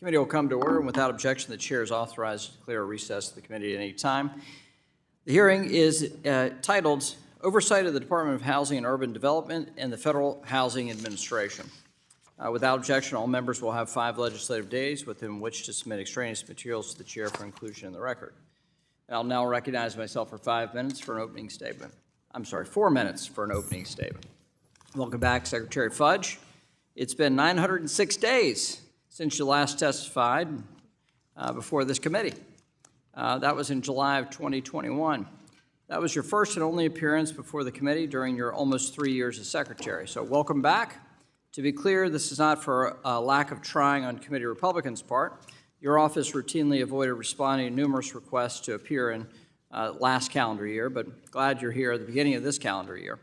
Committee will come to order, and without objection, the chair is authorized to declare a recess to the committee at any time. The hearing is titled Oversight of the Department of Housing and Urban Development and the Federal Housing Administration. Without objection, all members will have 5 legislative days within which to submit extraneous materials to the chair for inclusion in the record. I'll now recognize myself for 5 minutes for an opening statement. I'm sorry, 4 minutes for an opening statement. Welcome back, Secretary Fudge. It's been 906 days since you last testified before this committee. That was in July of 2021. That was your first and only appearance before the committee during your almost 3 years as secretary. So welcome back. To be clear, this is not for a lack of trying on committee Republicans' part. Your office routinely avoided responding to numerous requests to appear in last calendar year, but glad you're here at the beginning of this calendar year.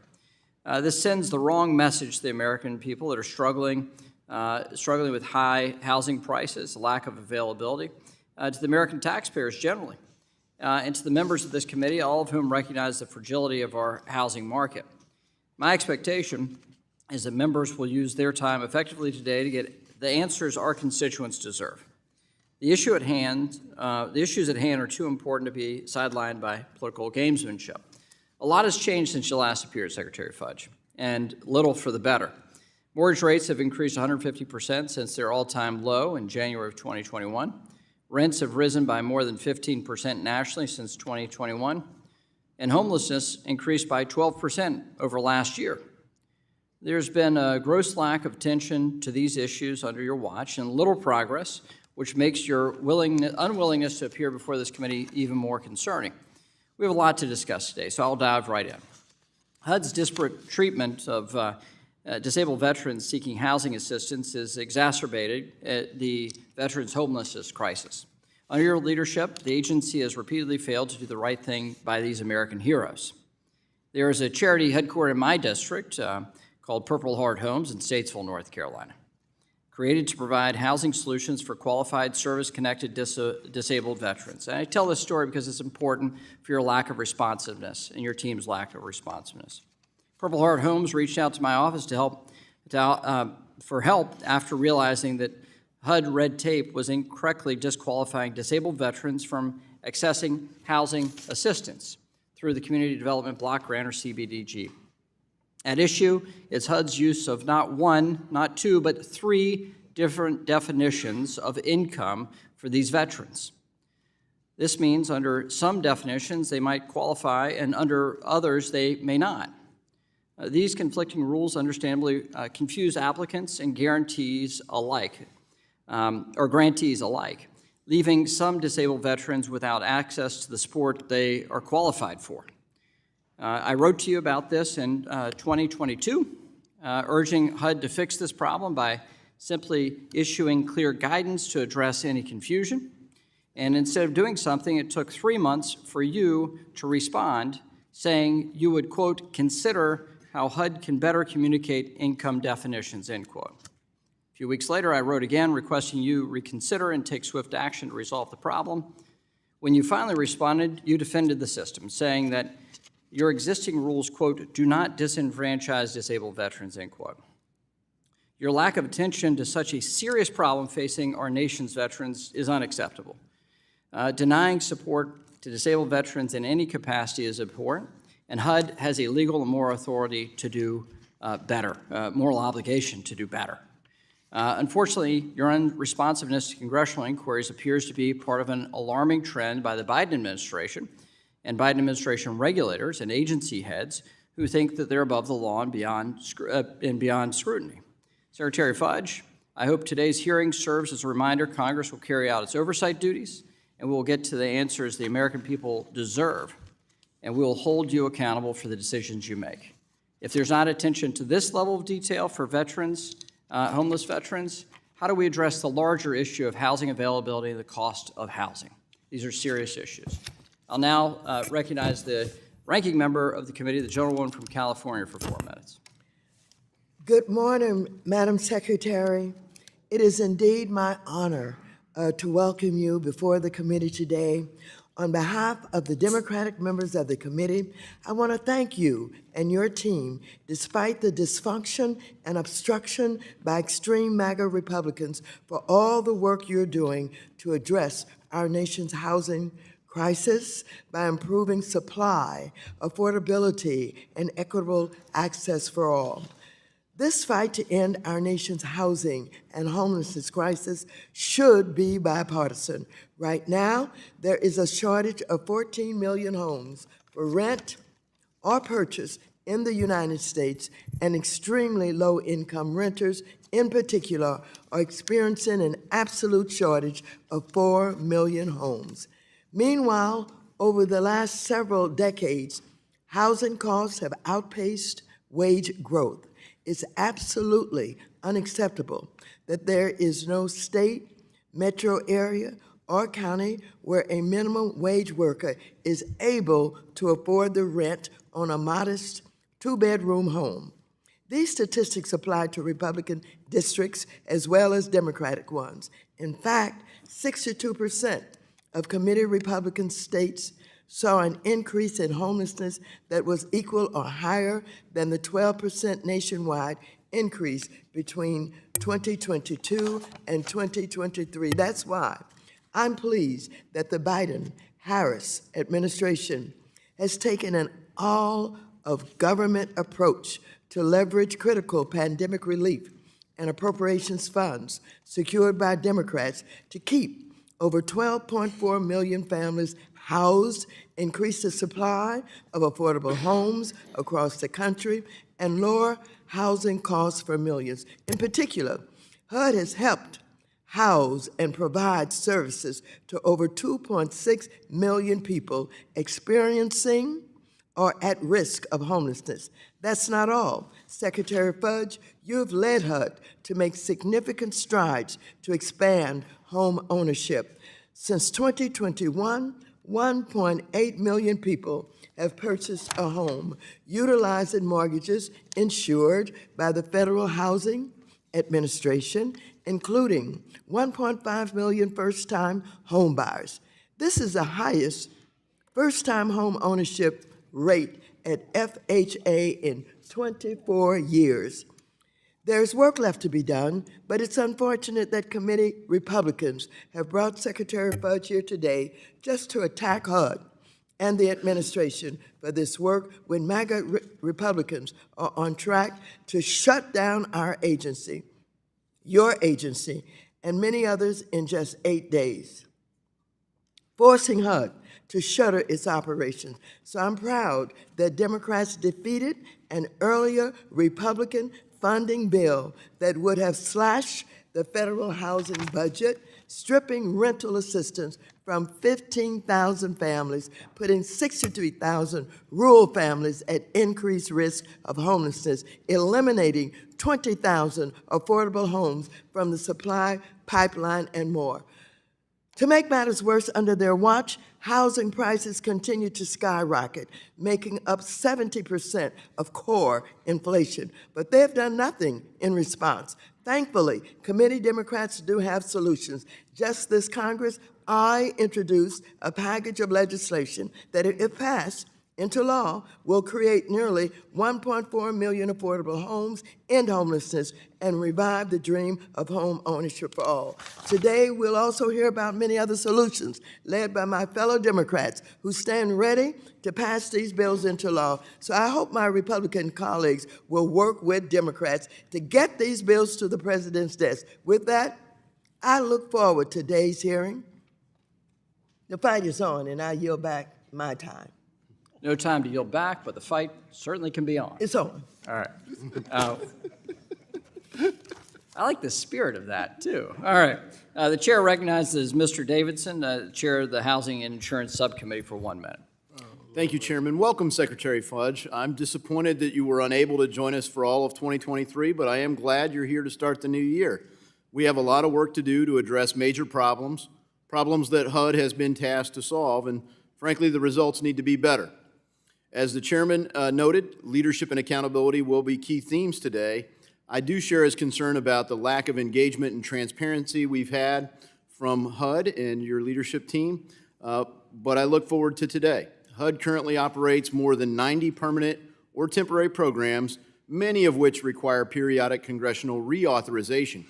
This sends the wrong message to the American people that are struggling with high housing prices, lack of availability, to the American taxpayers generally, and to the members of this committee, all of whom recognize the fragility of our housing market. My expectation is that members will use their time effectively today to get the answers our constituents deserve. The issues at hand are too important to be sidelined by political gamesmanship. A lot has changed since you last appeared, Secretary Fudge, and little for the better. Mortgage rates have increased 150% since their all-time low in January of 2021. Rents have risen by more than 15% nationally since 2021, and homelessness increased by 12% over last year. There's been a gross lack of attention to these issues under your watch and little progress, which makes your unwillingness to appear before this committee even more concerning. We have a lot to discuss today, so I'll dive right in. HUD's disparate treatment of disabled veterans seeking housing assistance has exacerbated the veterans' homelessness crisis. Under your leadership, the agency has repeatedly failed to do the right thing by these American heroes. There is a charity headquartered in my district called Purple Heart Homes in Statesville, North Carolina, created to provide housing solutions for qualified service-connected disabled veterans. And I tell this story because it's important for your lack of responsiveness and your team's lack of responsiveness. Purple Heart Homes reached out to my office for help after realizing that HUD red tape was incorrectly disqualifying disabled veterans from accessing housing assistance through the Community Development Block Grant, or CBDG. At issue is HUD's use of not one, not two, but 3 different definitions of income for these veterans. This means under some definitions they might qualify, and under others they may not. These conflicting rules understandably confuse applicants and grantees alike, leaving some disabled veterans without access to the support they are qualified for. I wrote to you about this in 2022, urging HUD to fix this problem by simply issuing clear guidance to address any confusion. And instead of doing something, it took 3 months for you to respond, saying you would, quote, consider how HUD can better communicate income definitions, end quote. A few weeks later, I wrote again requesting you reconsider and take swift action to resolve the problem. When you finally responded, you defended the system, saying that your existing rules, quote, do not disenfranchise disabled veterans, end quote. Your lack of attention to such a serious problem facing our nation's veterans is unacceptable. Denying support to disabled veterans in any capacity is abhorrent, and HUD has a legal and moral authority to do better, moral obligation to do better. Unfortunately, your unresponsiveness to congressional inquiries appears to be part of an alarming trend by the Biden administration and Biden administration regulators and agency heads who think that they're above the law and beyond scrutiny. Secretary Fudge, I hope today's hearing serves as a reminder Congress will carry out its oversight duties, and we will get to the answers the American people deserve, and we will hold you accountable for the decisions you make. If there's not attention to this level of detail for veterans, homeless veterans, how do we address the larger issue of housing availability and the cost of housing? These are serious issues. I'll now recognize the ranking member of the committee, the gentlewoman from California, for 4 minutes. Good morning, Madam Secretary. It is indeed my honor to welcome you before the committee today On behalf of the Democratic members of the committee, I want to thank you and your team, despite the dysfunction and obstruction by extreme MAGA Republicans, for all the work you're doing to address our nation's housing crisis by improving supply, affordability, and equitable access for all. This fight to end our nation's housing and homelessness crisis should be bipartisan. Right now, there is a shortage of 14 million homes for rent or purchase in the United States, and extremely low-income renters, in particular, are experiencing an absolute shortage of 4 million homes. Meanwhile, over the last several decades, housing costs have outpaced wage growth. It's absolutely unacceptable that there is no state, metro area, or county where a minimum wage worker is able to afford the rent on a modest two-bedroom home. These statistics apply to Republican districts as well as Democratic ones. In fact, 62% of committee Republican states saw an increase in homelessness that was equal or higher than the 12% nationwide increase between 2022 and 2023. That's why I'm pleased that the Biden-Harris administration has taken an all-of-government approach to leverage critical pandemic relief and appropriations funds secured by Democrats to keep over 12.4 million families housed, increase the supply of affordable homes across the country, and lower housing costs for millions. In particular, HUD has helped house and provide services to over 2.6 million people experiencing or at risk of homelessness. That's not all. Secretary Fudge, you've led HUD to make significant strides to expand home ownership. Since 2021, 1.8 million people have purchased a home utilizing mortgages insured by the Federal Housing Administration, including 1.5 million first-time home buyers. This is the highest first-time home ownership rate at FHA in 24 years. There's work left to be done, but it's unfortunate that committee Republicans have brought Secretary Fudge here today just to attack HUD and the administration for this work when MAGA Republicans are on track to shut down our agency, your agency, and many others in just 8 days, forcing HUD to shutter its operations. So I'm proud that Democrats defeated an earlier Republican funding bill that would have slashed the federal housing budget, stripping rental assistance from 15,000 families, putting 63,000 rural families at increased risk of homelessness, eliminating 20,000 affordable homes from the supply pipeline, and more. To make matters worse, under their watch, housing prices continue to skyrocket, making up 70% of core inflation. But they have done nothing in response. Thankfully, committee Democrats do have solutions. Just this Congress, I introduced a package of legislation that, if passed into law, will create nearly 1.4 million affordable homes, end homelessness, and revive the dream of home ownership for all. Today, we'll also hear about many other solutions led by my fellow Democrats who stand ready to pass these bills into law. So I hope my Republican colleagues will work with Democrats to get these bills to the president's desk. With that, I look forward to today's hearing. The fight is on, and I yield back my time. No time to yield back, but the fight certainly can be on. It's on. All right. I like the spirit of that, too. All right. The chair recognizes Mr. Davidson, chair of the Housing and Insurance Subcommittee, for 1 minute. Thank you, Chairman. Welcome, Secretary Fudge. I'm disappointed that you were unable to join us for all of 2023, but I am glad you're here to start the new year. We have a lot of work to do to address major problems that HUD has been tasked to solve, and frankly, the results need to be better. As the chairman noted, leadership and accountability will be key themes today. I do share his concern about the lack of engagement and transparency we've had from HUD and your leadership team. but I look forward to today. HUD currently operates more than 90 permanent or temporary programs, many of which require periodic congressional reauthorization.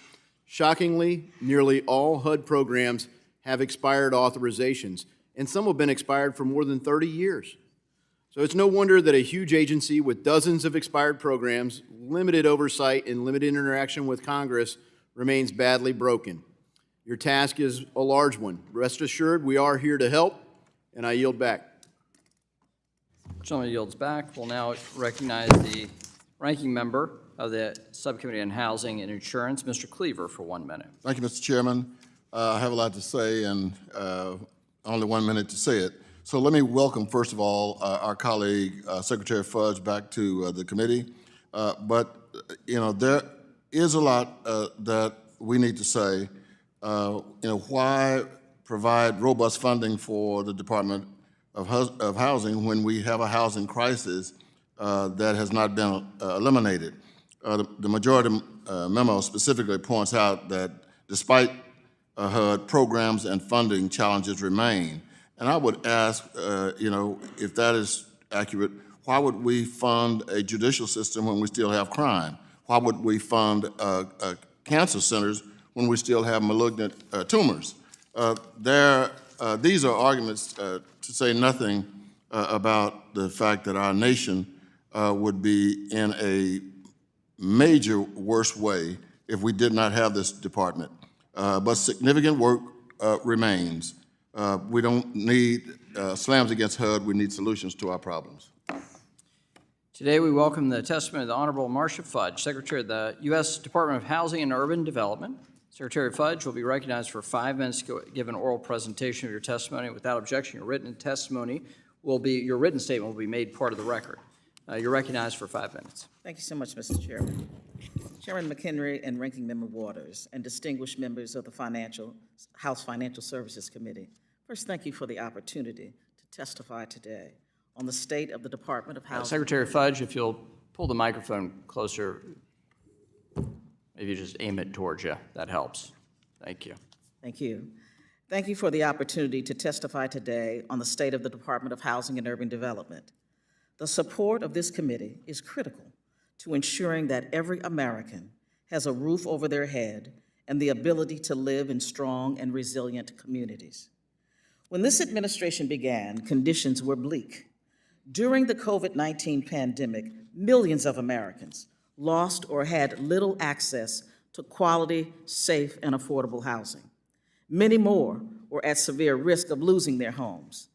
Shockingly, nearly all HUD programs have expired authorizations, and some have been expired for more than 30 years. So it's no wonder that a huge agency with dozens of expired programs, limited oversight, and limited interaction with Congress remains badly broken. Your task is a large one. Rest assured, we are here to help, and I yield back. Gentleman yields back. We'll now recognize the ranking member of the Subcommittee on Housing and Insurance, Mr. Cleaver, for 1 minute. Thank you, Mr. Chairman. I have a lot to say and only 1 minute to say it. So let me welcome, first of all, our colleague, Secretary Fudge, back to the committee. But, there is a lot that we need to say. Why provide robust funding for the Department of Housing when we have a housing crisis that has not been eliminated? The majority memo specifically points out that despite HUD, programs and funding challenges remain. And I would ask, if that is accurate, why would we fund a judicial system when we still have crime? Why would we fund cancer centers when we still have malignant tumors? These are arguments to say nothing about the fact that our nation would be in a major worse way if we did not have this department. But significant work remains. We don't need slams against HUD, we need solutions to our problems. Today, we welcome the testimony of the Honorable Marcia Fudge, Secretary of the U.S. Department of Housing and Urban Development. Secretary Fudge will be recognized for 5 minutes to give an oral presentation of your testimony. Without objection, your written statement will be made part of the record. You're recognized for 5 minutes. Thank you so much, Mr. Chairman. Chairman McHenry and Ranking Member Waters and distinguished members of the House Financial Services Committee. First, thank you for the opportunity to testify today on the state of the Department of Housing. Secretary Fudge, if you'll pull the microphone closer, maybe just aim it towards you. That helps. Thank you. Thank you. Thank you for the opportunity to testify today on the state of the Department of Housing and Urban Development. The support of this committee is critical to ensuring that every American has a roof over their head and the ability to live in strong and resilient communities. When this administration began, conditions were bleak. During the COVID-19 pandemic, millions of Americans lost or had little access to quality, safe, and affordable housing. Many more were at severe risk of losing their homes.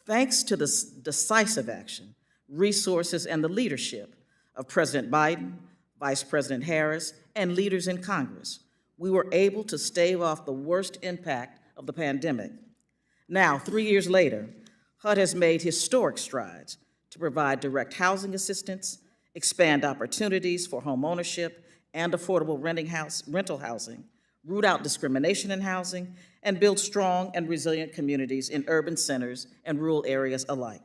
Thanks to the decisive action, resources, and the leadership of President Biden, Vice President Harris, and leaders in Congress, we were able to stave off the worst impact of the pandemic. Now, 3 years later, HUD has made historic strides to provide direct housing assistance, expand opportunities for home ownership and affordable rental housing, root out discrimination in housing, and build strong and resilient communities in urban centers and rural areas alike.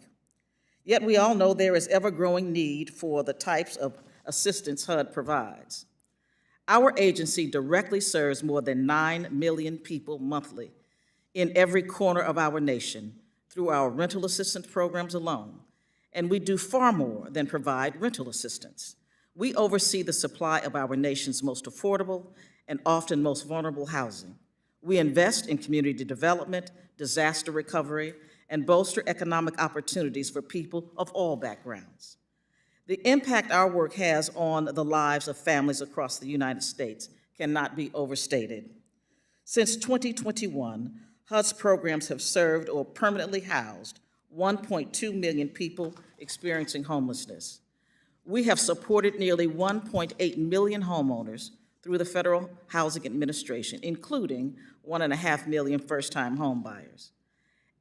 Yet we all know there is ever-growing need for the types of assistance HUD provides. Our agency directly serves more than 9 million people monthly in every corner of our nation through our rental assistance programs alone, and we do far more than provide rental assistance. We oversee the supply of our nation's most affordable and often most vulnerable housing. We invest in community development, disaster recovery, and bolster economic opportunities for people of all backgrounds. The impact our work has on the lives of families across the United States cannot be overstated. Since 2021, HUD's programs have served or permanently housed 1.2 million people experiencing homelessness. We have supported nearly 1.8 million homeowners through the Federal Housing Administration, including 1.5 million first-time homebuyers.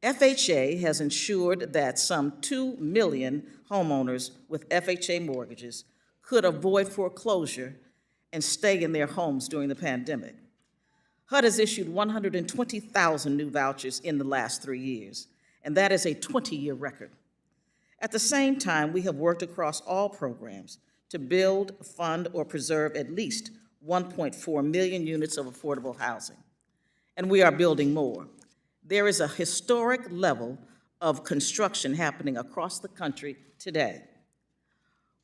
FHA has ensured that some 2 million homeowners with FHA mortgages could avoid foreclosure and stay in their homes during the pandemic. HUD has issued 120,000 new vouchers in the last 3 years, and that is a 20-year record. At the same time, we have worked across all programs to build, fund, or preserve at least 1.4 million units of affordable housing, and we are building more. There is a historic level of construction happening across the country today.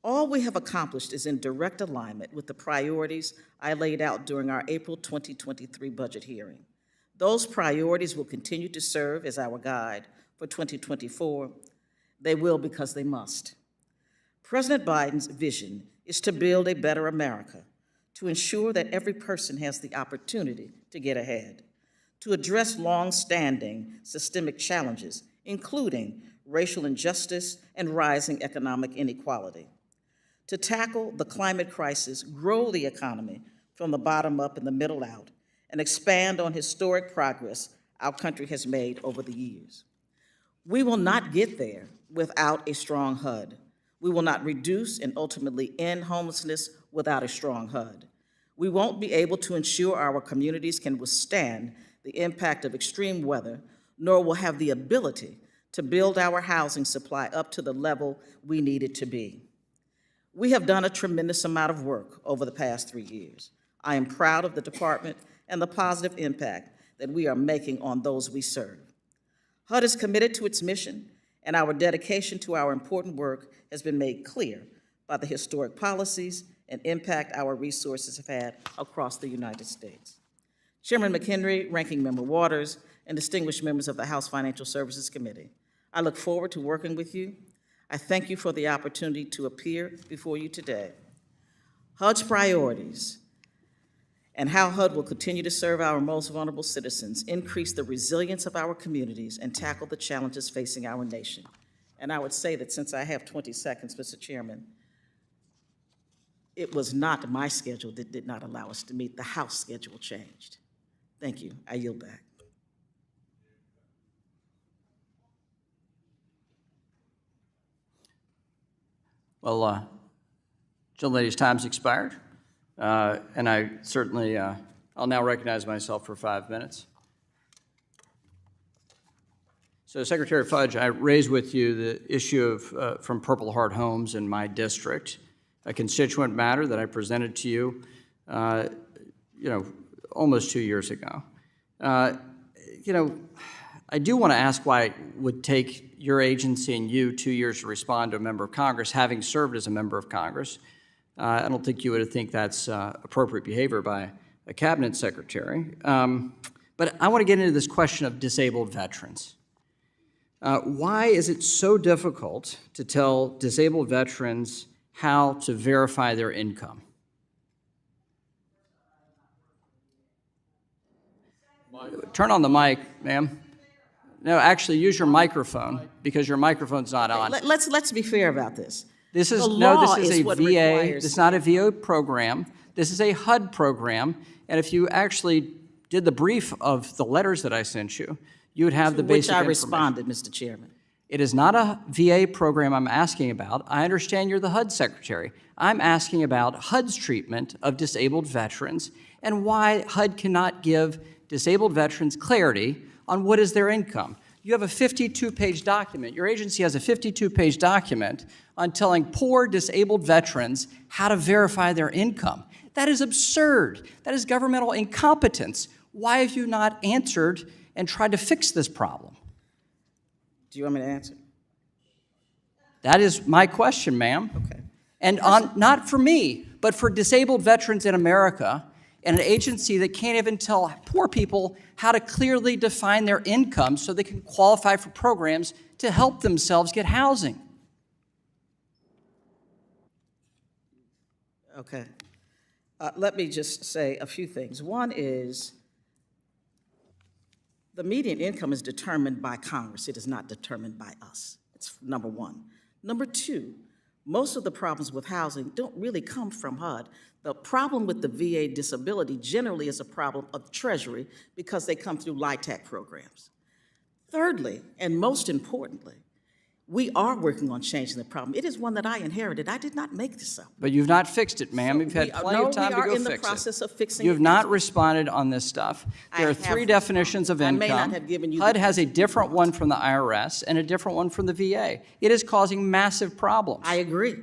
All we have accomplished is in direct alignment with the priorities I laid out during our April 2023 budget hearing. Those priorities will continue to serve as our guide for 2024. They will because they must. President Biden's vision is to build a better America, to ensure that every person has the opportunity to get ahead, to address long-standing systemic challenges, including racial injustice and rising economic inequality, to tackle the climate crisis, grow the economy from the bottom up and the middle out, and expand on historic progress our country has made over the years. We will not get there without a strong HUD. We will not reduce and ultimately end homelessness without a strong HUD. We won't be able to ensure our communities can withstand the impact of extreme weather, nor will have the ability to build our housing supply up to the level we need it to be. We have done a tremendous amount of work over the past 3 years. I am proud of the department and the positive impact that we are making on those we serve. HUD is committed to its mission, and our dedication to our important work has been made clear by the historic policies and impact our resources have had across the United States. Chairman McHenry, Ranking Member Waters, and distinguished members of the House Financial Services Committee, I look forward to working with you. I thank you for the opportunity to appear before you today. HUD's priorities and how HUD will continue to serve our most vulnerable citizens, increase the resilience of our communities, and tackle the challenges facing our nation. And I would say that since I have 20 seconds, Mr. Chairman, it was not my schedule that did not allow us to meet. The House schedule changed. Thank you. I yield back. Well, gentlelady's time's expired, and I certainly, I'll now recognize myself for 5 minutes. So Secretary Fudge, I raised with you the issue of from Purple Heart Homes in my district, a constituent matter that I presented to you, almost 2 years ago. I do want to ask why it would take your agency and you 2 years to respond to a member of Congress, having served as a member of Congress. I don't think you would think that's appropriate behavior by a cabinet secretary. But I want to get into this question of disabled veterans. Why is it so difficult to tell disabled veterans how to verify their income? Turn on the mic, ma'am. No, actually, use your microphone because your microphone's not on. Let's be fair about this. This is The no. law This is a what VA. requires- This is not a VA program. This is a HUD program. And if you actually did the brief of the letters that I sent you, you would have the Which basic I information. responded, Mr. Chairman. It is not a VA program I'm asking about. I understand you're the HUD secretary. I'm asking about HUD's treatment of disabled veterans and why HUD cannot give disabled veterans clarity on what is their income. You have a 52-page document. Your agency has a 52-page document on telling poor disabled veterans how to verify their income. That is absurd. That is governmental incompetence. Why have you not answered and tried to fix this problem? Do you want me to answer? That is my question, ma'am. Okay. And not for me, but for disabled veterans in America and an agency that can't even tell poor people how to clearly define their income so they can qualify for programs to help themselves get housing. Okay. Let me just say a few things. One is the median income is determined by Congress. It is not determined by us. It's number one. Number two, most of the problems with housing don't really come from HUD. The problem with the VA disability generally is a problem of Treasury because they come through LIHTC programs. Thirdly, and most importantly, we are working on changing the problem. It is one that I inherited. I did not make this up. But you've not fixed it, ma'am. You've had plenty of time to go fix it. We are in the process of fixing it. You have not responded on this stuff. There are three definitions of income. I may not have given you the- HUD has a different one from the IRS and a different one from the VA. It is causing massive problems. I agree.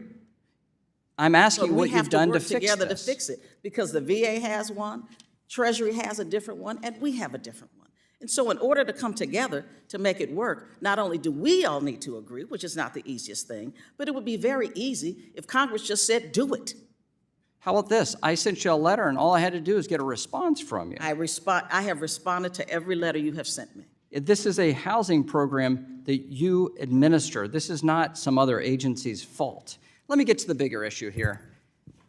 I'm asking what We have you've done to work fix together to this. fix it, because the VA has one, Treasury has a different one, and we have a different one. And so in order to come together to make it work, not only do we all need to agree, which is not the easiest thing, but it would be very easy if Congress just said, do it. How about this? I sent you a letter, and all I had to do is get a response from you. I have responded to every letter you have sent me. This is a housing program that you administer. This is not some other agency's fault. Let me get to the bigger issue here.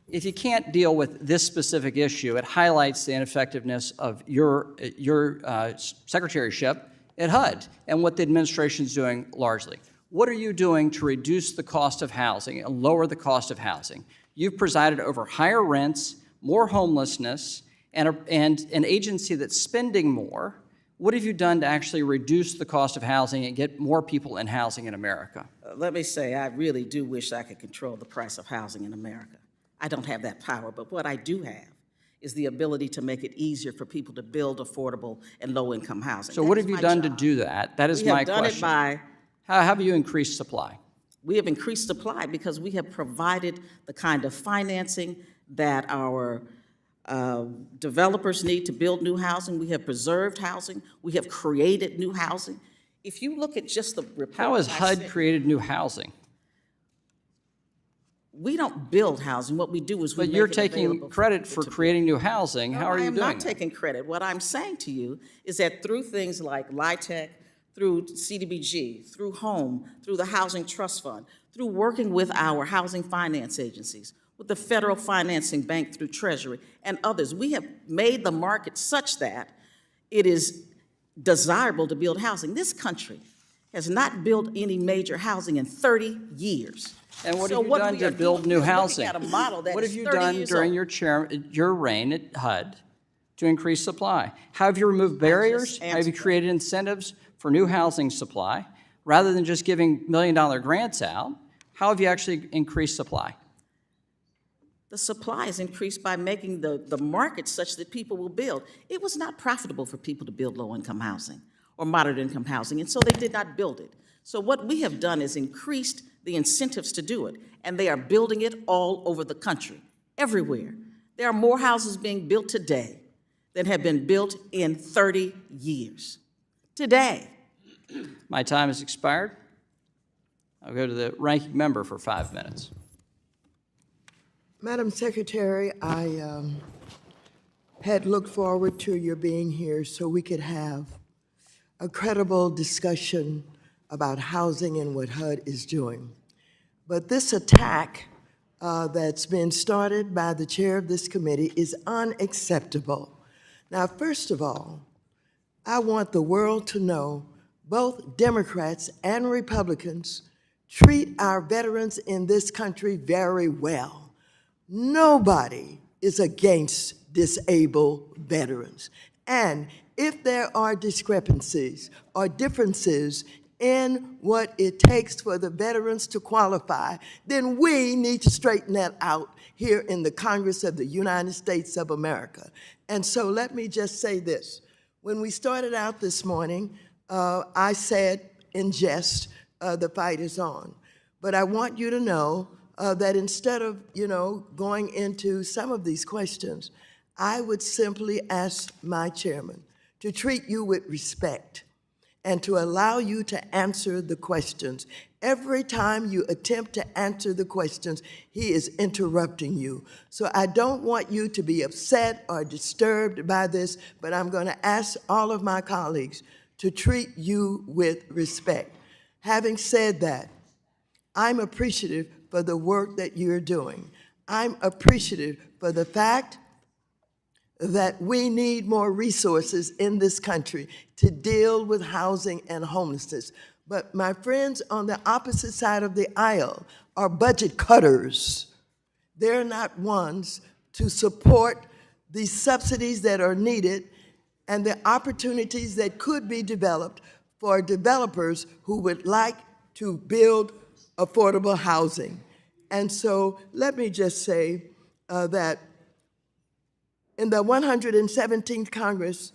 If you can't deal with this specific issue, it highlights the ineffectiveness of your secretaryship at HUD and what the administration is doing largely. What are you doing to reduce the cost of housing and lower the cost of housing? You've presided over higher rents, more homelessness, and an agency that's spending more. What have you done to actually reduce the cost of housing and get more people in housing in America? Let me say, I really do wish I could control the price of housing in America. I don't have that power, but what I do have is the ability to make it easier for people to build affordable and low-income housing. So what have you done to do that? That is my question. We have done it by... How have you increased supply? We have increased supply because we have provided the kind of financing that our developers need to build new housing. We have preserved housing. We have created new housing. If you look at just the report... How has HUD created new housing? We don't build housing. What we do is we make it available. But you're taking credit for creating new housing. How are you doing that? I am not taking credit. What I'm saying to you is that through things like LIHTC, through CDBG, through HOME, through the Housing Trust Fund, through working with our housing finance agencies, with the Federal Financing Bank through Treasury, and others, we have made the market such that it is desirable to build housing. This country has not built any major housing in 30 years. And what have you done to build new housing? What have you done during your reign at HUD to increase supply? How have you removed barriers? Have you created incentives for new housing supply? Rather than just giving million-dollar grants out, how have you actually increased supply? The supply is increased by making the market such that people will build. It was not profitable for people to build low-income housing or moderate-income housing, and so they did not build it. So what we have done is increased the incentives to do it, and they are building it all over the country, everywhere. There are more houses being built today than have been built in 30 years. Today. My time has expired. I'll go to the ranking member for 5 minutes. Madam Secretary, I had looked forward to your being here so we could have a credible discussion about housing and what HUD is doing. But this attack that's been started by the chair of this committee is unacceptable. Now, first of all, I want the world to know both Democrats and Republicans treat our veterans in this country very well. Nobody is against disabled veterans. And if there are discrepancies or differences in what it takes for the veterans to qualify, then we need to straighten that out here in the Congress of the United States of America. And so let me just say this. When we started out this morning, I said in jest, the fight is on. But I want you to know that instead of, going into some of these questions, I would simply ask my chairman to treat you with respect and to allow you to answer the questions. Every time you attempt to answer the questions, he is interrupting you. So I don't want you to be upset or disturbed by this, but I'm going to ask all of my colleagues to treat you with respect. Having said that, I'm appreciative for the work that you're doing. I'm appreciative for the fact that we need more resources in this country to deal with housing and homelessness. But my friends on the opposite side of the aisle are budget cutters. They're not ones to support the subsidies that are needed and the opportunities that could be developed for developers who would like to build affordable housing. And so let me just say that in the 117th Congress,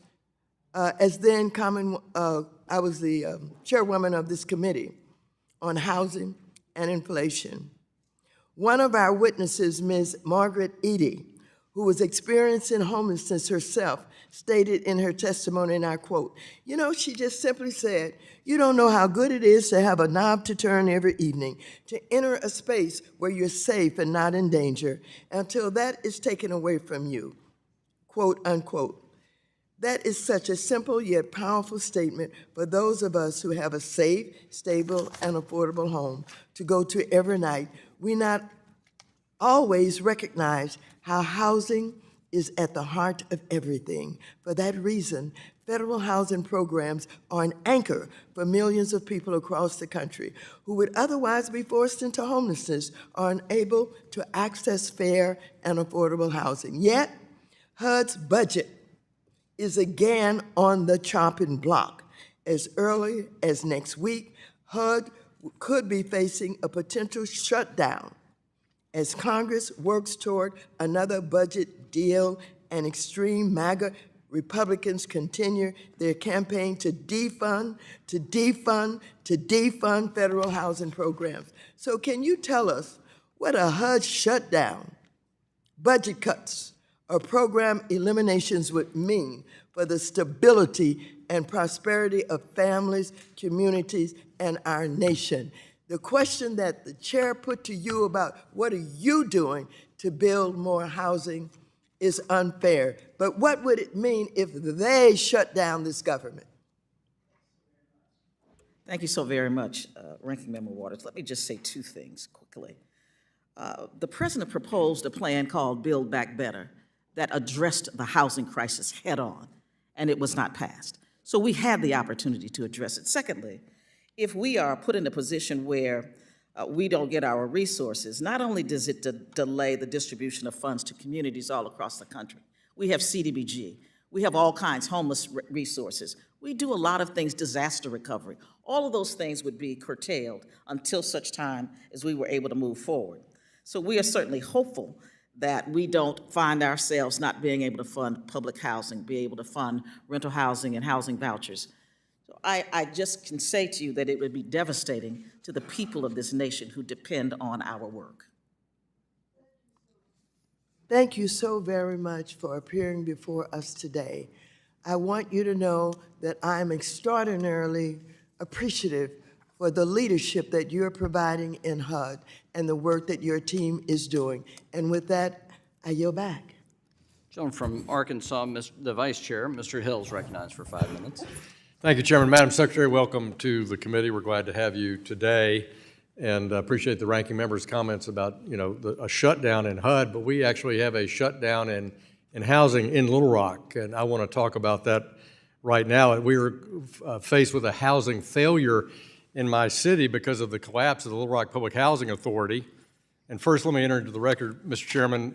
as then I was the chairwoman of this committee on housing and inflation. One of our witnesses, Ms. Margaret Eady, who was experiencing homelessness herself, stated in her testimony, and I quote, "You know, she just simply said, you don't know how good it is to have a knob to turn every evening, to enter a space where you're safe and not in danger until that is taken away from you," quote unquote. That is such a simple yet powerful statement for those of us who have a safe, stable, and affordable home to go to every night. We not always recognize how housing is at the heart of everything. For that reason, federal housing programs are an anchor for millions of people across the country who would otherwise be forced into homelessness or unable to access fair and affordable housing. Yet, HUD's budget is again on the chopping block. As early as next week, HUD could be facing a potential shutdown as Congress works toward another budget deal and extreme MAGA Republicans continue their campaign to defund federal housing programs. So can you tell us what a HUD shutdown, budget cuts, or program eliminations would mean for the stability and prosperity of families, communities, and our nation? The question that the chair put to you about what are you doing to build more housing is unfair. But what would it mean if they shut down this government? Thank you so very much, Ranking Member Waters. Let me just say two things quickly. The president proposed a plan called Build Back Better that addressed the housing crisis head-on, and it was not passed. So we had the opportunity to address it. Secondly, if we are put in a position where we don't get our resources, not only does it delay the distribution of funds to communities all across the country. We have CDBG. We have all kinds, homeless resources. We do a lot of things, disaster recovery. All of those things would be curtailed until such time as we were able to move forward. So we are certainly hopeful that we don't find ourselves not being able to fund public housing, be able to fund rental housing and housing vouchers. So I just can say to you that it would be devastating to the people of this nation who depend on our work. Thank you so very much for appearing before us today. I want you to know that I am extraordinarily appreciative for the leadership that you're providing in HUD and the work that your team is doing. And with that, I yield back. Gentleman from Arkansas, the Vice Chair, Mr. Hill, is recognized for 5 minutes. Thank you, Chairman. Madam Secretary, welcome to the committee. We're glad to have you today, and appreciate the ranking member's comments about, a shutdown in HUD, but we actually have a shutdown in housing in Little Rock, and I want to talk about that right now. We were faced with a housing failure in my city because of the collapse of the Little Rock Public Housing Authority. And first, let me enter into the record, Mr. Chairman,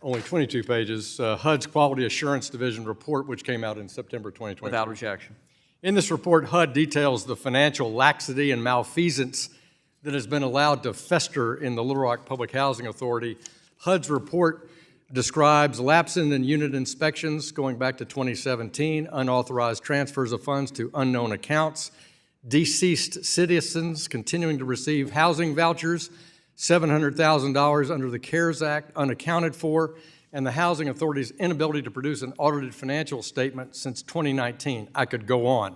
only 22 pages, HUD's Quality Assurance Division report, which came out in September 2020. Without objection. In this report, HUD details the financial laxity and malfeasance that has been allowed to fester in the Little Rock Public Housing Authority. HUD's report describes lapses in unit inspections going back to 2017, unauthorized transfers of funds to unknown accounts, deceased citizens continuing to receive housing vouchers, $700,000 under the CARES Act unaccounted for, and the Housing Authority's inability to produce an audited financial statement since 2019. I could go on.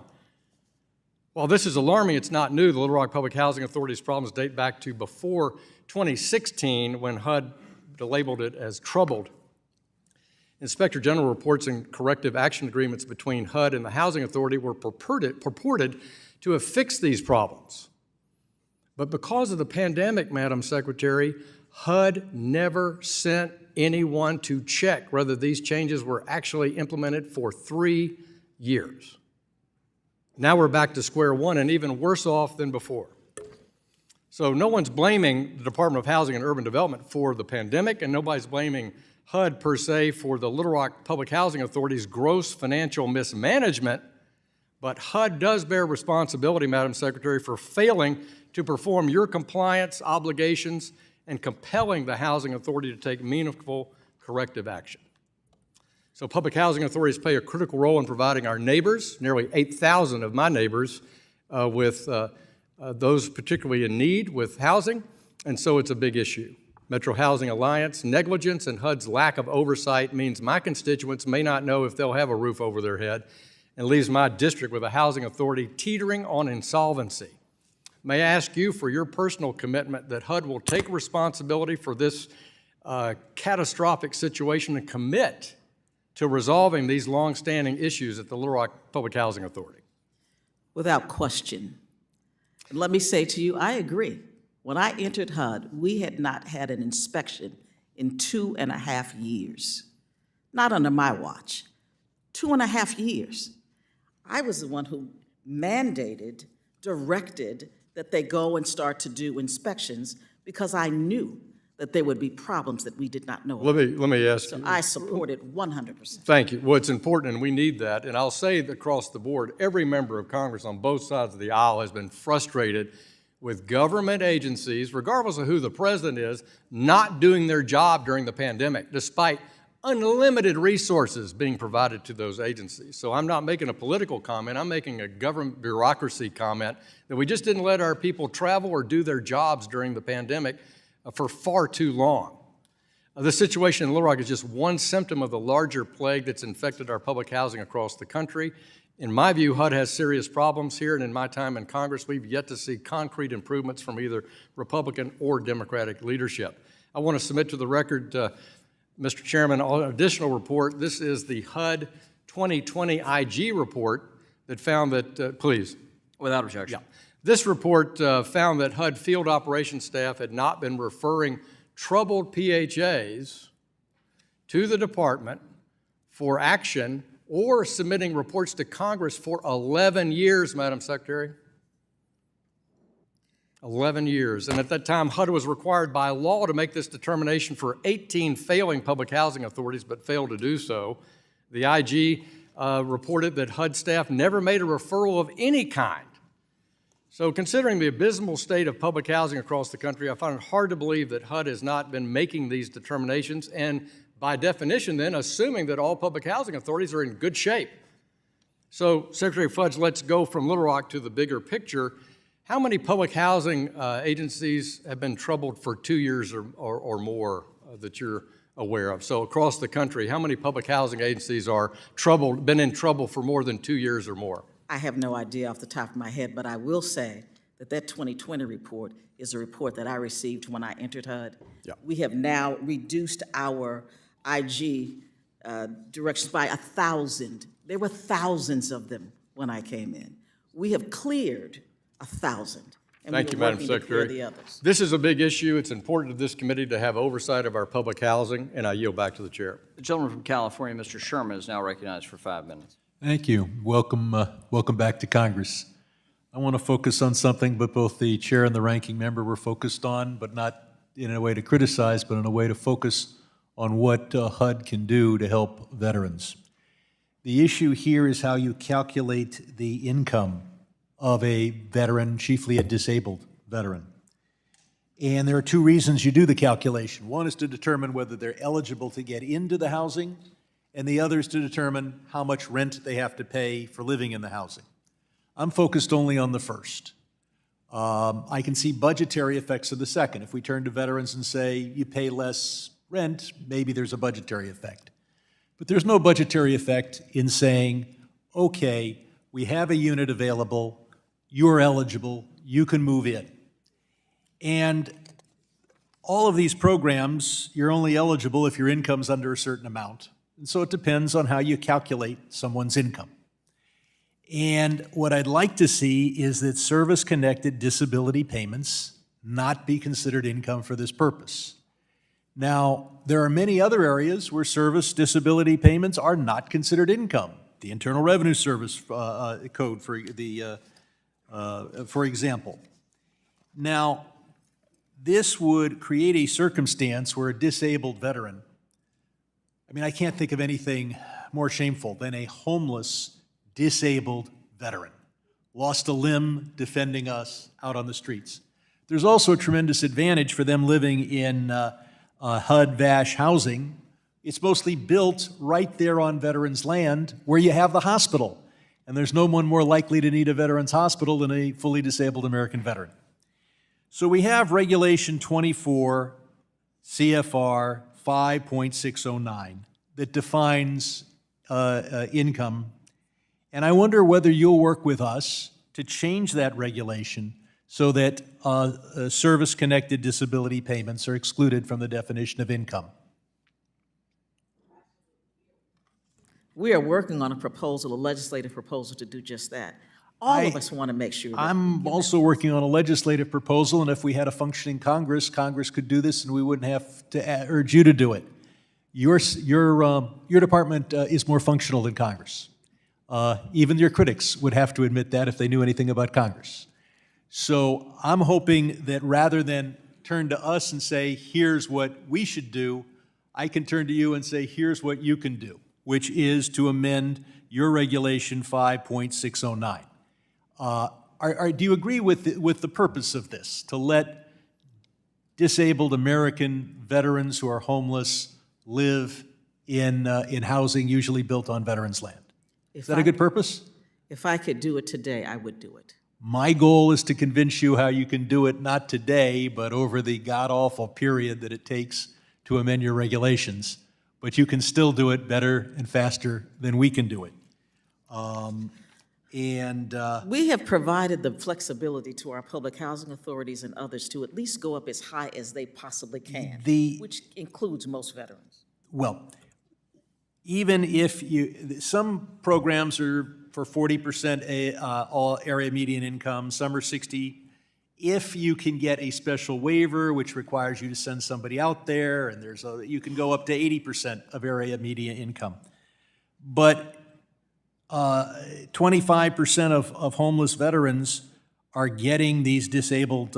While this is alarming, it's not new. The Little Rock Public Housing Authority's problems date back to before 2016 when HUD labeled it as troubled. Inspector General reports and corrective action agreements between HUD and the Housing Authority were purported to have fixed these problems. But because of the pandemic, Madam Secretary, HUD never sent anyone to check whether these changes were actually implemented for 3 years. Now we're back to square one and even worse off than before. So no one's blaming the Department of Housing and Urban Development for the pandemic, and nobody's blaming HUD per se for the Little Rock Public Housing Authority's gross financial mismanagement, but HUD does bear responsibility, Madam Secretary, for failing to perform your compliance obligations and compelling the Housing Authority to take meaningful corrective action. So public housing authorities play a critical role in providing our neighbors, nearly 8,000 of my neighbors, with those particularly in need with housing, and so it's a big issue. Metro Housing Alliance negligence and HUD's lack of oversight means my constituents may not know if they'll have a roof over their head and leaves my district with a housing authority teetering on insolvency. May I ask you for your personal commitment that HUD will take responsibility for this catastrophic situation and commit to resolving these longstanding issues at the Little Rock Public Housing Authority? Without question. And let me say to you, I agree. When I entered HUD, we had not had an inspection in 2.5 years. Not under my watch. 2.5 years. I was the one who mandated, directed that they go and start to do inspections because I knew that there would be problems that we did not know about. Let me ask So you. I support it 100%. Thank you. Well, it's important, and we need that. And I'll say that across the board, every member of Congress on both sides of the aisle has been frustrated with government agencies, regardless of who the president is, not doing their job during the pandemic, despite unlimited resources being provided to those agencies. So I'm not making a political comment. I'm making a government bureaucracy comment that we just didn't let our people travel or do their jobs during the pandemic for far too long. The situation in Little Rock is just one symptom of the larger plague that's infected our public housing across the country. In my view, HUD has serious problems here, and in my time in Congress, we've yet to see concrete improvements from either Republican or Democratic leadership. I want to submit to the record, Mr. Chairman, an additional report. This is the HUD 2020 IG report that found that, please. Without objection. Yeah. This report found that HUD field operations staff had not been referring troubled PHAs to the department for action or submitting reports to Congress for 11 years, Madam Secretary. 11 years. And at that time, HUD was required by law to make this determination for 18 failing public housing authorities, but failed to do so. The IG reported that HUD staff never made a referral of any kind. So considering the abysmal state of public housing across the country, I find it hard to believe that HUD has not been making these determinations, and by definition then, assuming that all public housing authorities are in good shape. So Secretary Fudge, let's go from Little Rock to the bigger picture. How many public housing agencies have been troubled for 2 years or more that you're aware of? So across the country, how many public housing agencies are been in trouble for more than 2 years or more? I have no idea off the top of my head, but I will say that that 2020 report is a report that I received when I entered HUD. Yeah. We have now reduced our IG directions by 1,000. There were thousands of them when I came in. We have cleared 1,000. and we Thank you, are Madam working to clear Secretary. the others. This is a big issue. It's important to this committee to have oversight of our public housing, and I yield back to the chair. The gentleman from California, Mr. Sherman, is now recognized for 5 minutes. Thank you. Welcome back to Congress. I want to focus on something, but both the chair and the ranking member were focused on, but not in a way to criticize, but in a way to focus on what HUD can do to help veterans. The issue here is how you calculate the income of a veteran, chiefly a disabled veteran. And there are two reasons you do the calculation. One is to determine whether they're eligible to get into the housing, and the other is to determine how much rent they have to pay for living in the housing. I'm focused only on the first. I can see budgetary effects of the second. If we turn to veterans and say, you pay less rent, maybe there's a budgetary effect. But there's no budgetary effect in saying, okay, we have a unit available, you're eligible, you can move in. And all of these programs, you're only eligible if your income's under a certain amount. And so it depends on how you calculate someone's income. And what I'd like to see is that service-connected disability payments not be considered income for this purpose. Now, there are many other areas where service disability payments are not considered income. The Internal Revenue Service Code, for example. Now, this would create a circumstance where a disabled veteran, I can't think of anything more shameful than a homeless, disabled veteran, lost a limb defending us out on the streets. There's also a tremendous advantage for them living in HUD-VASH housing. It's mostly built right there on veterans' land where you have the hospital. And there's no one more likely to need a veterans hospital than a fully disabled American veteran. So we have Regulation 24 CFR 5.609 that defines income. And I wonder whether you'll work with us to change that regulation so that service-connected disability payments are excluded from the definition of income. We are working on a proposal, a legislative proposal to do just that. All of us want to make sure that. I'm also working on a legislative proposal, and if we had a functioning Congress, Congress could do this, and we wouldn't have to urge you to do it. Your department is more functional than Congress. Even your critics would have to admit that if they knew anything about Congress. So I'm hoping that rather than turn to us and say, here's what we should do, I can turn to you and say, here's what you can do, which is to amend your regulation 5.609. Do you agree with the purpose of this, to let disabled American veterans who are homeless live in housing usually built on veterans' land? Is that a good purpose? If I could do it today, I would do it. My goal is to convince you how you can do it, not today, but over the god-awful period that it takes to amend your regulations. But you can still do it better and faster than we can do it. We have provided the flexibility to our public housing authorities and others to at least go up as high as they possibly can, which includes most veterans. Well, even if some programs are for 40% all area median income, some are 60. If you can get a special waiver, which requires you to send somebody out there, and you can go up to 80% of area median income. But 25% of homeless veterans are getting these disabled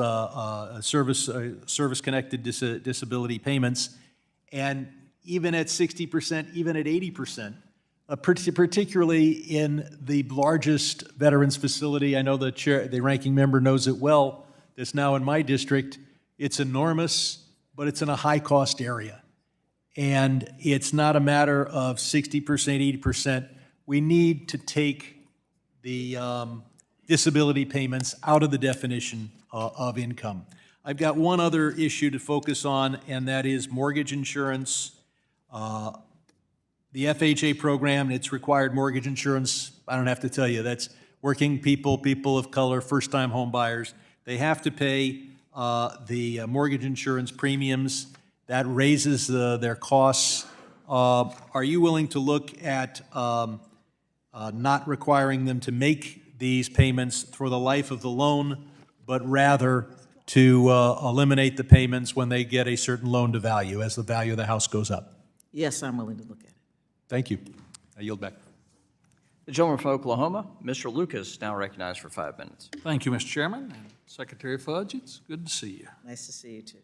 service-connected disability payments, and even at 60%, even at 80%, particularly in the largest veterans facility, I know the ranking member knows it well, that's now in my district. It's enormous, but it's in a high-cost area. And it's not a matter of 60%, 80%. We need to take the disability payments out of the definition of income. I've got one other issue to focus on, and that is mortgage insurance. The FHA program and its required mortgage insurance, I don't have to tell you, that's working people, people of color, first-time home buyers. They have to pay the mortgage insurance premiums. That raises their costs. Are you willing to look at not requiring them to make these payments for the life of the loan, but rather to eliminate the payments when they get a certain loan to value, as the value of the house goes up? Yes, I'm willing to look at it. Thank you. I yield back. The gentleman from Oklahoma, Mr. Lucas, now recognized for 5 minutes. Thank you, Mr. Chairman. And Secretary Fudge, it's good to see you. Nice to see you, too.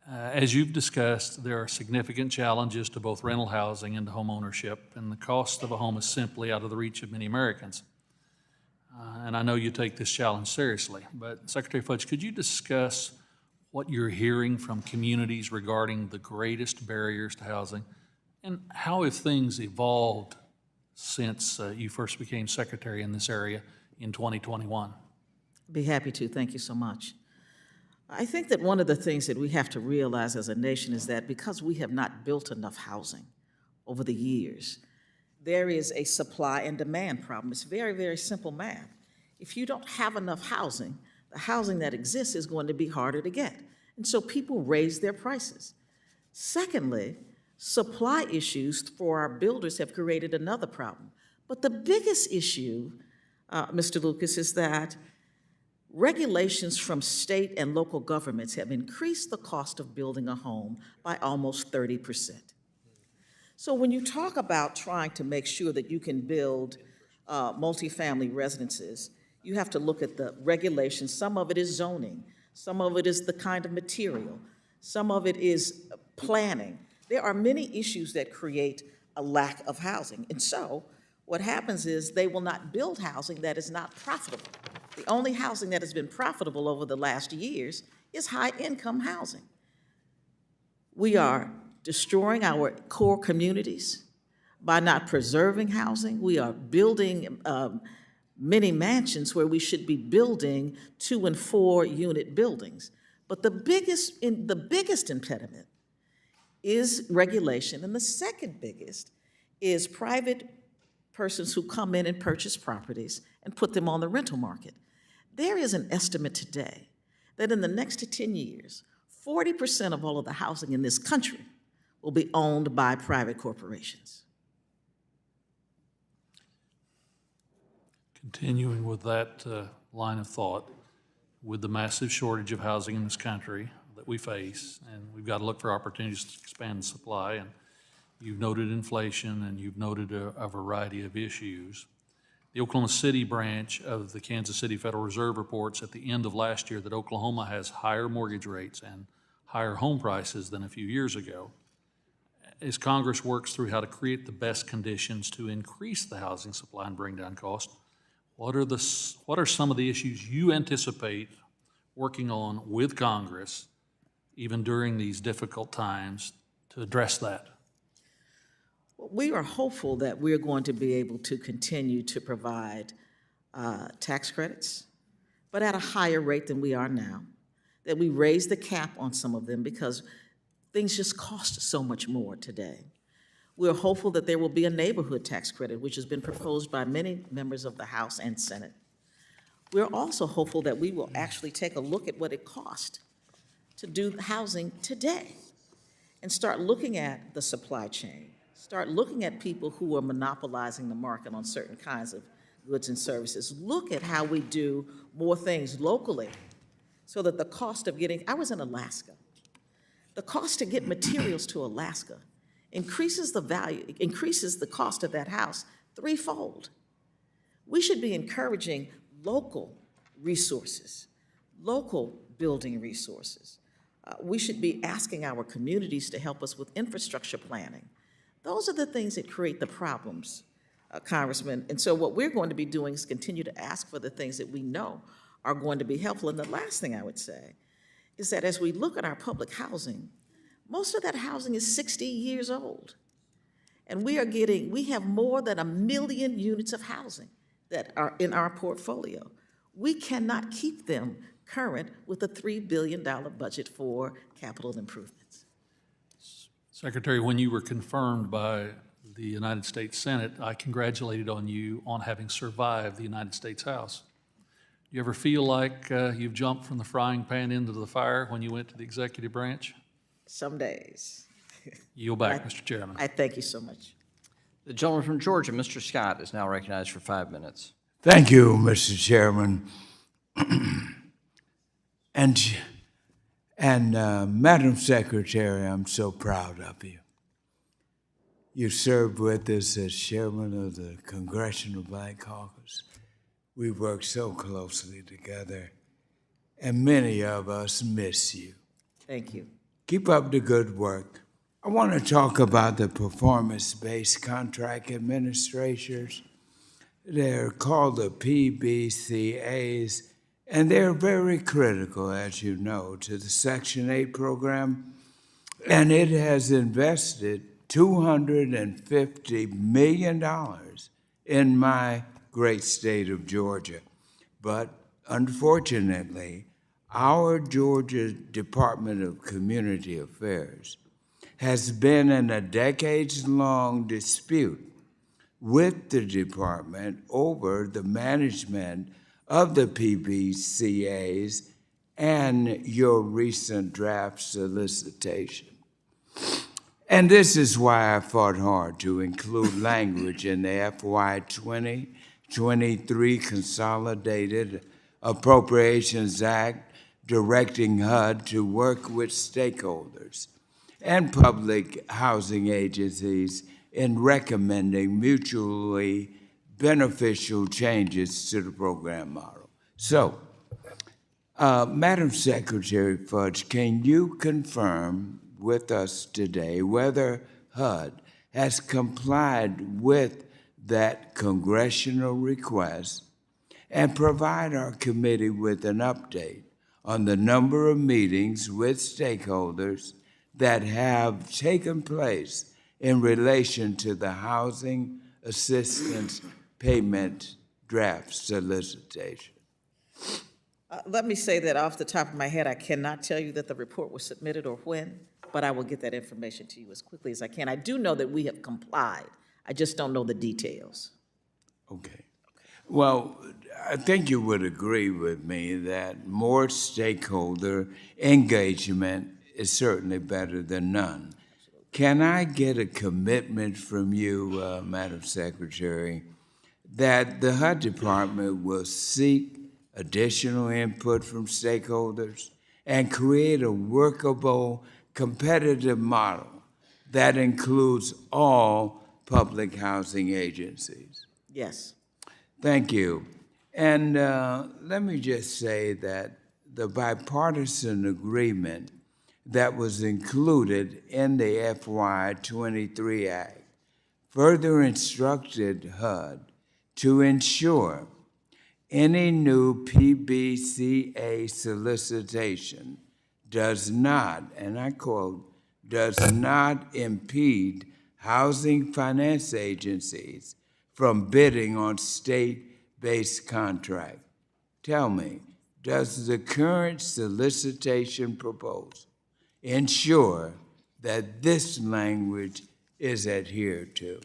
As you've discussed, there are significant challenges to both rental housing and to home ownership, and the cost of a home is simply out of the reach of many Americans. And I know you take this challenge seriously, but Secretary Fudge, could you discuss what you're hearing from communities regarding the greatest barriers to housing, and how have things evolved since you first became secretary in this area in 2021? Be happy to. Thank you so much. I think that one of the things that we have to realize as a nation is that because we have not built enough housing over the years, there is a supply and demand problem. It's very, very simple math. If you don't have enough housing, the housing that exists is going to be harder to get. And so people raise their prices. Secondly, supply issues for our builders have created another problem. But the biggest issue, Mr. Lucas, is that regulations from state and local governments have increased the cost of building a home by almost 30%. So when you talk about trying to make sure that you can build multifamily residences, you have to look at the regulations. Some of it is zoning. Some of it is the kind of material. Some of it is planning. There are many issues that create a lack of housing. And so what happens is they will not build housing that is not profitable. The only housing that has been profitable over the last years is high-income housing. We are destroying our core communities by not preserving housing. We are building many mansions where we should be building 2- and 4-unit buildings. But the biggest impediment is regulation, and the second biggest is private persons who come in and purchase properties and put them on the rental market. There is an estimate today that in the next 10 years, 40% of all of the housing in this country will be owned by private corporations. Continuing with that line of thought, with the massive shortage of housing in this country that we face, and we've got to look for opportunities to expand the supply, and you've noted inflation and you've noted a variety of issues. The Oklahoma City branch of the Kansas City Federal Reserve reports at the end of last year that Oklahoma has higher mortgage rates and higher home prices than a few years ago. As Congress works through how to create the best conditions to increase the housing supply and bring down costs, what are some of the issues you anticipate working on with Congress, even during these difficult times, to address that? We are hopeful that we're going to be able to continue to provide tax credits, but at a higher rate than we are now, that we raise the cap on some of them because things just cost so much more today. We're hopeful that there will be a neighborhood tax credit, which has been proposed by many members of the House and Senate. We're also hopeful that we will actually take a look at what it costs to do housing today and start looking at the supply chain, start looking at people who are monopolizing the market on certain kinds of goods and services. Look at how we do more things locally so that the cost of getting, I was in Alaska. The cost to get materials to Alaska increases the cost of that house threefold. We should be encouraging local resources, local building resources. We should be asking our communities to help us with infrastructure planning. Those are the things that create the problems, Congressman. And so what we're going to be doing is continue to ask for the things that we know are going to be helpful. And the last thing I would say is that as we look at our public housing, most of that housing is 60 years old. And we have more than 1 million units of housing that are in our portfolio. We cannot keep them current with a $3 billion budget for capital improvements. Secretary, when you were confirmed by the United States Senate, I congratulated on you on having survived the United States House. You ever feel like you've jumped from the frying pan into the fire when you went to the executive branch? Some days. Yield back, Mr. Chairman. I thank you so much. The gentleman from Georgia, Mr. Scott, is now recognized for 5 minutes. Thank you, Mr. Chairman. And Madam Secretary, I'm so proud of you. You served with us as chairman of the Congressional Black Caucus. We worked so closely together, and many of us miss you. Thank you. Keep up the good work. I want to talk about the performance-based contract administrators. They're called the PBCAs, and they're very critical, as you know, to the Section 8 program, and it has invested $250 million in my great state of Georgia. But unfortunately, our Georgia Department of Community Affairs has been in a decades-long dispute with the department over the management of the PBCAs and your recent draft solicitation. And this is why I fought hard to include language in the FY 2023 Consolidated Appropriations Act directing HUD to work with stakeholders and public housing agencies in recommending mutually beneficial changes to the program model. So, Madam Secretary Fudge, can you confirm with us today whether HUD has complied with that congressional request and provide our committee with an update on the number of meetings with stakeholders that have taken place in relation to the Housing Assistance Payment Draft Solicitation? Let me say that off the top of my head, I cannot tell you that the report was submitted or when, but I will get that information to you as quickly as I can. I do know that we have complied. I just don't know the details. Okay. Well, I think you would agree with me that more stakeholder engagement is certainly better than none. Can I get a commitment from you, Madam Secretary, that the HUD Department will seek additional input from stakeholders and create a workable, competitive model that includes all public housing agencies? Yes. Thank you. And let me just say that the bipartisan agreement that was included in the FY '23 Act further instructed HUD to ensure any new PBCA solicitation does not, and I quote, does not impede housing finance agencies from bidding on state-based contract. Tell me, does the current solicitation proposal ensure that this language is adhered to?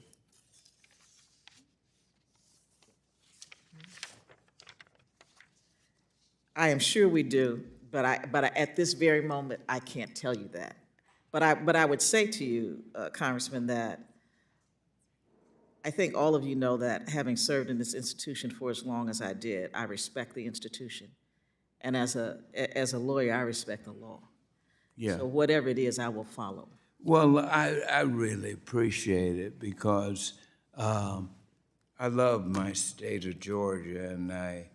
I am sure we do, but at this very moment, I can't tell you that. But I would say to you, Congressman, that I think all of you know that having served in this institution for as long as I did, I respect the institution. And as a lawyer, I respect the law. Yeah. So whatever it is, I will follow. Well, I really appreciate it because I love my state of Georgia, and I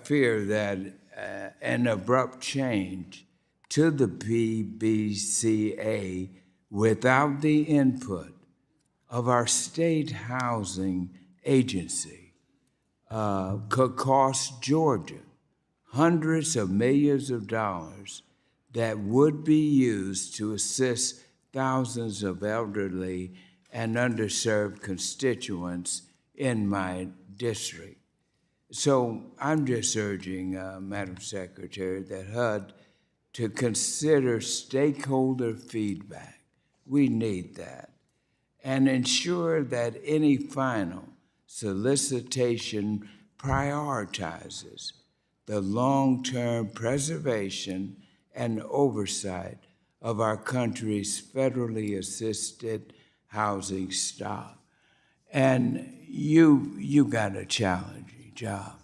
fear that an abrupt change to the PBCA without the input of our state housing agency could cost Georgia hundreds of millions of dollars that would be used to assist thousands of elderly and underserved constituents in my district. So I'm just urging, Madam Secretary, that HUD to consider stakeholder feedback. We need that. And ensure that any final solicitation prioritizes the long-term preservation and oversight of our country's federally assisted housing stock. And you got a challenging job.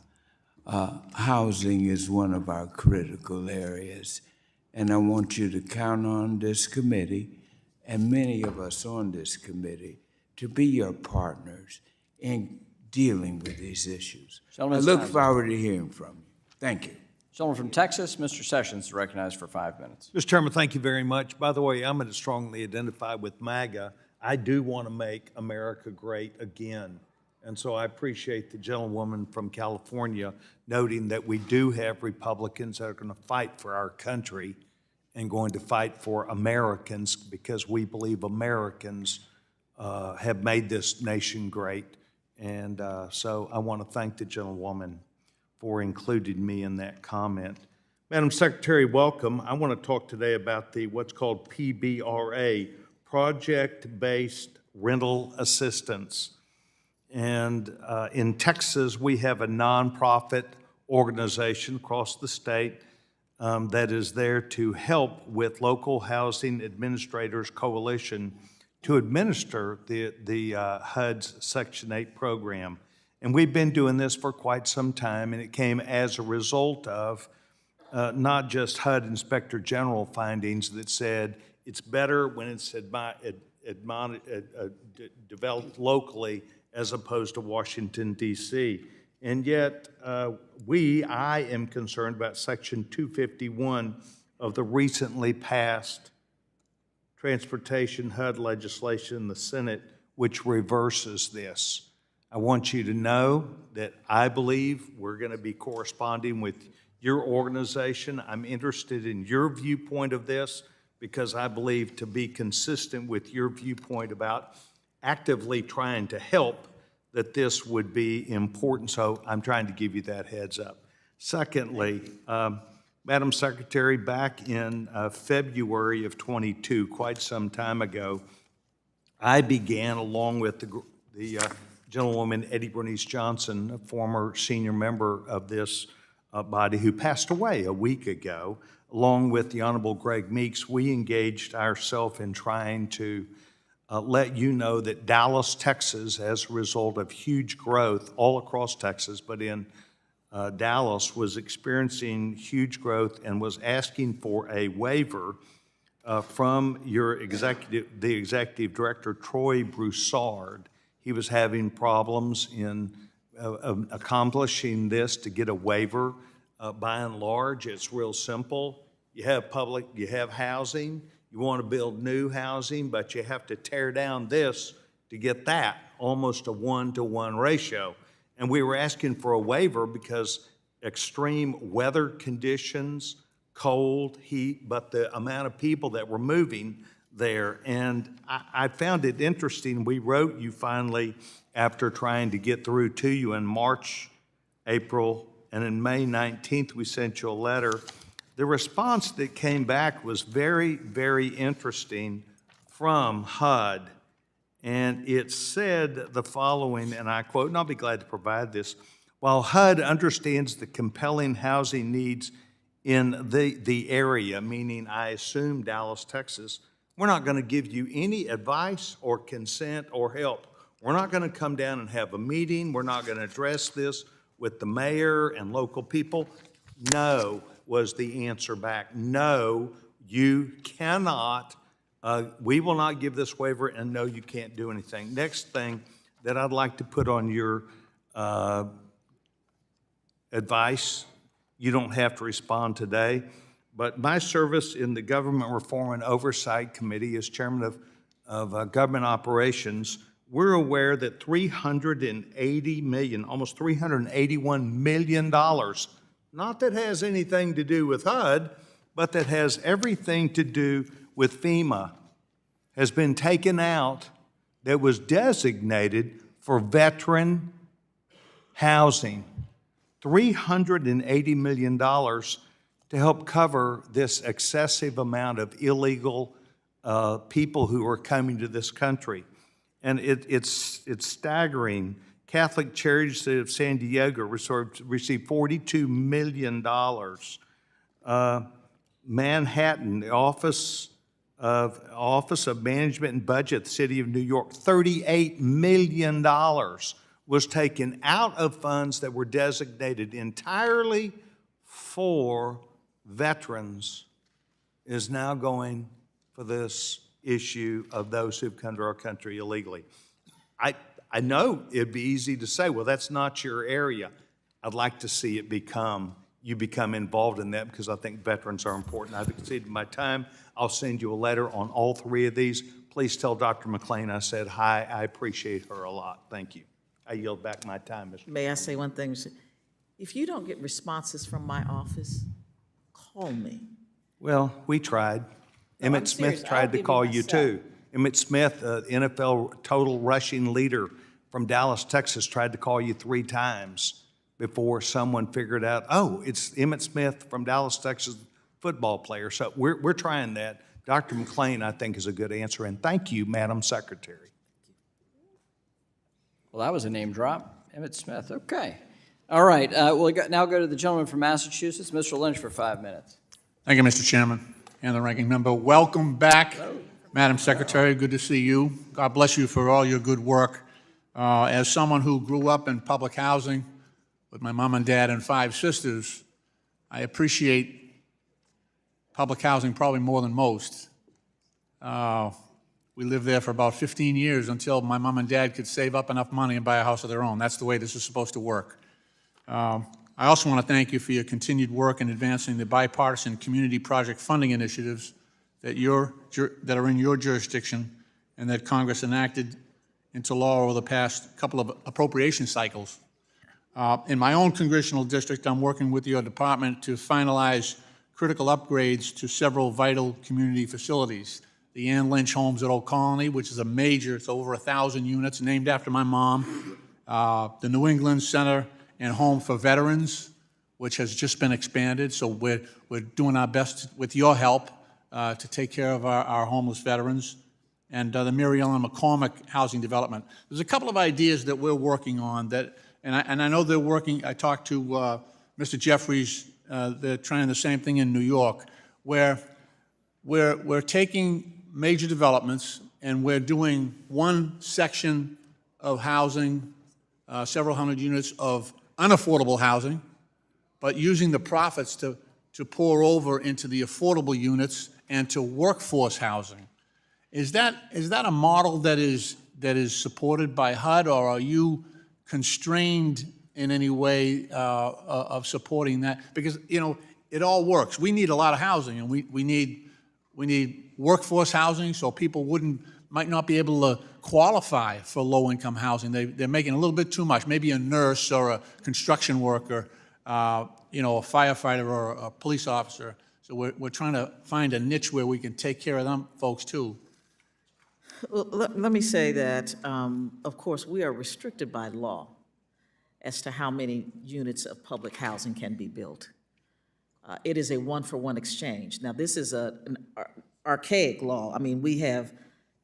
Housing is one of our critical areas, and I want you to count on this committee and many of us on this committee to be your partners in dealing with these issues. I look forward to hearing from you. Thank you. Gentleman from Texas, Mr. Sessions, is recognized for 5 minutes. Mr. Chairman, thank you very much. By the way, I'm going to strongly identify with MAGA. I do want to make America great again. And so I appreciate the gentlewoman from California noting that we do have Republicans that are going to fight for our country and going to fight for Americans because we believe Americans have made this nation great. And so I want to thank the gentlewoman for including me in that comment. Madam Secretary, welcome. I want to talk today about what's called PBRA, Project-Based Rental Assistance. And in Texas, we have a nonprofit organization across the state that is there to help with Local Housing Administrators Coalition to administer the HUD's Section 8 program. And we've been doing this for quite some time, and it came as a result of not just HUD Inspector General findings that said it's better when it's developed locally as opposed to Washington, D.C. And yet, I am concerned about Section 251 of the recently passed transportation HUD legislation in the Senate, which reverses this. I want you to know that I believe we're going to be corresponding with your organization. I'm interested in your viewpoint of this because I believe to be consistent with your viewpoint about actively trying to help that this would be important. So I'm trying to give you that heads up. Secondly, Madam Secretary, back in February of '22, quite some time ago, I began, along with the gentlewoman Eddie Bernice Johnson, a former senior member of this body who passed away a week ago, along with the Honorable Greg Meeks, we engaged ourselves in trying to let you know that Dallas, Texas, as a result of huge growth all across Texas, but in Dallas, was experiencing huge growth and was asking for a waiver from the executive director, Troy Broussard. He was having problems in accomplishing this to get a waiver. By and large, it's real simple. You have housing, you want to build new housing, but you have to tear down this to get that, almost a 1-to-1 ratio. And we were asking for a waiver because extreme weather conditions, cold, heat, but the amount of people that were moving there. And I found it interesting. We wrote you finally after trying to get through to you in March, April, and in May 19th, we sent you a letter. The response that came back was very, very interesting from HUD. And it said the following, and I quote, and I'll be glad to provide this: while HUD understands the compelling housing needs in the area, meaning I assume Dallas, Texas, we're not going to give you any advice or consent or help. We're not going to come down and have a meeting. We're not going to address this with the mayor and local people. No was the answer back. No, you cannot. We will not give this waiver, and no, you can't do anything. Next thing that I'd like to put on your advice, you don't have to respond today, but my service in the Government Reform and Oversight Committee as chairman of Government Operations, we're aware that $380 million, almost $381 million, not that has anything to do with HUD, but that has everything to do with FEMA, has been taken out that was designated for veteran housing. $380 million to help cover this excessive amount of illegal people who are coming to this country. And it's staggering. Catholic Charities of San Diego received $42 million. Manhattan, the Office of Management and Budget, the City of New York, $38 million was taken out of funds that were designated entirely for veterans, is now going for this issue of those who've come to our country illegally. I know it'd be easy to say, well, that's not your area. I'd like to see it you become involved in that, because I think veterans are important. I've exceeded my time. I'll send you a letter on all three of these. Please tell Dr. McLean I said hi. I appreciate her a lot. Thank you. I yield back my time, Mr. May I say one thing? If you don't get responses from my office, call me. Well, we tried. Emmett serious. Smith tried I'll to give call you my you cell. too. Emmett Smith, NFL total rushing leader from Dallas, Texas, tried to call you 3 times before someone figured out, oh, it's Emmett Smith from Dallas, Texas, football player. So we're trying that. Dr. McLean, I think, is a good answer, and thank you, Madam Secretary. Well, that was a name drop. Emmett Smith, okay. All right, we'll now go to the gentleman from Massachusetts, Mr. Lynch, for 5 minutes. Thank you, Mr. Chairman and the ranking member. Welcome back, Madam Secretary. Good to see you. God bless you for all your good work. As someone who grew up in public housing with my mom and dad and 5 sisters, I appreciate public housing probably more than most. We lived there for about 15 years until my mom and dad could save up enough money and buy a house of their own. That's the way this is supposed to work. I also want to thank you for your continued work in advancing the bipartisan community project funding initiatives that are in your jurisdiction and that Congress enacted into law over the past couple of appropriation cycles. In my own congressional district, I'm working with your department to finalize critical upgrades to several vital community facilities. The Ann Lynch Homes at Old Colony, which is a major, it's over 1,000 units, named after my mom. The New England Center and Home for Veterans, which has just been expanded. So we're doing our best with your help to take care of our homeless veterans. And the Mary Ellen McCormick Housing Development. There's a couple of ideas that we're working on that, and I know they're working. I talked to Mr. Jeffries. They're trying the same thing in New York, where we're taking major developments and we're doing one section of housing, several hundred units of unaffordable housing, but using the profits to pour over into the affordable units and to workforce housing. Is that a model that is supported by HUD, or are you constrained in any way of supporting that? Because, you know, it all works. We need a lot of housing, and we need workforce housing, so people might not be able to qualify for low-income housing. They're making a little bit too much. Maybe a nurse or a construction worker, you know, a firefighter or a police officer. So we're trying to find a niche where we can take care of them folks too. Well, let me say that, of course, we are restricted by law as to how many units of public housing can be built. It is a one-for-one exchange. Now, this is an archaic law. I mean, we have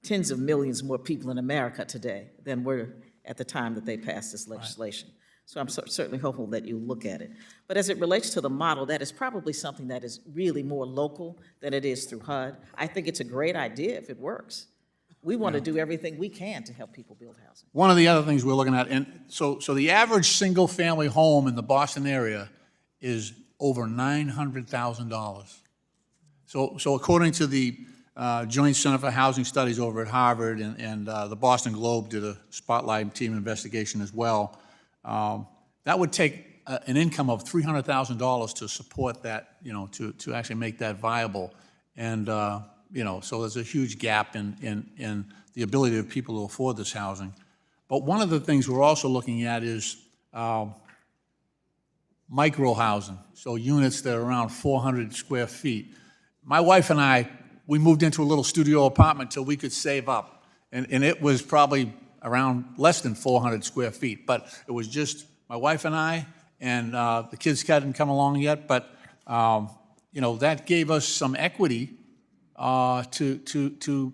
tens of millions more people in America today than were at the time that they passed this legislation. So I'm certainly hopeful that you look at it. But as it relates to the model, that is probably something that is really more local than it is through HUD. I think it's a great idea if it works. We want to do everything we can to help people build housing. One of the other things we're looking at, and so the average single-family home in the Boston area is over $900,000. So according to the Joint Center for Housing Studies over at Harvard, and the Boston Globe did a spotlight team investigation as well, that would take an income of $300,000 to support that, you know, to actually make that viable. And you know, so there's a huge gap in the ability of people to afford this housing. But one of the things we're also looking at is micro housing, so units that are around 400 square feet. My wife and I, we moved into a little studio apartment till we could save up, and it was probably around less than 400 square feet, but it was just my wife and I, and the kids hadn't come along yet, but you know, that gave us some equity to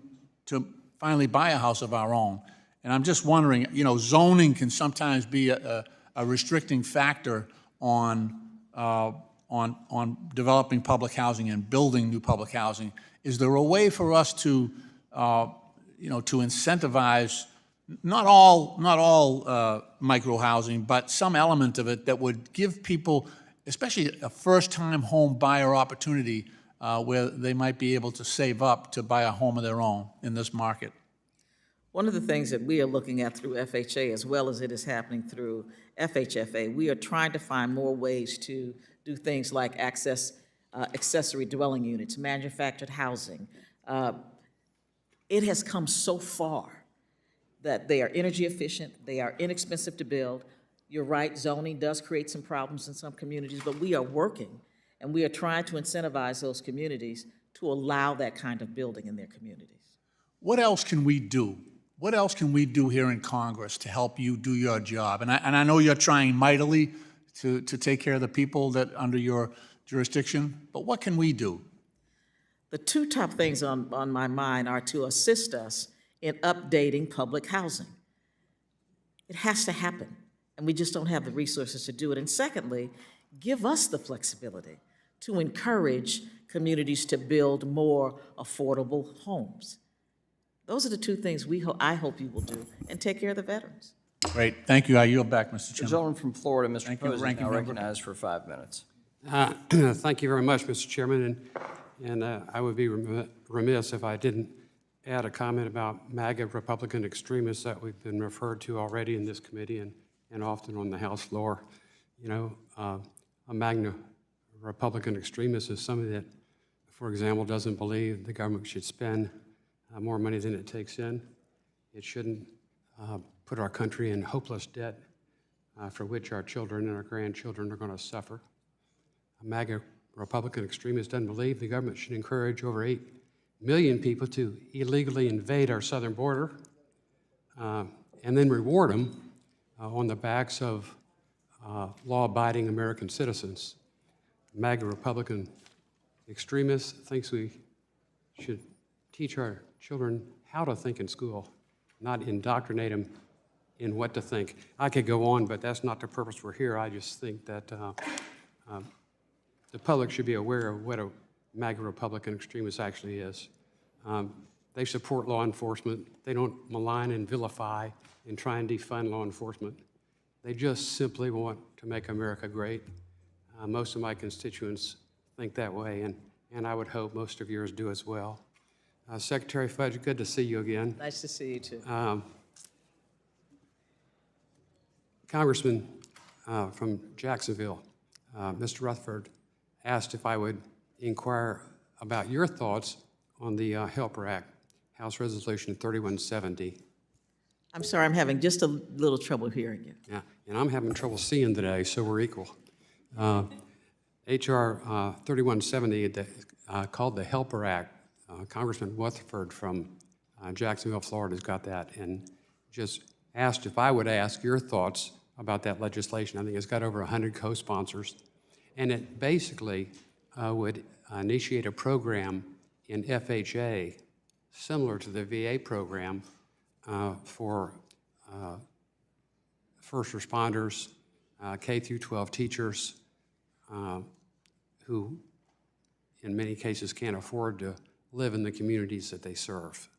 finally buy a house of our own. And I'm just wondering, you know, zoning can sometimes be a restricting factor on developing public housing and building new public housing. Is there a way for us to, you know, to incentivize not all micro housing, but some element of it that would give people, especially a first-time home buyer opportunity, where they might be able to save up to buy a home of their own in this market? One of the things that we are looking at through FHA, as well as it is happening through FHFA, we are trying to find more ways to do things like accessory dwelling units, manufactured housing. It has come so far that they are energy efficient, they are inexpensive to build. You're right, zoning does create some problems in some communities, but we are working and we are trying to incentivize those communities to allow that kind of building in their communities. What else can we do? What else can we do here in Congress to help you do your job? And I know you're trying mightily to take care of the people that under your jurisdiction, but what can we do? The two top things on my mind are to assist us in updating public housing. It has to happen, and we just don't have the resources to do it. And secondly, give us the flexibility to encourage communities to build more affordable homes. Those are the two things I hope you will do, and take care of the veterans. Great, thank you. I yield back, Mr. The Chairman. gentleman from Florida, Mr. Thank you, Posey, Ranking now Member. recognized for 5 minutes. Thank you very much, Mr. Chairman, and I would be remiss if I didn't add a comment about MAGA Republican extremists that we've been referred to already in this committee and often on the House floor. You know, a MAGA Republican extremist is somebody that, for example, doesn't believe the government should spend more money than it takes in. It shouldn't put our country in hopeless debt for which our children and our grandchildren are going to suffer. A MAGA Republican extremist doesn't believe the government should encourage over 8 million people to illegally invade our southern border and then reward them on the backs of law-abiding American citizens. MAGA Republican extremists thinks we should teach our children how to think in school, not indoctrinate them in what to think. I could go on, but that's not the purpose we're here. I just think that the public should be aware of what a MAGA Republican extremist actually is. They support law enforcement. They don't malign and vilify and try and defund law enforcement. They just simply want to make America great. Most of my constituents think that way, and I would hope most of yours do as well. Secretary Fudge, good to see you again. Nice to see you, too. Congressman from Jacksonville, Mr. Rutherford, asked if I would inquire about your thoughts on the Helper Act, House Resolution 3170. I'm sorry, I'm having just a little trouble hearing you. Yeah, and I'm having trouble seeing today, so we're equal. H.R. 3170, called the Helper Act. Congressman Rutherford from Jacksonville, Florida, has got that, and just asked if I would ask your thoughts about that legislation. I think it's got over 100 co-sponsors, and it basically would initiate a program in FHA similar to the VA program for first responders, K through 12 teachers who in many cases can't afford to live in the communities that they serve.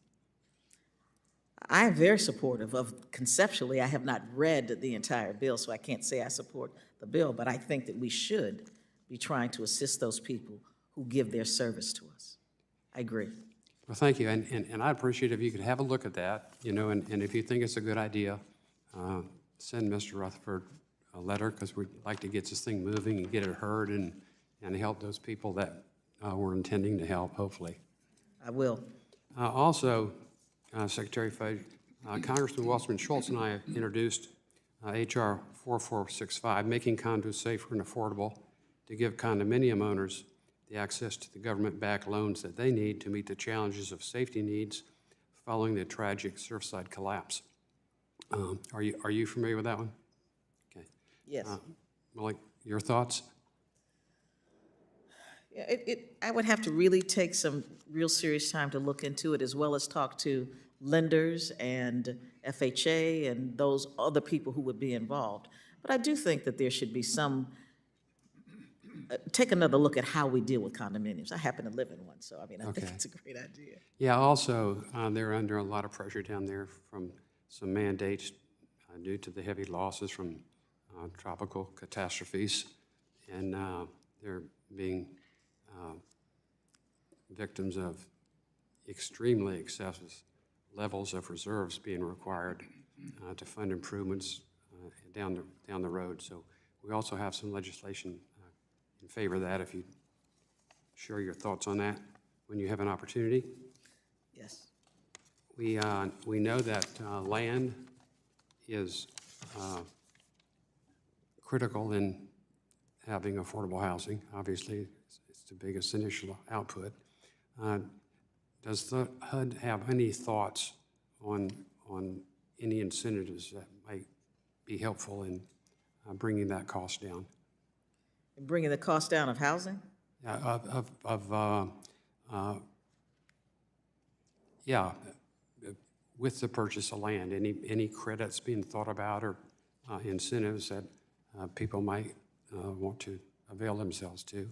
I am very supportive of, conceptually, I have not read the entire bill, so I can't say I support the bill, but I think that we should be trying to assist those people who give their service to us. I agree. Well, thank you, and I'd appreciate if you could have a look at that, you know, and if you think it's a good idea, send Mr. Rutherford a letter, because we'd like to get this thing moving and get it heard and help those people that we're intending to help, hopefully. I will. Also, Secretary Fudge, Congressman Wasserman Schultz and I have introduced H.R. 4465, making condos safer and affordable to give condominium owners the access to the government-backed loans that they need to meet the challenges of safety needs following the tragic Surfside collapse. Are you familiar with that one? Okay. Yes. Malik, your thoughts? Yeah, I would have to really take some real serious time to look into it, as well as talk to lenders and FHA and those other people who would be involved. But I do think that there should be some, take another look at how we deal with condominiums. I happen to live in one, so I mean, I think it's a great idea. Yeah, also, they're under a lot of pressure down there from some mandates due to the heavy losses from tropical catastrophes, and they're being victims of extremely excessive levels of reserves being required to fund improvements down the road. So we also have some legislation in favor of that, if you share your thoughts on that when you have an opportunity. Yes. We know that land is critical in having affordable housing. Obviously, it's the biggest initial output. Does the HUD have any thoughts on any incentives that might be helpful in bringing that cost down? And bringing the cost down of housing? With the purchase of land, any credits being thought about or incentives that people might want to avail themselves to?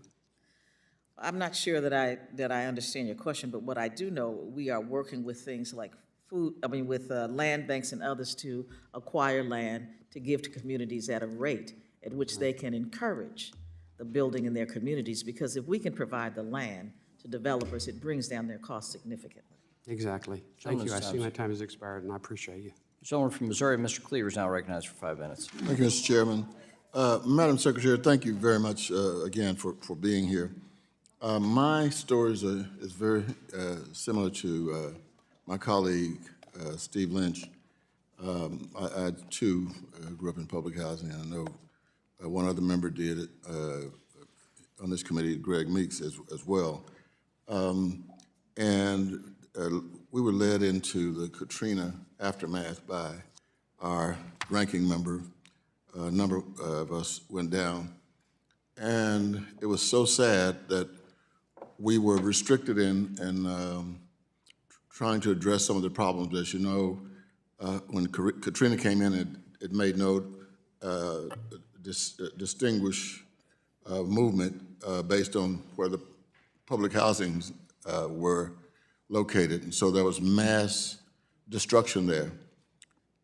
I'm not sure that I understand your question, but what I do know, we are working with things like with land banks and others to acquire land to give to communities at a rate at which they can encourage the building in their communities, because if we can provide the land to developers, it brings down their costs significantly. Exactly. Thank you. I see my time has expired, and I appreciate you. The gentleman from Missouri, Mr. Cleaver, is now recognized for 5 minutes. Thank you, Mr. Chairman. Madam Secretary, thank you very much again for being here. My stories is very similar to my colleague, Steve Lynch. I too grew up in public housing, and I know one other member did it on this committee, Greg Meeks, as well. And we were led into the Katrina aftermath by our ranking member, a number of us went down. And it was so sad that we were restricted in trying to address some of the problems. As you know, when Katrina came in, it made no distinguish movement based on where the public housings were located. And so there was mass destruction there.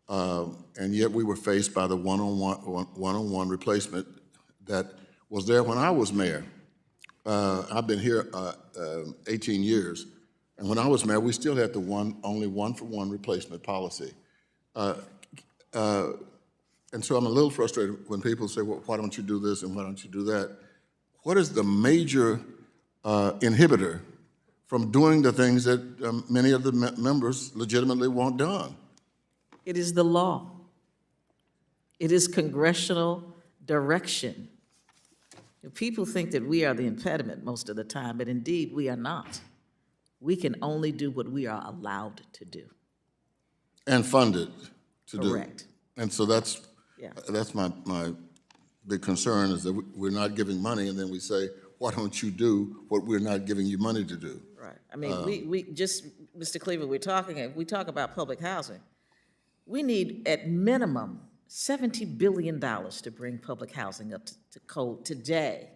And yet we were faced by the one-on-one replacement that was there when I was mayor. I've been here 18 years, and when I was mayor, we still had the only one-for-one replacement policy. And so I'm a little frustrated when people say, well, why don't you do this and why don't you do that? What is the major inhibitor from doing the things that many of the members legitimately want done? It is the law. It is congressional direction. People think that we are the impediment most of the time, but indeed we are not. We can only do what we are allowed to do. And funded to do. Correct. And so that's Yeah. my big concern is that we're not giving money, and then we say, why don't you do what we're not giving you money to do? Right. I mean, we just, Mr. Cleaver, we talk about public housing. We need, at minimum, $70 billion to bring public housing up to code today.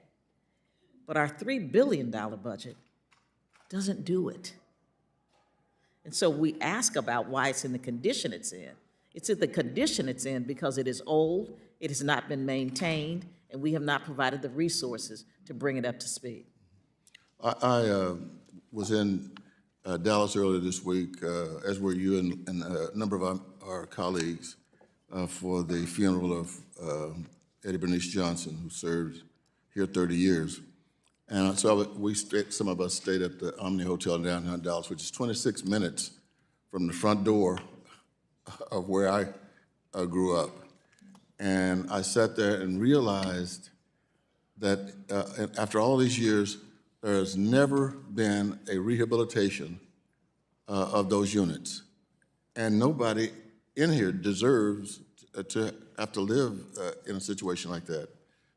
But our $3 billion budget doesn't do it. And so we ask about why it's in the condition it's in. It's in the condition it's in because it is old, it has not been maintained, and we have not provided the resources to bring it up to speed. I was in Dallas earlier this week, as were you and a number of our colleagues, for the funeral of Eddie Bernice Johnson, who served here 30 years. And so some of us stayed at the Omni Hotel in downtown Dallas, which is 26 minutes from the front door of where I grew up. And I sat there and realized that after all these years, there has never been a rehabilitation of those units. And nobody in here deserves to have to live in a situation like that,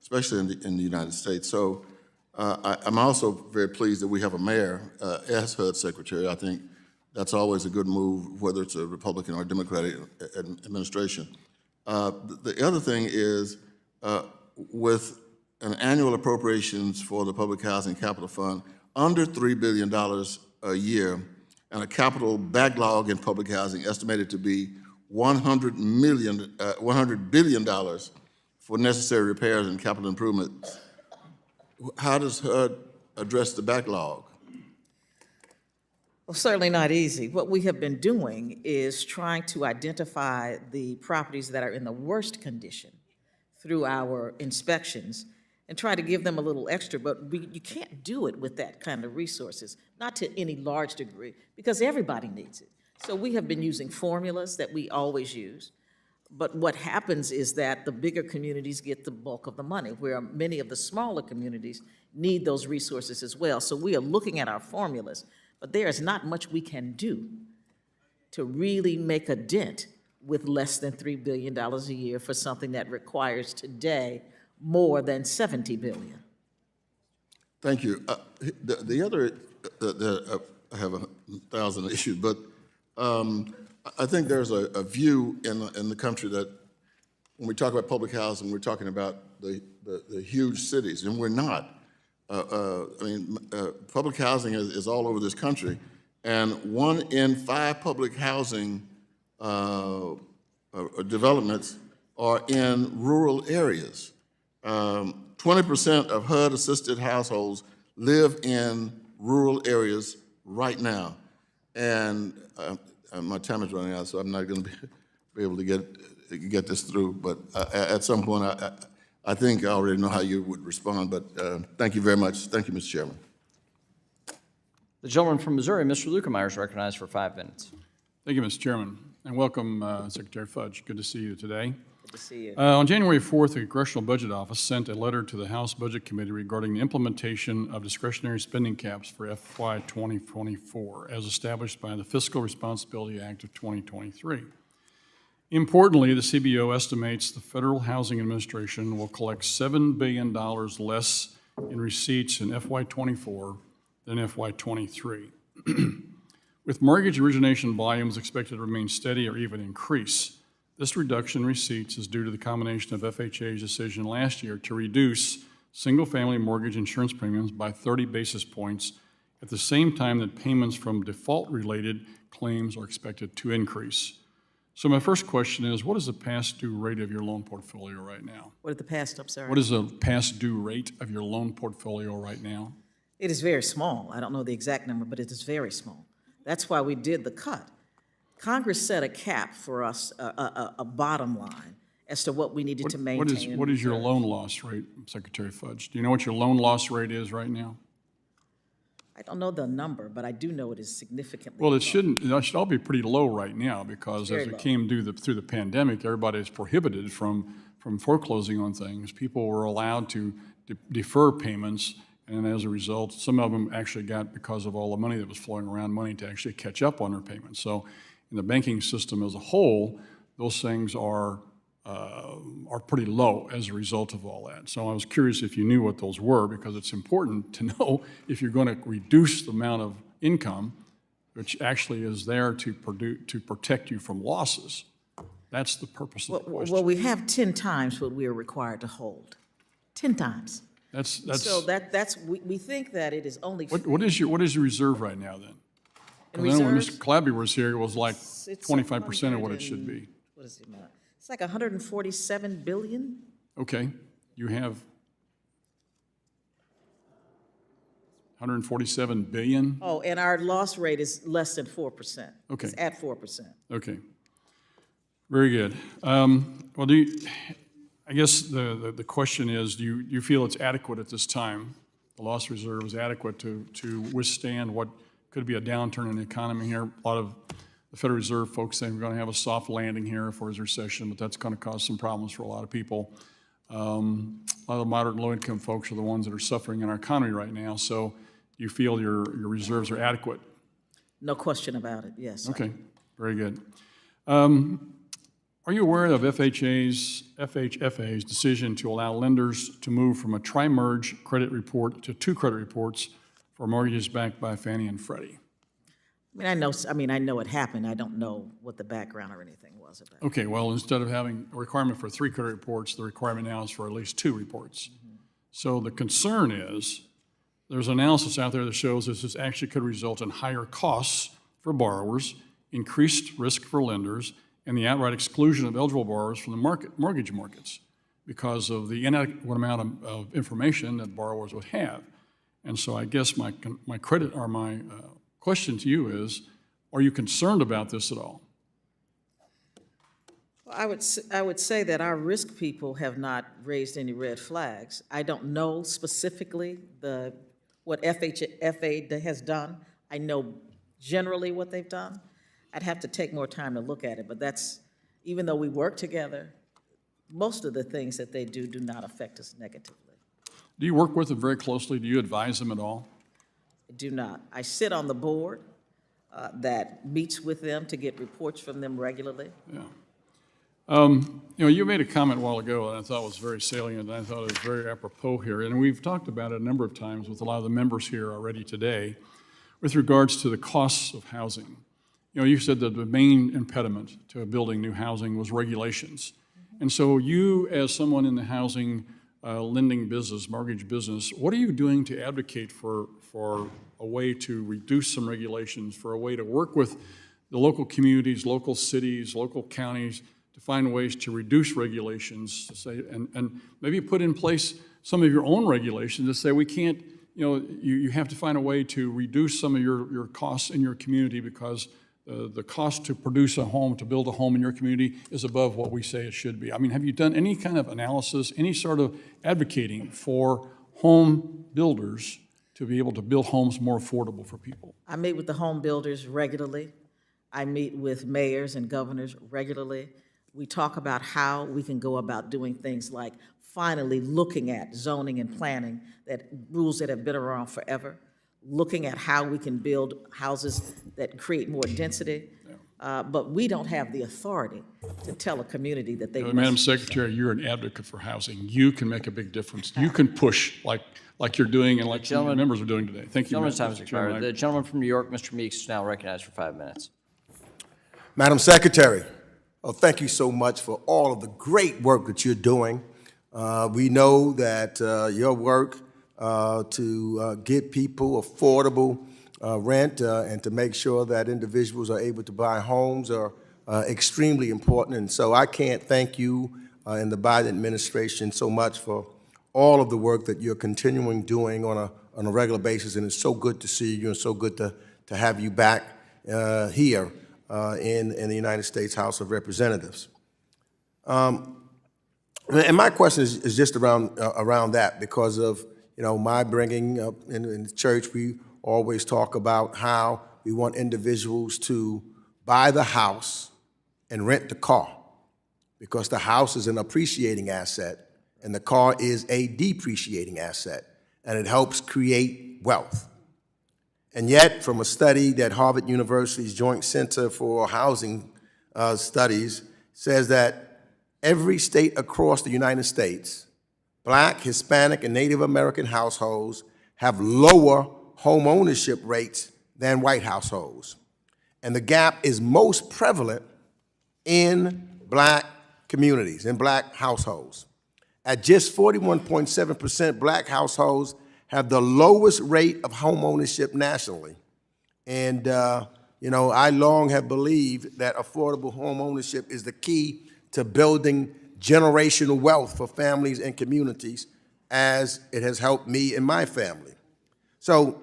especially in the United States. So I'm also very pleased that we have a mayor as HUD secretary. I think that's always a good move, whether it's a Republican or Democratic administration. The other thing is, with an annual appropriations for the Public Housing Capital Fund under $3 billion a year, and a capital backlog in public housing estimated to be $100 billion for necessary repairs and capital improvements, how does HUD address the backlog? Well, certainly not easy. What we have been doing is trying to identify the properties that are in the worst condition through our inspections and try to give them a little extra, but you can't do it with that kind of resources, not to any large degree, because everybody needs it. So we have been using formulas that we always use, but what happens is that the bigger communities get the bulk of the money, where many of the smaller communities need those resources as well. So we are looking at our formulas, but there is not much we can do to really make a dent with less than $3 billion a year for something that requires today more than $70 billion. Thank you. The other, I have 1,000 issues, but I think there's a view in the country that when we talk about public housing, we're talking about the huge cities, and we're not. Public housing is all over this country, and 1 in 5 public housing developments are in rural areas. 20% of HUD-assisted households live in rural areas right now. And my time is running out, so I'm not going to be able to get this through. But at some point, I think I already know how you would respond. But thank you very much. Thank you, Mr. Chairman. The gentleman from Missouri, Mr. Lukemeyer, is recognized for 5 minutes. Thank you, Mr. Chairman, and welcome, Secretary Fudge. Good to see you today. Good to see you. On January 4th, the Congressional Budget Office sent a letter to the House Budget Committee regarding the implementation of discretionary spending caps for FY 2024, as established by the Fiscal Responsibility Act of 2023. Importantly, the CBO estimates the Federal Housing Administration will collect $7 billion less in receipts in FY24 than FY23. With mortgage origination volumes expected to remain steady or even increase, this reduction in receipts is due to the combination of FHA's decision last year to reduce single-family mortgage insurance premiums by 30 basis points at the same time that payments from default-related claims are expected to increase. So my first question is, what is the past due rate of your loan portfolio right now? What is the past, I'm sorry? What is the past due rate of your loan portfolio right now? It is very small. I don't know the exact number, but it is very small. That's why we did the cut. Congress set a cap for us, a bottom line, as to what we needed to maintain. What is your loan loss rate, Secretary Fudge? Do you know what your loan loss rate is right now? I don't know the number, but I do know it is significantly Well, low. it should all be pretty low right now, because Very as it low. came through the pandemic, everybody is prohibited from foreclosing on things. People were allowed to defer payments, and as a result, some of them actually got, because of all the money that was flowing around, money to actually catch up on their payments. So in the banking system as a whole, those things are pretty low as a result of all that. So I was curious if you knew what those were, because it's important to know if you're going to reduce the amount of income, which actually is there to protect you from losses. That's the purpose of the question. Well, we have 10 times what we are required to hold. 10 times. That's So we think that it is only. what is your reserve right now then? In Because I know when reserves, Mr. Clabby was here, it was like it's 25% of what it should be. What is the amount? It's like 147 billion. Okay, you have 147 billion? Oh, and our loss rate is less than 4%. Okay. It's at 4%. Okay, very good. Well, I guess the question is, do you feel it's adequate at this time? The loss reserve is adequate to withstand what could be a downturn in the economy here? A lot of the Federal Reserve folks saying we're going to have a soft landing here for a recession, but that's going to cause some problems for a lot of people. A lot of the moderate and low-income folks are the ones that are suffering in our economy right now. So you feel your reserves are adequate? No question about it, yes. Okay, very good. Are you aware of FHFA's decision to allow lenders to move from a tri-merge credit report to 2 credit reports for mortgages backed by Fannie and Freddie? I know it happened. I don't know what the background or anything was about it. Okay, well, instead of having a requirement for 3 credit reports, the requirement now is for at least 2 reports. So the concern is, there's analysis out there that shows this actually could result in higher costs for borrowers, increased risk for lenders, and the outright exclusion of eligible borrowers from the mortgage markets because of the inadequate amount of information that borrowers would have. And so I guess my question to you is, are you concerned about this at all? Well, I would say that our risk people have not raised any red flags. I don't know specifically what FHFA has done. I know generally what they've done. I'd have to take more time to look at it, but that's, even though we work together, most of the things that they do not affect us negatively. Do you work with them very closely? Do you advise them at all? I do not. I sit on the board that meets with them to get reports from them regularly. Yeah. You made a comment a while ago that I thought was very salient, and I thought it was very apropos here, and we've talked about it a number of times with a lot of the members here already today, with regards to the costs of housing. You said that the main impediment to building new housing was regulations. And so you, as someone in the housing lending business, mortgage business, what are you doing to advocate for a way to reduce some regulations, for a way to work with the local communities, local cities, local counties, to find ways to reduce regulations, to say, and maybe put in place some of your own regulations to say we can't, you have to find a way to reduce some of your costs in your community because the cost to produce a home, to build a home in your community is above what we say it should be. Have you done any kind of analysis, any sort of advocating for home builders to be able to build homes more affordable for people? I meet with the home builders regularly. I meet with mayors and governors regularly. We talk about how we can go about doing things like finally looking at zoning and planning, that rules that have been around forever, looking at how we can build houses that create more density. But we don't have the authority to tell a community that they must. Madam Secretary, you're an advocate for housing. You can make a big difference. You can push like you're doing and like your members are doing today. Thank you, Gentleman's time Mr. has Chairman. expired. The gentleman from New York, Mr. Meeks, is now recognized for 5 minutes. Madam Secretary, thank you so much for all of the great work that you're doing. We know that your work to get people affordable rent and to make sure that individuals are able to buy homes are extremely important. And so I can't thank you and the Biden administration so much for all of the work that you're continuing doing on a regular basis. And it's so good to see you and so good to have you back here in the United States House of Representatives. And my question is just around that, because of my bringing up in the church. We always talk about how we want individuals to buy the house and rent the car, because the house is an appreciating asset and the car is a depreciating asset, and it helps create wealth. And yet, from a study that Harvard University's Joint Center for Housing Studies says that every state across the United States, Black, Hispanic, and Native American households have lower home ownership rates than white households. And the gap is most prevalent in Black communities, in Black households. At just 41.7%, Black households have the lowest rate of home ownership nationally. And, I long have believed that affordable home ownership is the key to building generational wealth for families and communities, as it has helped me and my family. So,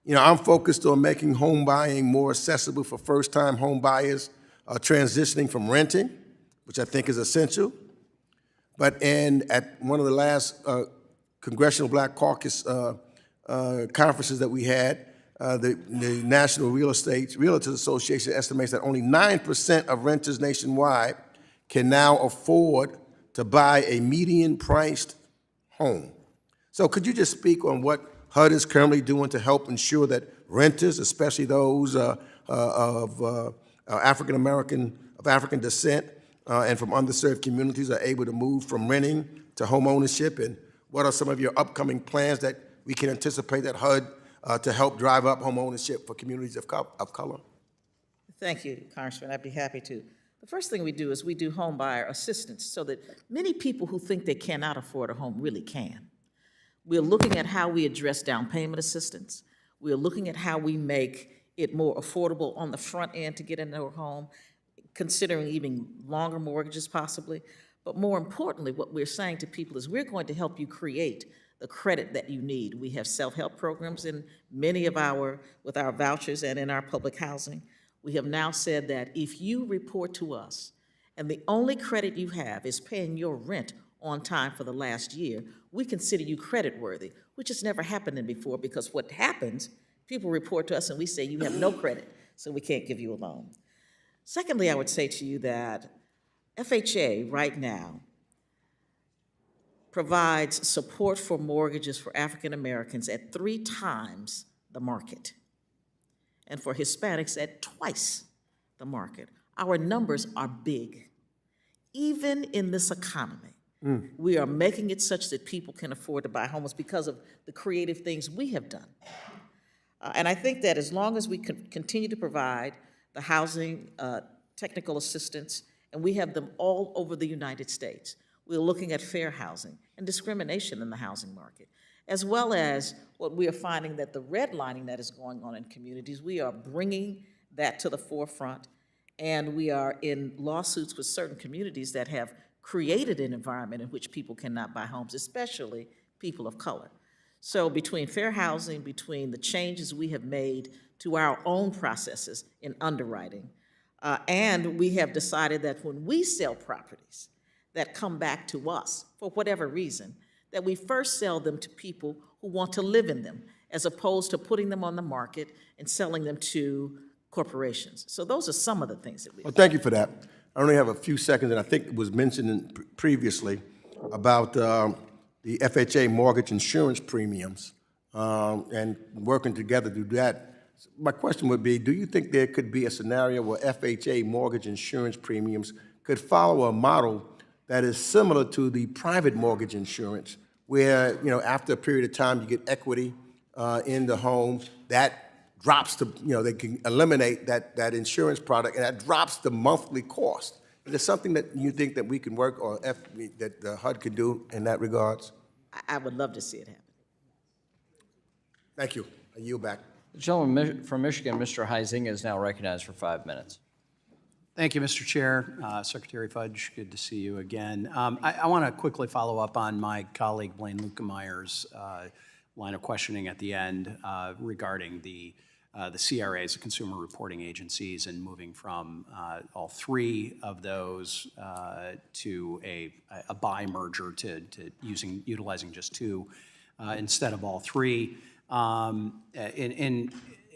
I'm focused on making home buying more accessible for first-time home buyers, transitioning from renting, which I think is essential. But at one of the last Congressional Black Caucus conferences that we had, the National Realtors Association estimates that only 9% of renters nationwide can now afford to buy a median-priced home. So could you just speak on what HUD is currently doing to help ensure that renters, especially those of African descent and from underserved communities, are able to move from renting to home ownership? And what are some of your upcoming plans that we can anticipate that HUD to help drive up home ownership for communities of color? Thank you, Congressman. I'd be happy to. The first thing we do is we do home buyer assistance so that many people who think they cannot afford a home really can. We're looking at how we address down payment assistance. We're looking at how we make it more affordable on the front end to get into a home, considering even longer mortgages possibly. But more importantly, what we're saying to people is we're going to help you create the credit that you need. We have self-help programs in many of with our vouchers and in our public housing. We have now said that if you report to us and the only credit you have is paying your rent on time for the last year, we consider you credit worthy, which has never happened before, because what happens, people report to us and we say you have no credit, so we can't give you a loan. Secondly, I would say to you that FHA right now provides support for mortgages for African Americans at 3 times the market, and for Hispanics at twice the market. Our numbers are big. Even in this economy, we are making it such that people can afford to buy homes because of the creative things we have done. And I think that as long as we continue to provide the housing technical assistance, and we have them all over the United States, we're looking at fair housing and discrimination in the housing market, as well as what we are finding that the redlining that is going on in communities, we are bringing that to the forefront, and we are in lawsuits with certain communities that have created an environment in which people cannot buy homes, especially people of color. So between fair housing, between the changes we have made to our own processes in underwriting, and we have decided that when we sell properties that come back to us for whatever reason, that we first sell them to people who want to live in them, as opposed to putting them on the market and selling them to corporations. So those are some of the things that we. Well, thank you for that. I only have a few seconds, and I think it was mentioned previously about the FHA mortgage insurance premiums and working together to do that. My question would be, do you think there could be a scenario where FHA mortgage insurance premiums could follow a model that is similar to the private mortgage insurance, where, after a period of time, you get equity in the home, that drops the, they can eliminate that insurance product, and that drops the monthly cost. Is there something that you think that we can work, or that the HUD can do in that regards? I would love to see it happen. Thank you. I yield back. The gentleman from Michigan, Mr. Heising, is now recognized for 5 minutes. Thank you, Mr. Chair. Secretary Fudge, good to see you again. I want to quickly follow up on my colleague Blaine Luetkemeier's line of questioning at the end regarding the CRAs, the consumer reporting agencies, and moving from all three of those to a buy merger to utilizing just two instead of all three.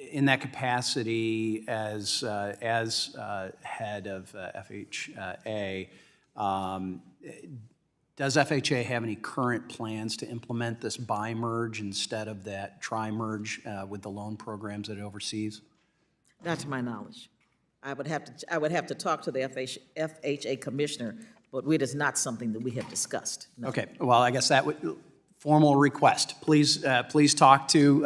In that capacity as head of FHA, does FHA have any current plans to implement this buy merge instead of that try merge with the loan programs that it oversees? Not to my knowledge. I would have to talk to the FHA commissioner, but it is not something that we have discussed. No. Okay. Well, I guess that would. Formal request. Please talk to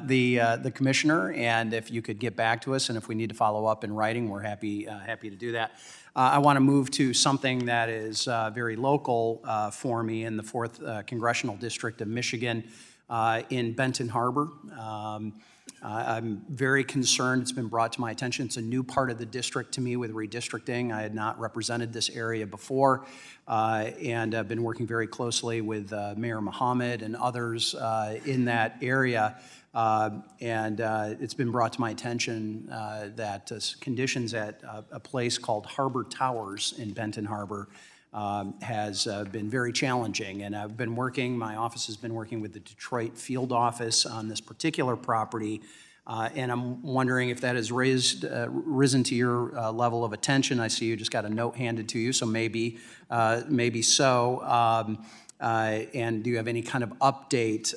the commissioner, and if you could get back to us, and if we need to follow up in writing, we're happy to do that. I want to move to something that is very local for me in the 4th Congressional District of Michigan in Benton Harbor. I'm very concerned. It's been brought to my attention. It's a new part of the district to me with redistricting. I had not represented this area before, and I've been working very closely with Mayor Mohammed and others in that area. And it's been brought to my attention that conditions at a place called Harbor Towers in Benton Harbor has been very challenging. And my office has been working with the Detroit field office on this particular property. And I'm wondering if that has risen to your level of attention. I see you just got a note handed to you, so maybe so. And do you have any kind of update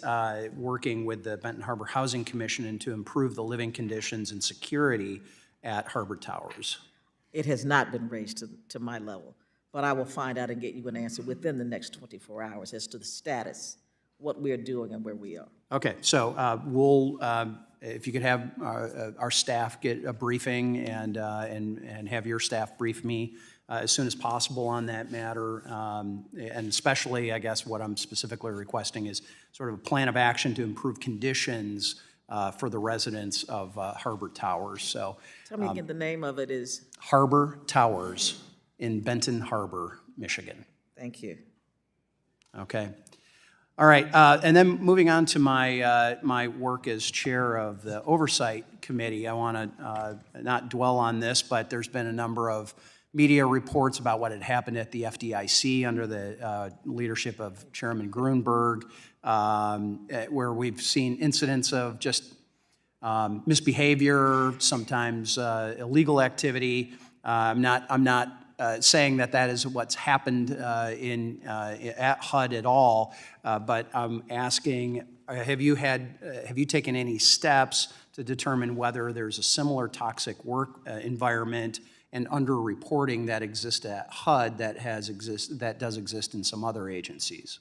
working with the Benton Harbor Housing Commission and to improve the living conditions and security at Harbor Towers? It has not been raised to my level, but I will find out and get you an answer within the next 24 hours as to the status, what we're doing and where we are. Okay, so we'll, if you could have our staff get a briefing and have your staff brief me as soon as possible on that matter, and especially, I guess, what I'm specifically requesting is sort of a plan of action to improve conditions for the residents of Harbor Towers. So, tell me again, the name of it is? Harbor Towers in Benton Harbor, Michigan. Thank you. Okay. All right, and then moving on to my work as chair of the Oversight Committee, I want to not dwell on this, but there's been a number of media reports about what had happened at the FDIC under the leadership of Chairman Grunberg, where we've seen incidents of just misbehavior, sometimes illegal activity. I'm not saying that is what's happened at HUD at all, but I'm asking, have you taken any steps to determine whether there's a similar toxic work environment and underreporting that exists at HUD that does exist in some other agencies?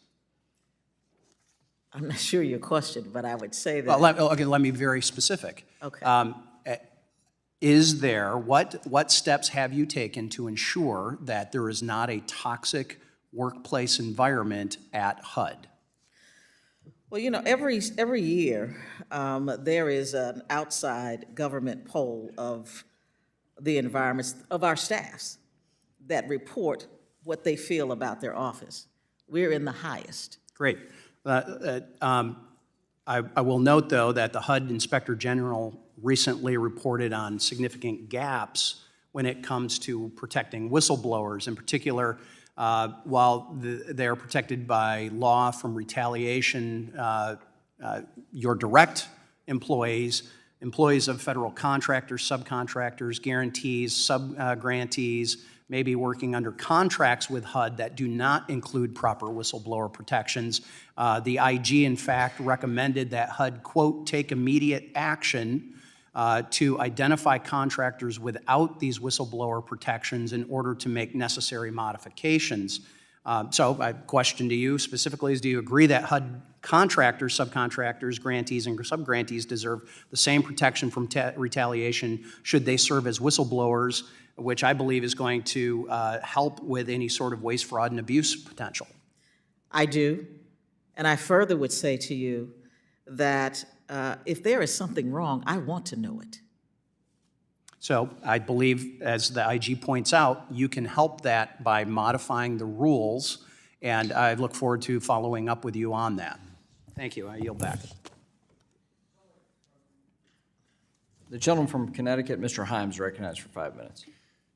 I'm not sure your question, but I would say that. Well, let me be very specific. Okay. Is there, what steps have you taken to ensure that there is not a toxic workplace environment at HUD? Well, every year there is an outside government poll of the environments of our staffs that report what they feel about their office. We're in the highest. Great. I will note, though, that the HUD Inspector General recently reported on significant gaps when it comes to protecting whistleblowers. In particular, while they are protected by law from retaliation, your direct employees of federal contractors, subcontractors, guarantees, sub-grantees, may be working under contracts with HUD that do not include proper whistleblower protections. The IG, in fact, recommended that HUD, quote, take immediate action to identify contractors without these whistleblower protections in order to make necessary modifications. So my question to you specifically is, do you agree that HUD contractors, subcontractors, grantees, and subgrantees deserve the same protection from retaliation should they serve as whistleblowers, which I believe is going to help with any sort of waste, fraud, and abuse potential? I do. And I further would say to you that if there is something wrong, I want to know it. So I believe, as the IG points out, you can help that by modifying the rules, and I look forward to following up with you on that. Thank you. I yield back. The gentleman from Connecticut, Mr. Himes, recognized for 5 minutes.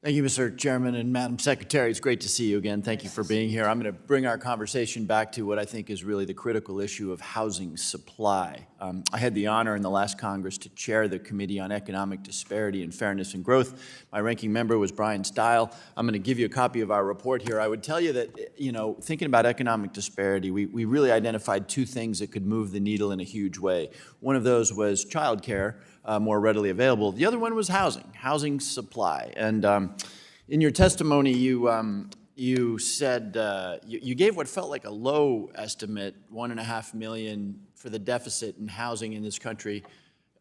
Thank you, Mr. Chairman and Madam Secretary. It's great to see you again. Thank you for being here. I'm going to bring our conversation back to what I think is really the critical issue of housing supply. I had the honor in the last Congress to chair the Committee on Economic Disparity and Fairness and Growth. My ranking member was Brian Stile. I'm going to give you a copy of our report here. I would tell you that, you know, thinking about economic disparity, we really identified two things that could move the needle in a huge way. One of those was childcare, more readily available. The other one was housing supply. And in your testimony, you said, you gave what felt like a low estimate, $1.5 million for the deficit in housing in this country.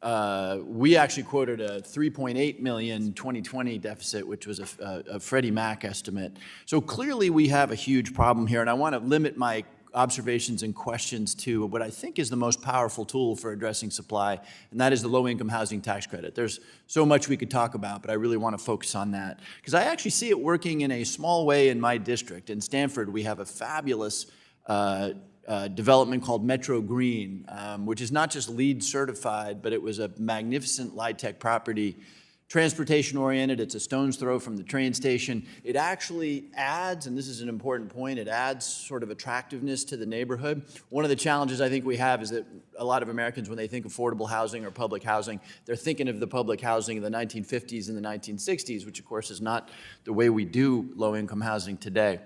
We actually quoted a $3.8 million 2020 deficit, which was a Freddie Mac estimate. So clearly we have a huge problem here, and I want to limit my observations and questions to what I think is the most powerful tool for addressing supply, and that is the low-income housing tax credit. There's so much we could talk about, but I really want to focus on that, because I actually see it working in a small way in my district. In Stanford, we have a fabulous development called Metro Green, which is not just LEED certified, but it was a magnificent LIHTC property, transportation-oriented. It's a stone's throw from the train station. It actually adds, and this is an important point, it adds sort of attractiveness to the neighborhood. One of the challenges I think we have is that a lot of Americans, when they think affordable housing or public housing, they're thinking of the public housing of the 1950s and the 1960s, which of course is not the way we do low-income housing today.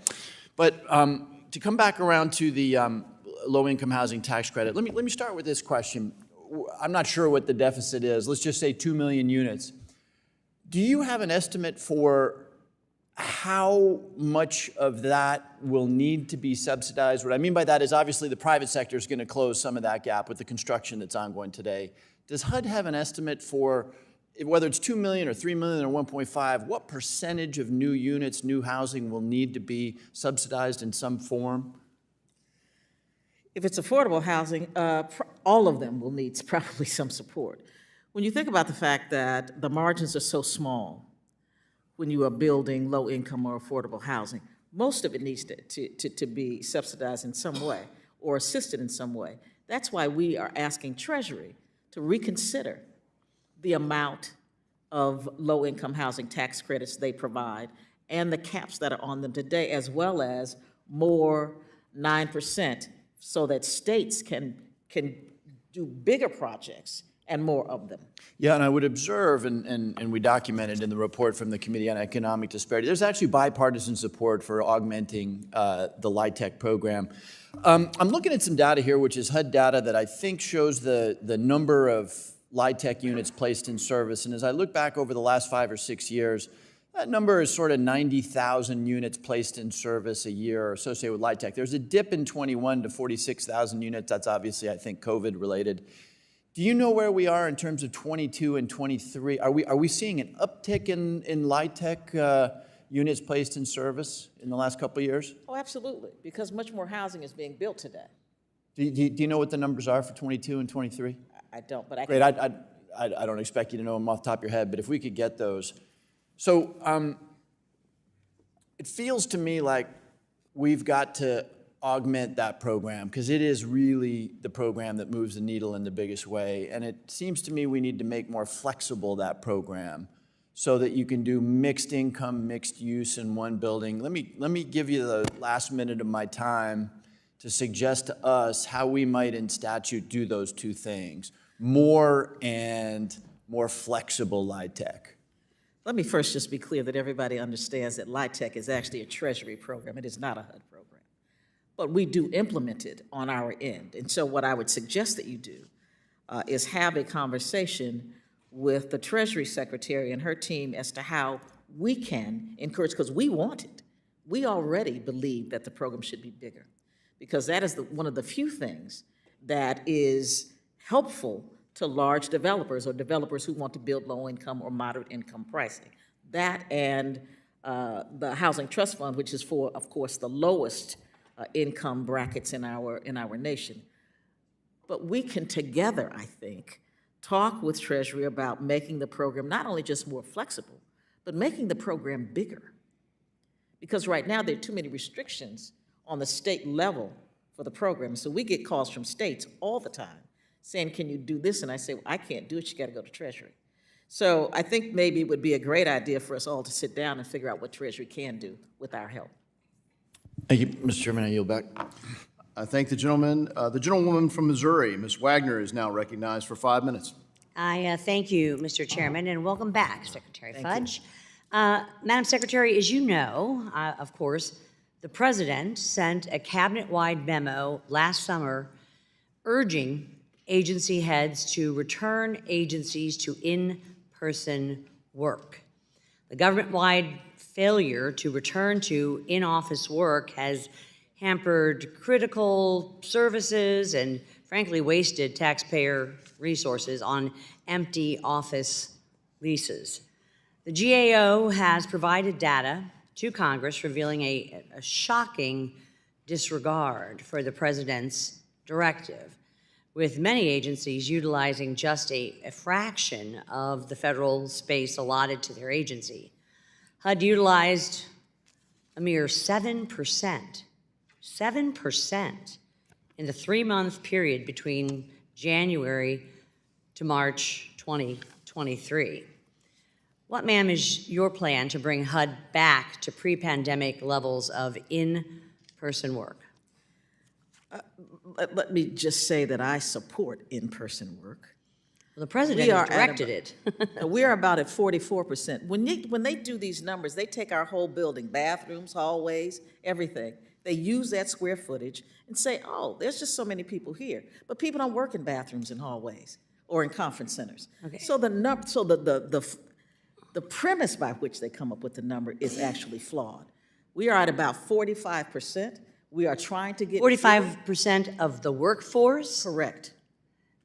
But to come back around to the low-income housing tax credit, let me start with this question. I'm not sure what the deficit is. Let's just say 2 million units. Do you have an estimate for how much of that will need to be subsidized? What I mean by that is obviously the private sector is going to close some of that gap with the construction that's ongoing today. Does HUD have an estimate for whether it's 2 million or 3 million or 1.5, what percentage of new units, new housing will need to be subsidized in some form? If it's affordable housing, all of them will need probably some support. When you think about the fact that the margins are so small when you are building low-income or affordable housing, most of it needs to be subsidized in some way or assisted in some way. That's why we are asking Treasury to reconsider the amount of low-income housing tax credits they provide and the caps that are on them today, as well as more 9% so that states can do bigger projects and more of them. Yeah, and I would observe, and we documented in the report from the Committee on Economic Disparity, there's actually bipartisan support for augmenting the LIHTC program. I'm looking at some data here, which is HUD data that I think shows the number of LIHTC units placed in service. And as I look back over the last 5 or 6 years, that number is sort of 90,000 units placed in service a year associated with LIHTC. There's a dip in 21 to 46,000 units. That's obviously, I think, COVID related. Do you know where we are in terms of 22 and 23? Are we seeing an uptick in LIHTC units placed in service in the last couple of years? Oh, absolutely, because much more housing is being built today. Do you know what the numbers are for 22 and 23? I don't, but I Great, can. I don't expect you to know them off the top of your head, but if we could get those. So it feels to me like we've got to augment that program because it is really the program that moves the needle in the biggest way. And it seems to me we need to make more flexible that program so that you can do mixed income, mixed use in one building. Let me give you the last minute of my time to suggest to us how we might in statute do those two things, more and more flexible LIHTC. Let me first just be clear that everybody understands that LIHTC is actually a Treasury program. It is not a HUD program. But we do implement it on our end. And so what I would suggest that you do is have a conversation with the Treasury Secretary and her team as to how we can encourage, because we want it. We already believe that the program should be bigger, because that is one of the few things that is helpful to large developers or developers who want to build low-income or moderate-income pricing. That and the Housing Trust Fund, which is for, of course, the lowest income brackets in our nation. But we can together, I think, talk with Treasury about making the program not only just more flexible, but making the program bigger. Because right now there are too many restrictions on the state level for the program. So we get calls from states all the time saying, can you do this? And I say, well, I can't do it, you gotta go to Treasury. So I think maybe it would be a great idea for us all to sit down and figure out what Treasury can do with our help. Thank you, Mr. Chairman. I yield back. I thank the gentleman. The gentlewoman from Missouri, Ms. Wagner, is now recognized for 5 minutes. I thank you, Mr. Chairman, and welcome back, Secretary Fudge. Madam Secretary, as you know, of course, the President sent a cabinet-wide memo last summer urging agency heads to return agencies to in-person work. The government-wide failure to return to in-office work has hampered critical services and, frankly, wasted taxpayer resources on empty office leases. The GAO has provided data to Congress revealing a shocking disregard for the President's directive, with many agencies utilizing just a fraction of the federal space allotted to their agency. HUD utilized a mere 7% in the 3-month period between January to March 2023. What, ma'am, is your plan to bring HUD back to pre-pandemic levels of in-person work? Let me just say that I support in-person work. Well, the President has directed it. We are about at 44%. When they do these numbers, they take our whole building, bathrooms, hallways, everything. They use that square footage and say, oh, there's just so many people here. But people don't work in bathrooms and hallways or in conference centers. Okay. So the premise by which they come up with the number is actually flawed. We are at about 45%. We are trying to get 45% of the workforce? Correct.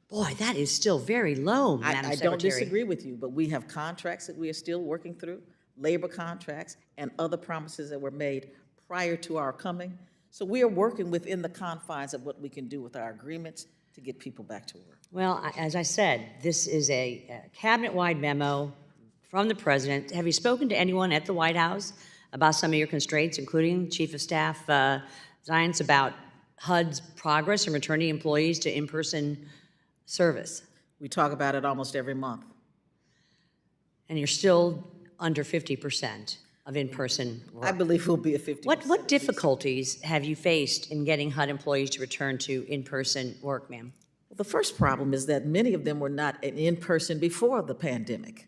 Boy, that is still very low, Madam I Secretary. don't disagree with you, but we have contracts that we are still working through, labor contracts and other promises that were made prior to our coming. So we are working within the confines of what we can do with our agreements to get people back to work. Well, as I said, this is a cabinet-wide memo from the President. Have you spoken to anyone at the White House about some of your constraints, including Chief of Staff Zients, about HUD's progress in returning employees to in-person service? We talk about it almost every month. And you're still under 50% of in-person work. I believe we'll be at 50%. What difficulties have you faced in getting HUD employees to return to in-person work, ma'am? Well, the first problem is that many of them were not in person before the pandemic.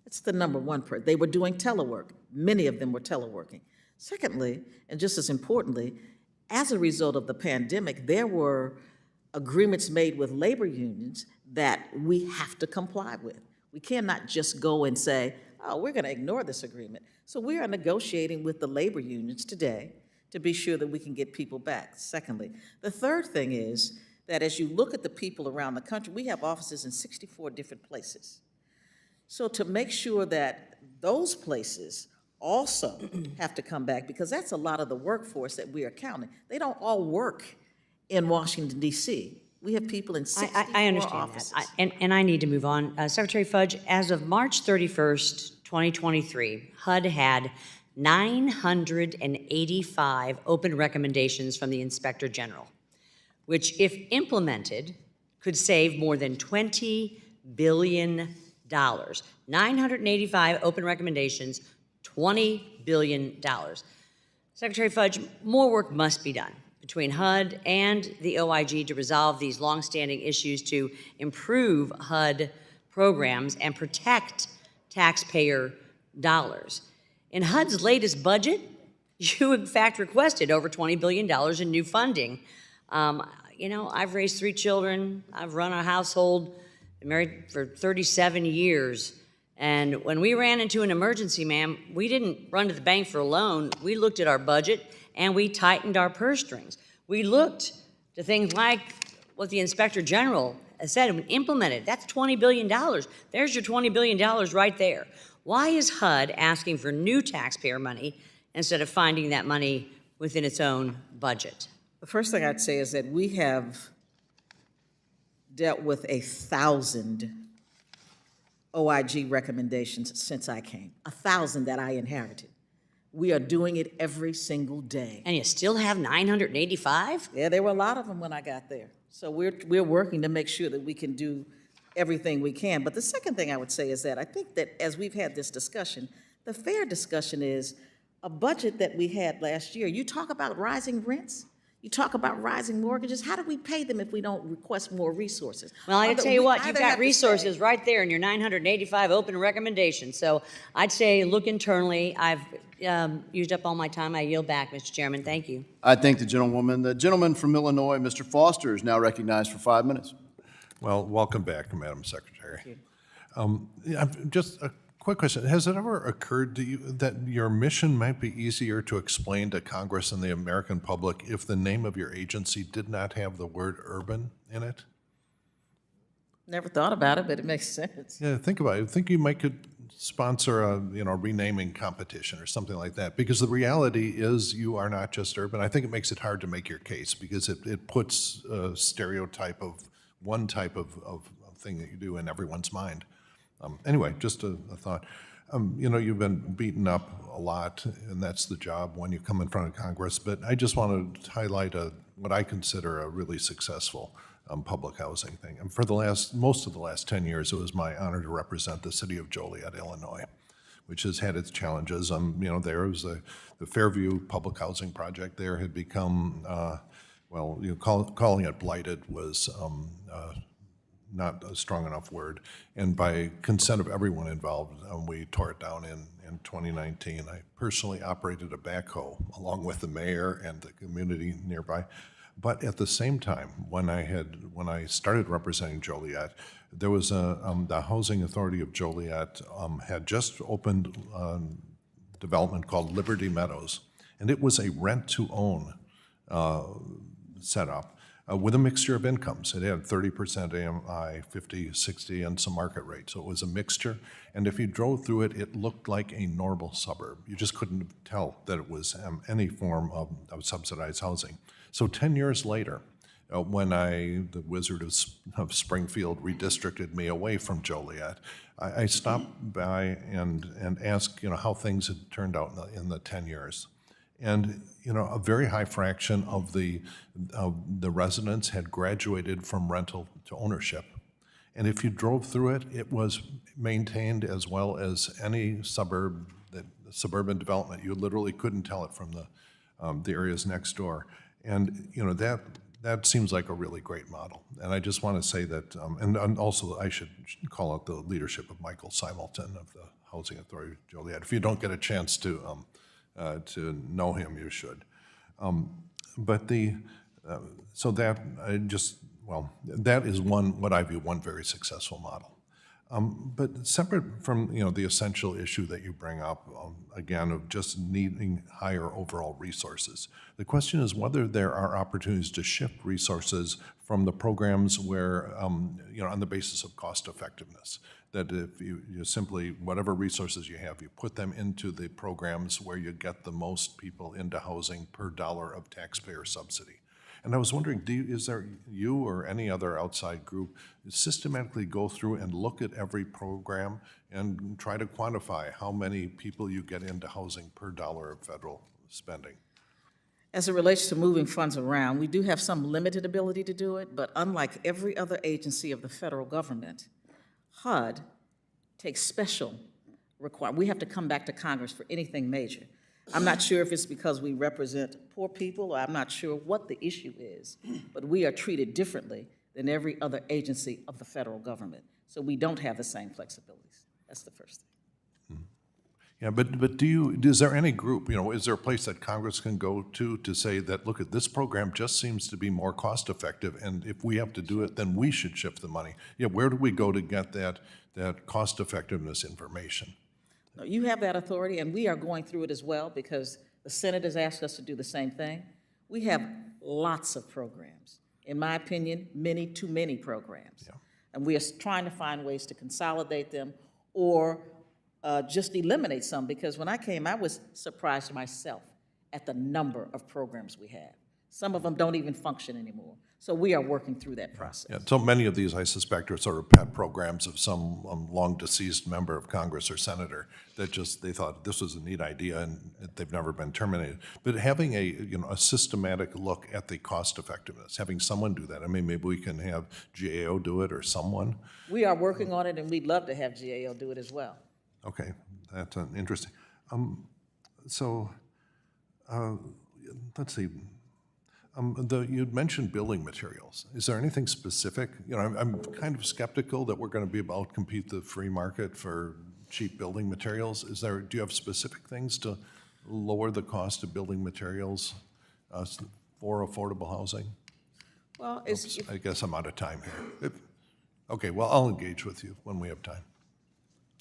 That's the number one part. They were doing telework. Many of them were teleworking. Secondly, and just as importantly, as a result of the pandemic, there were agreements made with labor unions that we have to comply with. We cannot just go and say, oh, we're going to ignore this agreement. So we are negotiating with the labor unions today to be sure that we can get people back. Secondly, the third thing is that as you look at the people around the country, we have offices in 64 different places. So to make sure that those places also have to come back, because that's a lot of the workforce that we are counting. They don't all work in Washington, D.C. We have people in 64 I understand offices. that, and I need to move on. Secretary Fudge, as of March 31st, 2023, HUD had 985 open recommendations from the Inspector General, which, if implemented, could save more than $20 billion. 985 open recommendations, $20 billion. Secretary Fudge, more work must be done between HUD and the OIG to resolve these longstanding issues to improve HUD programs and protect taxpayer In HUD's latest budget, you in fact requested over $20 billion in new funding. You know, I've raised 3 children, I've run a household, been married for 37 years, and when we ran into an emergency, ma'am, we didn't run to the bank for a loan. We looked at our budget and we tightened our purse strings. We looked to things like what the Inspector General has said and implemented. That's $20 billion. There's your $20 billion right there. Why is HUD asking for new taxpayer money instead of finding that money within its own budget? The first thing I'd say is that we have dealt with 1,000 OIG recommendations since I came, 1,000 that I inherited. We are doing it every single day. And you still have 985? Yeah, there were a lot of them when I got there. So we're working to make sure that we can do everything we can. But the second thing I would say is that I think that as we've had this discussion, the fair discussion is a budget that we had last year. You talk about rising rents, you talk about rising mortgages. How do we pay them if we don't request more resources? Well, I tell you what, you've got have to resources say- right there in your 985 open recommendations. So I'd say look internally. I've used up all my time. I yield back, Mr. Chairman. Thank you. I thank the gentlewoman. The gentleman from Illinois, Mr. Foster, is now recognized for 5 minutes. Well, welcome back, Madam Secretary. Just a quick question. Has it ever occurred to you that your mission might be easier to explain to Congress and the American public if the name of your agency did not have the word urban in it? Never thought about it, but it makes sense. Yeah, think about it. Think you might could sponsor a, renaming competition or something like that, because the reality is you are not just urban. I think it makes it hard to make your case because it puts a stereotype of one type of thing that you do in everyone's mind. Anyway, just a thought. You've been beaten up a lot, and that's the job when you come in front of Congress, but I just want to highlight what I consider a really successful public housing thing. And for most of the last 10 years, it was my honor to represent the city of Joliet, Illinois, which has had its challenges. There was the Fairview Public Housing Project there had become, calling it blighted was not a strong enough word. And by consent of everyone involved, we tore it down in 2019. I personally operated a backhoe along with the mayor and the community nearby. But at the same time, when I started representing Joliet, there was the Housing Authority of Joliet had just opened a development called Liberty Meadows, and it was a rent-to-own setup with a mixture of incomes. It had 30% AMI, 50, 60, and some market rate. So it was a mixture. And if you drove through it, it looked like a normal suburb. You just couldn't tell that it was any form of subsidized housing. So 10 years later, when the Wizard of Springfield redistricted me away from Joliet, I stopped by and asked, how things had turned out in the 10 years. And, a very high fraction of the residents had graduated from rental to ownership. And if you drove through it, it was maintained as well as any suburban development. You literally couldn't tell it from the areas next door. And, that seems like a really great model. And I just want to say that, and also I should call out the leadership of Michael Simelton of the Housing Authority of Joliet. If you don't get a chance to know him, you should. That is what I view one very successful model. But separate from the essential issue that you bring up, again, of just needing higher overall resources, the question is whether there are opportunities to shift resources from the programs where, on the basis of cost effectiveness, that if you simply, whatever resources you have, you put them into the programs where you get the most people into housing per dollar of taxpayer subsidy. And I was wondering, is there you or any other outside group systematically go through and look at every program and try to quantify how many people you get into housing per dollar of federal spending? As it relates to moving funds around, we do have some limited ability to do it, but unlike every other agency of the federal government, HUD takes special requirements. We have to come back to Congress for anything major. I'm not sure if it's because we represent poor people, or I'm not sure what the issue is, but we are treated differently than every other agency of the federal government. So we don't have the same flexibilities. That's the first thing. Yeah, but is there any group, is there a place that Congress can go to say that, look, this program just seems to be more cost effective, and if we have to do it, then we should shift the money? Yeah, where do we go to get that cost effectiveness information? No, you have that authority, and we are going through it as well because the Senate has asked us to do the same thing. We have lots of programs. In my opinion, too many programs. Yeah. And we are trying to find ways to consolidate them or just eliminate some, because when I came, I was surprised myself at the number of programs we have. Some of them don't even function anymore. So we are working through that process. Yeah, so many of these, I suspect, are sort of pet programs of some long-deceased member of Congress or senator that they thought this was a neat idea and they've never been terminated. But having a systematic look at the cost effectiveness, having someone do that, I mean, maybe we can have GAO do it or someone. We are working on it, and we'd love to have GAO do it as well. Okay, that's interesting. Let's see. You'd mentioned building materials. Is there anything specific? I'm kind of skeptical that we're going to be able to compete the free market for cheap building materials. Do you have specific things to lower the cost of building materials for affordable housing? Well, I guess I'm out of time here. Okay, well, I'll engage with you when we have time.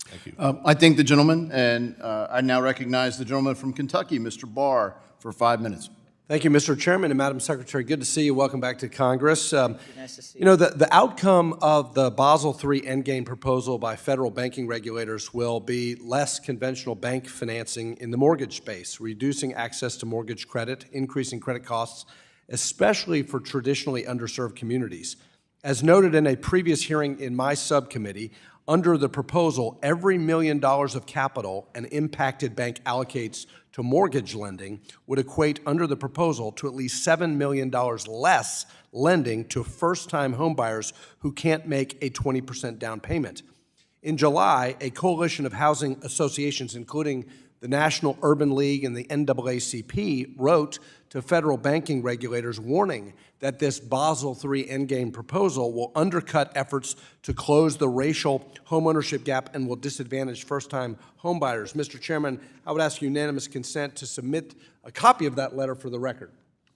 Thank you. I thank the gentleman, and I now recognize the gentleman from Kentucky, Mr. Barr, for 5 minutes. Thank you, Mr. Chairman and Madam Secretary. Good to see you. Welcome back to Congress. Nice to see you. The outcome of the Basel III Endgame proposal by federal banking regulators will be less conventional bank financing in the mortgage space, reducing access to mortgage credit, increasing credit costs, especially for traditionally underserved communities. As noted in a previous hearing in my subcommittee, under the proposal, every $1 million of capital an impacted bank allocates to mortgage lending would equate, under the proposal, to at least $7 million less lending to first-time homebuyers who can't make a 20% down payment. In July, a coalition of housing associations, including the National Urban League and the NAACP, wrote to federal banking regulators warning that this Basel III Endgame proposal will undercut efforts to close the racial homeownership gap and will disadvantage first-time homebuyers. Mr. Chairman, I would ask unanimous consent to submit a copy of that letter for the record.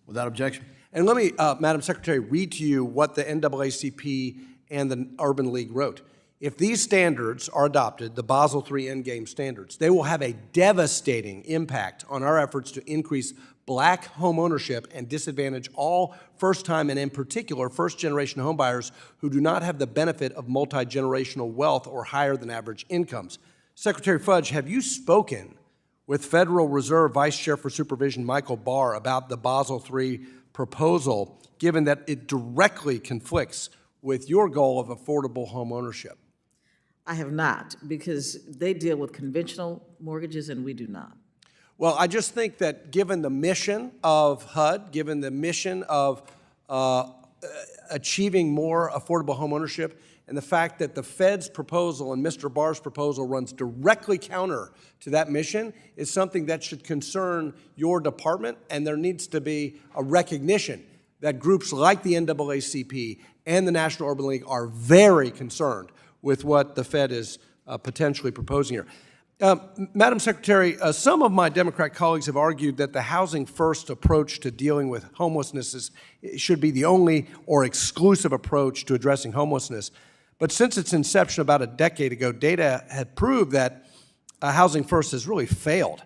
Without objection. And let me, Madam Secretary, read to you what the NAACP and the Urban League wrote. If these standards are adopted, the Basel III Endgame standards, they will have a devastating impact on our efforts to increase Black home ownership and disadvantage all first-time and, in particular, first-generation homebuyers who do not have the benefit of multi-generational wealth or higher-than-average incomes. Secretary Fudge, have you spoken with Federal Reserve Vice Chair for Supervision Michael Barr about the Basel III proposal, given that it directly conflicts with your goal of affordable home ownership? I have not, because they deal with conventional mortgages and we do not. Well, I just think that given the mission of HUD, given the mission of achieving more affordable home ownership, and the fact that the Fed's proposal and Mr. Barr's proposal runs directly counter to that mission is something that should concern your department, and there needs to be a recognition that groups like the NAACP and the National Urban League are very concerned with what the Fed is potentially proposing here. Madam Secretary, some of my Democrat colleagues have argued that the housing-first approach to dealing with homelessness should be the only or exclusive approach to addressing homelessness. But since its inception about a decade ago, data had proved that Housing First has really failed.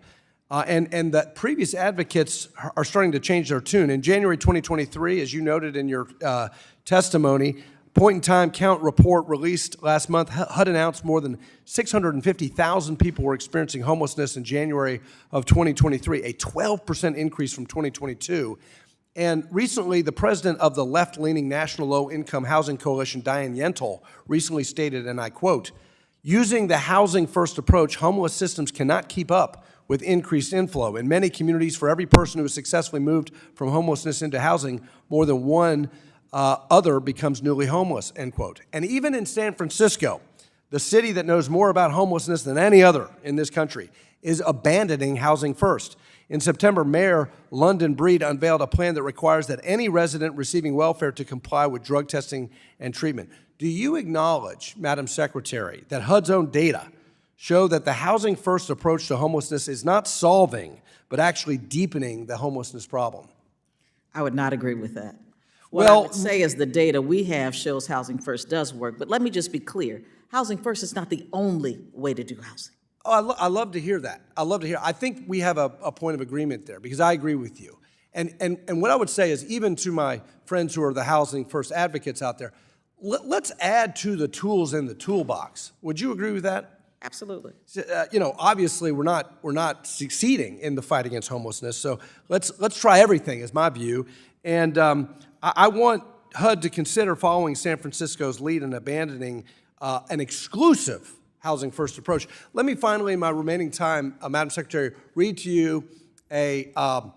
And that previous advocates are starting to change their tune. In January 2023, as you noted in your testimony, point-in-time count report released last month, HUD announced more than 650,000 people were experiencing homelessness in January of 2023, a 12% increase from 2022. And recently, the president of the left-leaning National Low-Income Housing Coalition, Diane Yentl, recently stated, and I quote, "Using the housing-first approach, homeless systems cannot keep up with increased inflow. In many communities, for every person who has successfully moved from homelessness into housing, more than one other becomes newly homeless," end quote. And even in San Francisco, the city that knows more about homelessness than any other in this country, is abandoning Housing First. In September, Mayor London Breed unveiled a plan that requires that any resident receiving welfare to comply with drug testing and treatment. Do you acknowledge, Madam Secretary, that HUD's own data show that the housing first approach to homelessness is not solving, but actually deepening the homelessness problem? I would not agree with that. What I Well, would say is the data we have shows Housing First does work, but let me just be clear. Housing First is not the only way to do housing. Oh, I love to hear that. I love to hear. I think we have a point of agreement there because I agree with you. And what I would say is, even to my friends who are the Housing First advocates out there, let's add to the tools in the toolbox. Would you agree with that? Absolutely. Obviously we're not succeeding in the fight against homelessness. So let's try everything, is my view. And I want HUD to consider following San Francisco's lead in abandoning an exclusive housing first approach. Let me finally, in my remaining time, Madam Secretary, read to you an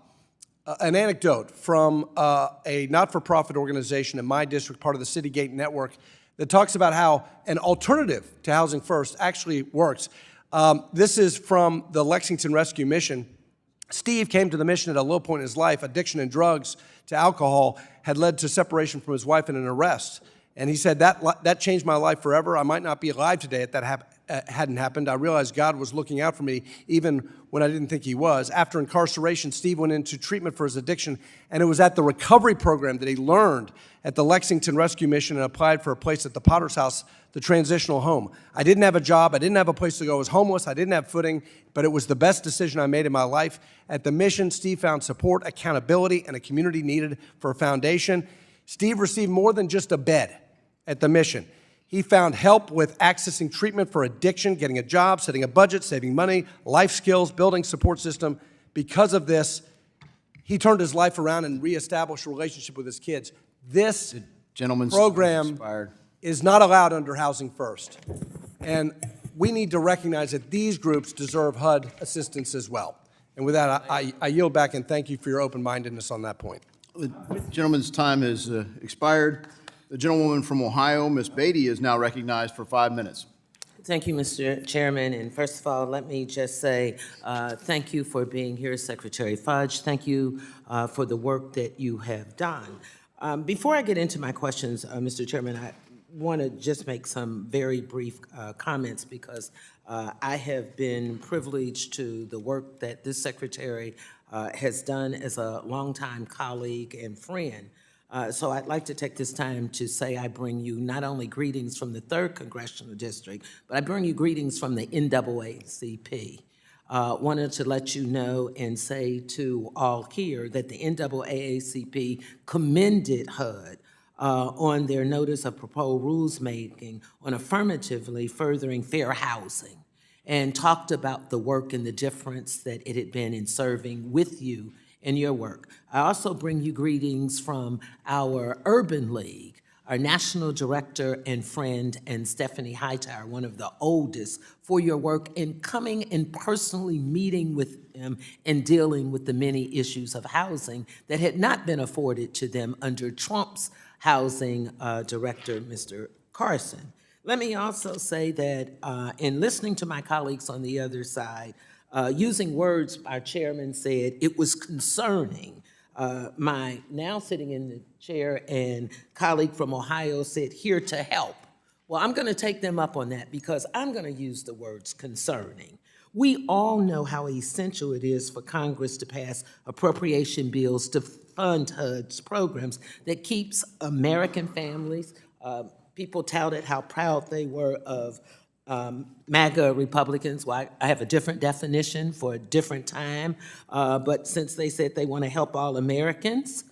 anecdote from a not-for-profit organization in my district, part of the City Gate Network, that talks about how an alternative to Housing First actually works. This is from the Lexington Rescue Mission. Steve came to the mission at a low point in his life. Addiction and drugs to alcohol had led to separation from his wife and an arrest. And he said, that changed my life forever. I might not be alive today if that hadn't happened. I realized God was looking out for me even when I didn't think he was. After incarceration, Steve went into treatment for his addiction, and it was at the recovery program that he learned at the Lexington Rescue Mission and applied for a place at the Potter's House, the transitional home. I didn't have a job. I didn't have a place to go. I was homeless. I didn't have footing, but it was the best decision I made in my life. At the mission, Steve found support, accountability, and a community needed for a foundation. Steve received more than just a bed at the mission. He found help with accessing treatment for addiction, getting a job, setting a budget, saving money, life skills, building support system. Because of this, he turned his life around and reestablished a relationship with his kids. This program is not allowed under Housing First. And we need to recognize that these groups deserve HUD assistance as well. And with that, I yield back and thank you for your open-mindedness on that point. The gentleman's time has expired. The gentlewoman from Ohio, Ms. Beatty, is now recognized for 5 minutes. Thank you, Mr. Chairman. And first of all, let me just say thank you for being here, Secretary Fudge. Thank you for the work that you have done. Before I get into my questions, Mr. Chairman, I want to just make some very brief comments because I have been privileged to the work that this secretary has done as a longtime colleague and friend. So I'd like to take this time to say I bring you not only greetings from the 3rd Congressional District, but I bring you greetings from the NAACP. Wanted to let you know and say to all here that the NAACP commended HUD on their notice of proposed rules making on affirmatively furthering fair housing and talked about the work and the difference that it had been in serving with you in your work. I also bring you greetings from our Urban League, our national director and friend, and Stephanie Hightower, one of the oldest, for your work in coming and personally meeting with them and dealing with the many issues of housing that had not been afforded to them under Trump's housing director, Mr. Carson. Let me also say that in listening to my colleagues on the other side, using words our chairman said, it was concerning. My now sitting in the chair and colleague from Ohio said, here to help. Well, I'm going to take them up on that because I'm going to use the words concerning. We all know how essential it is for Congress to pass appropriation bills to fund HUD's programs that keeps American families. People touted how proud they were of MAGA Republicans. Well, I have a different definition for a different time, but since they said they want to help all Americans,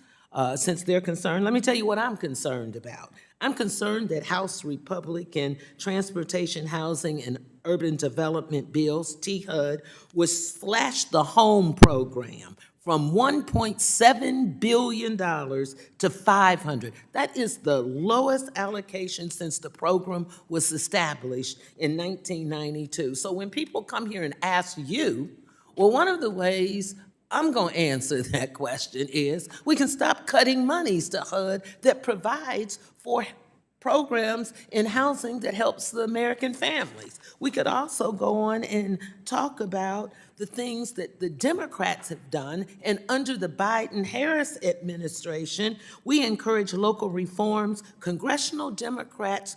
since they're concerned, let me tell you what I'm concerned about. I'm concerned that House Republican Transportation, Housing, and Urban Development bills, THUD, would slash the home program from $1.7 billion to $500. That is the lowest allocation since the program was established in 1992. So when people come here and ask you, well, one of the ways I'm going to answer that question is we can stop cutting monies to HUD that provides for programs in housing that helps the American families. We could also go on and talk about the things that the Democrats have done, and under the Biden-Harris administration, we encourage local reforms. Congressional Democrats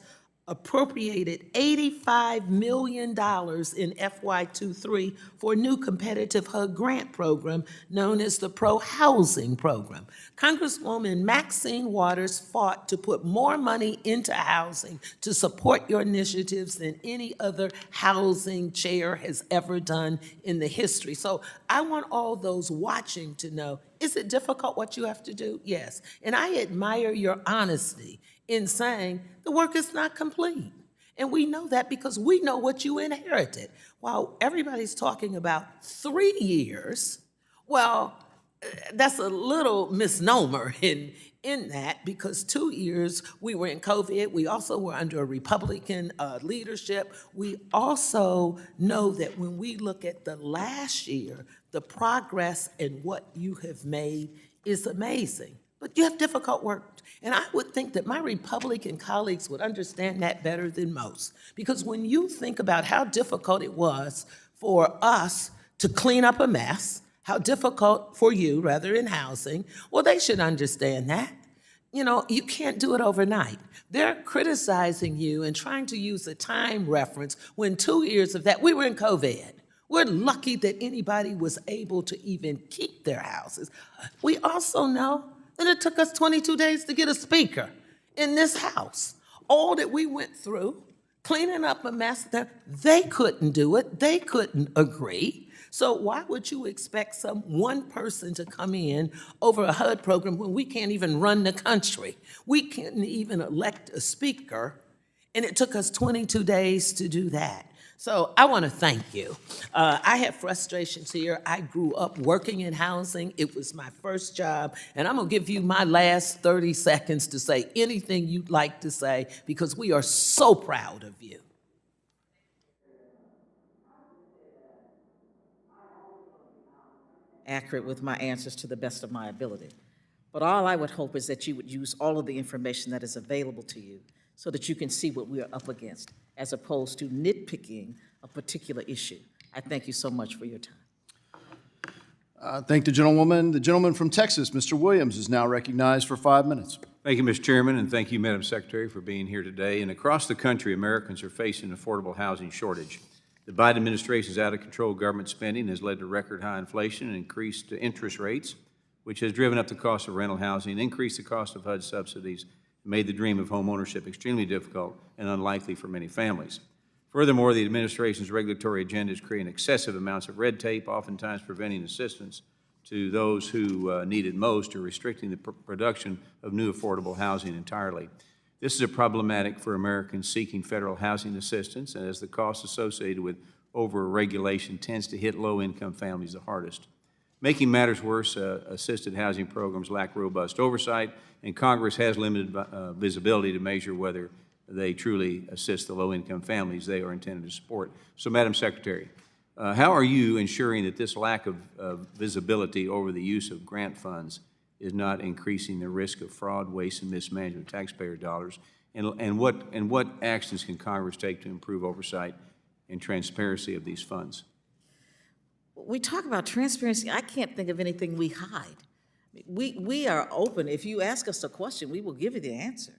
appropriated $85 million in FY23 for a new competitive HUD grant program known as the Pro Housing Program. Congresswoman Maxine Waters fought to put more money into housing to support your initiatives than any other housing chair has ever done in the history. So I want all those watching to know, is it difficult what you have to do? Yes. And I admire your honesty in saying the work is not complete. And we know that because we know what you inherited. While everybody's talking about 3 years, well, that's a little misnomer in that, because 2 years we were in COVID. We also were under a Republican leadership. We also know that when we look at the last year, the progress and what you have made is amazing. But you have difficult work. And I would think that my Republican colleagues would understand that better than most. Because when you think about how difficult it was for us to clean up a mess, how difficult for you, rather, in housing, well, they should understand that. You know, you can't do it overnight. They're criticizing you and trying to use a time reference when 2 years of that, we were in COVID. We're lucky that anybody was able to even keep their houses. We also know that it took us 22 days to get a speaker in this House. All that we went through, cleaning up a mess there, they couldn't do it. They couldn't agree. So why would you expect some one person to come in over a HUD program when we can't even run the country? We can't even elect a speaker, and it took us 22 days to do that. So I want to thank you. I have frustrations here. I grew up working in housing. It was my first job. And I'm going to give you my last 30 seconds to say anything you'd like to say, because we are so proud of you. Accurate with my answers to the best of my ability. But all I would hope is that you would use all of the information that is available to you so that you can see what we are up against, as opposed to nitpicking a particular issue. I thank you so much for your time. Thank the gentlewoman. The gentleman from Texas, Mr. Williams, is now recognized for 5 minutes. Thank you, Mr. Chairman, and thank you, Madam Secretary, for being here today. And across the country, Americans are facing an affordable housing shortage. The Biden administration's out-of-control government spending has led to record-high inflation and increased interest rates, which has driven up the cost of rental housing, increased the cost of HUD subsidies, and made the dream of home ownership extremely difficult and unlikely for many families. Furthermore, the administration's regulatory agenda is creating excessive amounts of red tape, oftentimes preventing assistance to those who need it most, or restricting the production of new affordable housing entirely. This is problematic for Americans seeking federal housing assistance, and as the cost associated with over-regulation tends to hit low-income families the hardest. Making matters worse, assisted housing programs lack robust oversight, and Congress has limited visibility to measure whether they truly assist the low-income families they are intended to support. So, Madam Secretary, how are you ensuring that this lack of visibility over the use of grant funds is not increasing the risk of fraud, waste, and mismanagement of taxpayer dollars? And what actions can Congress take to improve oversight and transparency of these funds? We talk about transparency. I can't think of anything we hide. We are open. If you ask us a question, we will give you the answer.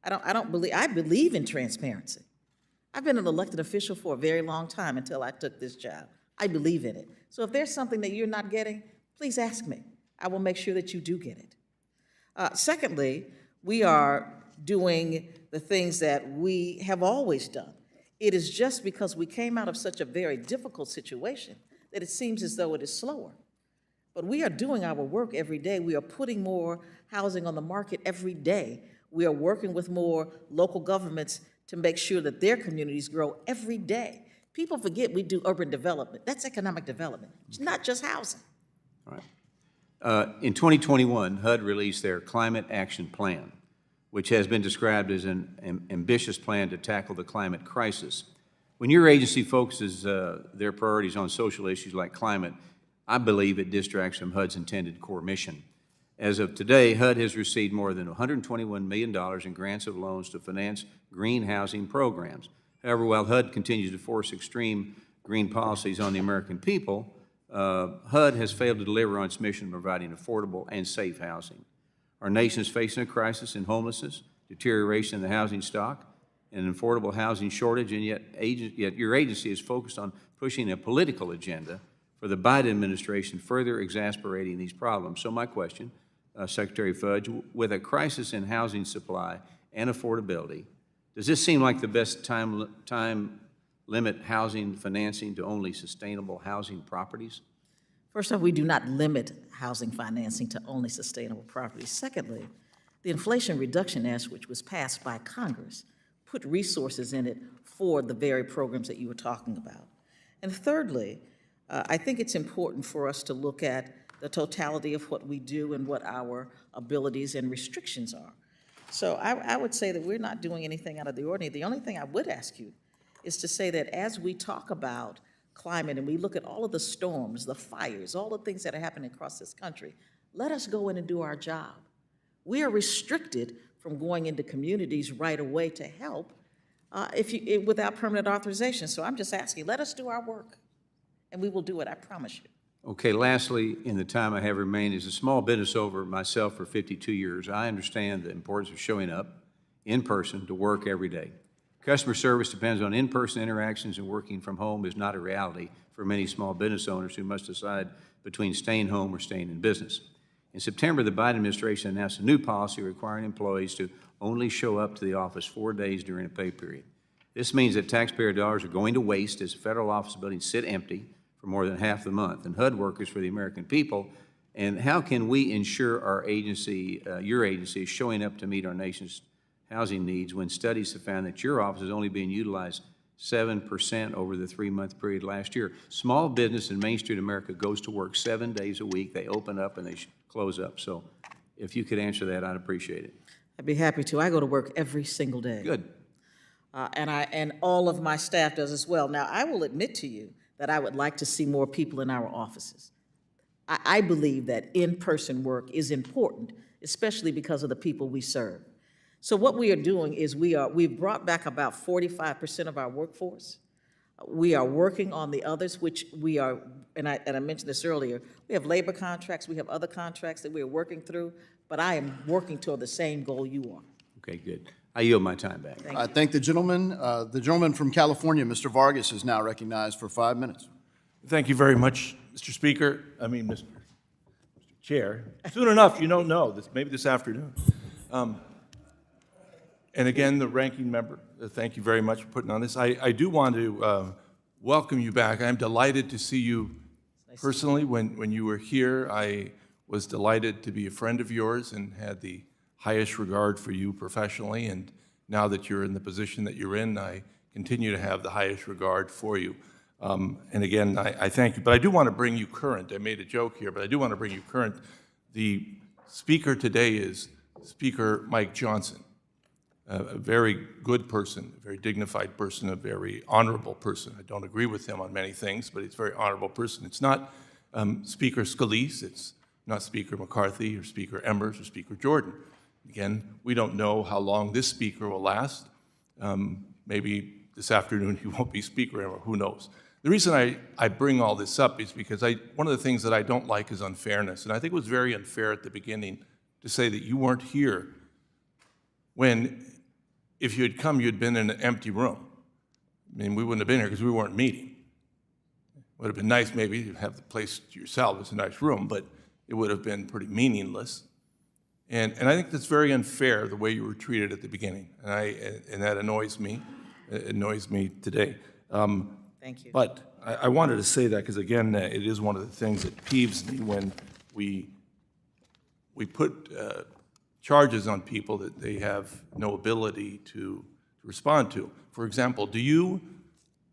I believe in transparency. I've been an elected official for a very long time until I took this job. I believe in it. So if there's something that you're not getting, please ask me. I will make sure that you do get it. Secondly, we are doing the things that we have always done. It is just because we came out of such a very difficult situation that it seems as though it is slower. But we are doing our work every day. We are putting more housing on the market every day. We are working with more local governments to make sure that their communities grow every day. People forget we do urban development. That's economic development. It's not just housing. All right. In 2021, HUD released their Climate Action Plan, which has been described as an ambitious plan to tackle the climate crisis. When your agency focuses their priorities on social issues like climate, I believe it distracts from HUD's intended core mission. As of today, HUD has received more than $121 million in grants of loans to finance green housing programs. However, while HUD continues to force extreme green policies on the American people, HUD has failed to deliver on its mission of providing affordable and safe housing. Our nation is facing a crisis in homelessness, deterioration in the housing stock, an affordable housing shortage, and yet your agency is focused on pushing a political agenda for the Biden administration, further exasperating these problems. So my question, Secretary Fudge, with a crisis in housing supply and affordability, does this seem like the best time limit housing financing to only sustainable housing properties? First off, we do not limit housing financing to only sustainable properties. Secondly, the Inflation Reduction Act, which was passed by Congress, put resources in it for the very programs that you were talking about. And thirdly, I think it's important for us to look at the totality of what we do and what our abilities and restrictions are. So I would say that we're not doing anything out of the ordinary. The only thing I would ask you is to say that as we talk about climate and we look at all of the storms, the fires, all the things that are happening across this country, let us go in and do our job. We are restricted from going into communities right away to help without permanent authorization. So I'm just asking, let us do our work, and we will do it, I promise you. Okay, lastly, in the time I have remaining, as a small business owner myself for 52 years, I understand the importance of showing up in person to work every day. Customer service depends on in-person interactions, and working from home is not a reality for many small business owners who must decide between staying home or staying in business. In September, the Biden administration announced a new policy requiring employees to only show up to the office 4 days during a pay period. This means that taxpayer dollars are going to waste as federal office buildings sit empty for more than half the month, and HUD workers for the American people. And how can we ensure our agency, your agency, is showing up to meet our nation's housing needs when studies have found that your office is only being utilized 7% over the 3-month period last year? Small business in Main Street America goes to work 7 days a week. They open up and they close up. So if you could answer that, I'd appreciate it. I'd be happy to. I go to work every single day. Good. And all of my staff does as well. Now, I will admit to you that I would like to see more people in our offices. I believe that in-person work is important, especially because of the people we serve. So what we are doing is we've brought back about 45% of our workforce. We are working on the others, which we are, and I mentioned this earlier, we have labor contracts, we have other contracts that we are working through, but I am working toward the same goal you are. Okay, good. I yield my time back. Thank I thank the gentleman. The gentleman from California, Mr. Vargas, is now recognized for 5 minutes. Thank you very much, Mr. Speaker. Mr. Chair. Soon enough, you don't know. Maybe this afternoon. And again, the ranking member, thank you very much for putting on this. I do want to welcome you back. I'm delighted to see you personally. When you were here, I was delighted to be a friend of yours and had the highest regard for you professionally. And now that you're in the position that you're in, I continue to have the highest regard for you. And again, I thank you. But I do want to bring you current. I made a joke here, but I do want to bring you current. The speaker today is Speaker Mike Johnson, a very good person, a very dignified person, a very honorable person. I don't agree with him on many things, but he's a very honorable person. It's not Speaker Scalise, it's not Speaker McCarthy or Speaker Embers or Speaker Jordan. Again, we don't know how long this speaker will last. Maybe this afternoon he won't be Speaker anymore, who knows. The reason I bring all this up is because one of the things that I don't like is unfairness. And I think it was very unfair at the beginning to say that you weren't here when, if you had come, you'd been in an empty room. I mean, we wouldn't have been here because we weren't meeting. It would have been nice maybe to have the place to yourself. It's a nice room, but it would have been pretty meaningless. And I think that's very unfair, the way you were treated at the beginning. And that annoys me. It annoys me today. Thank you. But I wanted to say that because, again, it is one of the things that peeves me when we put charges on people that they have no ability to respond to. For example, do you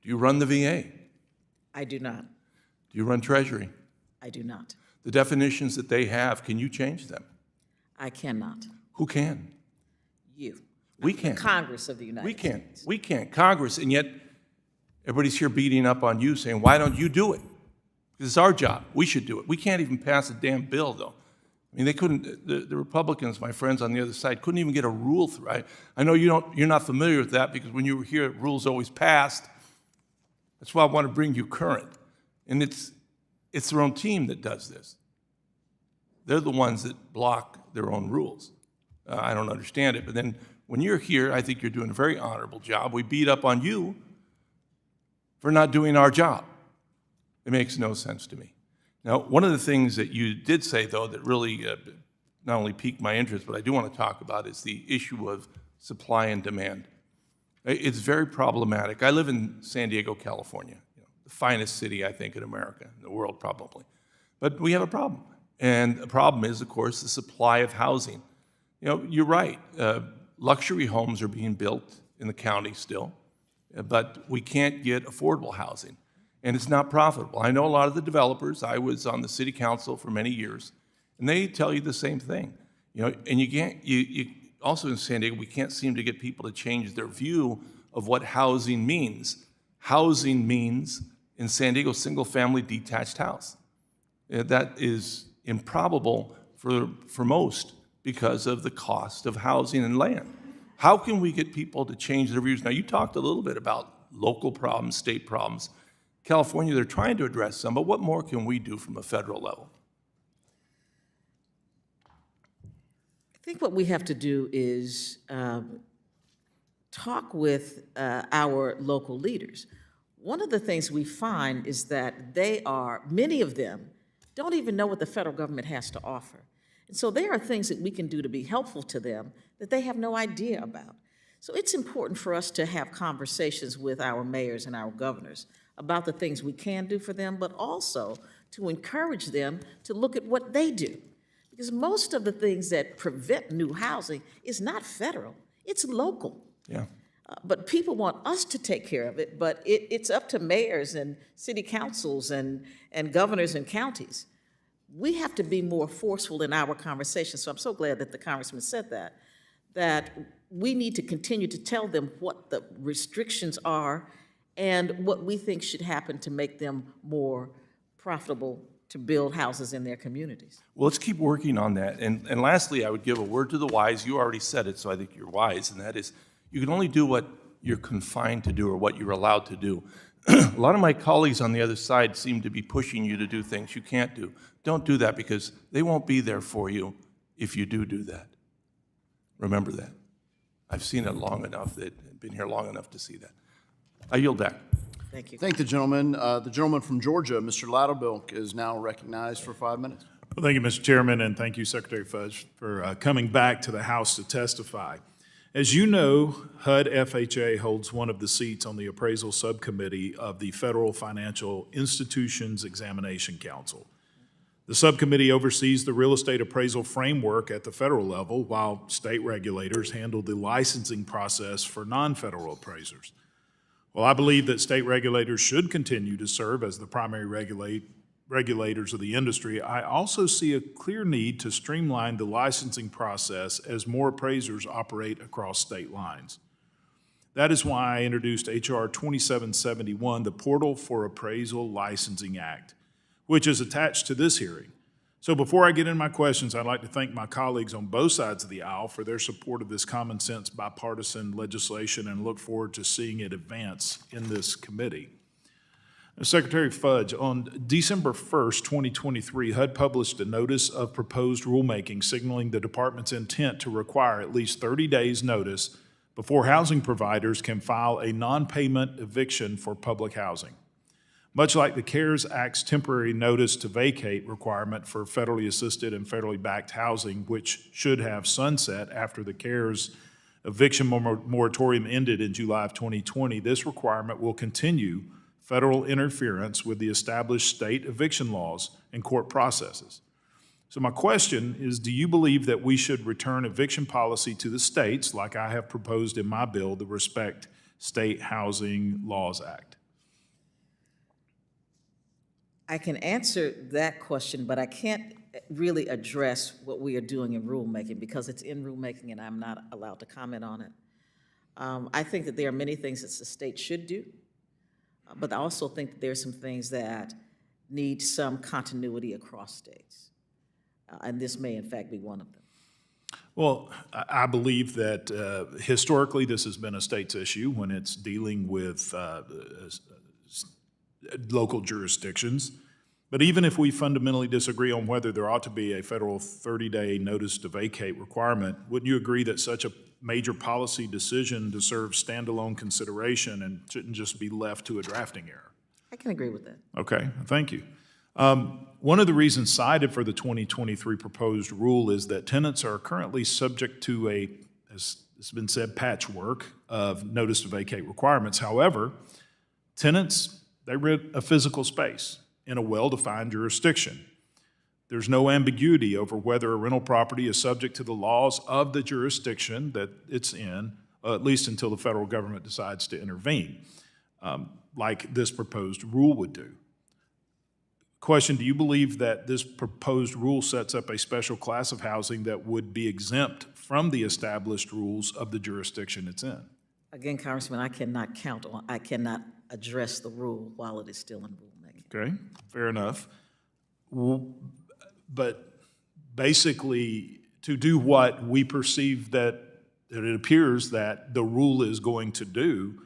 run the VA? I do not. Do you run Treasury? I do not. The definitions that they have, can you change them? I cannot. Who can? You. We can. Congress of the United States. We can't. Congress, and yet everybody's here beating up on you saying, why don't you do it? Because it's our job. We should do it. We can't even pass a damn bill, though. I mean, they couldn't, the Republicans, my friends on the other side, couldn't even get a rule through. I know you're not familiar with that because when you were here, rules always passed. That's why I want to bring you current. And it's their own team that does this. They're the ones that block their own rules. I don't understand it, but then when you're here, I think you're doing a very honorable job. We beat up on you for not doing our job. It makes no sense to me. Now, one of the things that you did say, though, that really not only piqued my interest, but I do want to talk about is the issue of supply and demand. It's very problematic. I live in San Diego, California, the finest city, I think, in America, in the world probably. But we have a problem. And the problem is, of course, the supply of housing. You're right. Luxury homes are being built in the county still, but we can't get affordable housing. And it's not profitable. I know a lot of the developers. I was on the city council for many years, and they tell you the same thing. And you can't, also in San Diego, we can't seem to get people to change their view of what housing means. Housing means, in San Diego, single-family detached house. That is improbable for most because of the cost of housing and land. How can we get people to change their views? Now, you talked a little bit about local problems, state problems. California, they're trying to address some, but what more can we do from a federal level? I think what we have to do is talk with our local leaders. One of the things we find is that many of them don't even know what the federal government has to offer. And so there are things that we can do to be helpful to them that they have no idea about. So it's important for us to have conversations with our mayors and our governors about the things we can do for them, but also to encourage them to look at what they do. Because most of the things that prevent new housing is not federal, it's local. Yeah. But people want us to take care of it, but it's up to mayors and city councils and governors and counties. We have to be more forceful in our conversation. So I'm so glad that the congressman said that we need to continue to tell them what the restrictions are and what we think should happen to make them more profitable to build houses in their communities. Well, let's keep working on that. And lastly, I would give a word to the wise. You already said it, so I think you're wise, and that is you can only do what you're confined to do or what you're allowed to do. A lot of my colleagues on the other side seem to be pushing you to do things you can't do. Don't do that because they won't be there for you if you do that. Remember that. I've seen it long enough, been here long enough to see that. I yield back. Thank you. Thank the gentleman. The gentleman from Georgia, Mr. Loudermilk, is now recognized for 5 minutes. Well, thank you, Mr. Chairman, and thank you, Secretary Fudge, for coming back to the House to testify. As you know, HUD FHA holds one of the seats on the appraisal subcommittee of the Federal Financial Institutions Examination Council. The subcommittee oversees the real estate appraisal framework at the federal level, while state regulators handle the licensing process for non-federal appraisers. While I believe that state regulators should continue to serve as the primary regulators of the industry, I also see a clear need to streamline the licensing process as more appraisers operate across state lines. That is why I introduced H.R. 2771, the Portal for Appraisal Licensing Act, which is attached to this hearing. So before I get into my questions, I'd like to thank my colleagues on both sides of the aisle for their support of this common sense bipartisan legislation and look forward to seeing it advance in this committee. Secretary Fudge, on December 1st, 2023, HUD published a notice of proposed rulemaking signaling the department's intent to require at least 30 days' notice before housing providers can file a non-payment eviction for public housing. Much like the CARES Act's temporary notice to vacate requirement for federally assisted and federally backed housing, which should have sunset after the CARES eviction moratorium ended in July of 2020, this requirement will continue federal interference with the established state eviction laws and court processes. So my question is, do you believe that we should return eviction policy to the states, like I have proposed in my bill, the Respect State Housing Laws Act? I can answer that question, but I can't really address what we are doing in rulemaking because it's in rulemaking and I'm not allowed to comment on it. I think that there are many things that the state should do, but I also think that there are some things that need some continuity across states. And this may, in fact, be one of them. Well, I believe that historically this has been a state's issue when it's dealing with local jurisdictions. But even if we fundamentally disagree on whether there ought to be a federal 30-day notice to vacate requirement, wouldn't you agree that such a major policy decision deserves standalone consideration and shouldn't just be left to a drafting error? I can agree with that. Okay, thank you. One of the reasons cited for the 2023 proposed rule is that tenants are currently subject to a, as it's been said, patchwork of notice to vacate requirements. However, tenants, they rent a physical space in a well-defined jurisdiction. There's no ambiguity over whether a rental property is subject to the laws of the jurisdiction that it's in, at least until the federal government decides to intervene, like this proposed rule would do. Question, do you believe that this proposed rule sets up a special class of housing that would be exempt from the established rules of the jurisdiction it's in? Again, Congressman, I cannot address the rule while it is still in rulemaking. Okay, fair enough. But basically, to do what we perceive that it appears that the rule is going to do,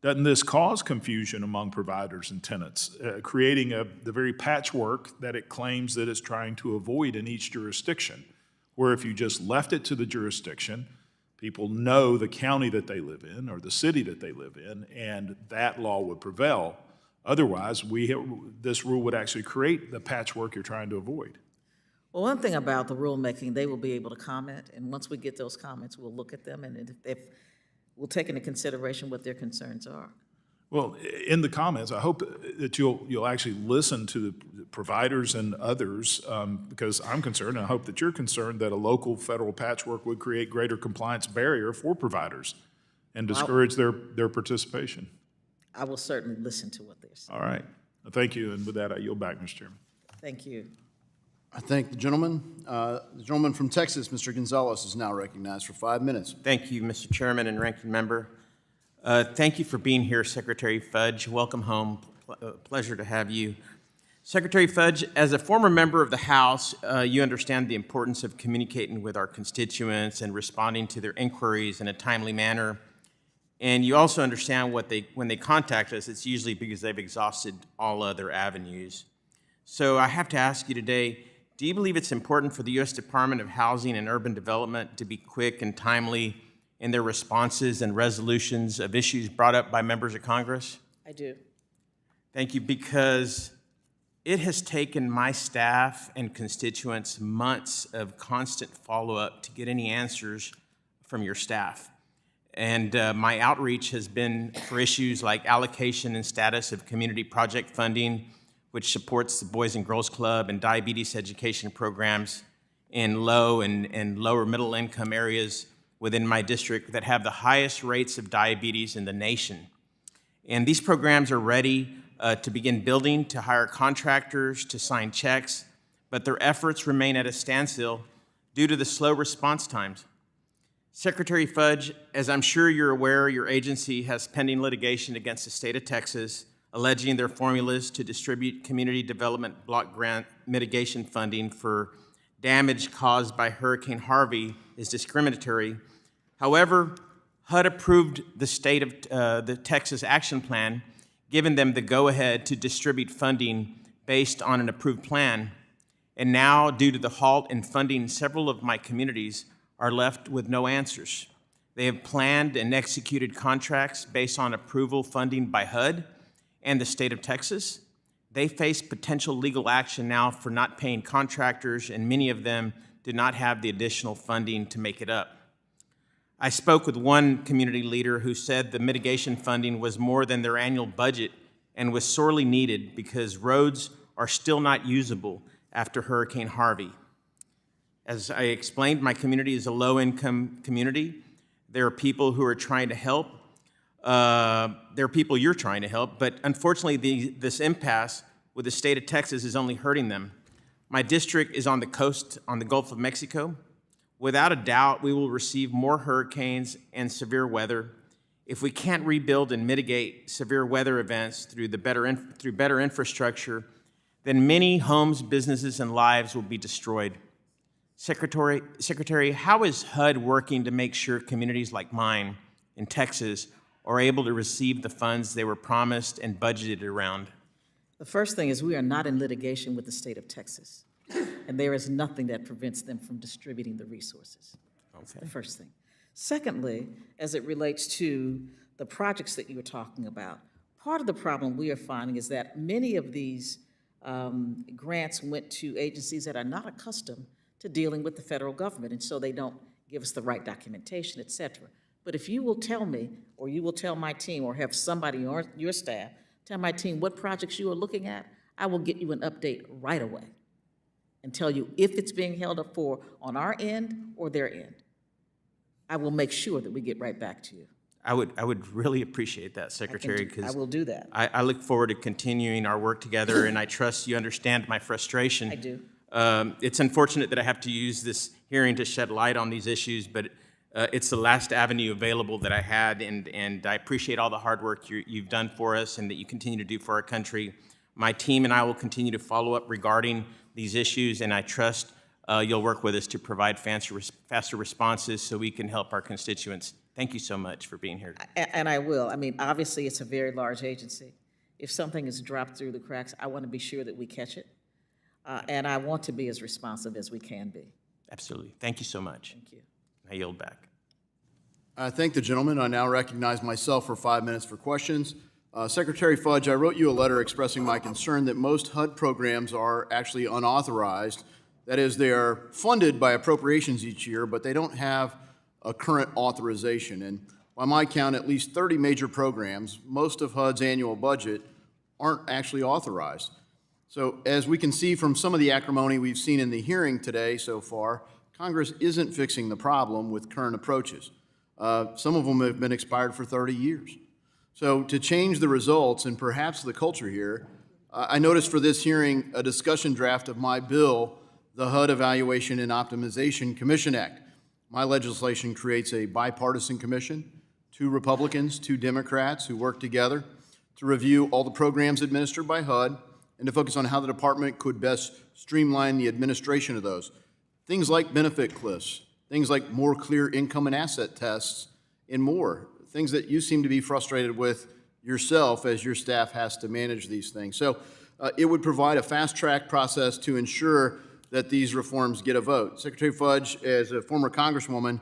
doesn't this cause confusion among providers and tenants, creating the very patchwork that it claims that it's trying to avoid in each jurisdiction, where if you just left it to the jurisdiction, people know the county that they live in or the city that they live in, and that law would prevail. Otherwise, this rule would actually create the patchwork you're trying to avoid. Well, one thing about the rulemaking, they will be able to comment, and once we get those comments, we'll look at them, and if we'll take into consideration what their concerns are. Well, in the comments, I hope that you'll actually listen to the providers and others, because I'm concerned, and I hope that you're concerned that a local federal patchwork would create greater compliance barrier for providers and discourage their participation. I will certainly listen to what they're saying. All right. Thank you, and with that, I yield back, Mr. Chairman. Thank you. I thank the gentleman. The gentleman from Texas, Mr. Gonzalez, is now recognized for 5 minutes. Thank you, Mr. Chairman and Ranking Member. Thank you for being here, Secretary Fudge. Welcome home. Pleasure to have you. Secretary Fudge, as a former member of the House, you understand the importance of communicating with our constituents and responding to their inquiries in a timely manner. And you also understand when they contact us, it's usually because they've exhausted all other avenues. So I have to ask you today, do you believe it's important for the U.S. Department of Housing and Urban Development to be quick and timely in their responses and resolutions of issues brought up by members of Congress? I do. Thank you, because it has taken my staff and constituents months of constant follow-up to get any answers from your staff. And my outreach has been for issues like allocation and status of community project funding, which supports the Boys and Girls Club and diabetes education programs in low and lower middle income areas within my district that have the highest rates of diabetes in the nation. And these programs are ready to begin building, to hire contractors, to sign checks, but their efforts remain at a standstill due to the slow response times. Secretary Fudge, as I'm sure you're aware, your agency has pending litigation against the state of Texas, alleging their formulas to distribute community development block grant mitigation funding for damage caused by Hurricane Harvey is discriminatory. However, HUD approved the state of the Texas Action Plan, giving them the go-ahead to distribute funding based on an approved plan. And now, due to the halt in funding, several of my communities are left with no answers. They have planned and executed contracts based on approval funding by HUD and the state of Texas. They face potential legal action now for not paying contractors, and many of them did not have the additional funding to make it up. I spoke with one community leader who said the mitigation funding was more than their annual budget and was sorely needed because roads are still not usable after Hurricane Harvey. As I explained, my community is a low-income community. There are people who are trying to help. There are people you're trying to help, but unfortunately, this impasse with the state of Texas is only hurting them. My district is on the coast, on the Gulf of Mexico. Without a doubt, we will receive more hurricanes and severe weather. If we can't rebuild and mitigate severe weather events through better infrastructure, then many homes, businesses, and lives will be destroyed. Secretary, how is HUD working to make sure communities like mine in Texas are able to receive the funds they were promised and budgeted around? The first thing is we are not in litigation with the state of Texas, and there is nothing that prevents them from distributing the resources. That's the first thing. Secondly, as it relates to the projects that you were talking about, part of the problem we are finding is that many of these grants went to agencies that are not accustomed to dealing with the federal government, and so they don't give us the right documentation, et cetera. But if you will tell me, or you will tell my team, or have somebody on your staff tell my team what projects you are looking at, I will get you an update right away and tell you if it's being held up for on our end or their end. I will make sure that we get right back to you. I would really appreciate that, Secretary, because I will do that. I look forward to continuing our work together, and I trust you understand my frustration. I do. It's unfortunate that I have to use this hearing to shed light on these issues, but it's the last avenue available that I had, and I appreciate all the hard work you've done for us and that you continue to do for our country. My team and I will continue to follow up regarding these issues, and I trust you'll work with us to provide faster responses so we can help our constituents. Thank you so much for being here. And I will. I mean, obviously, it's a very large agency. If something is dropped through the cracks, I want to be sure that we catch it. And I want to be as responsive as we can be. Absolutely. Thank you so much. Thank you. I yield back. I thank the gentleman. I now recognize myself for 5 minutes for questions. Secretary Fudge, I wrote you a letter expressing my concern that most HUD programs are actually unauthorized. That is, they are funded by appropriations each year, but they don't have a current authorization. And by my count, at least 30 major programs, most of HUD's annual budget, aren't actually authorized. So as we can see from some of the acrimony we've seen in the hearing today so far, Congress isn't fixing the problem with current approaches. Some of them have been expired for 30 years. So to change the results and perhaps the culture here, I noticed for this hearing a discussion draft of my bill, the HUD Evaluation and Optimization Commission Act. My legislation creates a bipartisan commission, 2 Republicans, 2 Democrats who work together to review all the programs administered by HUD and to focus on how the department could best streamline the administration of those. Things like benefit cliffs, things like more clear income and asset tests, and more. Things that you seem to be frustrated with yourself as your staff has to manage these things. So it would provide a fast-track process to ensure that these reforms get a vote. Secretary Fudge, as a former Congresswoman,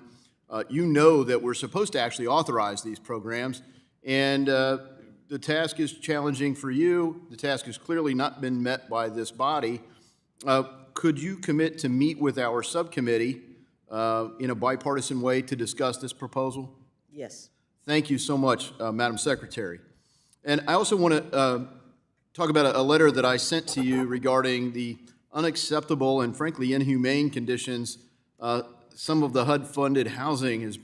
you know that we're supposed to actually authorize these programs, and the task is challenging for you. The task has clearly not been met by this body. Could you commit to meet with our subcommittee in a bipartisan way to discuss this proposal? Yes. Thank you so much, Madam Secretary. And I also want to talk about a letter that I sent to you regarding the unacceptable and frankly inhumane conditions some of the HUD-funded housing is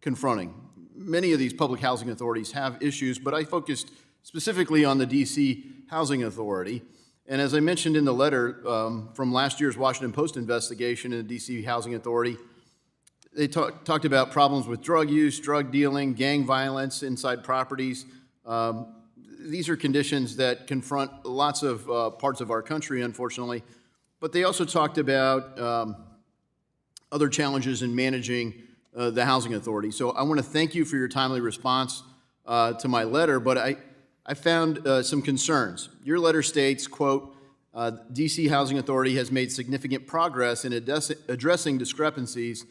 confronting. Many of these public housing authorities have issues, but I focused specifically on the D.C. Housing Authority. And as I mentioned in the letter from last year's Washington Post investigation in the D.C. Housing Authority, they talked about problems with drug use, drug dealing, gang violence inside properties. These are conditions that confront lots of parts of our country, unfortunately. But they also talked about other challenges in managing the Housing Authority. So I want to thank you for your timely response to my letter, but I found some concerns. Your letter states, quote, D.C. Housing Authority has made significant progress in addressing discrepancies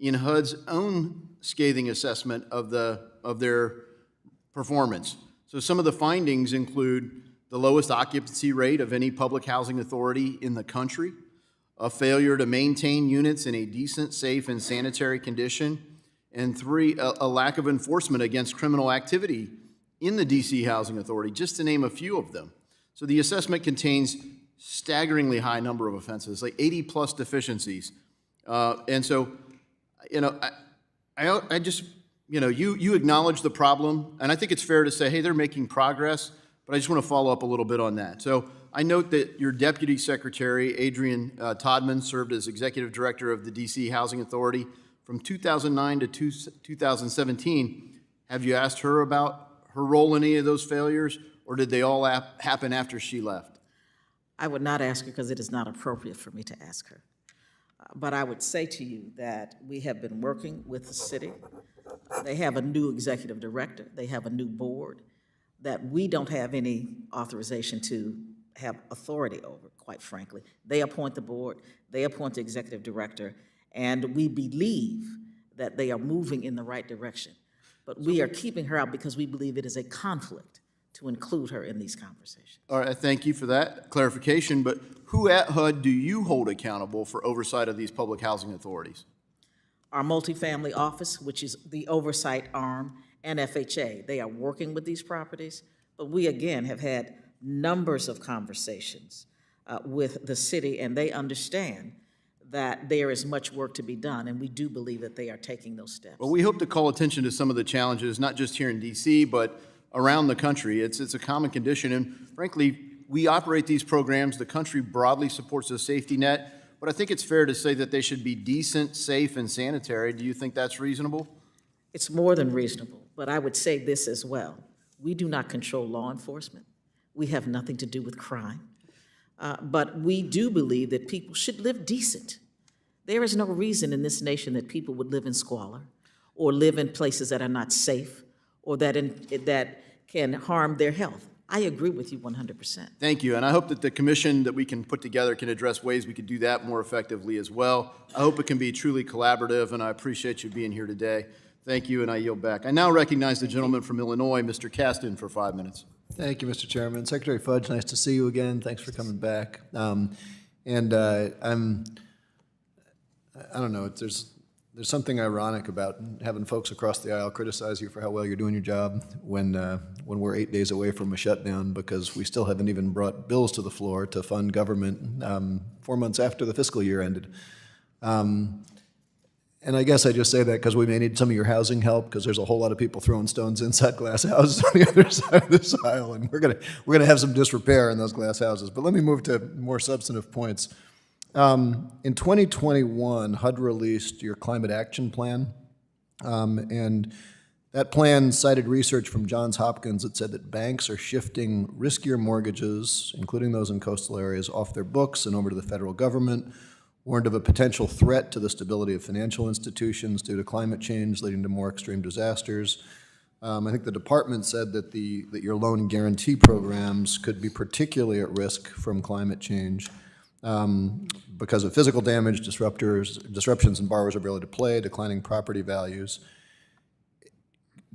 in HUD's own scathing assessment of their performance. So some of the findings include the lowest occupancy rate of any public housing authority in the country, a failure to maintain units in a decent, safe, and sanitary condition, and 3, a lack of enforcement against criminal activity in the D.C. Housing Authority, just to name a few of them. So the assessment contains staggeringly high number of offenses, like 80-plus deficiencies. And so, you know, I just, you know, you acknowledge the problem, and I think it's fair to say, hey, they're making progress, but I just want to follow up a little bit on that. So I note that your Deputy Secretary, Adrian Todman, served as Executive Director of the D.C. Housing Authority from 2009 to 2017. Have you asked her about her role in any of those failures, or did they all happen after she left? I would not ask her because it is not appropriate for me to ask her. But I would say to you that we have been working with the city. They have a new executive director. They have a new board. that we don't have any authorization to have authority over, quite frankly. They appoint the board, they appoint the executive director, and we believe that they are moving in the right direction. But we are keeping her out because we believe it is a conflict to include her in these conversations. All right, thank you for that clarification, but who at HUD do you hold accountable for oversight of these public housing authorities? Our multifamily office, which is the oversight arm, and FHA. They are working with these properties, but we, again, have had numbers of conversations with the city, and they understand that there is much work to be done, and we do believe that they are taking those steps. Well, we hope to call attention to some of the challenges, not just here in D.C., but around the country. It's a common condition, and frankly, we operate these programs. The country broadly supports a safety net, but I think it's fair to say that they should be decent, safe, and sanitary. Do you think that's reasonable? It's more than reasonable, but I would say this as well. We do not control law enforcement. We have nothing to do with crime. But we do believe that people should live decent. There is no reason in this nation that people would live in squalor or live in places that are not safe or that can harm their health. I agree with you 100%. Thank you, and I hope that the commission that we can put together can address ways we could do that more effectively as well. I hope it can be truly collaborative, and I appreciate you being here today. Thank you, and I yield back. I now recognize the gentleman from Illinois, Mr. Caston, for 5 minutes. Thank you, Mr. Chairman. Secretary Fudge, nice to see you again. Thanks for coming back. I don't know, there's something ironic about having folks across the aisle criticize you for how well you're doing your job when we're 8 days away from a shutdown because we still haven't even brought bills to the floor to fund government 4 months after the fiscal year ended. And I guess I just say that because we may need some of your housing help because there's a whole lot of people throwing stones inside glass houses on the other side of this aisle, and we're gonna have some disrepair in those glass houses. But let me move to more substantive points. In 2021, HUD released your climate action plan, and that plan cited research from Johns Hopkins that said that banks are shifting riskier mortgages, including those in coastal areas, off their books and over to the federal government, warned of a potential threat to the stability of financial institutions due to climate change leading to more extreme disasters. I think the department said that your loan guarantee programs could be particularly at risk from climate change because of physical damage, disruptions in borrowers' ability to pay, declining property values.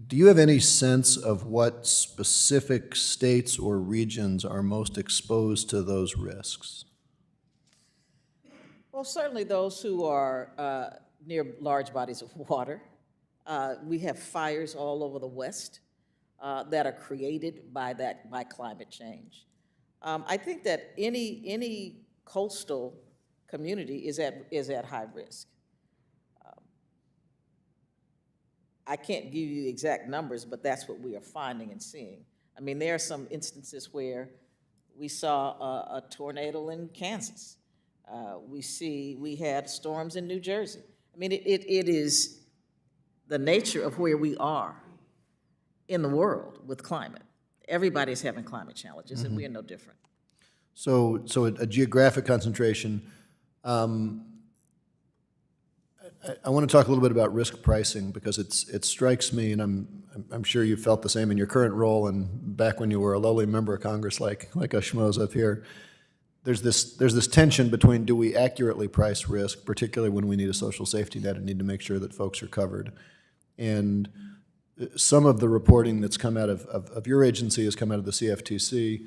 Do you have any sense of what specific states or regions are most exposed to those risks? Well, certainly those who are near large bodies of water. We have fires all over the West that are created by climate change. I think that any coastal community is at high risk. I can't give you the exact numbers, but that's what we are finding and seeing. I mean, there are some instances where we saw a tornado in Kansas. We had storms in New Jersey. I mean, it is the nature of where we are in the world with climate. Everybody's having climate challenges, and we are no different. So a geographic concentration. I want to talk a little bit about risk pricing because it strikes me, and I'm sure you felt the same in your current role and back when you were a lowly member of Congress like us schmoes up here. There's this tension between do we accurately price risk, particularly when we need a social safety net and need to make sure that folks are covered. And some of the reporting that's come out of your agency has come out of the CFTC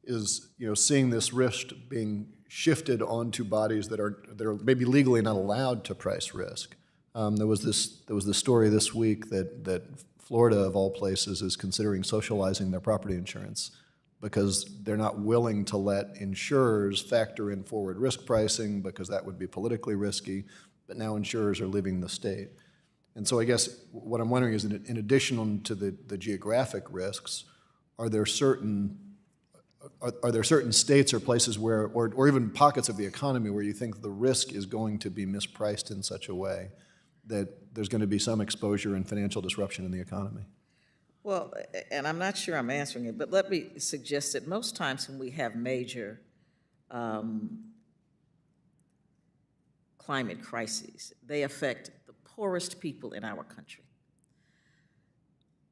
is seeing this risk being shifted onto bodies that are maybe legally not allowed to price risk. There was this story this week that Florida, of all places, is considering socializing their property insurance because they're not willing to let insurers factor in forward risk pricing because that would be politically risky, but now insurers are leaving the state. And so I guess what I'm wondering is, in addition to the geographic risks, are there certain states or places where, or even pockets of the economy where you think the risk is going to be mispriced in such a way that there's going to be some exposure and financial disruption in the economy? Well, and I'm not sure I'm answering it, but let me suggest that most times when we have major climate crises, they affect the poorest people in our country.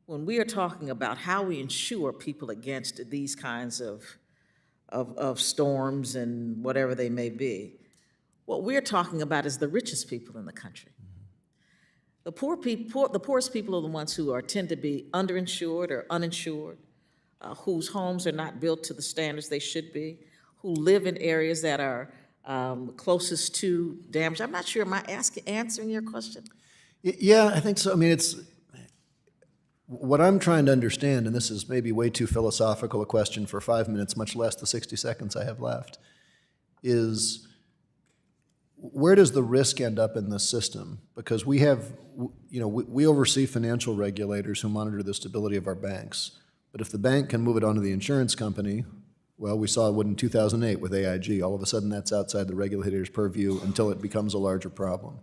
when we are talking about how we insure people against these kinds of storms and whatever they may be, what we're talking about is the richest people in the country. The poorest people are the ones who tend to be underinsured or uninsured, whose homes are not built to the standards they should be, who live in areas that are closest to damage. I'm not sure, am I answering your question? Yeah, I think so. I mean, it's what I'm trying to understand, and this is maybe way too philosophical a question for 5 minutes, much less the 60 seconds I have left, is where does the risk end up in this system? Because we have, we oversee financial regulators who monitor the stability of our banks. But if the bank can move it onto the insurance company, well, we saw it in 2008 with AIG. All of a sudden, that's outside the regulator's purview until it becomes a larger problem.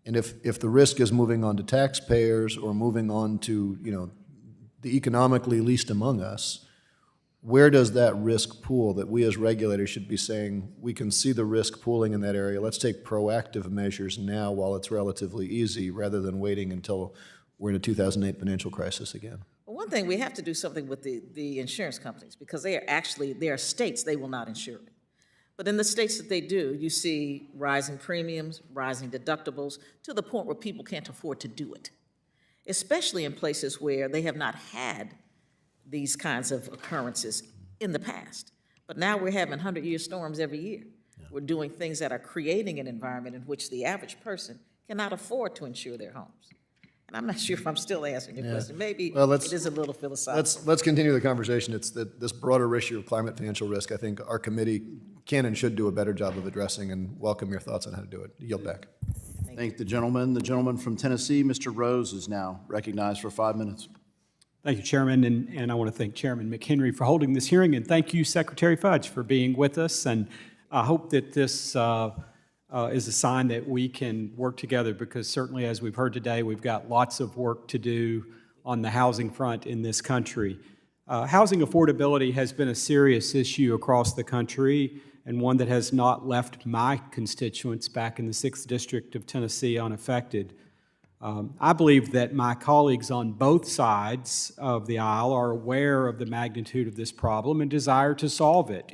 And if the risk is moving on to taxpayers or moving on to, the economically least among us, where does that risk pool that we as regulators should be saying, we can see the risk pooling in that area, let's take proactive measures now while it's relatively easy, rather than waiting until we're in a 2008 financial crisis again? Well, one thing, we have to do something with the insurance companies, because there are states they will not insure it. But in the states that they do, you see rising premiums, rising deductibles, to the point where people can't afford to do it, especially in places where they have not had these kinds of occurrences in the past. But now we're having 100-year storms every year. Yeah. We're doing things that are creating an environment in which the average person cannot afford to insure their homes. And I'm not sure if I'm still answering your question. Maybe it is a little philosophical. Let's continue the conversation. It's this broader issue of climate financial risk. I think our committee can and should do a better job of addressing, and welcome your thoughts on how to do it. Yield back. Thank the gentleman. The gentleman from Tennessee, Mr. Rose, is now recognized for 5 minutes. Thank you, Chairman, and I want to thank Chairman McHenry for holding this hearing, and thank you, Secretary Fudge, for being with us. And I hope that this is a sign that we can work together, because certainly, as we've heard today, we've got lots of work to do on the housing front in this country. Housing affordability has been a serious issue across the country, and one that has not left my constituents back in the 6th District of Tennessee unaffected. I believe that my colleagues on both sides of the aisle are aware of the magnitude of this problem and desire to solve it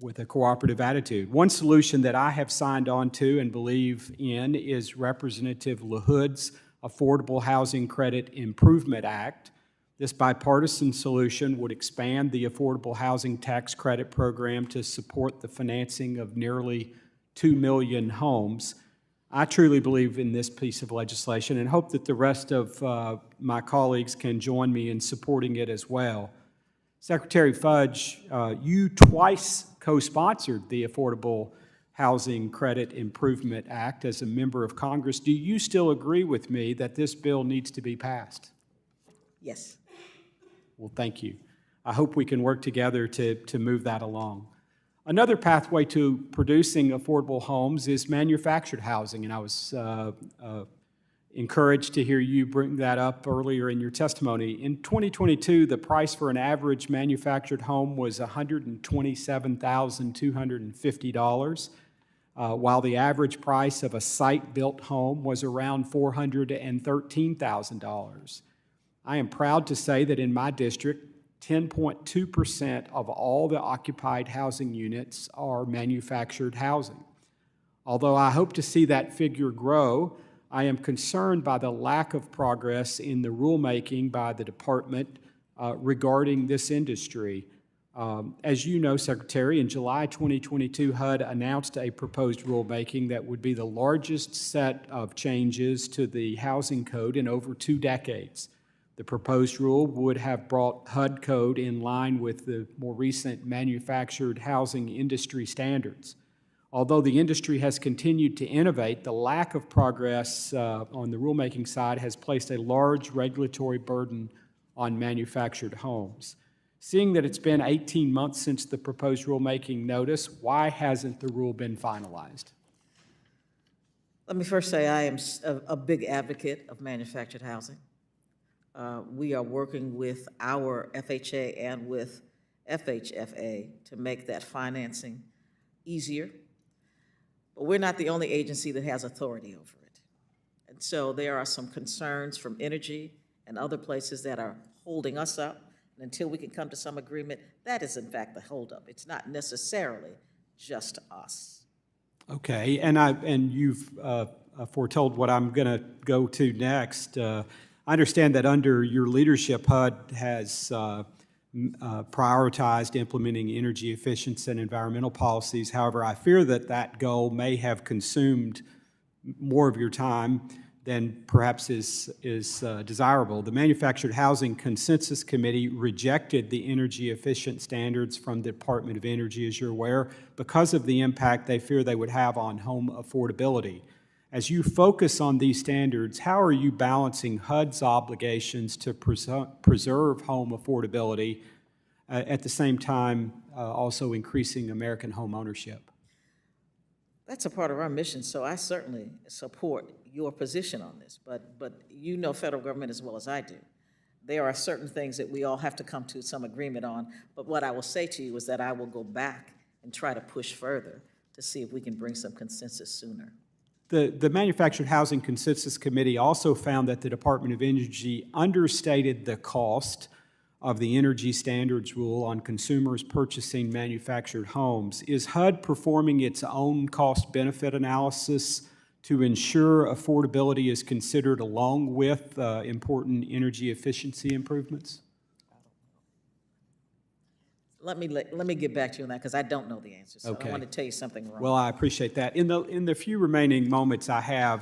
with a cooperative attitude. One solution that I have signed on to and believe in is Representative LaHood's Affordable Housing Credit Improvement Act. This bipartisan solution would expand the Affordable Housing Tax Credit Program to support the financing of nearly 2 million homes. I truly believe in this piece of legislation and hope that the rest of my colleagues can join me in supporting it as well. Secretary Fudge, you twice co-sponsored the Affordable Housing Credit Improvement Act as a member of Congress. Do you still agree with me that this bill needs to be passed? Yes. Well, thank you. I hope we can work together to move that along. Another pathway to producing affordable homes is manufactured housing, and I was encouraged to hear you bring that up earlier in your testimony. In 2022, the price for an average manufactured home was $127,250, while the average price of a site-built home was around $413,000. I am proud to say that in my district, 10.2% of all the occupied housing units are manufactured housing. Although I hope to see that figure grow, I am concerned by the lack of progress in the rulemaking by the department regarding this industry. As you know, Secretary, in July 2022, HUD announced a proposed rulemaking that would be the largest set of changes to the housing code in over 2 decades. The proposed rule would have brought HUD code in line with the more recent manufactured housing industry standards. Although the industry has continued to innovate, the lack of progress on the rulemaking side has placed a large regulatory burden on manufactured homes. Seeing that it's been 18 months since the proposed rulemaking notice, why hasn't the rule been finalized? Let me first say I am a big advocate of manufactured housing. We are working with our FHA and with FHFA to make that financing easier. But we're not the only agency that has authority over it. And so there are some concerns from energy and other places that are holding us up. And until we can come to some agreement, that is in fact the holdup. It's not necessarily just us. Okay, and you've foretold what I'm going to go to next. I understand that under your leadership, HUD has prioritized implementing energy efficiency and environmental policies. However, I fear that that goal may have consumed more of your time than perhaps is desirable. The Manufactured Housing Consensus Committee rejected the energy efficient standards from the Department of Energy, as you're aware, because of the impact they fear they would have on home affordability. As you focus on these standards, how are you balancing HUD's obligations to preserve home affordability at the same time also increasing American home ownership? That's a part of our mission, so I certainly support your position on this, but you know federal government as well as I do. There are certain things that we all have to come to some agreement on, but what I will say to you is that I will go back and try to push further to see if we can bring some consensus sooner. The Manufactured Housing Consensus Committee also found that the Department of Energy understated the cost of the energy standards rule on consumers purchasing manufactured homes. Is HUD performing its own cost-benefit analysis to ensure affordability is considered along with important energy efficiency improvements? Let me get back to you on that, because I don't know the answer, so Okay. I want to tell you something wrong. Well, I appreciate that. In the few remaining moments I have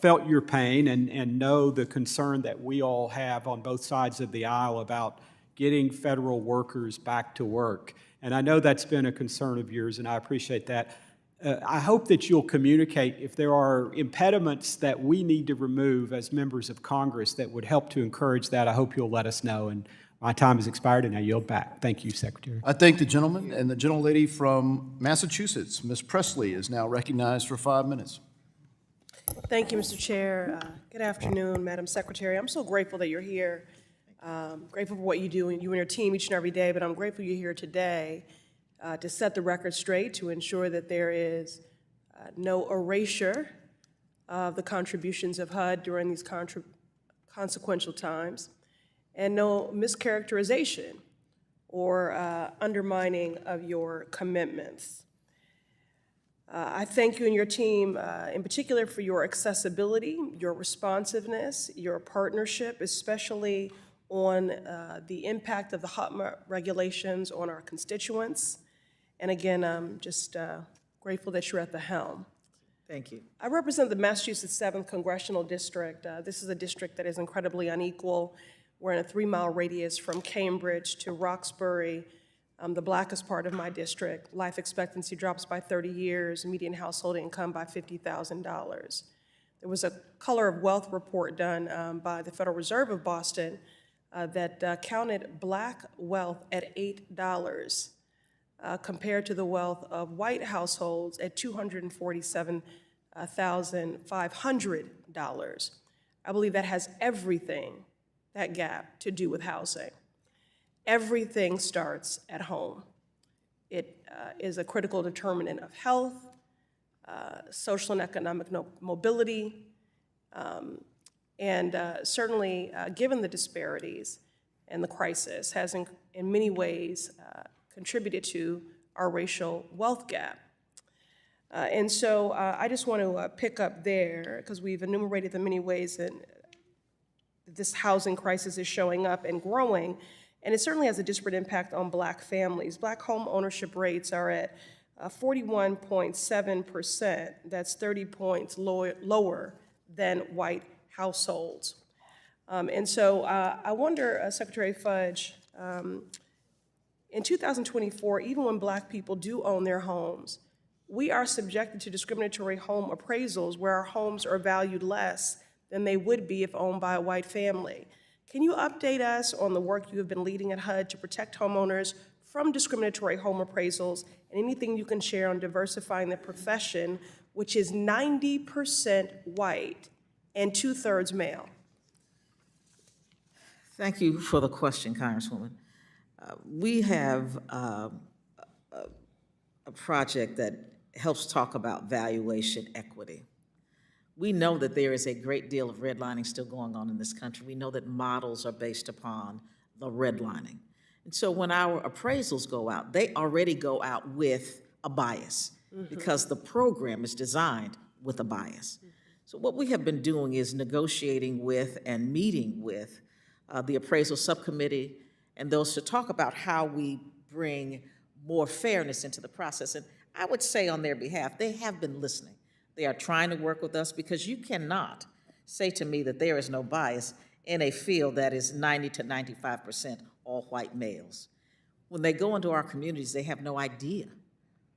felt your pain and know the concern that we all have on both sides of the aisle about getting federal workers back to work. And I know that's been a concern of yours, and I appreciate that. I hope that you'll communicate if there are impediments that we need to remove as members of Congress that would help to encourage that. I hope you'll let us know. And my time has expired, and I yield back. Thank you, Secretary. I thank the gentleman, and the gentlelady from Massachusetts, Ms. Presley, is now recognized for 5 minutes. Thank you, Mr. Chair. Good afternoon, Madam Secretary. I'm so grateful that you're here. Grateful for what you do, and you and your team each and every day, but I'm grateful you're here today to set the record straight, to ensure that there is no erasure of the contributions of HUD during these consequential times, and no mischaracterization or undermining of your commitments. I thank you and your team in particular for your accessibility, your responsiveness, your partnership, especially on the impact of the HUD regulations on our constituents. And again, I'm just grateful that you're at the helm. Thank you. I represent the Massachusetts 7th Congressional District. This is a district that is incredibly unequal. We're in a 3-mile radius from Cambridge to Roxbury, the blackest part of my district. Life expectancy drops by 30 years, median household income by $50,000. There was a Color of Wealth report done by the Federal Reserve of Boston that counted black wealth at $8 compared to the wealth of white households at $247,500. I believe that has everything, that gap, to do with housing. Everything starts at home. It is a critical determinant of health, social and economic mobility, and certainly, given the disparities and the crisis, has in many ways contributed to our racial wealth gap. And so I just want to pick up there, because we've enumerated the many ways that this housing crisis is showing up and growing, and it certainly has a disparate impact on black families. Black home ownership rates are at 41.7%. That's 30 points lower than white households. And so I wonder, Secretary Fudge, in 2024, even when black people do own their homes, we are subjected to discriminatory home appraisals where our homes are valued less than they would be if owned by a white family. Can you update us on the work you have been leading at HUD to protect homeowners from discriminatory home appraisals, and anything you can share on diversifying the profession, which is 90% white and 2/3 male? Thank you for the question, Congresswoman. We have a project that helps talk about valuation equity. We know that there is a great deal of redlining still going on in this country. We know that models are based upon the redlining. And so when our appraisals go out, they already go out with a bias because the program is designed with a bias. So what we have been doing is negotiating with and meeting with the appraisal subcommittee and those to talk about how we bring more fairness into the process. And I would say on their behalf, they have been listening. They are trying to work with us because you cannot say to me that there is no bias in a field that is 90 to 95% all white males. When they go into our communities, they have no idea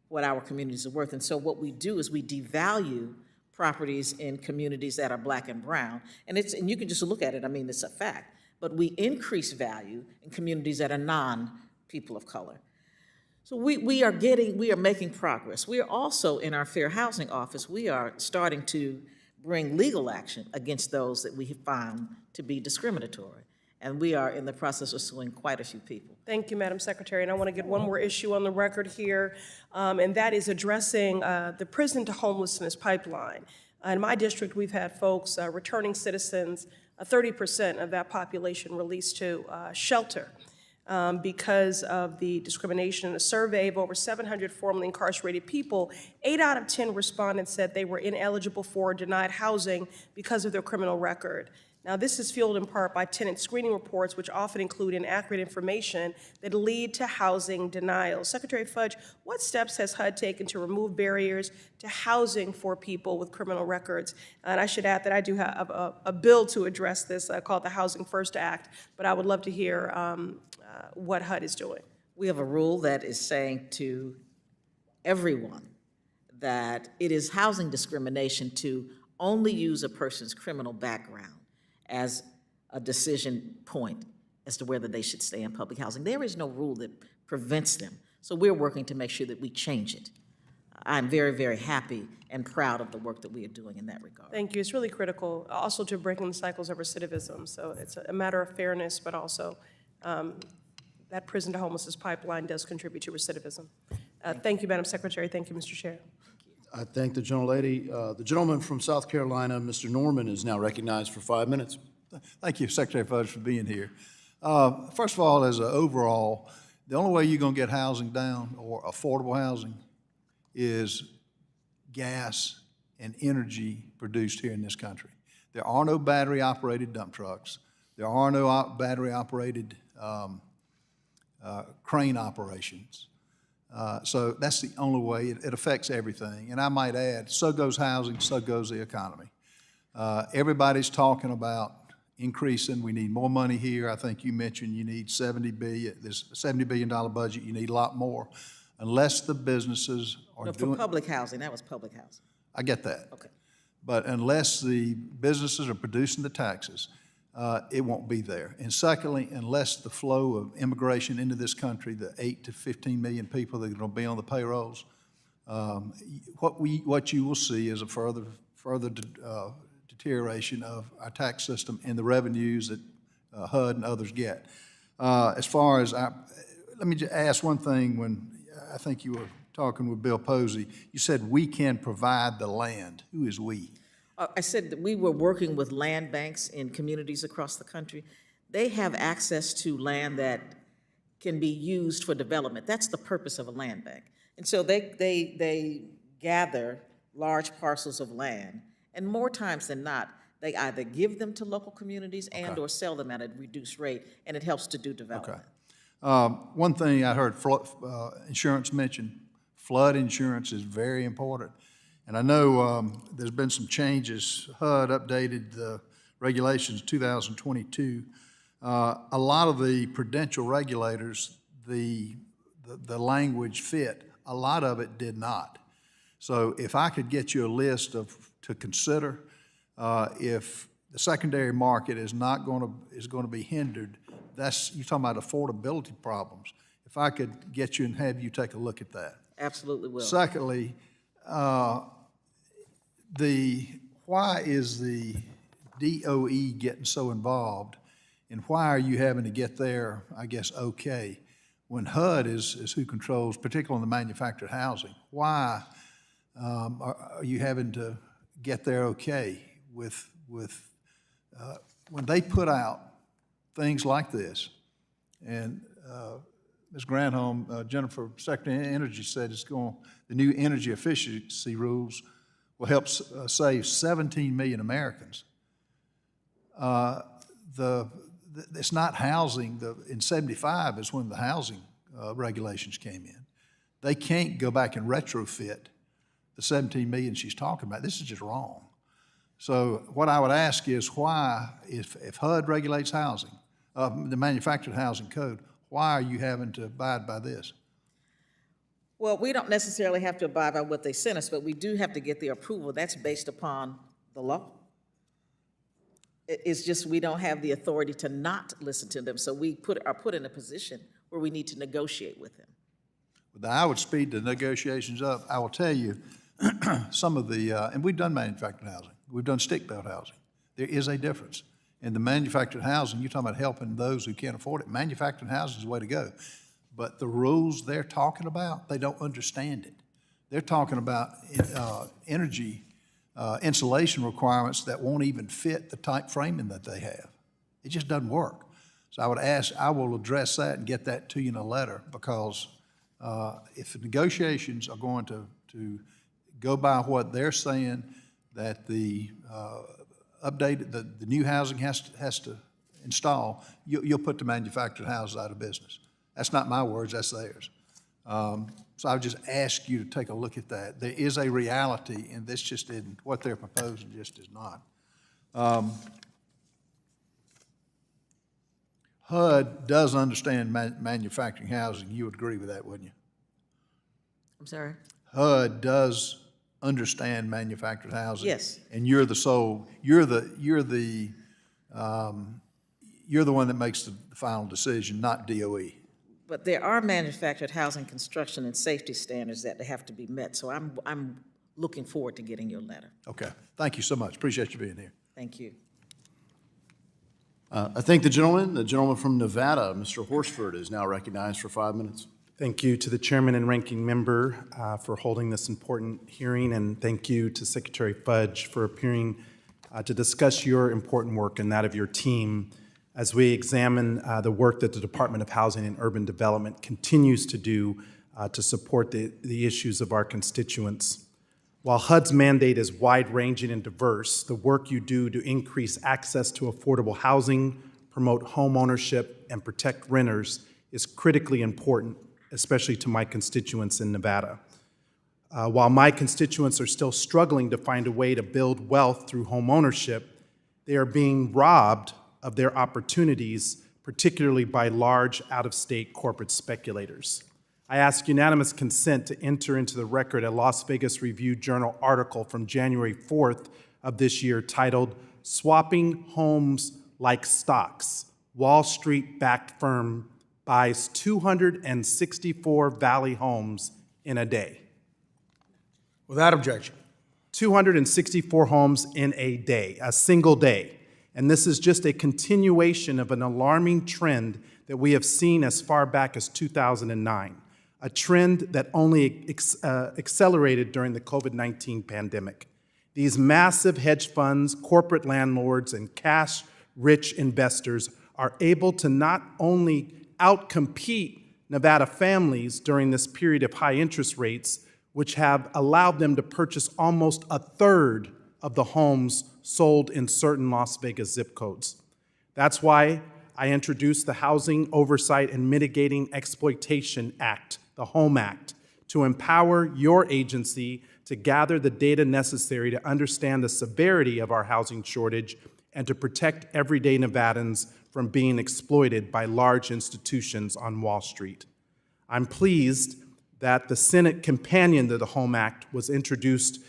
what our communities are worth. And so what we do is we devalue properties in communities that are black and brown. And you can just look at it, I mean, it's a fact. But we increase value in communities that are non-people of color. So we are making progress. We are also, in our Fair Housing Office, we are starting to bring legal action against those that we have found to be discriminatory. And we are in the process of suing quite a few people. Thank you, Madam Secretary. And I want to get one more issue on the record here, and that is addressing the prison to homelessness pipeline. In my district, we've had folks, returning citizens, 30% of that population released to shelter because of the discrimination. In a survey of over 700 formerly incarcerated people, 8 out of 10 respondents said they were ineligible for or denied housing because of their criminal record. Now, this is fueled in part by tenant screening reports, which often include inaccurate information that lead to housing denials. Secretary Fudge, what steps has HUD taken to remove barriers to housing for people with criminal records? And I should add that I do have a bill to address this called the Housing First Act, but I would love to hear what HUD is doing. We have a rule that is saying to everyone that it is housing discrimination to only use a person's criminal background as a decision point as to whether they should stay in public housing. There is no rule that prevents them. So we're working to make sure that we change it. I'm very, very happy and proud of the work that we are doing in that regard. Thank you. It's really critical also to breaking the cycles of recidivism. So it's a matter of fairness, but also that prison to homelessness pipeline does contribute to recidivism. Thank you, Madam Secretary. Thank you, Mr. Chair. I thank the gentlelady. The gentleman from South Carolina, Mr. Norman, is now recognized for 5 minutes. Thank you, Secretary Fudge, for being here. First of all, as an overall, the only way you're going to get housing down or affordable housing is gas and energy produced here in this country. There are no battery-operated dump trucks. There are no battery-operated crane operations. So that's the only way. It affects everything. And I might add, so goes housing, so goes the economy. Everybody's talking about increasing. We need more money here. I think you mentioned you need $70 billion. There's a $70 billion budget. You need a lot more. Unless the businesses are doing... For public housing, that was public housing. I get that. Okay. But unless the businesses are producing the taxes, it won't be there. And secondly, unless the flow of immigration into this country, the 8 to 15 million people that are going to be on the payrolls, what you will see is a further deterioration of our tax system and the revenues that HUD and others get. As far as let me just ask one thing. When I think you were talking with Bill Posey, you said we can provide the land. Who is we? I said that we were working with land banks in communities across the country. They have access to land that can be used for development. That's the purpose of a land bank. And so they gather large parcels of land, and more times than not, they either give them to local communities and or sell them at a reduced rate, and it helps to do development. Okay. One thing I heard insurance mentioned, flood insurance is very important. And I know there's been some changes. HUD updated the regulations in 2022. A lot of the prudential regulators, the language fit. A lot of it did not. So if I could get you a list to consider, if the secondary market is going to be hindered, you're talking about affordability problems. If I could get you and have you take a look at that. Absolutely will. Secondly, why is the DOE getting so involved, and why are you having to get there, I guess, okay, when HUD is who controls, particularly in the manufactured housing? Why are you having to get their okay with when they put out things like this. And Ms. Granholm, Jennifer, Secretary of Energy said the new energy efficiency rules will help save 17 million Americans. It's not housing. In 75 is when the housing regulations came in. They can't go back and retrofit the 17 million she's talking about. This is just wrong. So what I would ask is why, if HUD regulates housing, the manufactured housing code, why are you having to abide by this? Well, we don't necessarily have to abide by what they sent us, but we do have to get the approval. That's based upon the law. It's just we don't have the authority to not listen to them, so we are put in a position where we need to negotiate with them. I would speed the negotiations up. I will tell you, some of the, and we've done manufactured housing. We've done stick-built housing. There is a difference. In the manufactured housing, you're talking about helping those who can't afford it. Manufactured housing is the way to go. But the rules they're talking about, they don't understand it. They're talking about energy insulation requirements that won't even fit the type framing that they have. It just doesn't work. So I will address that and get that to you in a letter, because if the negotiations are going to go by what they're saying, that the the new housing has to install, you'll put the manufactured houses out of business. That's not my words, that's theirs. So I would just ask you to take a look at that. There is a reality, and this just isn't, what they're proposing just is not. HUD does understand manufacturing housing. You would agree with that, wouldn't you? I'm sorry? HUD does understand manufactured housing. Yes. And you're the one that makes the final decision, not DOE. But there are manufactured housing construction and safety standards that have to be met, so I'm looking forward to getting your letter. Okay. Thank you so much. Appreciate you being here. Thank you. I thank the gentleman from Nevada, Mr. Horsford, is now recognized for 5 minutes. Thank you to the chairman and ranking member for holding this important hearing, and thank you to Secretary Fudge for appearing to discuss your important work and that of your team as we examine the work that the Department of Housing and Urban Development continues to do to support the issues of our constituents. While HUD's mandate is wide-ranging and diverse, the work you do to increase access to affordable housing, promote home ownership, and protect renters is critically important, especially to my constituents in Nevada. While my constituents are still struggling to find a way to build wealth through home ownership, they are being robbed of their opportunities, particularly by large out-of-state corporate speculators. I ask unanimous consent to enter into the record a Las Vegas Review-Journal article from January 4th of this year titled, "Swapping Homes Like Stocks, Wall Street-Backed Firm Buys 264 Valley Homes in a Day." Without objection. 264 homes in a day, a single day. And this is just a continuation of an alarming trend that we have seen as far back as 2009, a trend that only accelerated during the COVID-19 pandemic. These massive hedge funds, corporate landlords, and cash-rich investors are able to not only outcompete Nevada families during this period of high interest rates, which have allowed them to purchase almost a third of the homes sold in certain Las Vegas zip codes. That's why I introduced the Housing Oversight and Mitigating Exploitation Act, the HOME Act, to empower your agency to gather the data necessary to understand the severity of our housing shortage and to protect everyday Nevadans from being exploited by large institutions on Wall Street. I'm pleased that the Senate companion to the HOME Act was introduced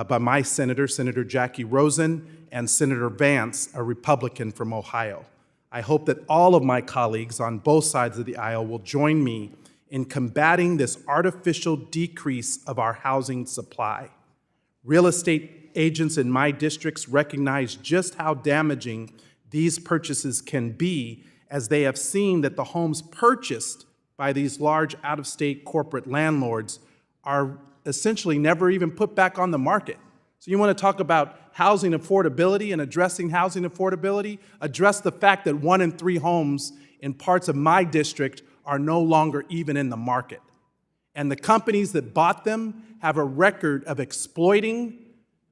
by my senator, Senator Jackie Rosen, and Senator Vance, a Republican from Ohio. I hope that all of my colleagues on both sides of the aisle will join me in combating this artificial decrease of our housing supply. Real estate agents in my districts recognize just how damaging these purchases can be, as they have seen that the homes purchased by these large out-of-state corporate landlords are essentially never even put back on the market. So you want to talk about housing affordability and addressing housing affordability? Address the fact that 1 in 3 homes in parts of my district are no longer even in the market. And the companies that bought them have a record of exploiting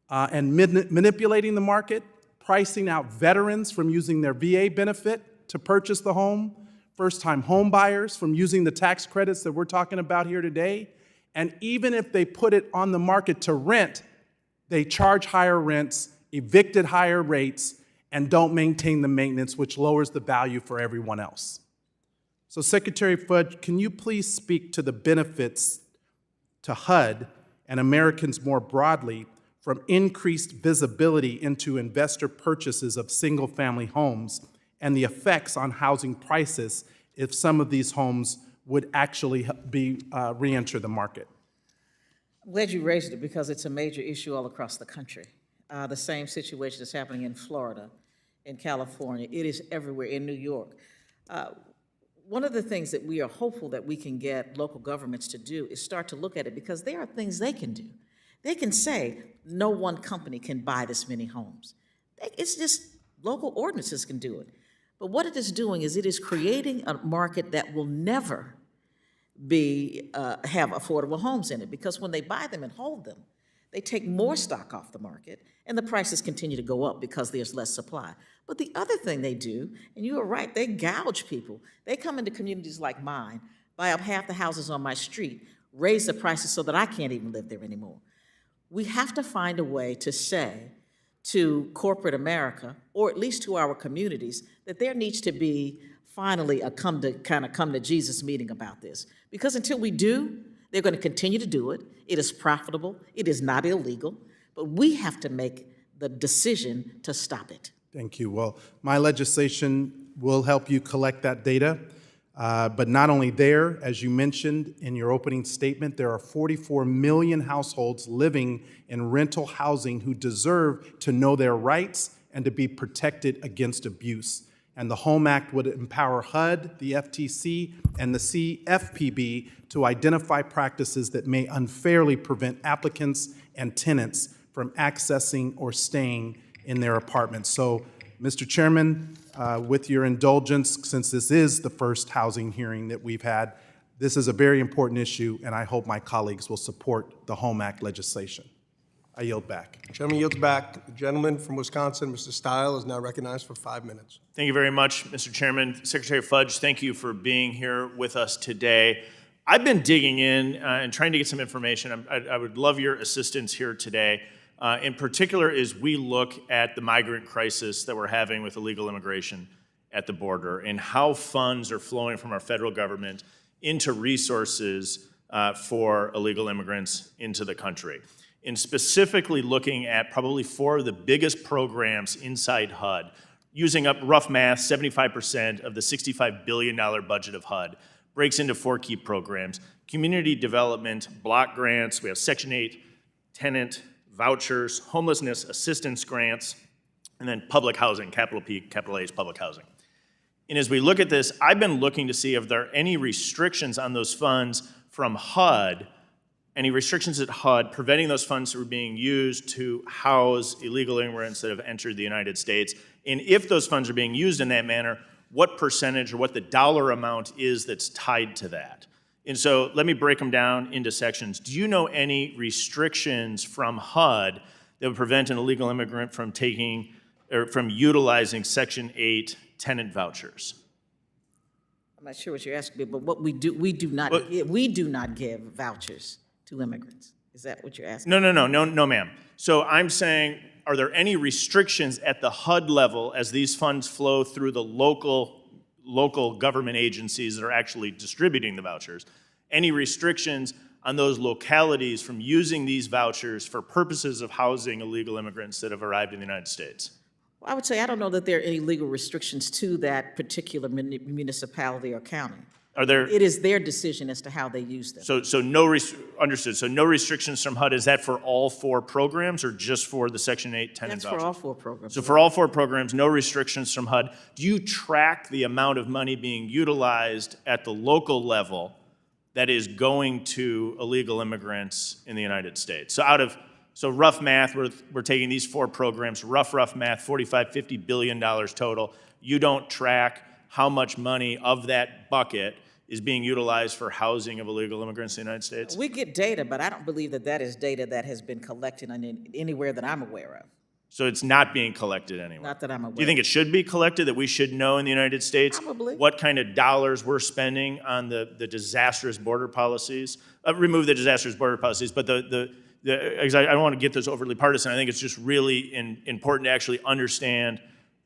and manipulating the market, pricing out veterans from using their VA benefit to purchase the home, first-time home buyers from using the tax credits that we're talking about here today. And even if they put it on the market to rent, they charge higher rents, evict at higher rates, and don't maintain the maintenance, which lowers the value for everyone else. So Secretary Fudge, can you please speak to the benefits to HUD and Americans more broadly from increased visibility into investor purchases of single-family homes and the effects on housing prices if some of these homes would actually be re-enter the market? I'm glad you raised it because it's a major issue all across the country. The same situation is happening in Florida, in California. It is everywhere, in New York. One of the things that we are hopeful that we can get local governments to do is start to look at it, because there are things they can do. They can say, no one company can buy this many homes. It's just local ordinances can do it. But what it is doing is it is creating a market that will never have affordable homes in it, because when they buy them and hold them, they take more stock off the market, and the prices continue to go up because there's less supply. But the other thing they do, and you are right, they gouge people. They come into communities like mine, buy up half the houses on my street, raise the prices so that I can't even live there anymore. We have to find a way to say to corporate America, or at least to our communities, that there needs to be finally a come to Jesus meeting about this. Because until we do, they're going to continue to do it. It is profitable. It is not illegal. But we have to make the decision to stop it. Thank you. Well, my legislation will help you collect that data. But not only there, as you mentioned in your opening statement, there are 44 million households living in rental housing who deserve to know their rights and to be protected against abuse. And the HOME Act would empower HUD, the FTC, and the CFPB to identify practices that may unfairly prevent applicants and tenants from accessing or staying in their apartments. So, Mr. Chairman, with your indulgence, since this is the first housing hearing that we've had, this is a very important issue, and I hope my colleagues will support the HOME Act legislation. I yield back. Gentleman yields back. The gentleman from Wisconsin, Mr. Stile, is now recognized for 5 minutes. Thank you very much, Mr. Chairman. Secretary Fudge, thank you for being here with us today. I've been digging in and trying to get some information. I would love your assistance here today. In particular, as we look at the migrant crisis that we're having with illegal immigration at the border and how funds are flowing from our federal government into resources for illegal immigrants into the country. And specifically looking at probably 4 of the biggest programs inside HUD, using up rough math, 75% of the $65 billion budget of HUD breaks into 4 key programs: community development, block grants, we have Section 8 tenant vouchers, homelessness assistance grants, and then public housing, capital P, capital A is public housing. And as we look at this, I've been looking to see if there are any restrictions on those funds from HUD, any restrictions at HUD preventing those funds from being used to house illegal immigrants that have entered the United States. And if those funds are being used in that manner, what percentage or what the dollar amount is that's tied to that. And so let me break them down into sections. Do you know any restrictions from HUD that would prevent an illegal immigrant from taking or from utilizing Section 8 tenant vouchers? I'm not sure what you're asking me, but what we do not give vouchers to immigrants. Is that what you're asking? No, ma'am. So I'm saying, are there any restrictions at the HUD level as these funds flow through the local government agencies that are actually distributing the vouchers? Any restrictions on those localities from using these vouchers for purposes of housing illegal immigrants that have arrived in the United States? Well, I would say I don't know that there are any legal restrictions to that particular municipality or county. Are there? It is their decision as to how they use them. Understood. So no restrictions from HUD. Is that for all 4 programs or just for the Section 8 tenant vouchers? That's for all 4 programs. So for all 4 programs, no restrictions from HUD. Do you track the amount of money being utilized at the local level that is going to illegal immigrants in the United States? So out of So rough math, we're taking these 4 programs, rough math, $45–50 billion total. You don't track how much money of that bucket is being utilized for housing of illegal immigrants in the United States? We get data, but I don't believe that that is data that has been collected anywhere that I'm aware of. So it's not being collected anywhere? Not that I'm aware of. Do you think it should be collected, that we should know in the United States Probably. what kind of dollars we're spending on the disastrous border policies? Remove the disastrous border policies, but I don't want to get this overly partisan. I think it's just really important to actually understand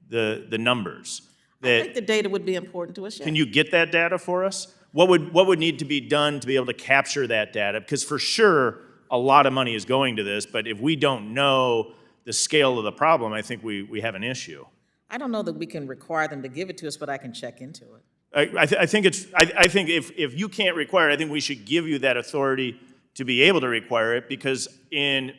the numbers. I think the data would be important to us, yeah. Can you get that data for us? What would need to be done to be able to capture that data? Because for sure, a lot of money is going to this, but if we don't know the scale of the problem, I think we have an issue. I don't know that we can require them to give it to us, but I can check into it. I think if you can't require it, I think we should give you that authority to be able to require it, because in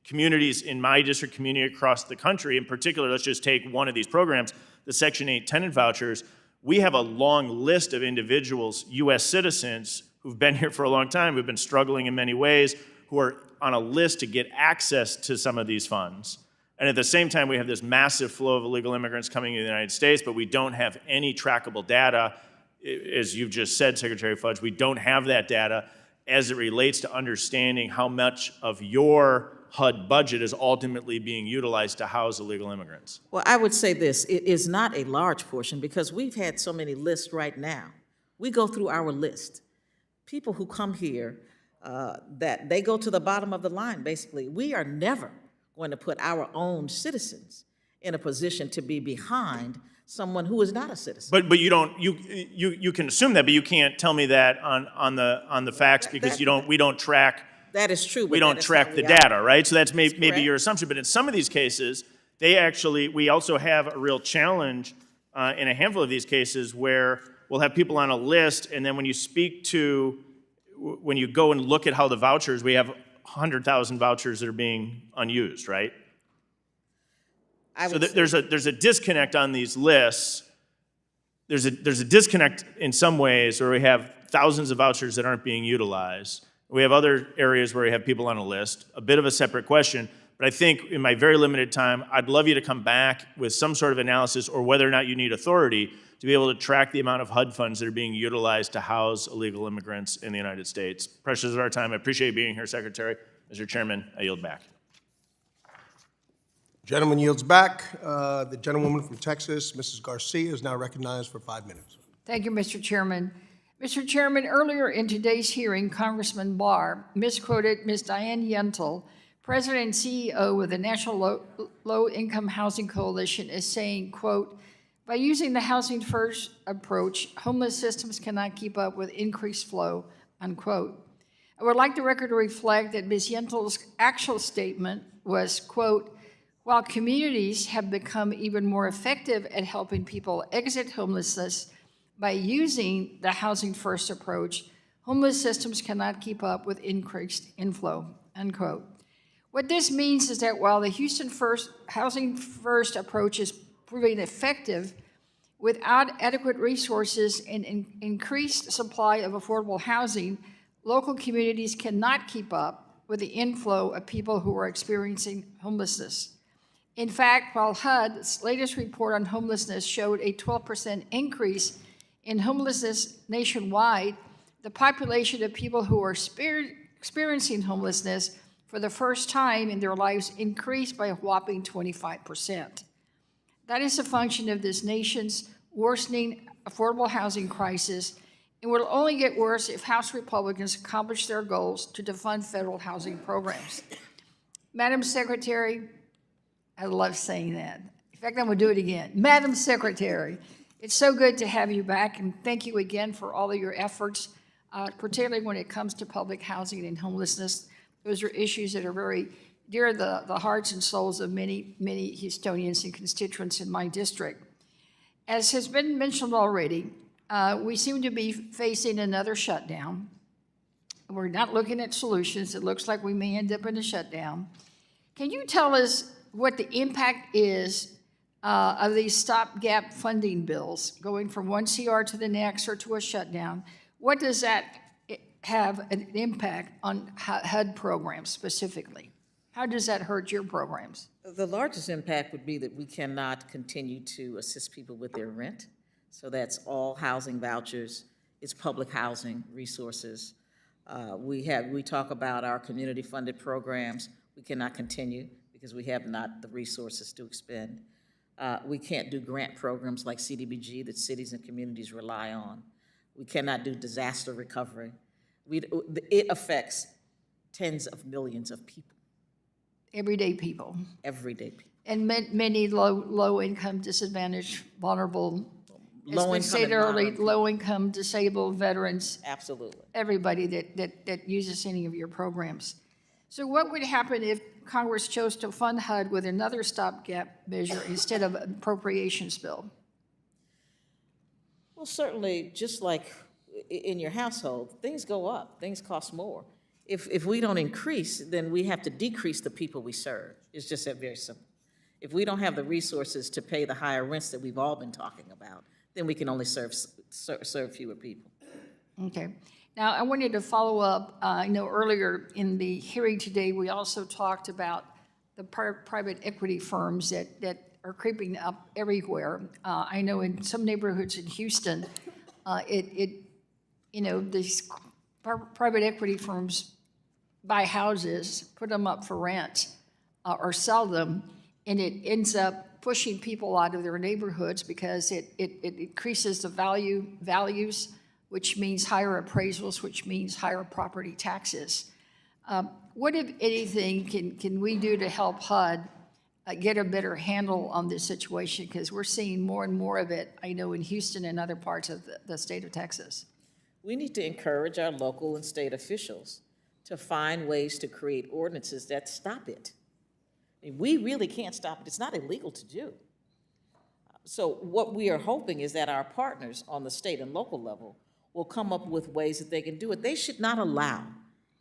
communities, in my district community across the country, in particular, let's just take one of these programs, the Section 8 tenant vouchers, we have a long list of individuals, U.S. citizens, who've been here for a long time, who've been struggling in many ways, who are on a list to get access to some of these funds. And at the same time, we have this massive flow of illegal immigrants coming into the United States, but we don't have any trackable data. As you've just said, Secretary Fudge, we don't have that data as it relates to understanding how much of your HUD budget is ultimately being utilized to house illegal immigrants. Well, I would say this, it is not a large portion because we've had so many lists right now. We go through our list. People who come here, that they go to the bottom of the line, basically. We are never going to put our own citizens in a position to be behind someone who is not a citizen. But you can assume that, but you can't tell me that on the facts, because we don't track. That is true. We don't track the data, right? So that's maybe your assumption. But in some of these cases, we also have a real challenge in a handful of these cases where we'll have people on a list, and then when you go and look at how the vouchers, we have 100,000 vouchers that are being unused, right? So there's a disconnect on these lists. There's a disconnect in some ways where we have thousands of vouchers that aren't being utilized. We have other areas where we have people on a list, a bit of a separate question. But I think in my very limited time, I'd love you to come back with some sort of analysis, or whether or not you need authority to be able to track the amount of HUD funds that are being utilized to house illegal immigrants in the United States. Precious is our time. I appreciate you being here, Secretary. Mr. Chairman, I yield back. Gentleman yields back. The gentlewoman from Texas, Mrs. Garcia, is now recognized for 5 minutes. Thank you, Mr. Chairman. Mr. Chairman, earlier in today's hearing, Congressman Barr misquoted Ms. Diane Yentl, President and CEO of the National Low-Income Housing Coalition, as saying, quote, "By using the housing first approach, homeless systems cannot keep up with increased flow," unquote. I would like the record to reflect that Ms. Yentl's actual statement was, quote, "While communities have become even more effective at helping people exit homelessness by using the housing first approach, homeless systems cannot keep up with increased inflow," unquote. What this means is that while the housing first approach is proving effective, without adequate resources and increased supply of affordable housing, local communities cannot keep up with the inflow of people who are experiencing homelessness. In fact, while HUD's latest report on homelessness showed a 12% increase in homelessness nationwide, the population of people who are experiencing homelessness for the first time in their lives increased by a whopping 25%. That is a function of this nation's worsening affordable housing crisis, and will only get worse if House Republicans accomplish their goals to defund federal housing programs. Madam Secretary, I love saying that. In fact, I'm going to do it again. Madam Secretary, it's so good to have you back, and thank you again for all of your efforts, particularly when it comes to public housing and homelessness. Those are issues that are very dear to the hearts and souls of many, many Houstonians and constituents in my district. As has been mentioned already, we seem to be facing another shutdown. We're not looking at solutions. It looks like we may end up in a shutdown. Can you tell us what the impact is of these stopgap funding bills, going from one CR to the next or to a shutdown? What does that have an impact on HUD programs specifically? How does that hurt your programs? The largest impact would be that we cannot continue to assist people with their rent. So that's all housing vouchers, it's public housing resources. We talk about our community-funded programs. We cannot continue because we have not the resources to expend. We can't do grant programs like CDBG that cities and communities rely on. We cannot do disaster recovery. It affects tens of millions of people. Everyday people. Everyday people. And many low-income, disadvantaged, vulnerable, as we said earlier, low-income, disabled, veterans. Absolutely. Everybody that uses any of your programs. So what would happen if Congress chose to fund HUD with another stopgap measure instead of an appropriations bill? Well, certainly, just like in your household, things go up, things cost more. If we don't increase, then we have to decrease the people we serve. It's just that very simple. If we don't have the resources to pay the higher rents that we've all been talking about, then we can only serve fewer people. Okay. Now, I wanted to follow up. I know earlier in the hearing today, we also talked about the private equity firms that are creeping up everywhere. I know in some neighborhoods in Houston, these private equity firms buy houses, put them up for rent, or sell them, and it ends up pushing people out of their neighborhoods because it increases the values, which means higher appraisals, which means higher property taxes. What, if anything, can we do to help HUD get a better handle on this situation? Because we're seeing more and more of it, I know, in Houston and other parts of the state of Texas. We need to encourage our local and state officials to find ways to create ordinances that stop it. I mean, we really can't stop it. It's not illegal to do. So what we are hoping is that our partners on the state and local level will come up with ways that they can do it. They should not allow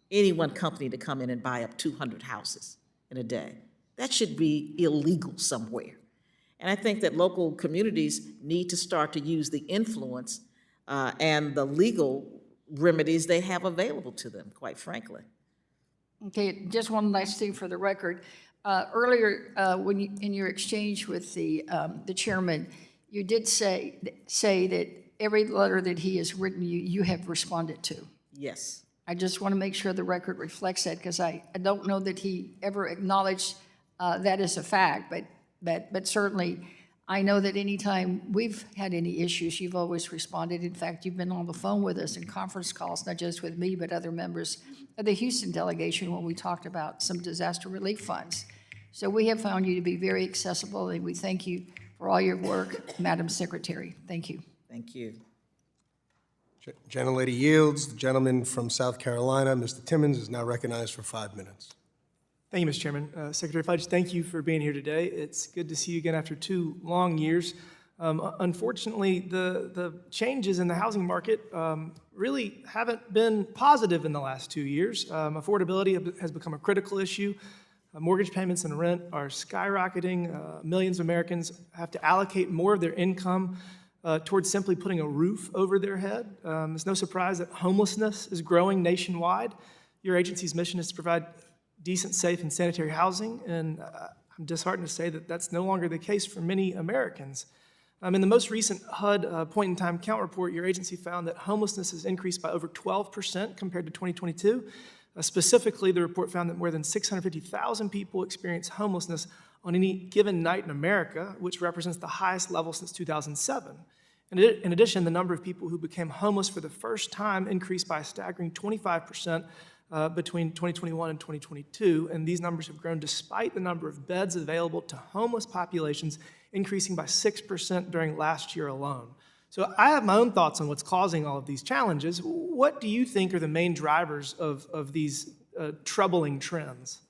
any one company to come in and buy up 200 houses in a day. That should be illegal somewhere. And I think that local communities need to start to use the influence and the legal remedies they have available to them, quite frankly. Okay, just one last thing for the record. Earlier, in your exchange with the chairman, you did say that every letter that he has written you have responded to. Yes. I just want to make sure the record reflects that, because I don't know that he ever acknowledged that as a fact, but certainly I know that anytime we've had any issues, you've always responded. In fact, you've been on the phone with us in conference calls, not just with me, but other members of the Houston delegation when we talked about some disaster relief funds. So we have found you to be very accessible, and we thank you for all your work, Madam Secretary. Thank you. Thank you. Gentlelady yields. The gentleman from South Carolina, Mr. Timmons, is now recognized for 5 minutes. Thank you, Mr. Chairman. Secretary Fudge, thank you for being here today. It's good to see you again after 2 long years. Unfortunately, the changes in the housing market really haven't been positive in the last 2 years. Affordability has become a critical issue. Mortgage payments and rent are skyrocketing. Millions of Americans have to allocate more of their income towards simply putting a roof over their head. It's no surprise that homelessness is growing nationwide. Your agency's mission is to provide decent, safe, and sanitary housing, and I'm disheartened to say that that's no longer the case for many Americans. In the most recent HUD point-in-time count report, your agency found that homelessness has increased by over 12% compared to 2022. Specifically, the report found that more than 650,000 people experience homelessness on any given night in America, which represents the highest level since 2007. In addition, the number of people who became homeless for the first time increased by a staggering 25% between 2021 and 2022, and these numbers have grown despite the number of beds available to homeless populations increasing by 6% during last year alone. So I have my own thoughts on what's causing all of these challenges. What do you think are the main drivers of these troubling trends?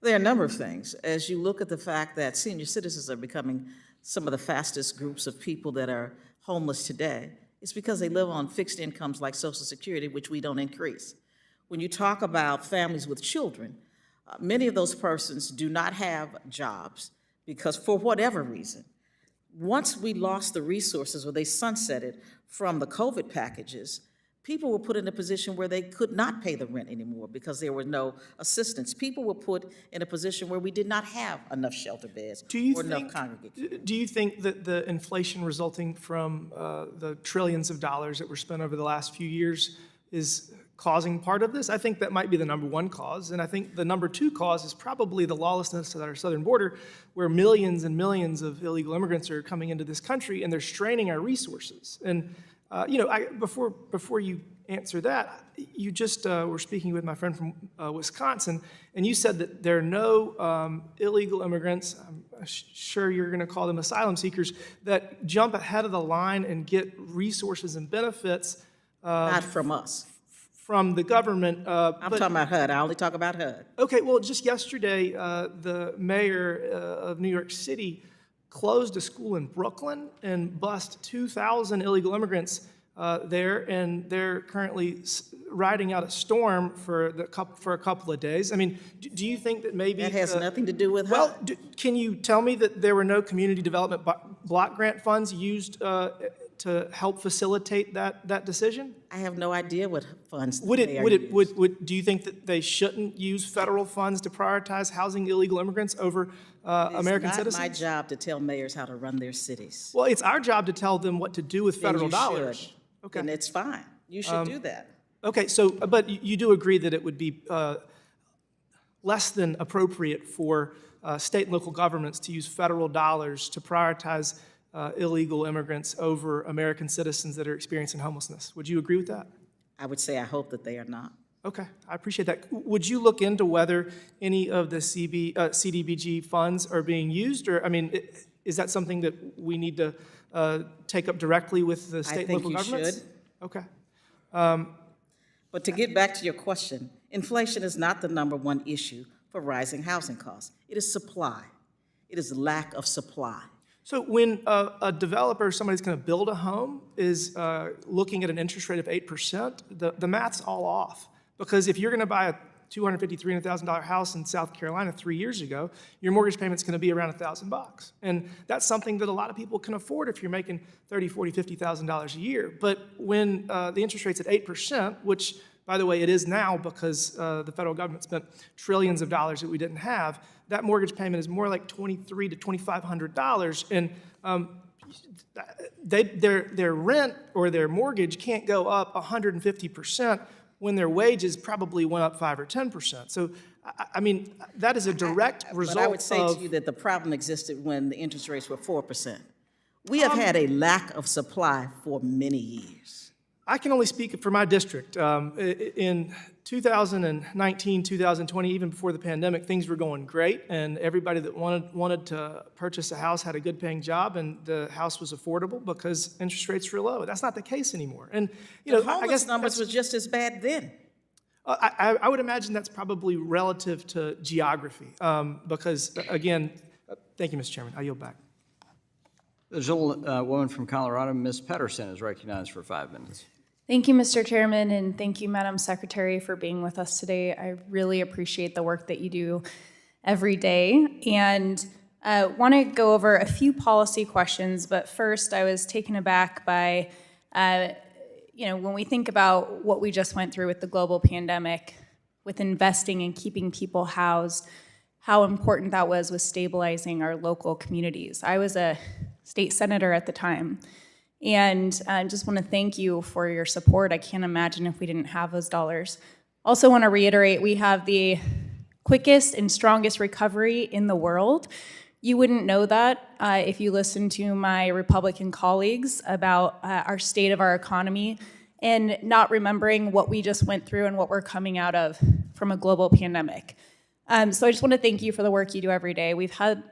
There are a number of things. As you look at the fact that senior citizens are becoming some of the fastest groups of people that are homeless today, it's because they live on fixed incomes like Social Security, which we don't increase. When you talk about families with children, many of those persons do not have jobs because, for whatever reason, once we lost the resources or they sunsetted from the COVID packages, People were put in a position where they could not pay the rent anymore because there was no assistance. People were put in a position where we did not have enough shelter beds or enough congregation. Do you think that the inflation resulting from the trillions of dollars that were spent over the last few years is causing part of this? I think that might be the number one cause, and I think the number two cause is probably the lawlessness at our southern border, where millions and millions of illegal immigrants are coming into this country, and they're straining our resources. And before you answer that, you just were speaking with my friend from Wisconsin, and you said that there are no illegal immigrants, I'm sure you're going to call them asylum seekers, that jump ahead of the line and get resources and benefits. Not from us. From the government. I'm talking about HUD. I only talk about HUD. Okay, well, just yesterday, the mayor of New York City closed a school in Brooklyn and bussed 2,000 illegal immigrants there, and they're currently riding out a storm for a couple of days. I mean, do you think that maybe that has nothing to do with HUD? Well, can you tell me that there were no community development block grant funds used to help facilitate that decision? I have no idea what funds. Do you think that they shouldn't use federal funds to prioritize housing illegal immigrants over American citizens? It's not my job to tell mayors how to run their cities. Well, it's our job to tell them what to do with federal dollars. Should. Okay, and it's fine. You should do that. Okay, so but you do agree that it would be less than appropriate for state and local governments to use federal dollars to prioritize illegal immigrants over American citizens that are experiencing homelessness. Would you agree with that? I would say I hope that they are not. Okay, I appreciate that. Would you look into whether any of the CDBG funds are being used, or I mean, is that something that we need to take up directly with the state and local governments? I think you should. Okay. But to get back to your question, inflation is not the number one issue for rising housing costs. It is supply. It is lack of supply. So when a developer, somebody's going to build a home, is looking at an interest rate of 8%, the math's all off. Because if you're going to buy a $250,000, $300,000 house in South Carolina 3 years ago, your mortgage payment's going to be around $1,000. And that's something that a lot of people can afford if you're making $30,000, $40,000, $50,000 a year. But when the interest rate's at 8%, which, by the way, it is now because the federal government spent trillions of dollars that we didn't have, that mortgage payment is more like $2,300 to $2,500. And their rent or their mortgage can't go up 150% when their wages probably went up 5 or 10%. So, I mean, that is a direct result of... But I would say to you that the problem existed when the interest rates were 4%. We have had a lack of supply for many years. I can only speak for my district. In 2019, 2020, even before the pandemic, things were going great, and everybody that wanted to purchase a house had a good-paying job, and the house was affordable because interest rates were low. That's not the case anymore. And the homeless numbers was just as bad then. I would imagine that's probably relative to geography, because again, thank you, Mr. Chairman. I yield back. The gentlewoman from Colorado, Ms. Pedersen, is recognized for 5 minutes. Thank you, Mr. Chairman, and thank you, Madam Secretary, for being with us today. I really appreciate the work that you do every day, and want to go over a few policy questions. But first, I was taken aback by, when we think about what we just went through with the global pandemic, with investing and keeping people housed, how important that was with stabilizing our local communities. I was a state senator at the time, and I just want to thank you for your support. I can't imagine if we didn't have those dollars. Also want to reiterate, we have the quickest and strongest recovery in the world. You wouldn't know that if you listen to my Republican colleagues about our state of our economy and not remembering what we just went through and what we're coming out of from a global pandemic. So I just want to thank you for the work you do every day. We've had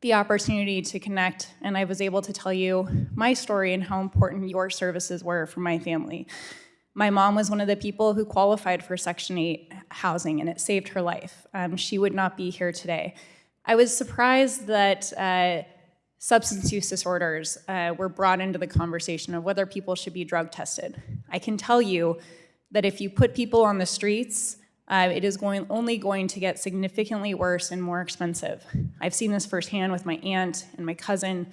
the opportunity to connect, and I was able to tell you my story and how important your services were for my family. My mom was one of the people who qualified for Section 8 housing, and it saved her life. She would not be here today. I was surprised that substance use disorders were brought into the conversation of whether people should be drug tested. I can tell you that if you put people on the streets, it is only going to get significantly worse and more expensive. I've seen this firsthand with my aunt and my cousin.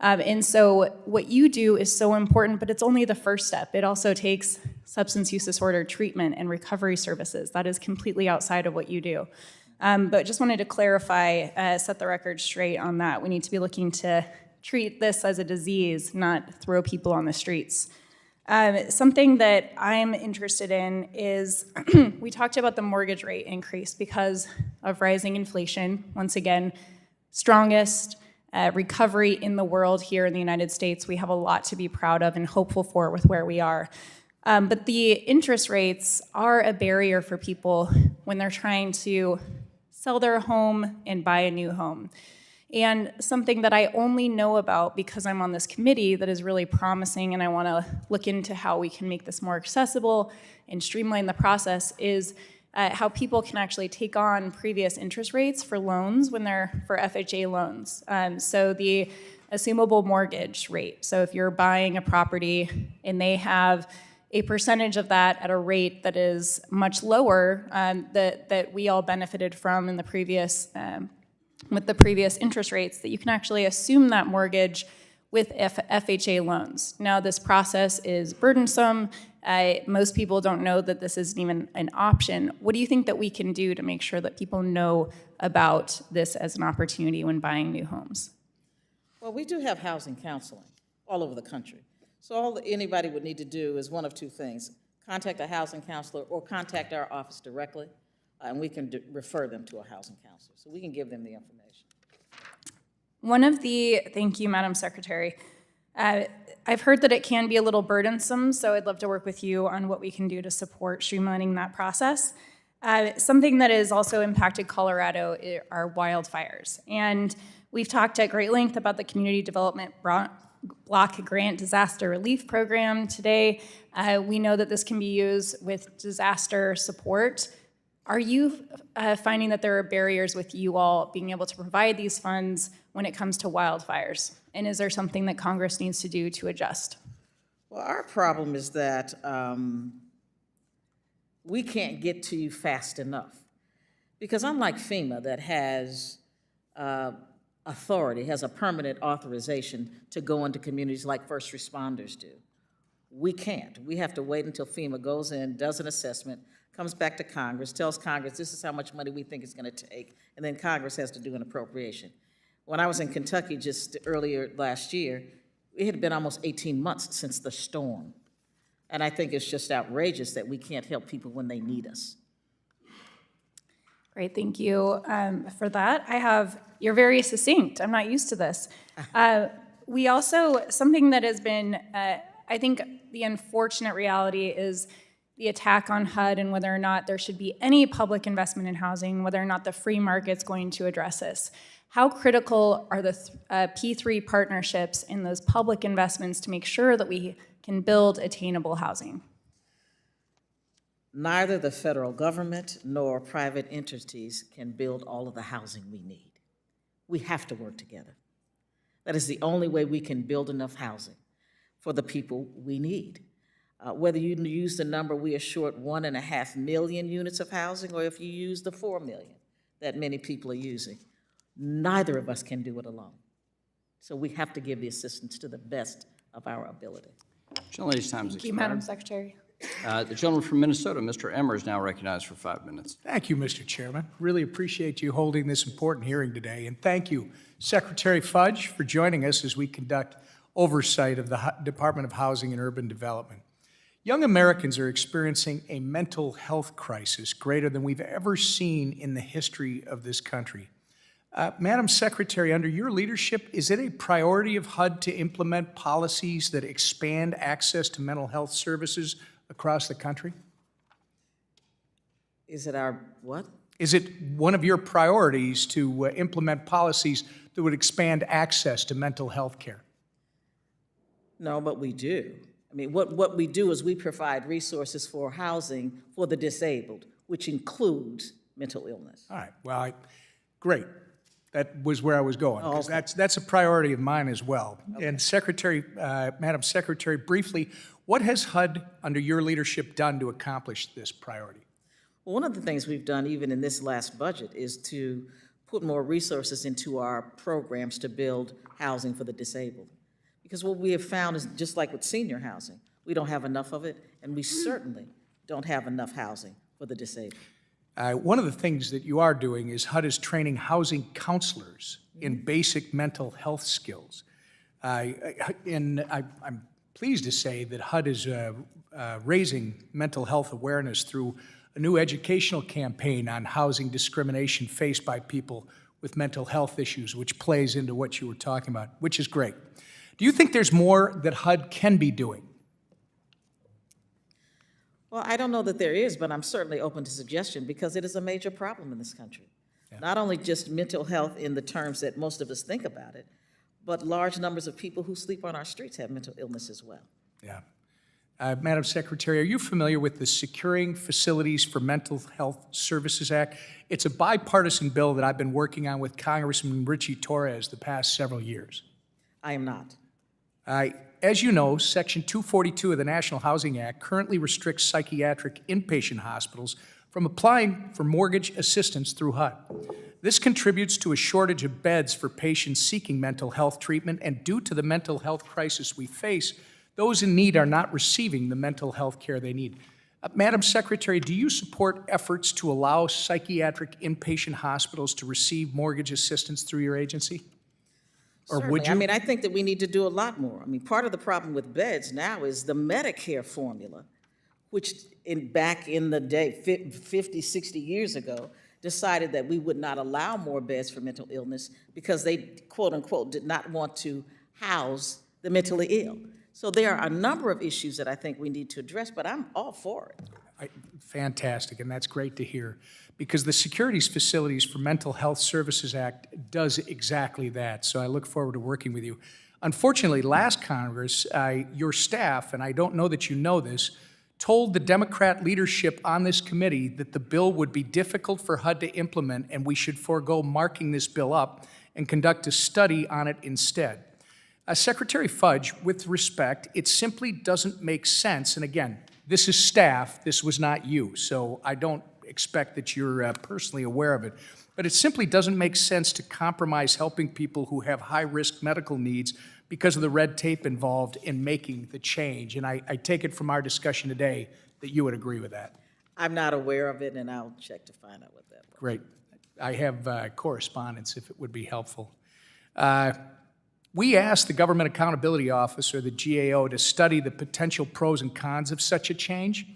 And so what you do is so important, but it's only the first step. It also takes substance use disorder treatment and recovery services. That is completely outside of what you do. But just wanted to clarify, set the record straight on that. We need to be looking to treat this as a disease, not throw people on the streets. Something that I'm interested in is we talked about the mortgage rate increase because of rising inflation. Once again, strongest recovery in the world here in the United States. We have a lot to be proud of and hopeful for with where we are. But the interest rates are a barrier for people when they're trying to sell their home and buy a new home. And something that I only know about because I'm on this committee that is really promising, and I want to look into how we can make this more accessible and streamline the process, is how people can actually take on previous interest rates for loans when they're for FHA loans. So the assumable mortgage rate. So if you're buying a property and they have a percentage of that at a rate that is much lower that we all benefited from in the previous with the previous interest rates, that you can actually assume that mortgage with FHA loans. Now, this process is burdensome. Most people don't know that this isn't even an option. What do you think that we can do to make sure that people know about this as an opportunity when buying new homes? Well, we do have housing counseling all over the country. So all that anybody would need to do is one of two things: contact a housing counselor or contact our office directly, and we can refer them to a housing counselor. So we can give them the information. Thank you, Madam Secretary. I've heard that it can be a little burdensome, so I'd love to work with you on what we can do to support streamlining that process. Something that has also impacted Colorado are wildfires. And we've talked at great length about the Community Development Block Grant Disaster Relief Program today. We know that this can be used with disaster support. Are you finding that there are barriers with you all being able to provide these funds when it comes to wildfires? And is there something that Congress needs to do to adjust? Well, our problem is that we can't get to you fast enough. Because unlike FEMA that has authority, has a permanent authorization to go into communities like first responders do, we can't. We have to wait until FEMA goes in, does an assessment, comes back to Congress, tells Congress this is how much money we think it's going to take, and then Congress has to do an appropriation. When I was in Kentucky just earlier last year, it had been almost 18 months since the storm. And I think it's just outrageous that we can't help people when they need us. Great, thank you for that. You're very succinct. I'm not used to this. We also, something that has been, I think the unfortunate reality is the attack on HUD and whether or not there should be any public investment in housing, whether or not the free market's going to address this. How critical are the P3 partnerships in those public investments to make sure that we can build attainable housing? Neither the federal government nor private entities can build all of the housing we need. We have to work together. That is the only way we can build enough housing for the people we need. Whether you use the number we are short 1.5 million units of housing, or if you use the 4 million that many people are using, neither of us can do it alone. So we have to give the assistance to the best of our ability. Gentlelady's time is expired. Thank you, Madam Secretary. The gentleman from Minnesota, Mr. Emmer, is now recognized for 5 minutes. Thank you, Mr. Chairman. Really appreciate you holding this important hearing today. And thank you, Secretary Fudge, for joining us as we conduct oversight of the Department of Housing and Urban Development. Young Americans are experiencing a mental health crisis greater than we've ever seen in the history of this country. Madam Secretary, under your leadership, is it a priority of HUD to implement policies that expand access to mental health services across the country? Is it our what? Is it one of your priorities to implement policies that would expand access to mental health care? No, but we do. I mean, what we do is we provide resources for housing for the disabled, which includes mental illness. All right, well, great. That was where I was going, because okay. that's a priority of mine as well. Okay. And Secretary, Madam Secretary, briefly, what has HUD, under your leadership, done to accomplish this priority? Well, one of the things we've done, even in this last budget, is to put more resources into our programs to build housing for the disabled. Because what we have found is, just like with senior housing, We don't have enough of it, and we certainly don't have enough housing for the disabled. One of the things that you are doing is HUD is training housing counselors in basic mental health skills. I'm pleased to say that HUD is raising mental health awareness through a new educational campaign on housing discrimination faced by people with mental health issues, which plays into what you were talking about, which is great. Do you think there's more that HUD can be doing? Well, I don't know that there is, but I'm certainly open to suggestion because it is a major problem in this country. Yeah. Not only just mental health in the terms that most of us think about it, but large numbers of people who sleep on our streets have mental illness as well. Yeah. Madam Secretary, are you familiar with the Securing Facilities for Mental Health Services Act? It's a bipartisan bill that I've been working on with Congressman Richie Torres the past several years. I am not. As you know, Section 242 of the National Housing Act currently restricts psychiatric inpatient hospitals from applying for mortgage assistance through HUD. This contributes to a shortage of beds for patients seeking mental health treatment, and due to the mental health crisis we face, those in need are not receiving the mental health care they need. Madam Secretary, do you support efforts to allow psychiatric inpatient hospitals to receive mortgage assistance through your agency? Or Certainly. would you? I mean, I think that we need to do a lot more. I mean, part of the problem with beds now is the Medicare formula, which back in the day, 50, 60 years ago, decided that we would not allow more beds for mental illness because they, quote unquote, did not want to house the mentally ill. So there are a number of issues that I think we need to address, but I'm all for it. Fantastic, and that's great to hear, because the Securities Facilities for Mental Health Services Act does exactly that, so I look forward to working with you. Unfortunately, last Congress, your staff, and I don't know that you know this, told the Democrat leadership on this committee that the bill would be difficult for HUD to implement and we should forego marking this bill up and conduct a study on it instead. Secretary Fudge, with respect, it simply doesn't make sense, and again, this is staff, this was not you, so I don't expect that you're personally aware of it, but it simply doesn't make sense to compromise helping people who have high-risk medical needs because of the red tape involved in making the change, and I take it from our discussion today that you would agree with that. I'm not aware of it, and I'll check to find out what that was. Great. I have correspondence if it would be helpful. We asked the Government Accountability Office, or the GAO, to study the potential pros and cons of such a change,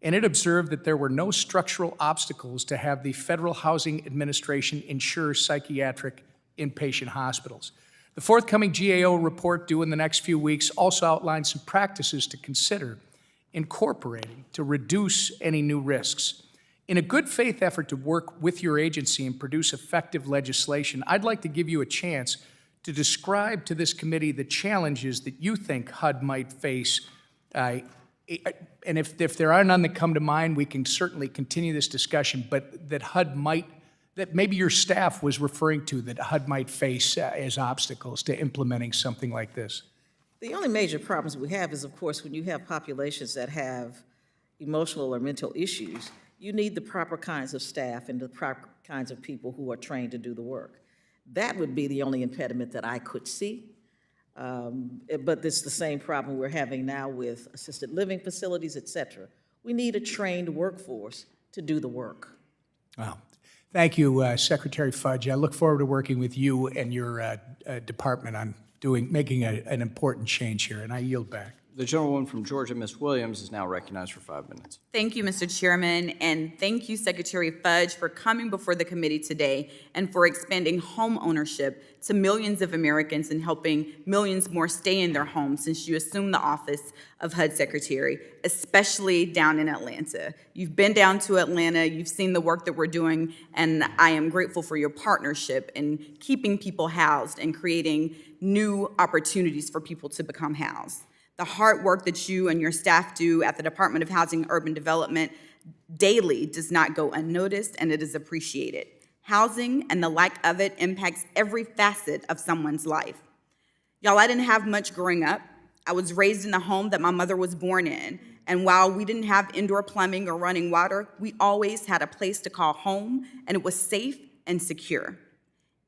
and it observed that there were no structural obstacles to have the Federal Housing Administration insure psychiatric inpatient hospitals. The forthcoming GAO report, due in the next few weeks, also outlines some practices to consider incorporating to reduce any new risks. In a good faith effort to work with your agency and produce effective legislation, I'd like to give you a chance to describe to this committee the challenges that you think HUD might face. And if there are none that come to mind, we can certainly continue this discussion, but that HUD might, that maybe your staff was referring to, that HUD might face as obstacles to implementing something like this. The only major problems we have is, of course, when you have populations that have emotional or mental issues, you need the proper kinds of staff and the proper kinds of people who are trained to do the work. That would be the only impediment that I could see. But it's the same problem we're having now with assisted living facilities, et cetera. We need a trained workforce to do the work. Wow. Thank you, Secretary Fudge. I look forward to working with you and your department on making an important change here, and I yield back. The gentlewoman from Georgia, Ms. Williams, is now recognized for 5 minutes. Thank you, Mr. Chairman, and thank you, Secretary Fudge, for coming before the committee today and for expanding home ownership to millions of Americans and helping millions more stay in their homes since you assumed the office of HUD Secretary, especially down in Atlanta. You've been down to Atlanta, you've seen the work that we're doing, and I am grateful for your partnership in keeping people housed and creating new opportunities for people to become housed. The hard work that you and your staff do at the Department of Housing and Urban Development daily does not go unnoticed, and it is appreciated. Housing and the lack of it impacts every facet of someone's life. Y'all, I didn't have much growing up. I was raised in the home that my mother was born in, and while we didn't have indoor plumbing or running water, we always had a place to call home, and it was safe and secure.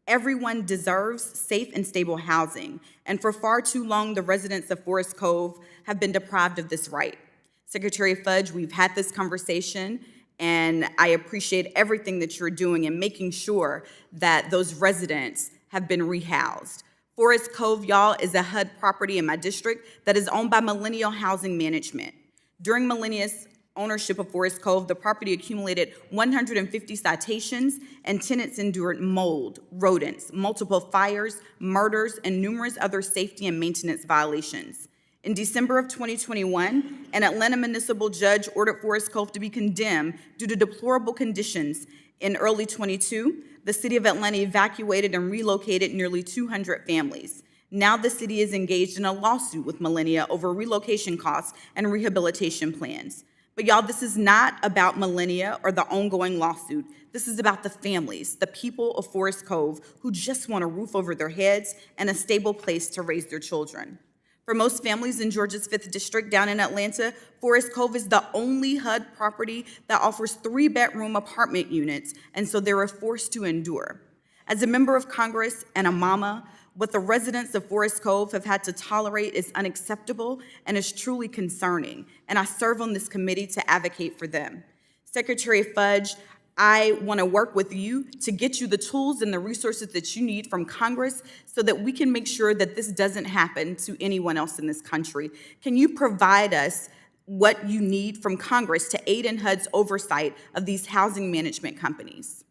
Everyone deserves safe and stable housing, and for far too long, the residents of Forest Cove have been deprived of this right. Secretary Fudge, we've had this conversation, and I appreciate everything that you're doing in making sure that those residents have been rehoused. Forest Cove, y'all, is a HUD property in my district that is owned by Millennial Housing Management. During Millennia's ownership of Forest Cove, the property accumulated 150 citations, and tenants endured mold, rodents, multiple fires, murders, and numerous other safety and maintenance violations. In December of 2021, an Atlanta municipal judge ordered Forest Cove to be condemned due to deplorable conditions. In early 22, the city of Atlanta evacuated and relocated nearly 200 families. Now the city is engaged in a lawsuit with Millennia over relocation costs and rehabilitation plans. But y'all, this is not about Millennia or the ongoing lawsuit. This is about the families, the people of Forest Cove who just want a roof over their heads and a stable place to raise their children. For most families in Georgia's 5th District down in Atlanta, Forest Cove is the only HUD property that offers 3-bedroom apartment units, and so they were forced to endure. As a member of Congress and a mama, what the residents of Forest Cove have had to tolerate is unacceptable and is truly concerning, and I serve on this committee to advocate for them. Secretary Fudge, I want to work with you to get you the tools and the resources that you need from Congress so that we can make sure that this doesn't happen to anyone else in this country. Can you provide us what you need from Congress to aid in HUD's oversight of these housing management companies?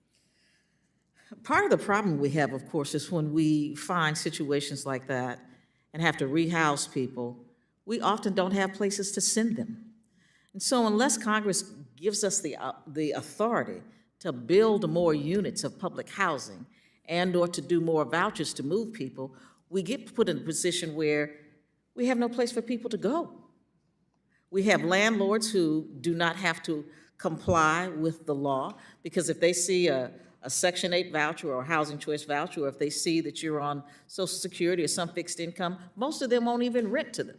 Part of the problem we have, of course, is when we find situations like that and have to rehouse people, we often don't have places to send them. And so unless Congress gives us the authority to build more units of public housing and or to do more vouchers to move people, we get put in a position where we have no place for people to go. We have landlords who do not have to comply with the law because if they see a Section 8 voucher or a housing choice voucher, or if they see that you're on Social Security or some fixed income, most of them won't even rent to them.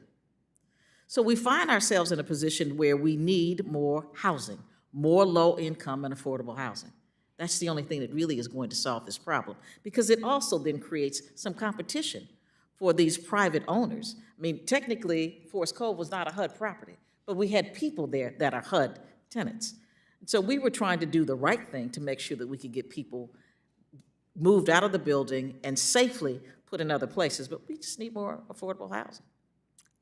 So we find ourselves in a position where we need more housing, more low-income and affordable housing. That's the only thing that really is going to solve this problem, because it also then creates some competition for these private owners. I mean, technically, Forest Cove was not a HUD property, but we had people there that are HUD tenants. So we were trying to do the right thing to make sure that we could get people moved out of the building and safely put in other places, but we just need more affordable housing.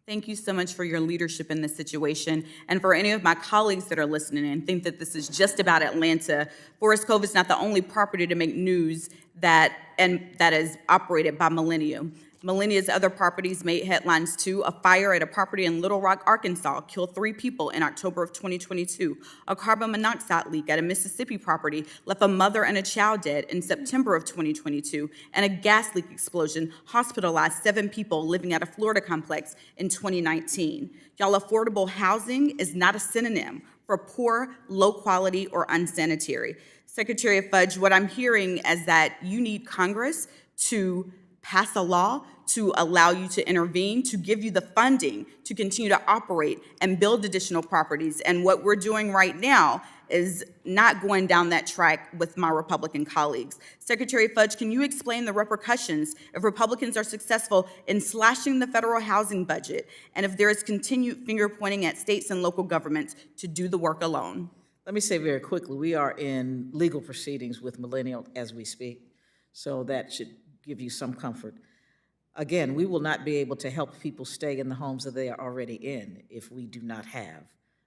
Thank you so much for your leadership in this situation. And for any of my colleagues that are listening and think that this is just about Atlanta, Forest Cove is not the only property to make news that is operated by Millennium. Millennia's other properties made headlines too. A fire at a property in Little Rock, Arkansas killed 3 people in October of 2022. A carbon monoxide leak at a Mississippi property left a mother and a child dead in September of 2022. And a gas leak explosion hospitalized 7 people living at a Florida complex in 2019. Y'all, affordable housing is not a synonym for poor, low quality, or unsanitary. Secretary of Fudge, what I'm hearing is that you need Congress to pass a law to allow you to intervene, to give you the funding to continue to operate and build additional properties. And what we're doing right now is not going down that track with my Republican colleagues. Secretary Fudge, can you explain the repercussions if Republicans are successful in slashing the federal housing budget and if there is continued finger pointing at states and local governments to do the work alone? Let me say very quickly, we are in legal proceedings with Millennial as we speak, so that should give you some comfort. Again, we will not be able to help people stay in the homes that they are already in if we do not have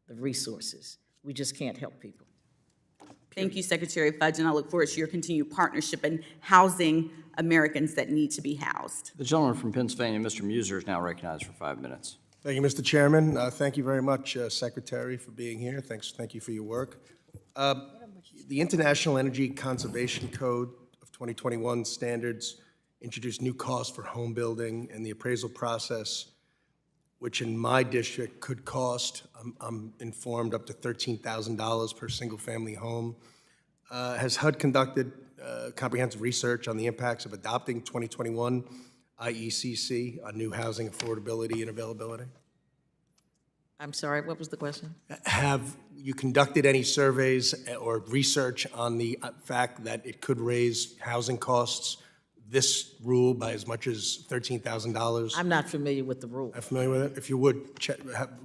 the resources. We just can't help people. Thank you, Secretary Fudge, and I look forward to your continued partnership in housing Americans that need to be housed. The gentleman from Pennsylvania, Mr. Muser, is now recognized for 5 minutes. Thank you, Mr. Chairman. Thank you very much, Secretary, for being here. Thank you for your work. The International Energy Conservation Code of 2021 standards introduced new costs for home building and the appraisal process, which in my district could cost, I'm informed, up to $13,000 per single-family home. Has HUD conducted comprehensive research on the impacts of adopting 2021 IECC on new housing affordability and availability? I'm sorry, what was the question? Have you conducted any surveys or research on the fact that it could raise housing costs this rule by as much as $13,000? I'm not familiar with the rule. I'm familiar with it. If you would,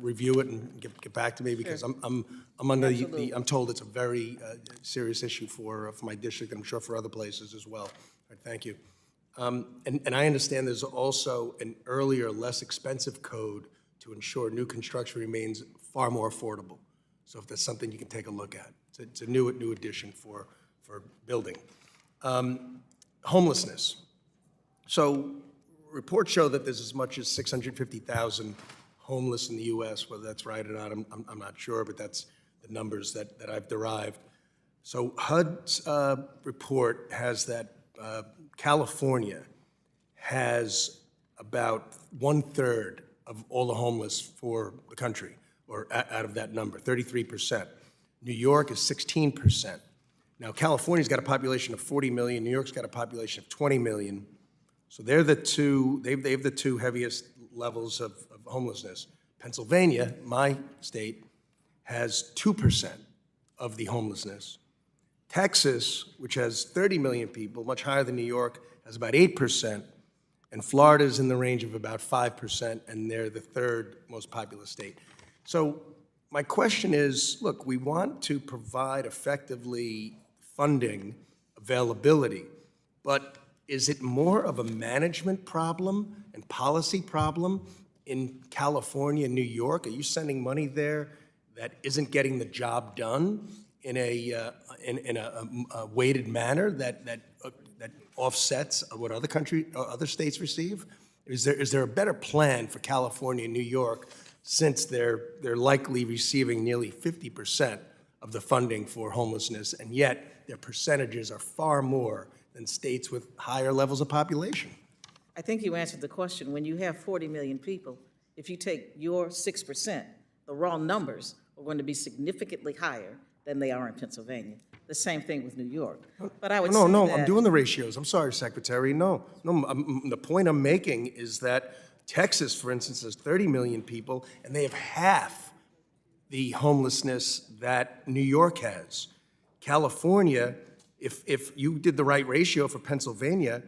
review it and get back to me, because I'm under I'm told it's a very serious issue for my district, and I'm sure for other places as well. All right, thank you. And I understand there's also an earlier, less expensive code to ensure new construction remains far more affordable. So if that's something you can take a look at. It's a new addition for building. Homelessness. So reports show that there's as much as 650,000 homeless in the U.S. Whether that's right or not, I'm not sure, but that's the numbers that I've derived. So HUD's report has that California has about 1/3 of all the homeless for the country, or out of that number, 33%. New York is 16%. Now, California's got a population of 40 million. New York's got a population of 20 million. So they're the two, they have the two heaviest levels of homelessness. Pennsylvania, my state, has 2% of the homelessness. Texas, which has 30 million people, much higher than New York, has about 8%. And Florida's in the range of about 5%, and they're the third most populous state. So my question is, look, we want to provide effectively funding availability, but is it more of a management problem and policy problem in California and New York? Are you sending money there that isn't getting the job done in a weighted manner that offsets what other states receive? Is there a better plan for California and New York, since they're likely receiving nearly 50% of the funding for homelessness, and yet their percentages are far more than states with higher levels of population? I think you answered the question. When you have 40 million people, if you take your 6%, the raw numbers are going to be significantly higher than they are in Pennsylvania. The same thing with New York. But I would say No, that, I'm doing the ratios. I'm sorry, Secretary. No, the point I'm making is that Texas, for instance, has 30 million people, and they have half the homelessness that New York has. California, if you did the right ratio for Pennsylvania,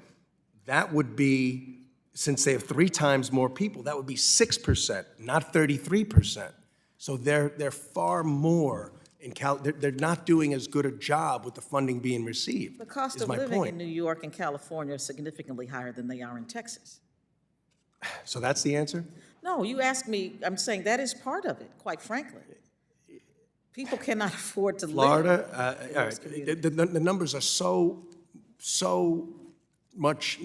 that would be, since they have 3 times more people, that would be 6%, not 33%. So they're far more in they're not doing as good a job with the funding being received. the cost of living in New York and California are significantly higher than they are in Texas. So that's the answer? No, you asked me, I'm saying that is part of it, quite frankly. People cannot afford to live. Florida, all right, the numbers are so much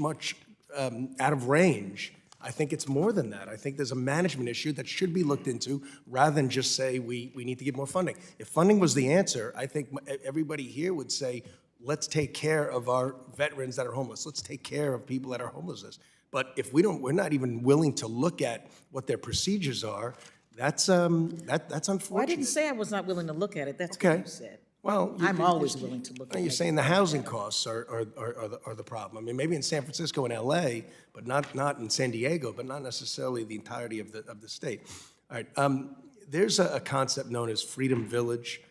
out of range. I think it's more than that. I think there's a management issue that should be looked into, rather than just say we need to give more funding. If funding was the answer, I think everybody here would say, let's take care of our veterans that are homeless. Let's take care of people that are homeless. But if we're not even willing to look at what their procedures are, that's unfortunate. Well, I didn't say I was not willing to look at it. That's Okay. what you said. Well, I'm always willing to look at it. You're saying the housing costs are the problem. I mean, maybe in San Francisco and LA, but not in San Diego, but not necessarily the entirety of the state. All right, there's a concept known as Freedom Village.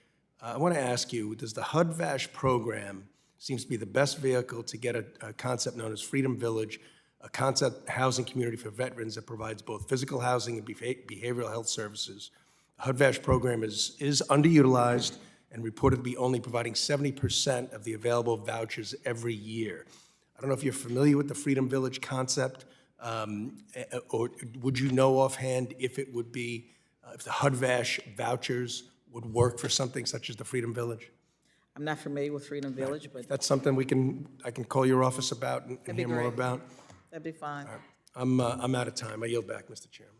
I want to ask you, does the HUD-VASH program seems to be the best vehicle to get a concept known as Freedom Village, a concept housing community for veterans that provides both physical housing and behavioral health services? The HUD-VASH program is underutilized and reported to be only providing 70% of the available vouchers every year. I don't know if you're familiar with the Freedom Village concept, or would you know offhand if it would be, if the HUD-VASH vouchers would work for something such as the Freedom Village? I'm not familiar with Freedom Village, but That's something I can call your office about and That'd be hear more great. about. that'd be fine. I'm out of time. I yield back, Mr. Chairman.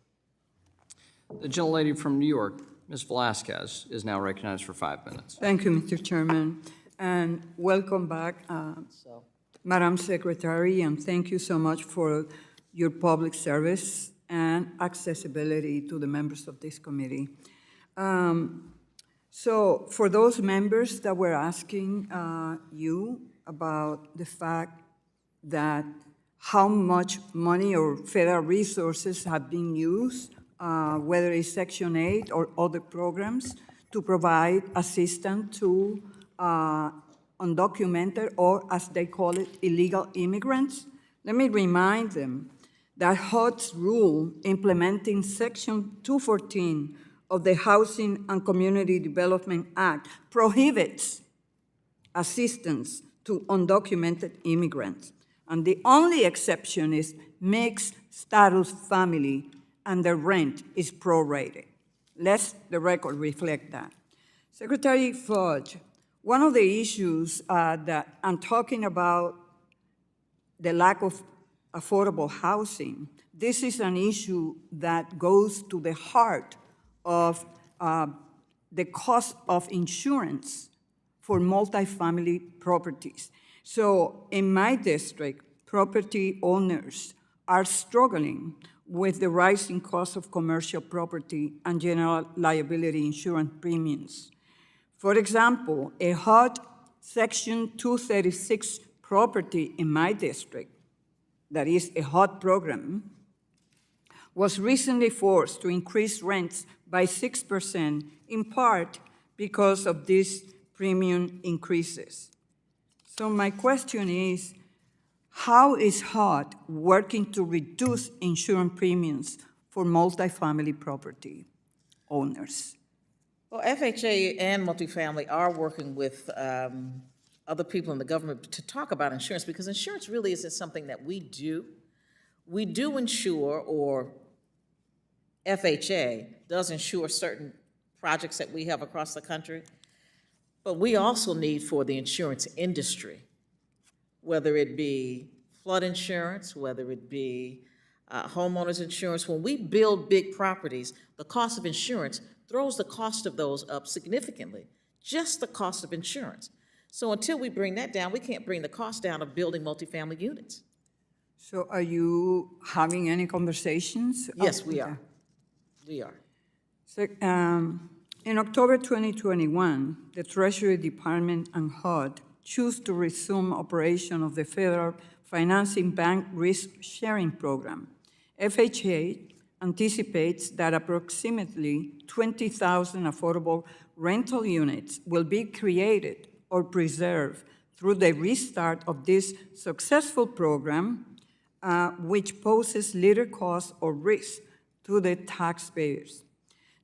The gentlelady from New York, Ms. Velasquez, is now recognized for 5 minutes. Thank you, Mr. Chairman, and welcome back, Madam Secretary, and thank you so much for your public service and accessibility to the members of this committee. So for those members that were asking you about the fact that how much money or federal resources have been used, whether it's Section 8 or other programs, to provide assistance to undocumented, or as they call it, illegal immigrants. Let me remind them that HUD's rule implementing Section 214 of the Housing and Community Development Act prohibits assistance to undocumented immigrants. And the only exception is mixed status family, and the rent is prorated. Let the record reflect that. Secretary Fudge, one of the issues that I'm talking about, the lack of affordable housing, this is an issue that goes to the heart of the cost of insurance for multifamily properties. So in my district, property owners are struggling with the rising cost of commercial property and general liability insurance premiums. For example, a HUD Section 236 property in my district, that is a HUD program, was recently forced to increase rents by 6%, in part because of these premium increases. So my question is, how is HUD working to reduce insurance premiums for multifamily property owners? Well, FHA and multifamily are working with other people in the government to talk about insurance, because insurance really isn't something that we do. We do insure, or FHA does insure certain projects that we have across the country, but we also need for the insurance industry, whether it be flood insurance, whether it be homeowners insurance. When we build big properties, the cost of insurance throws the cost of those up significantly, just the cost of insurance. So until we bring that down, we can't bring the cost down of building multifamily units. So are you having any conversations? Yes, we are. We are. So, in October 2021, the Treasury Department and HUD choose to resume operation of the Federal Financing Bank Risk Sharing Program. FHA anticipates that approximately 20,000 affordable rental units will be created or preserved through the restart of this successful program, which poses little cost or risk to the taxpayers.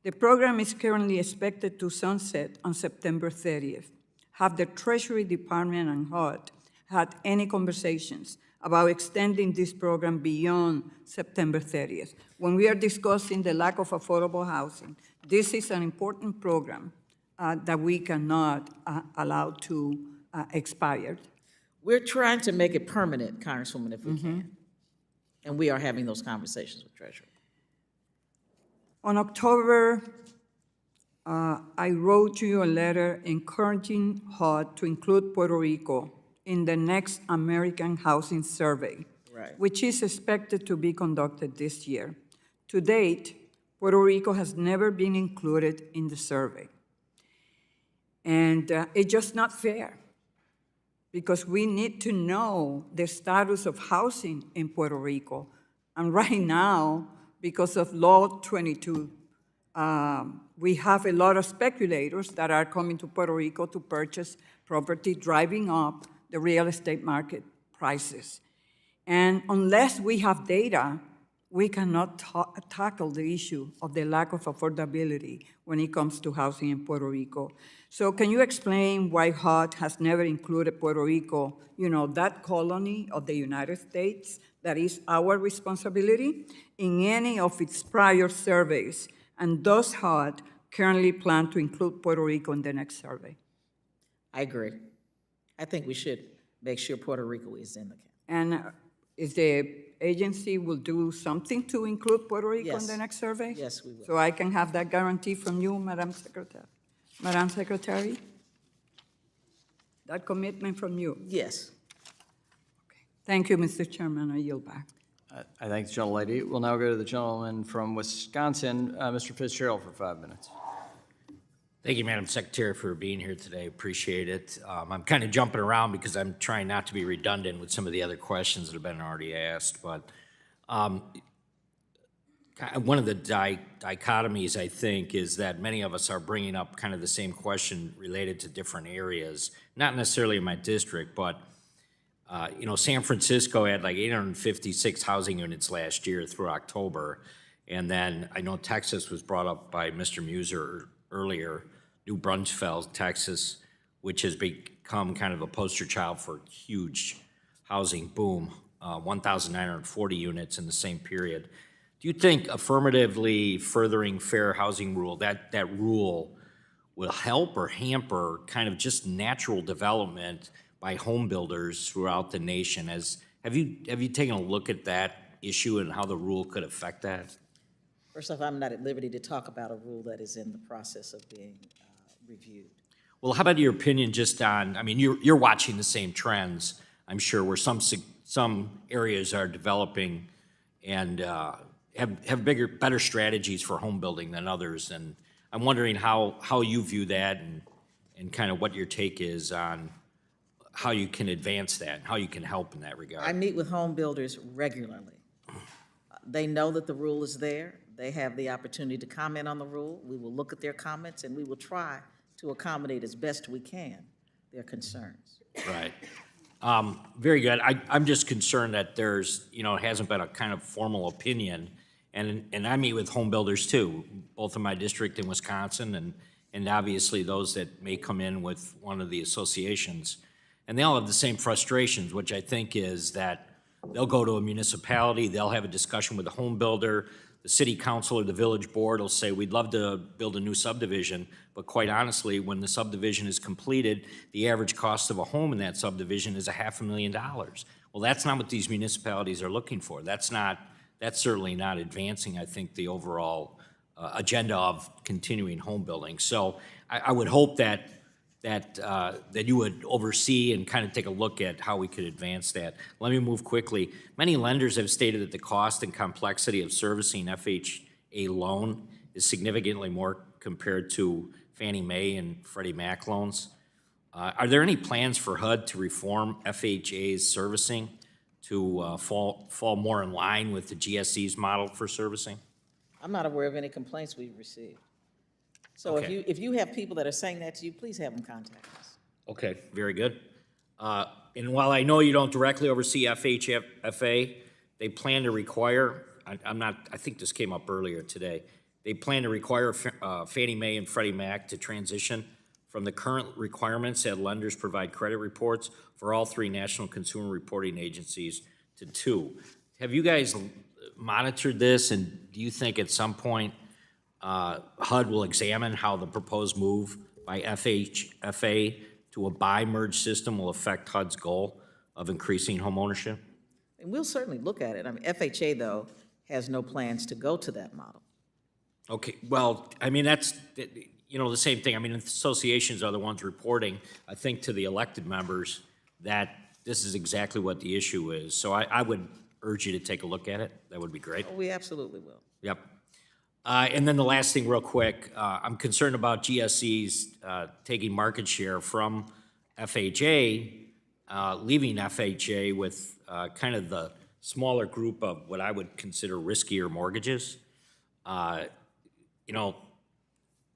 The program is currently expected to sunset on September 30th. Have the Treasury Department and HUD had any conversations about extending this program beyond September 30th? When we are discussing the lack of affordable housing, this is an important program that we cannot allow to expire. We're trying to make it permanent, Congresswoman, if we can. And we are having those conversations with Treasury. On October, I wrote you a letter encouraging HUD to include Puerto Rico in the next American Housing Survey, which is expected to be conducted this year. To date, Puerto Rico has never been included in the survey. And it's just not fair, because we need to know the status of housing in Puerto Rico. And right now, because of Law 22, we have a lot of speculators that are coming to Puerto Rico to purchase property, driving up the real estate market prices. And unless we have data, we cannot tackle the issue of the lack of affordability when it comes to housing in Puerto Rico. So can you explain why HUD has never included Puerto Rico, that colony of the United States that is our responsibility, in any of its prior surveys? And does HUD currently plan to include Puerto Rico in the next survey? I agree. I think we should make sure Puerto Rico is in the count. And is the agency will do something to include Puerto Rico in the next survey? Yes, we will. So I can have that guarantee from you, Madam Secretary? Madam Secretary? That commitment from you? Yes. Thank you, Mr. Chairman. I yield back. I thank the gentlelady. We'll now go to the gentleman from Wisconsin, Mr. Fitzgerald, for 5 minutes. Thank you, Madam Secretary, for being here today. Appreciate it. I'm kind of jumping around because I'm trying not to be redundant with some of the other questions that have been already asked. But one of the dichotomies, I think, is that many of us are bringing up kind of the same question related to different areas, not necessarily in my district, but San Francisco had like 856 housing units last year through October. And then I know Texas was brought up by Mr. Muser earlier, New Braunfels, Texas, which has become kind of a poster child for huge housing boom, 1,940 units in the same period. Do you think affirmatively furthering fair housing rule, that rule will help or hamper kind of just natural development by home builders throughout the nation? Have you taken a look at that issue and how the rule could affect that? First off, I'm not at liberty to talk about a rule that is in the process of being reviewed. Well, how about your opinion just on, I mean, you're watching the same trends, I'm sure, where some areas are developing and have better strategies for home building than others. And I'm wondering how you view that and kind of what your take is on how you can advance that and how you can help in that regard. I meet with home builders regularly. They know that the rule is there. They have the opportunity to comment on the rule. We will look at their comments and we will try to accommodate as best we can their concerns. Right. Very good. I'm just concerned that there's, hasn't been a kind of formal opinion. And I meet with home builders too, both in my district in Wisconsin and obviously those that may come in with one of the associations. And they all have the same frustrations, which I think is that they'll go to a municipality, they'll have a discussion with the home builder, the city council or the village board will say, we'd love to build a new subdivision, but quite honestly, when the subdivision is completed, the average cost of a home in that subdivision is $500,000. Well, that's not what these municipalities are looking for. That's certainly not advancing, I think, the overall agenda of continuing home building. So I would hope that you would oversee and kind of take a look at how we could advance that. Let me move quickly. Many lenders have stated that the cost and complexity of servicing FHA loan is significantly more compared to Fannie Mae and Freddie Mac loans. Are there any plans for HUD to reform FHA's servicing to fall more in line with the GSE's model for servicing? I'm not aware of any complaints we've received. So Okay. if you have people that are saying that to you, please have them contact us. Okay, very good. And while I know you don't directly oversee FHFA, they plan to require, I think this came up earlier today, they plan to require Fannie Mae and Freddie Mac to transition from the current requirements that lenders provide credit reports for all three national consumer reporting agencies to 2. Have you guys monitored this, and do you think at some point HUD will examine how the proposed move by FHFA to a buy-merge system will affect HUD's goal of increasing home ownership? And we'll certainly look at it. I mean, FHA, though, has no plans to go to that model. Okay, well, I mean, that's, the same thing. I mean, associations are the ones reporting, I think, to the elected members that this is exactly what the issue is. So I would urge you to take a look at it. That would be great. Oh, we absolutely will. Yep. And then the last thing real quick, I'm concerned about GSEs taking market share from FHA, leaving FHA with kind of the smaller group of what I would consider riskier mortgages.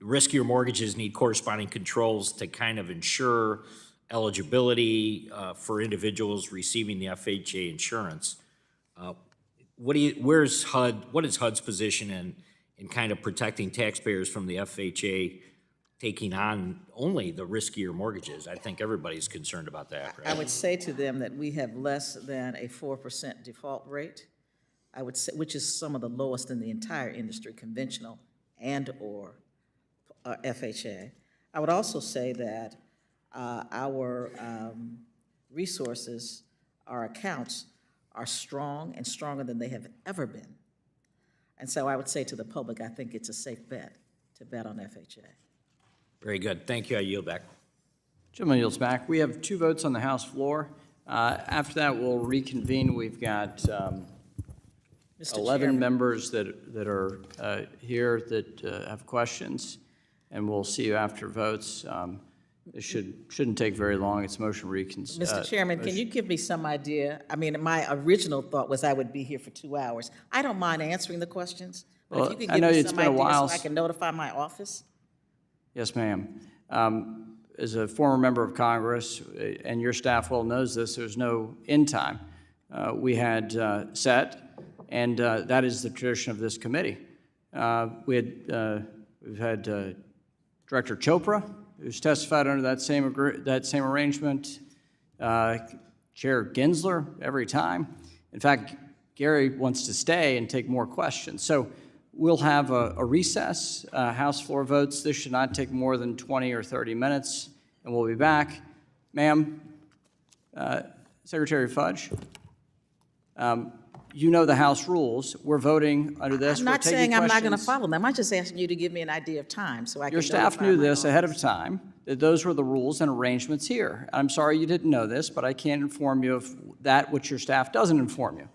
Riskier mortgages need corresponding controls to kind of ensure eligibility for individuals receiving the FHA insurance. What is HUD's position in kind of protecting taxpayers from the FHA taking on only the riskier mortgages? I think everybody's concerned about that, right? I would say to them that we have less than a 4% default rate, I would say, which is some of the lowest in the entire industry, conventional and/or FHA. I would also say that our resources, our accounts, are strong and stronger than they have ever been. And so I would say to the public, I think it's a safe bet to bet on FHA. Very good. Thank you. I yield back. Gentleman yields back. We have 2 votes on the House floor. After that, we'll reconvene. We've got 11 members that are here that have questions, and we'll see you after votes. It shouldn't take very long. It's motion reconsider. Mr. Chairman, can you give me some idea? I mean, my original thought was I would be here for 2 hours. I don't mind answering the questions, but Well, if you could I give know me it's some been a idea so while I can notify my office. Yes, ma'am. As a former member of Congress, and your staff well knows this, there's no end time. We had set, and that is the tradition of this committee. We've had Director Chopra, who's testified under that same arrangement, Chair Gensler every time. In fact, Gary wants to stay and take more questions. So we'll have a recess, House floor votes. This should not take more than 20 or 30 minutes, and we'll be back. Ma'am, Secretary Fudge, you know the House rules. We're voting under this. I'm We're not taking saying I'm not going to questions. follow them. I'm just asking you to give me an idea of time so I can Your staff notify knew my this ahead of office. time, that those were the rules and arrangements here. I'm sorry you didn't know this, but I can't inform you of that which your staff doesn't inform you.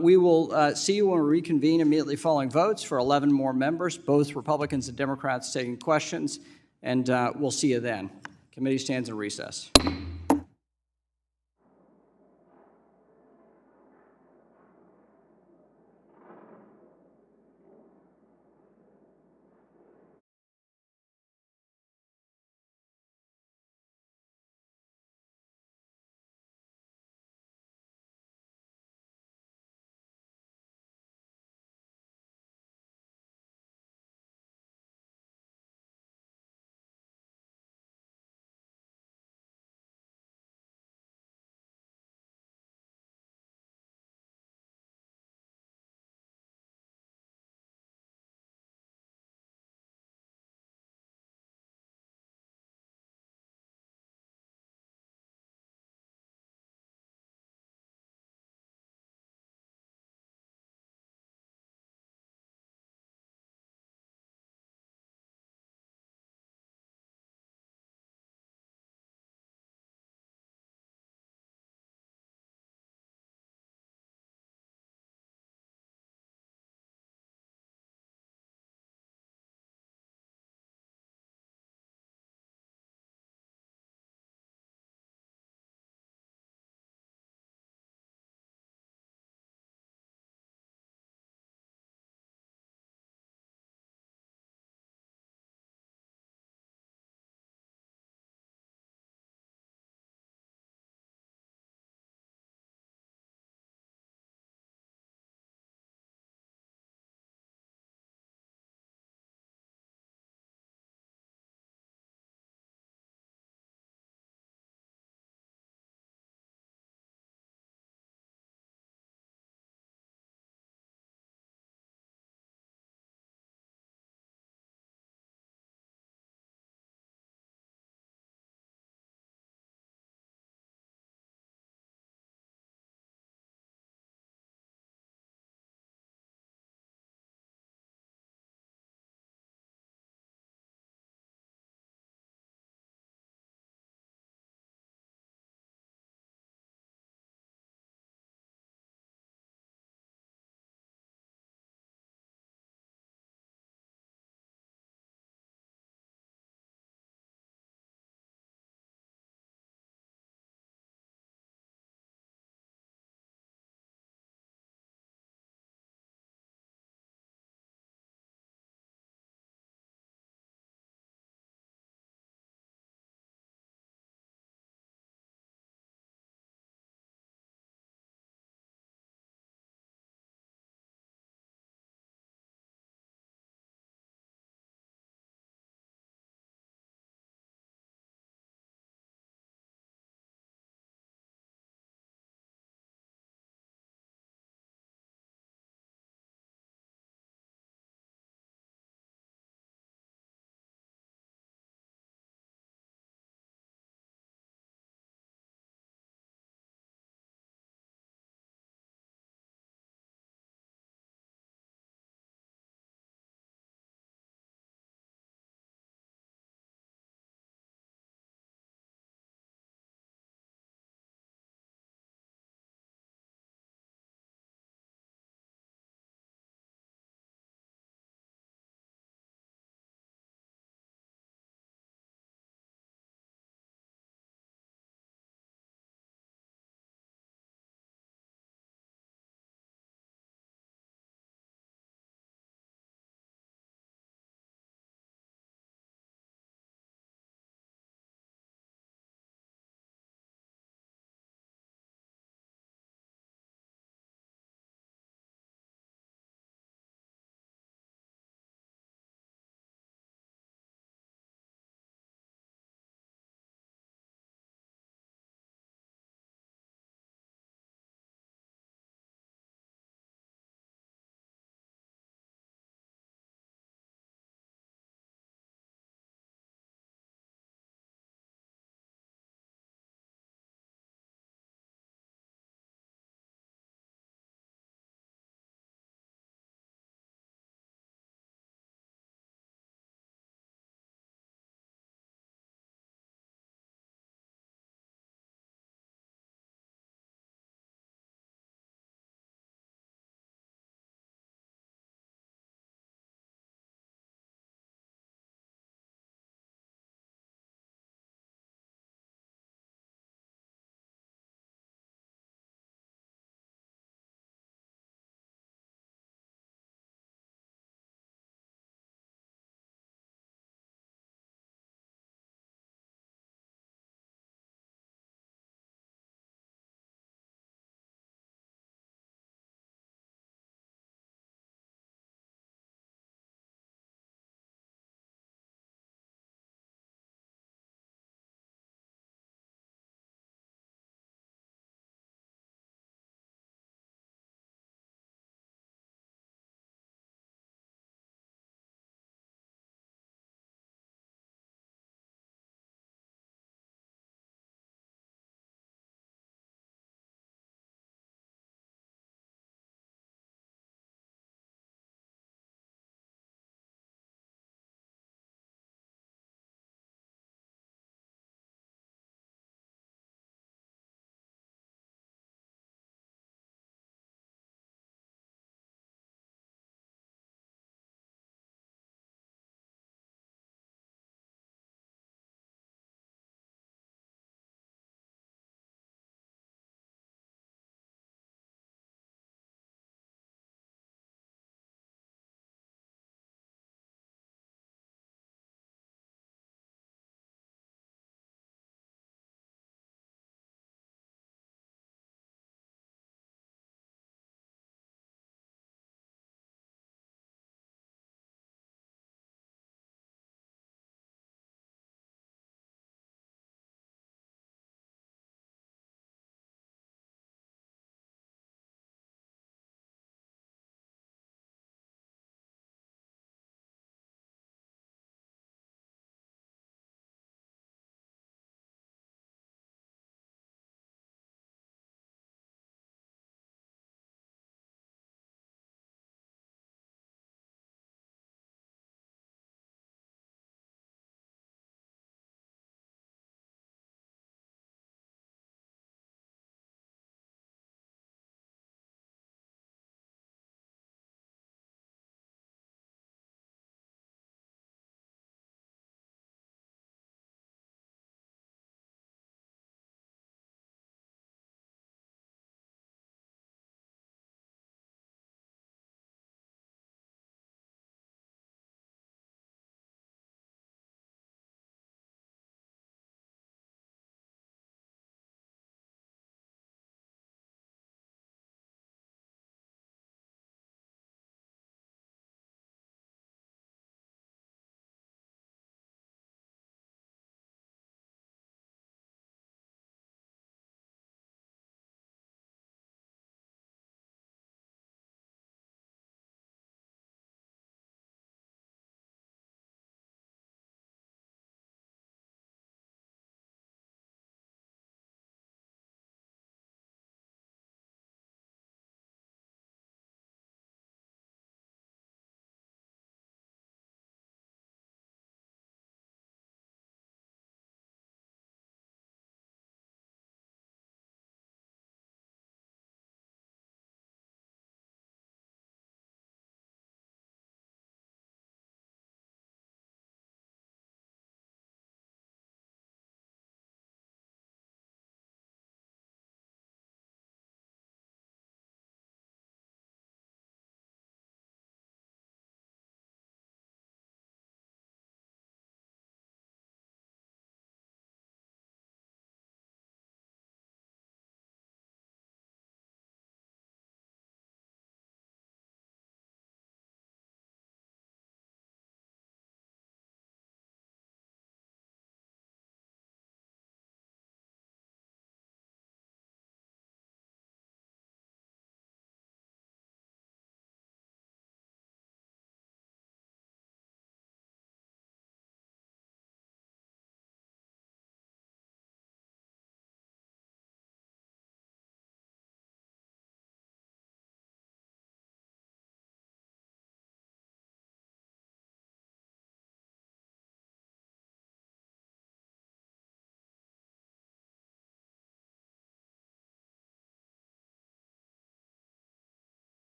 We will see you when we reconvene immediately following votes for 11 more members, both Republicans and Democrats taking questions, and we'll see you then. Committee stands in recess.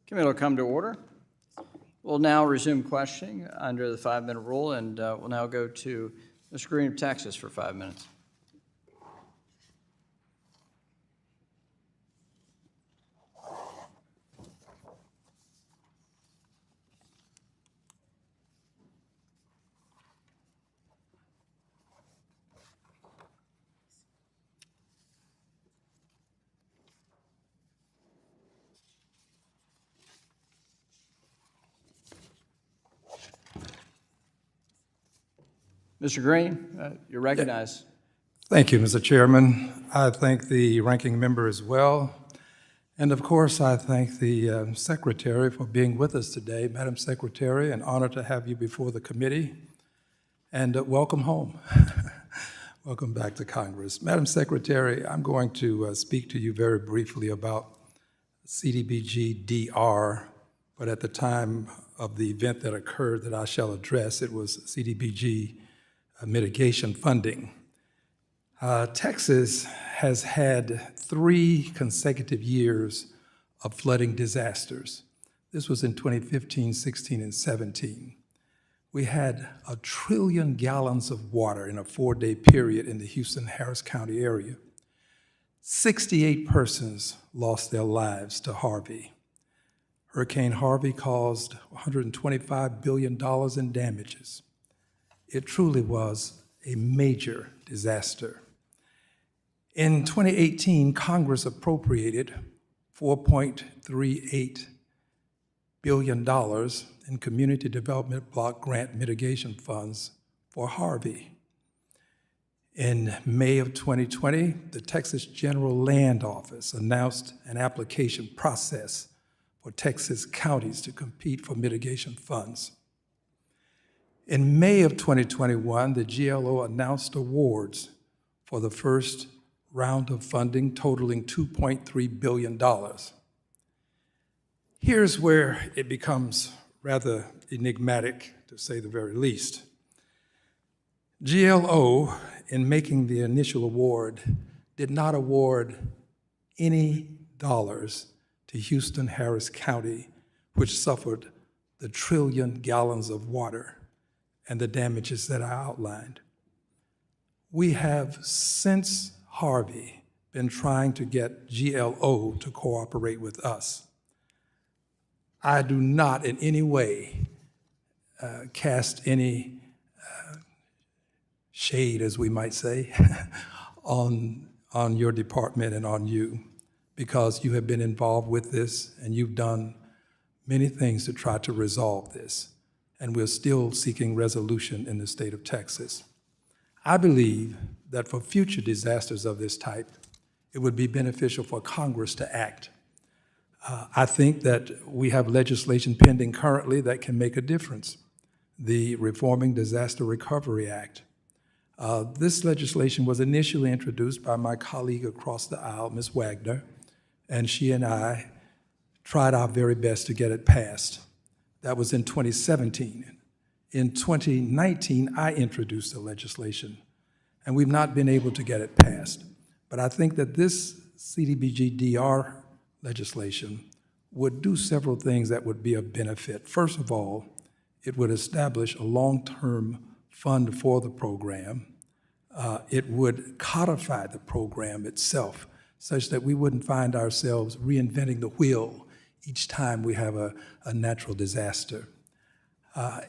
Committee will come to order. We'll now resume questioning under the 5-minute rule, and we'll now go to Mr. Green of Texas for 5 minutes. Mr. Green, you're recognized. Thank you, Mr. Chairman. I thank the ranking member as well. And of course, I thank the Secretary for being with us today. Madam Secretary, an honor to have you before the committee. And welcome home. Welcome back to Congress. Madam Secretary, I'm going to speak to you very briefly about CDBG DR, but at the time of the event that occurred that I shall address, it was CDBG mitigation funding. Texas has had 3 consecutive years of flooding disasters. This was in 2015, 16, and 17. We had 1 trillion gallons of water in a 4-day period in the Houston-Harris County area. 68 persons lost their lives to Harvey. Hurricane Harvey caused $125 billion in damages. It truly was a major disaster. In 2018, Congress appropriated $4.38 billion in community development block grant mitigation funds for Harvey. In May of 2020, the Texas General Land Office announced an application process for Texas counties to compete for mitigation funds. In May of 2021, the GLO announced awards for the first round of funding totaling $2.3 billion. Here's where it becomes rather enigmatic, to say the very least. GLO, in making the initial award, did not award any dollars to Houston-Harris County, which suffered the 1 trillion gallons of water and the damages that I outlined. We have, since Harvey, been trying to get GLO to cooperate with us. I do not in any way cast any shade, as we might say, on your department and on you, because you have been involved with this and you've done many things to try to resolve this. And we're still seeking resolution in the state of Texas. I believe that for future disasters of this type, it would be beneficial for Congress to act. I think that we have legislation pending currently that can make a difference. The Reforming Disaster Recovery Act. This legislation was initially introduced by my colleague across the aisle, Ms. Wagner, and she and I tried our very best to get it passed. That was in 2017. In 2019, I introduced the legislation, and we've not been able to get it passed. But I think that this CDBG-DR legislation would do several things that would be of benefit. First of all, it would establish a long-term fund for the program. It would codify the program itself such that we wouldn't find ourselves reinventing the wheel each time we have a natural disaster.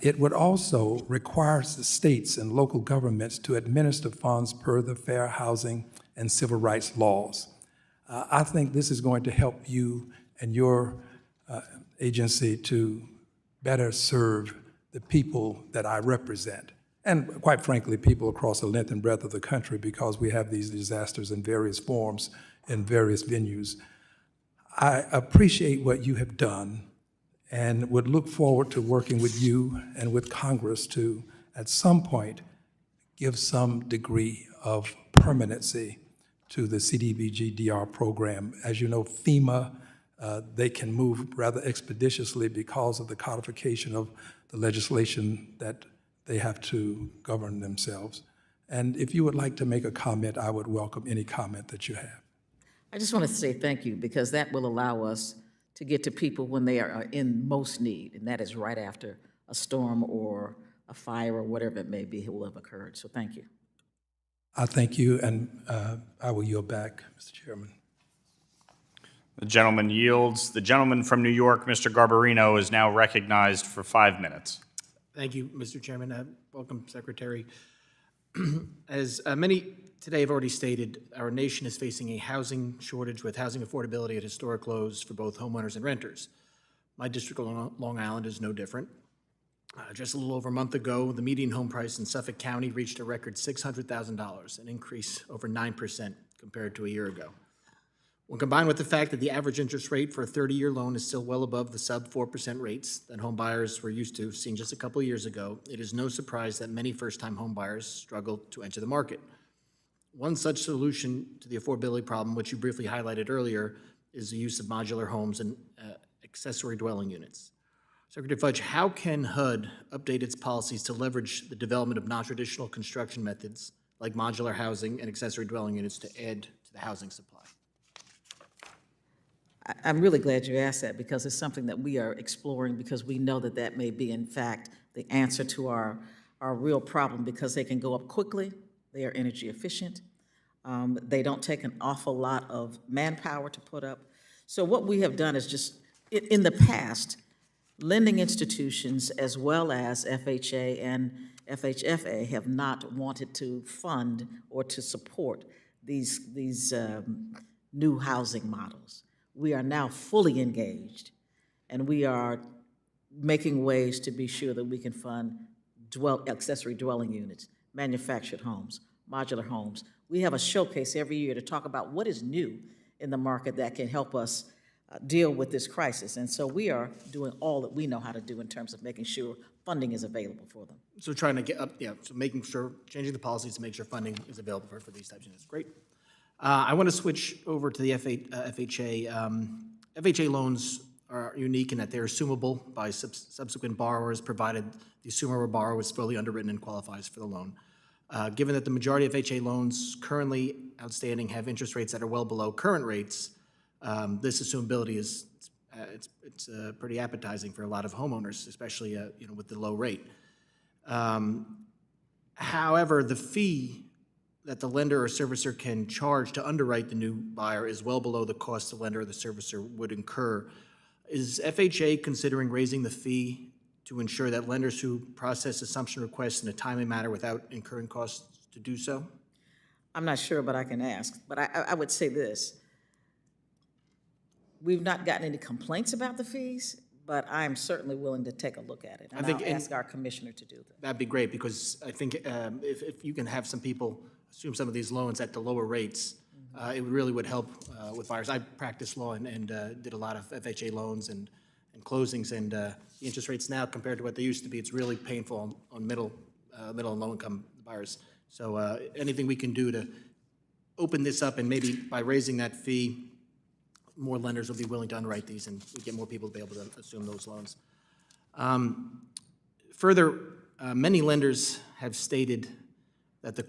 It would also require the states and local governments to administer funds per the Fair Housing and Civil Rights laws. I think this is going to help you and your agency to better serve the people that I represent, and quite frankly, people across the length and breadth of the country, because we have these disasters in various forms in various venues. I appreciate what you have done and would look forward to working with you and with Congress to, at some point, give some degree of permanency to the CDBG-DR program. As you know, FEMA, they can move rather expeditiously because of the codification of the legislation that they have to govern themselves. And if you would like to make a comment, I would welcome any comment that you have. I just want to say thank you, because that will allow us to get to people when they are in most need, and that is right after a storm or a fire or whatever it may be will have occurred. So thank you. I thank you, and I will yield back, Mr. Chairman. The gentleman yields. The gentleman from New York, Mr. Garbarino, is now recognized for 5 minutes. Thank you, Mr. Chairman. Welcome, Secretary. As many today have already stated, our nation is facing a housing shortage with housing affordability at historic lows for both homeowners and renters. My district of Long Island is no different. Just a little over a month ago, the median home price in Suffolk County reached a record $600,000, an increase over 9% compared to a year ago. When combined with the fact that the average interest rate for a 30-year loan is still well above the sub 4% rates that home buyers were used to seeing just a couple of years ago, it is no surprise that many first-time home buyers struggle to enter the market. One such solution to the affordability problem, which you briefly highlighted earlier, is the use of modular homes and accessory dwelling units. Secretary Fudge, how can HUD update its policies to leverage the development of non-traditional construction methods like modular housing and accessory dwelling units to add to the housing supply? I'm really glad you asked that, because it's something that we are exploring, because we know that that may be, in fact, the answer to our real problem, because they can go up quickly, they are energy efficient, they don't take an awful lot of manpower to put up. So what we have done is just, in the past, lending institutions as well as FHA and FHFA have not wanted to fund or to support these new housing models. We are now fully engaged, and we are making ways to be sure that we can fund accessory dwelling units, manufactured homes, modular homes. We have a showcase every year to talk about what is new in the market that can help us deal with this crisis. And so we are doing all that we know how to do in terms of making sure funding is available for them. So trying to get up, so making sure, changing the policies to make sure funding is available for these types of units. Great. I want to switch over to the FHA. FHA loans are unique in that they're assumable by subsequent borrowers, provided the assumer or borrower is fully underwritten and qualifies for the loan. Given that the majority of FHA loans currently outstanding have interest rates that are well below current rates, this assumability is it's pretty appetizing for a lot of homeowners, especially with the low rate. However, the fee that the lender or servicer can charge to underwrite the new buyer is well below the cost the lender or the servicer would incur. Is FHA considering raising the fee to ensure that lenders who process assumption requests in a timely manner without incurring costs to do so? I'm not sure, but I can ask. But I would say this. We've not gotten any complaints about the fees, but I'm certainly willing to take a look at it. And I'll ask our commissioner to do that. That'd be great, because I think if you can have some people assume some of these loans at the lower rates, it really would help with buyers. I practiced law and did a lot of FHA loans and closings, and the interest rates now compared to what they used to be, it's really painful on middle and low-income buyers. So anything we can do to open this up, and maybe by raising that fee, more lenders will be willing to underwrite these, and we get more people to be able to assume those loans. Further, many lenders have stated that the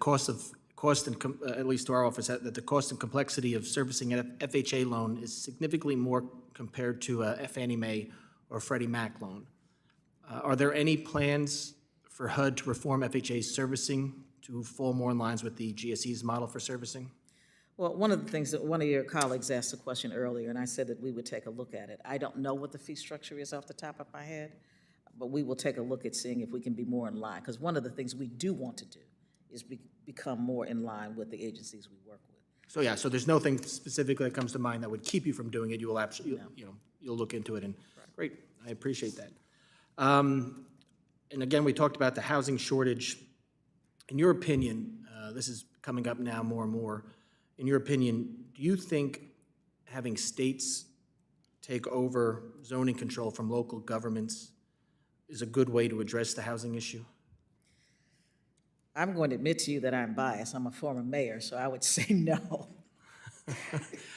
at least to our office, that the cost and complexity of servicing an FHA loan is significantly more compared to a Fannie Mae or Freddie Mac loan. Are there any plans for HUD to reform FHA's servicing to fall more in lines with the GSE's model for servicing? Well, one of the things that one of your colleagues asked a question earlier, and I said that we would take a look at it. I don't know what the fee structure is off the top of my head, but we will take a look at seeing if we can be more in line, because one of the things we do want to do is become more in line with the agencies we work with. So yeah, so there's nothing specifically that comes to mind that would keep you from doing it. You will absolutely, you'll look into it, and great, I appreciate that. And again, we talked about the housing shortage. In your opinion, this is coming up now more and more. In your opinion, do you think having states take over zoning control from local governments is a good way to address the housing issue? I'm going to admit to you that I'm biased. I'm a former mayor, so I would say no.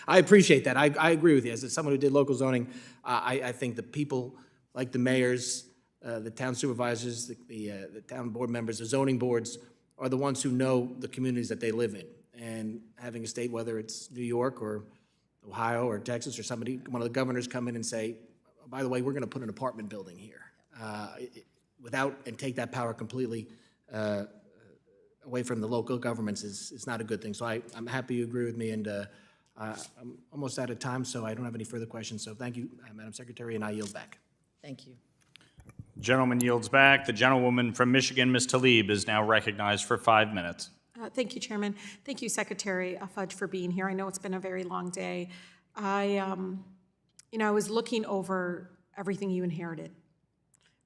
I appreciate that. I agree with you. As someone who did local zoning, I think the people, like the mayors, the town supervisors, the town board members, the zoning boards, are the ones who know the communities that they live in. And having a state, whether it's New York or Ohio or Texas or somebody, one of the governors come in and say, oh, by the way, we're going to put an apartment building here, and take that power completely away from the local governments is not a good thing. So I'm happy you agree with me, and I'm almost out of time, so I don't have any further questions. So thank you, Madam Secretary, and I yield back. Thank you. Gentleman yields back. The gentlewoman from Michigan, Ms. Tlaib, is now recognized for 5 minutes. Thank you, Chairman. Thank you, Secretary Fudge, for being here. I know it's been a very long day. I was looking over everything you inherited.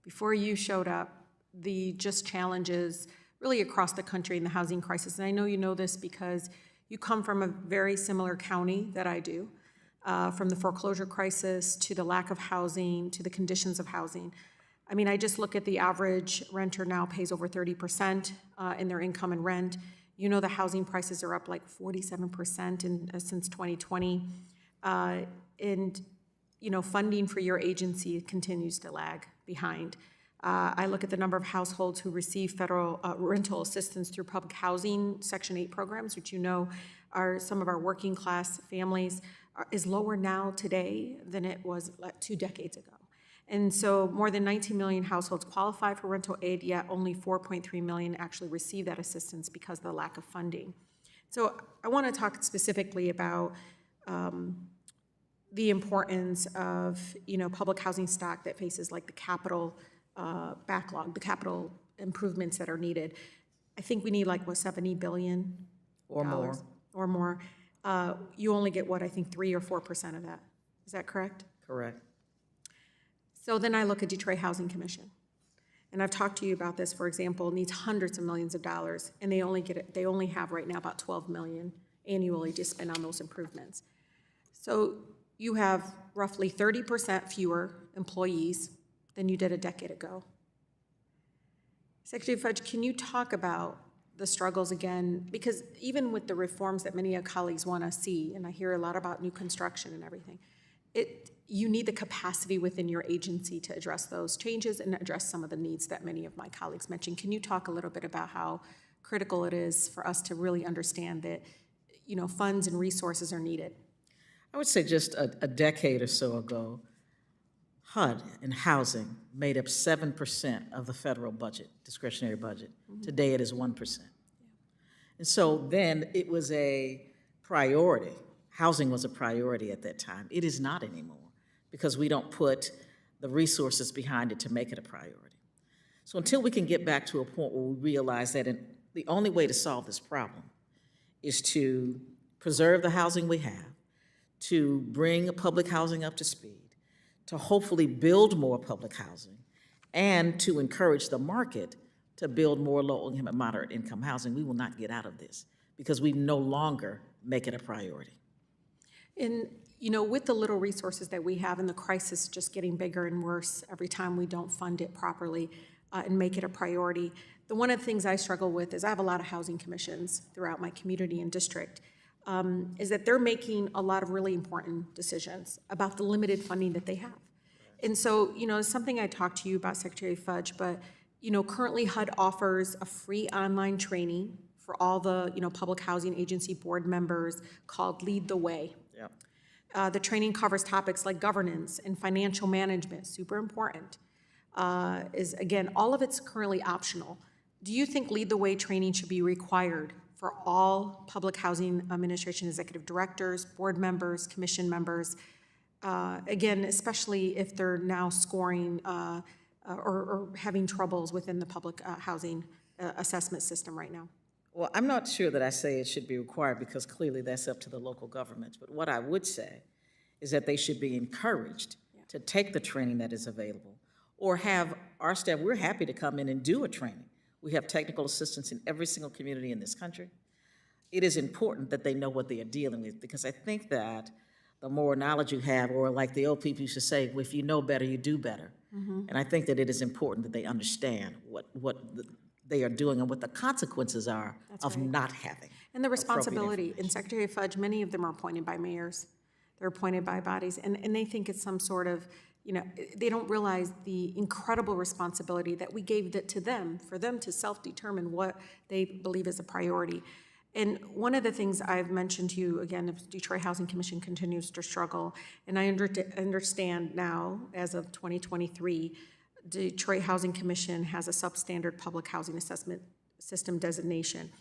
Before you showed up, the just challenges really across the country in the housing crisis. And I know you know this because you come from a very similar county that I do, from the foreclosure crisis to the lack of housing to the conditions of housing. I mean, I just look at the average renter now pays over 30% in their income and rent. You know, the housing prices are up like 47% since 2020. And, you know, funding for your agency continues to lag behind. I look at the number of households who receive federal rental assistance through public housing Section 8 programs, which you know are some of our working class families, is lower now today than it was 2 decades ago. And so more than 19 million households qualify for rental aid, yet only 4.3 million actually receive that assistance because of the lack of funding. So I want to talk specifically about the importance of, you know, public housing stock that faces like the capital backlog, the capital improvements that are needed. I think we need like, what, $70 billion? Or more. Or more. You only get, what, I think 3 or 4% of that. Is that correct? Correct. So then I look at Detroit Housing Commission. And I've talked to you about this, for example, needs hundreds of millions of dollars, and they only have right now about $12 million annually to spend on those improvements. So you have roughly 30% fewer employees than you did a decade ago. Secretary Fudge, can you talk about the struggles again? Because even with the reforms that many of colleagues want to see, and I hear a lot about new construction and everything, you need the capacity within your agency to address those changes and address some of the needs that many of my colleagues mentioned. Can you talk a little bit about how critical it is for us to really understand that, you know, funds and resources are needed? I would say just a decade or so ago, HUD and housing made up 7% of the federal budget, discretionary budget. Mm-hmm. Today it is 1%. Yeah. And so then it was a priority. Housing was a priority at that time. It is not anymore because we don't put the resources behind it to make it a priority. So until we can get back to a point where we realize that the only way to solve this problem is to preserve the housing we have, to bring public housing up to speed, to hopefully build more public housing, and to encourage the market to build more low-income and moderate-income housing, we will not get out of this because we no longer make it a priority. And, you know, with the little resources that we have and the crisis just getting bigger and worse every time we don't fund it properly and make it a priority, one of the things I struggle with is I have a lot of housing commissions throughout my community and district, is that they're making a lot of really important decisions about the limited funding that they have. And so, you know, it's something I talked to you about, Secretary Fudge, but, you know, currently HUD offers a free online training for all the, you know, public housing agency board members called Lead the Way. Yep. The training covers topics like governance and financial management, super important. Again, all of it's currently optional. Do you think Lead the Way training should be required for all public housing administration executive directors, board members, commission members? Again, especially if they're now scoring or having troubles within the public housing assessment system right now. Well, I'm not sure that I say it should be required because clearly that's up to the local governments. But what I would say is that they should be encouraged to take the training that is available or have our staff, we're happy to come in and do a training. We have technical assistance in every single community in this country. It is important that they know what they are dealing with because I think that the more knowledge you have, or like the old people used to say, if you know better, you do better. Mm-hmm. And I think that it is important that they understand what they are doing and what the consequences are of not having. And the responsibility. And Secretary Fudge, many of them are appointed by mayors. They're appointed by bodies, and they think it's some sort of, you know, they don't realize the incredible responsibility that we gave to them, for them to self-determine what they believe is a priority. And one of the things I've mentioned to you, again, if Detroit Housing Commission continues to struggle, and I understand now, as of 2023, Detroit Housing Commission has a substandard public housing assessment system designation.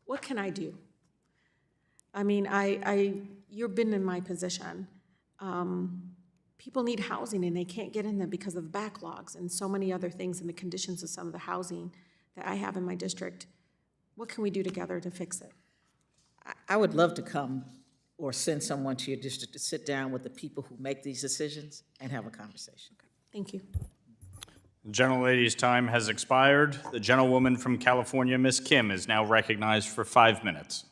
What can I do? I mean, you've been in my position. People need housing and they can't get in them because of backlogs and so many other things and the conditions of some of the housing that I have in my district. What can we do together to fix it? I would love to come or send someone to your district to sit down with the people who make these decisions and have a conversation. Okay. Thank you. The gentlelady's time has expired. The gentlewoman from California, Ms. Kim, is now recognized for 5 minutes.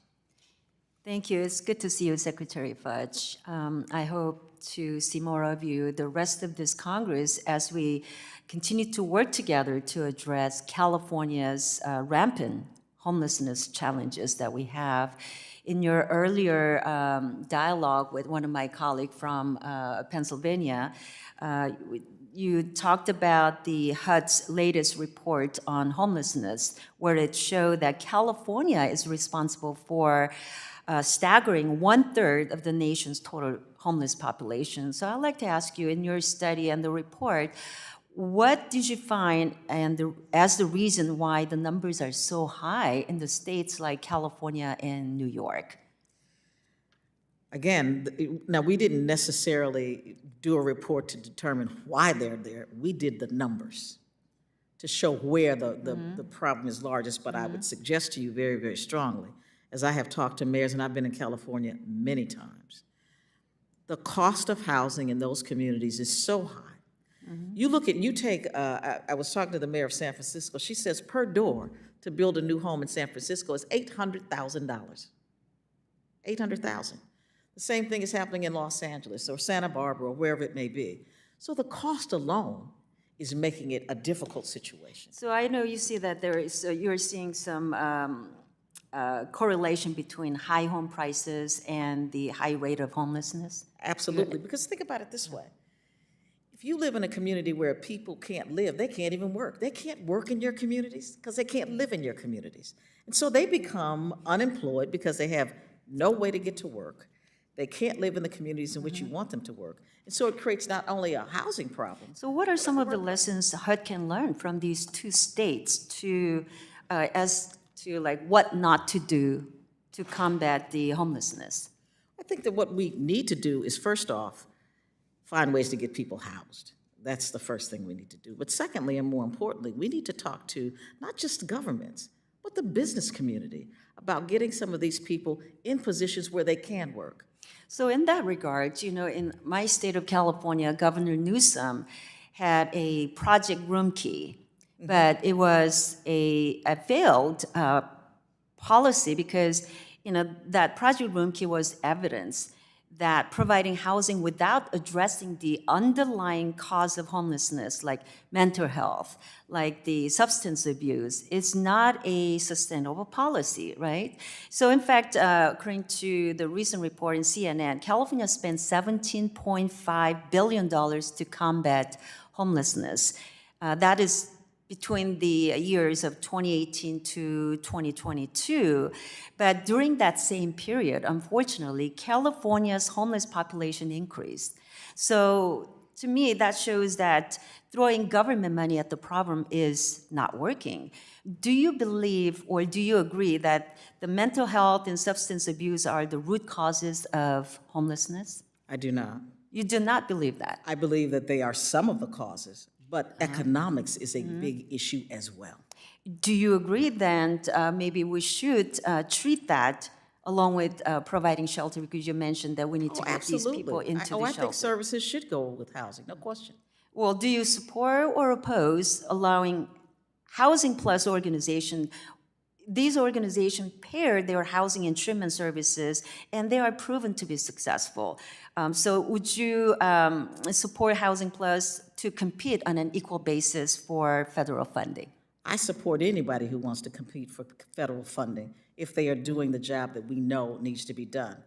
Thank you. It's good to see you, Secretary Fudge. I hope to see more of you the rest of this Congress as we continue to work together to address California's rampant homelessness challenges that we have. In your earlier dialogue with one of my colleagues from Pennsylvania, you talked about the HUD's latest report on homelessness, where it showed that California is responsible for staggering 1/3 of the nation's total homeless population. So I'd like to ask you, in your study and the report, what did you find as the reason why the numbers are so high in the states like California and New York? Again, now we didn't necessarily do a report to determine why they're there. We did the numbers to show where the problem is largest, but I would suggest to you very, very strongly, as I have talked to mayors, and I've been in California many times, the cost of housing in those communities is so high. You take, I was talking to the mayor of San Francisco, she says per door to build a new home in San Francisco is $800,000. $800,000. The same thing is happening in Los Angeles or Santa Barbara or wherever it may be. So the cost alone is making it a difficult situation. So I know you see that you're seeing some correlation between high home prices and the high rate of homelessness? Absolutely, because think about it this way. If you live in a community where people can't live, they can't even work. They can't work in your communities because they can't live in your communities. And so they become unemployed because they have no way to get to work. They can't live in the communities in which you want them to work. And so it creates not only a housing problem. So what are some of the lessons HUD can learn from these two states to what not to do to combat the homelessness? I think that what we need to do is, first off, find ways to get people housed. That's the first thing we need to do. But secondly, and more importantly, we need to talk to not just governments, but the business community about getting some of these people in positions where they can work. So in that regard, in my state of California, Governor Newsom had a Project Room Key, but it was a failed policy because, that Project Room Key was evidence that providing housing without addressing the underlying cause of homelessness, like mental health, like the substance abuse, is not a sustainable policy, right? So in fact, according to the recent report in CNN, California spent $17.5 billion to combat homelessness. That is between the years of 2018 to 2022. But during that same period, unfortunately, California's homeless population increased. So to me, that shows that throwing government money at the problem is not working. Do you believe or do you agree that the mental health and substance abuse are the root causes of homelessness? I do not. You do not believe that? I believe that they are some of the causes, but economics is a big issue as well. Do you agree then maybe we should treat that along with providing shelter, because you mentioned that we need to get these people into the shelter? I think services should go with housing, no question. Well, do you support or oppose allowing Housing Plus organization? These organizations pair their housing and treatment services, and they are proven to be successful. So would you support Housing Plus to compete on an equal basis for federal funding? I support anybody who wants to compete for federal funding if they are doing the job that we know needs to be done.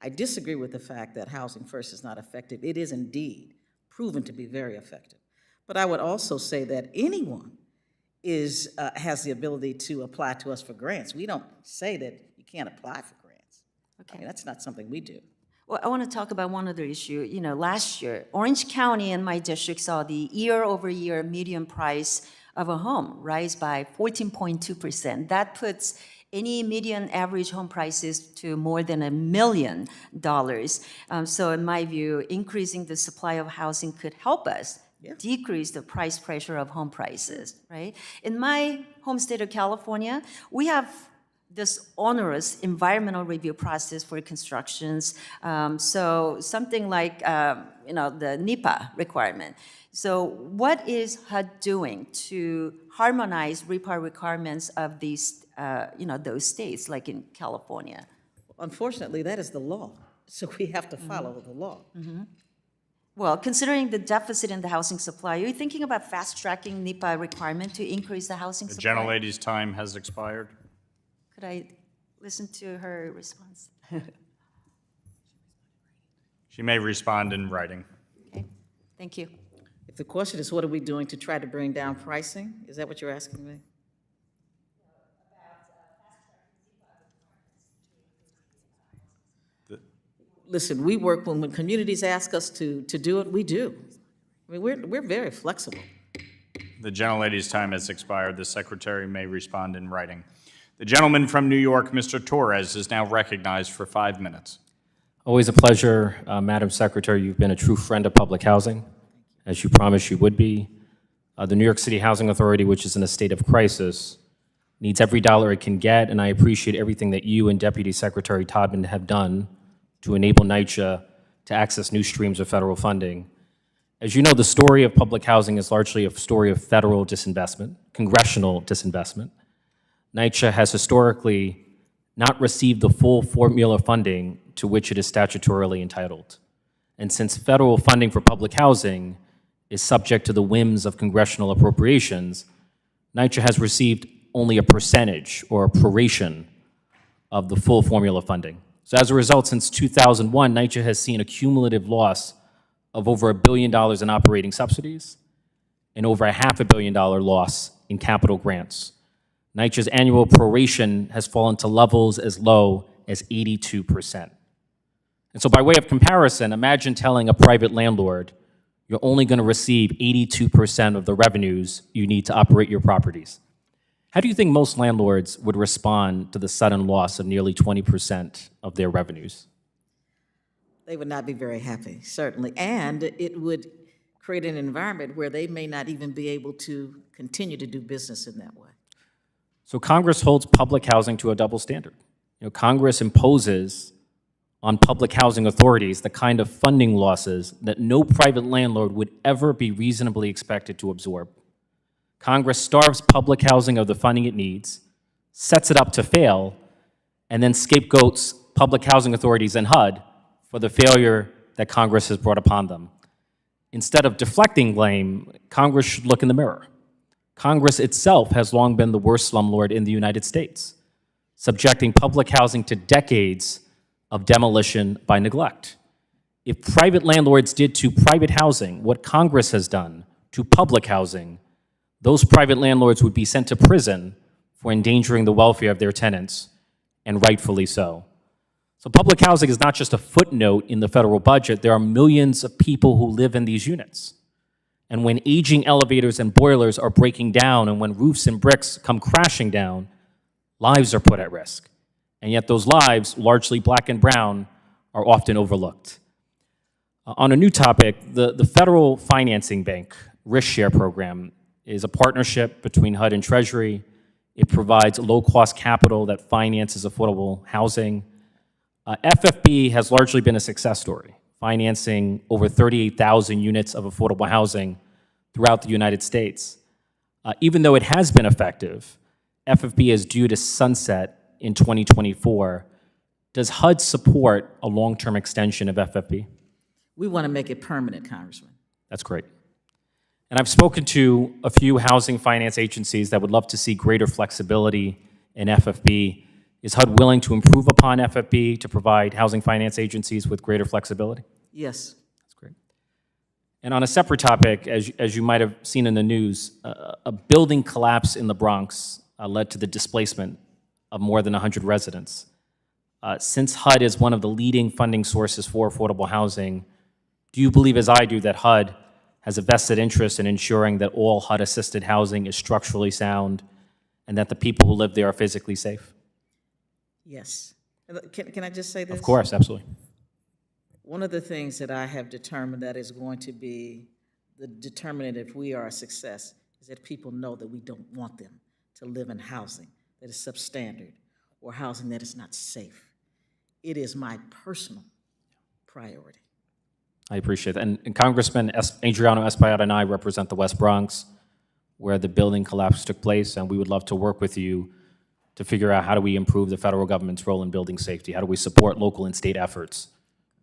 I disagree with the fact that Housing First is not effective. It is indeed proven to be very effective. But I would also say that anyone has the ability to apply to us for grants. We don't say that can't apply for grants. I mean, that's not something we do. Well, I want to talk about one other issue. You know, last year, Orange County in my district saw the year-over-year median price of a home rise by 14.2%. That puts any median average home prices to more than $1 million. So in my view, increasing the supply of housing could help us decrease the price pressure of home prices, right? In my home state of California, we have this onerous environmental review process for constructions. So something like, the NEPA requirement. So what is HUD doing to harmonize REPA requirements of these, those states, like in California? Unfortunately, that is the law, so we have to follow the law. Well, considering the deficit in the housing supply, are you thinking about fast-tracking NEPA requirement to increase the housing The supply? gentlelady's time has expired. Could I listen to her response? She may respond in writing. Okay, thank you. If the question is, what are we doing to try to bring down pricing? Is that what you're asking me? Listen, we work when communities ask us to do it, we do. I mean, we're very flexible. The gentlelady's time has expired. The secretary may respond in writing. The gentleman from New York, Mr. Torres, is now recognized for 5 minutes. Always a pleasure, Madam Secretary. You've been a true friend of public housing, as you promised you would be. The New York City Housing Authority, which is in a state of crisis, needs every dollar it can get, and I appreciate everything that you and Deputy Secretary Todman have done to enable NYCHA to access new streams of federal funding. As you know, the story of public housing is largely a story of federal disinvestment, congressional disinvestment. NYCHA has historically not received the full formula funding to which it is statutorily entitled. And since federal funding for public housing is subject to the whims of congressional appropriations, NYCHA has received only a percentage or a proration of the full formula funding. So as a result, since 2001, NYCHA has seen a cumulative loss of over $1 billion in operating subsidies and over a $500 million loss in capital grants. NYCHA's annual proration has fallen to levels as low as 82%. And so by way of comparison, imagine telling a private landlord you're only going to receive 82% of the revenues you need to operate your properties. How do you think most landlords would respond to the sudden loss of nearly 20% of their revenues? They would not be very happy, certainly. And it would create an environment where they may not even be able to continue to do business in that way. So Congress holds public housing to a double standard. Congress imposes on public housing authorities the kind of funding losses that no private landlord would ever be reasonably expected to absorb. Congress starves public housing of the funding it needs, sets it up to fail, and then scapegoats public housing authorities and HUD for the failure that Congress has brought upon them. Instead of deflecting blame, Congress should look in the mirror. Congress itself has long been the worst slumlord in the United States, subjecting public housing to decades of demolition by neglect. If private landlords did to private housing what Congress has done to public housing, those private landlords would be sent to prison for endangering the welfare of their tenants, and rightfully so. So public housing is not just a footnote in the federal budget. There are millions of people who live in these units. And when aging elevators and boilers are breaking down and when roofs and bricks come crashing down, lives are put at risk. And yet those lives, largely black and brown, are often overlooked. On a new topic, the Federal Financing Bank Risk Share Program is a partnership between HUD and Treasury. It provides low-cost capital that finances affordable housing. FFB has largely been a success story, financing over 38,000 units of affordable housing throughout the United States. Even though it has been effective, FFB is due to sunset in 2024. Does HUD support a long-term extension of FFB? We want to make it permanent, Congressman. That's great. And I've spoken to a few housing finance agencies that would love to see greater flexibility in FFB. Is HUD willing to improve upon FFB to provide housing finance agencies with greater flexibility? Yes. That's great. And on a separate topic, as you might have seen in the news, a building collapse in the Bronx led to the displacement of more than 100 residents. Since HUD is one of the leading funding sources for affordable housing, do you believe, as I do, that HUD has a vested interest in ensuring that all HUD-assisted housing is structurally sound and that the people who live there are physically safe? Yes. Can I just say this? Of course, absolutely. One of the things that I have determined that is going to be the determinant if we are a success is that people know that we don't want them to live in housing that is substandard or housing that is not safe. It is my personal priority. I appreciate that. And Congressman Adriano Espaillat and I represent the West Bronx, where the building collapse took place, and we would love to work with you to figure out how do we improve the federal government's role in building safety? How do we support local and state efforts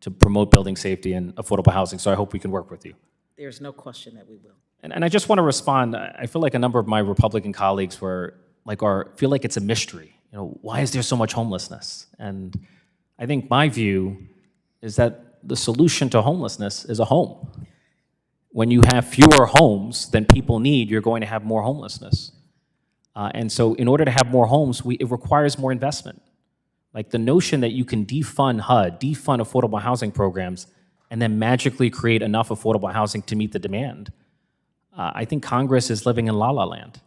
to promote building safety and affordable housing? So I hope we can work with you. There's no question that we will. And I just want to respond. I feel like a number of my Republican colleagues feel like it's a mystery. You know, why is there so much homelessness? And I think my view is that the solution to homelessness is a home. When you have fewer homes than people need, you're going to have more homelessness. And so in order to have more homes, it requires more investment. Like the notion that you can defund HUD, defund affordable housing programs, and then magically create enough affordable housing to meet the demand. I think Congress is living in la-la land.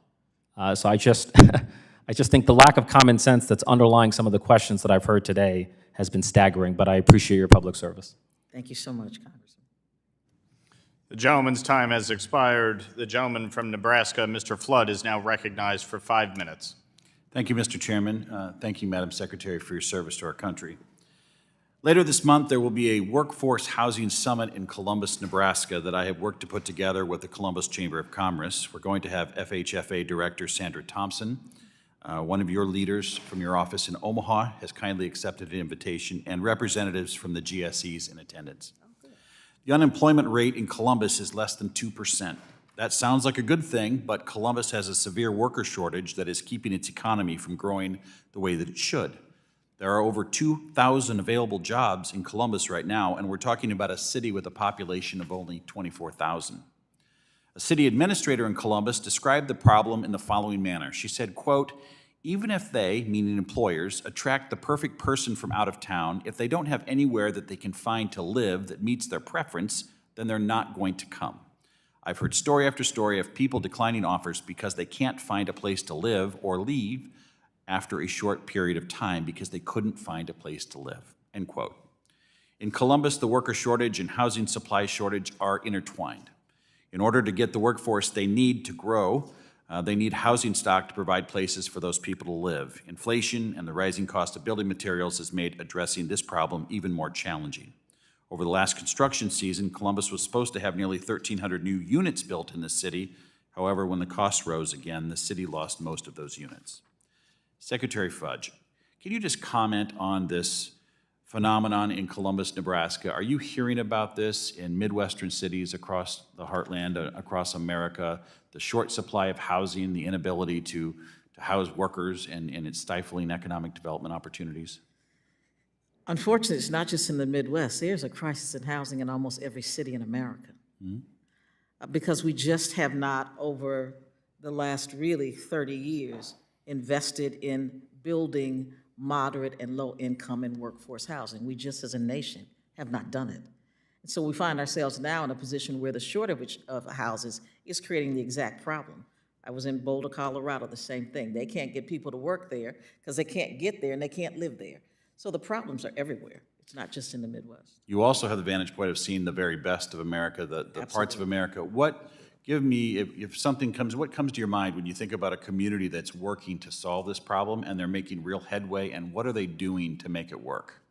So I just think the lack of common sense that's underlying some of the questions that I've heard today has been staggering, but I appreciate your public service. Thank you so much, Congressman. The gentleman's time has expired. The gentleman from Nebraska, Mr. Flood, is now recognized for 5 minutes. Thank you, Mr. Chairman. Thank you, Madam Secretary, for your service to our country. Later this month, there will be a workforce housing summit in Columbus, Nebraska that I have worked to put together with the Columbus Chamber of Commerce. We're going to have FHFA Director Sandra Thompson. One of your leaders from your office in Omaha has kindly accepted an invitation, and representatives from the GSEs in attendance. The unemployment rate in Columbus is less than 2%. That sounds like a good thing, but Columbus has a severe worker shortage that is keeping its economy from growing the way that it should. There are over 2,000 available jobs in Columbus right now, and we're talking about a city with a population of only 24,000. A city administrator in Columbus described the problem in the following manner. She said, quote, "Even if they, meaning employers, attract the perfect person from out of town, if they don't have anywhere that they can find to live that meets their preference, then they're not going to come. I've heard story after story of people declining offers because they can't find a place to live or leave after a short period of time because they couldn't find a place to live," end quote. In Columbus, the worker shortage and housing supply shortage are intertwined. In order to get the workforce they need to grow, they need housing stock to provide places for those people to live. Inflation and the rising cost of building materials has made addressing this problem even more challenging. Over the last construction season, Columbus was supposed to have nearly 1,300 new units built in the city. However, when the costs rose again, the city lost most of those units. Secretary Fudge, can you just comment on this phenomenon in Columbus, Nebraska? Are you hearing about this in Midwestern cities across the heartland, across America, the short supply of housing, the inability to house workers, and its stifling economic development opportunities? Unfortunately, it's not just in the Midwest. There's a crisis in housing in almost every city in America. Because we just have not, over the last really 30 years, invested in building moderate and low income and workforce housing. We just as a nation have not done it. And so we find ourselves now in a position where the shortage of houses is creating the exact problem. I was in Boulder, Colorado, the same thing. They can't get people to work there because they can't get there and they can't live there. So the problems are everywhere. It's not just in the Midwest. You also have the vantage point of seeing the very best of America, the parts of America. Give me, if something comes, what comes to your mind when you think about a community that's working to solve this problem and they're making real headway, and what are they doing to make it work?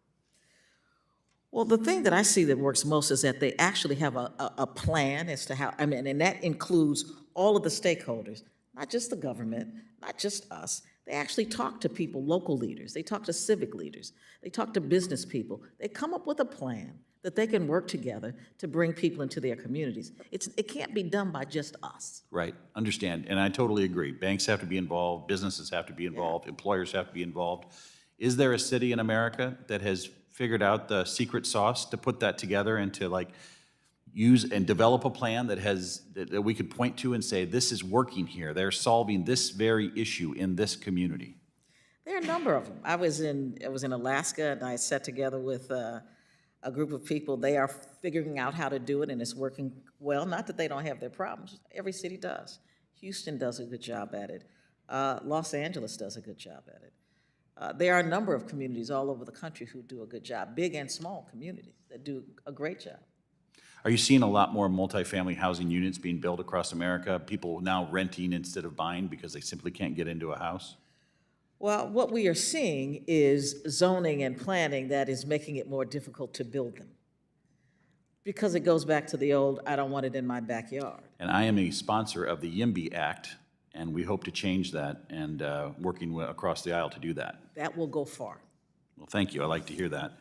Well, the thing that I see that works most is that they actually have a plan as to how, and that includes all of the stakeholders, not just the government, not just us. They actually talk to people, local leaders. They talk to civic leaders. They talk to business people. They come up with a plan that they can work together to bring people into their communities. It can't be done by just us. Right, understand, and I totally agree. Banks have to be involved, businesses have to be involved, employers have to be involved. Is there a city in America that has figured out the secret sauce to put that together and to use and develop a plan that we could point to and say, this is working here, they're solving this very issue in this community? There are a number of them. I was in Alaska, and I sat together with a group of people. They are figuring out how to do it, and it's working well. Not that they don't have their problems. Every city does. Houston does a good job at it. Los Angeles does a good job at it. There are a number of communities all over the country who do a good job, big and small communities that do a great job. Are you seeing a lot more multifamily housing units being built across America? People now renting instead of buying because they simply can't get into a house? Well, what we are seeing is zoning and planning that is making it more difficult to build them. Because it goes back to the old, I don't want it in my backyard. And I am a sponsor of the YIMBY Act, and we hope to change that and working across the aisle to do that. That will go far. Well, thank you. I like to hear that.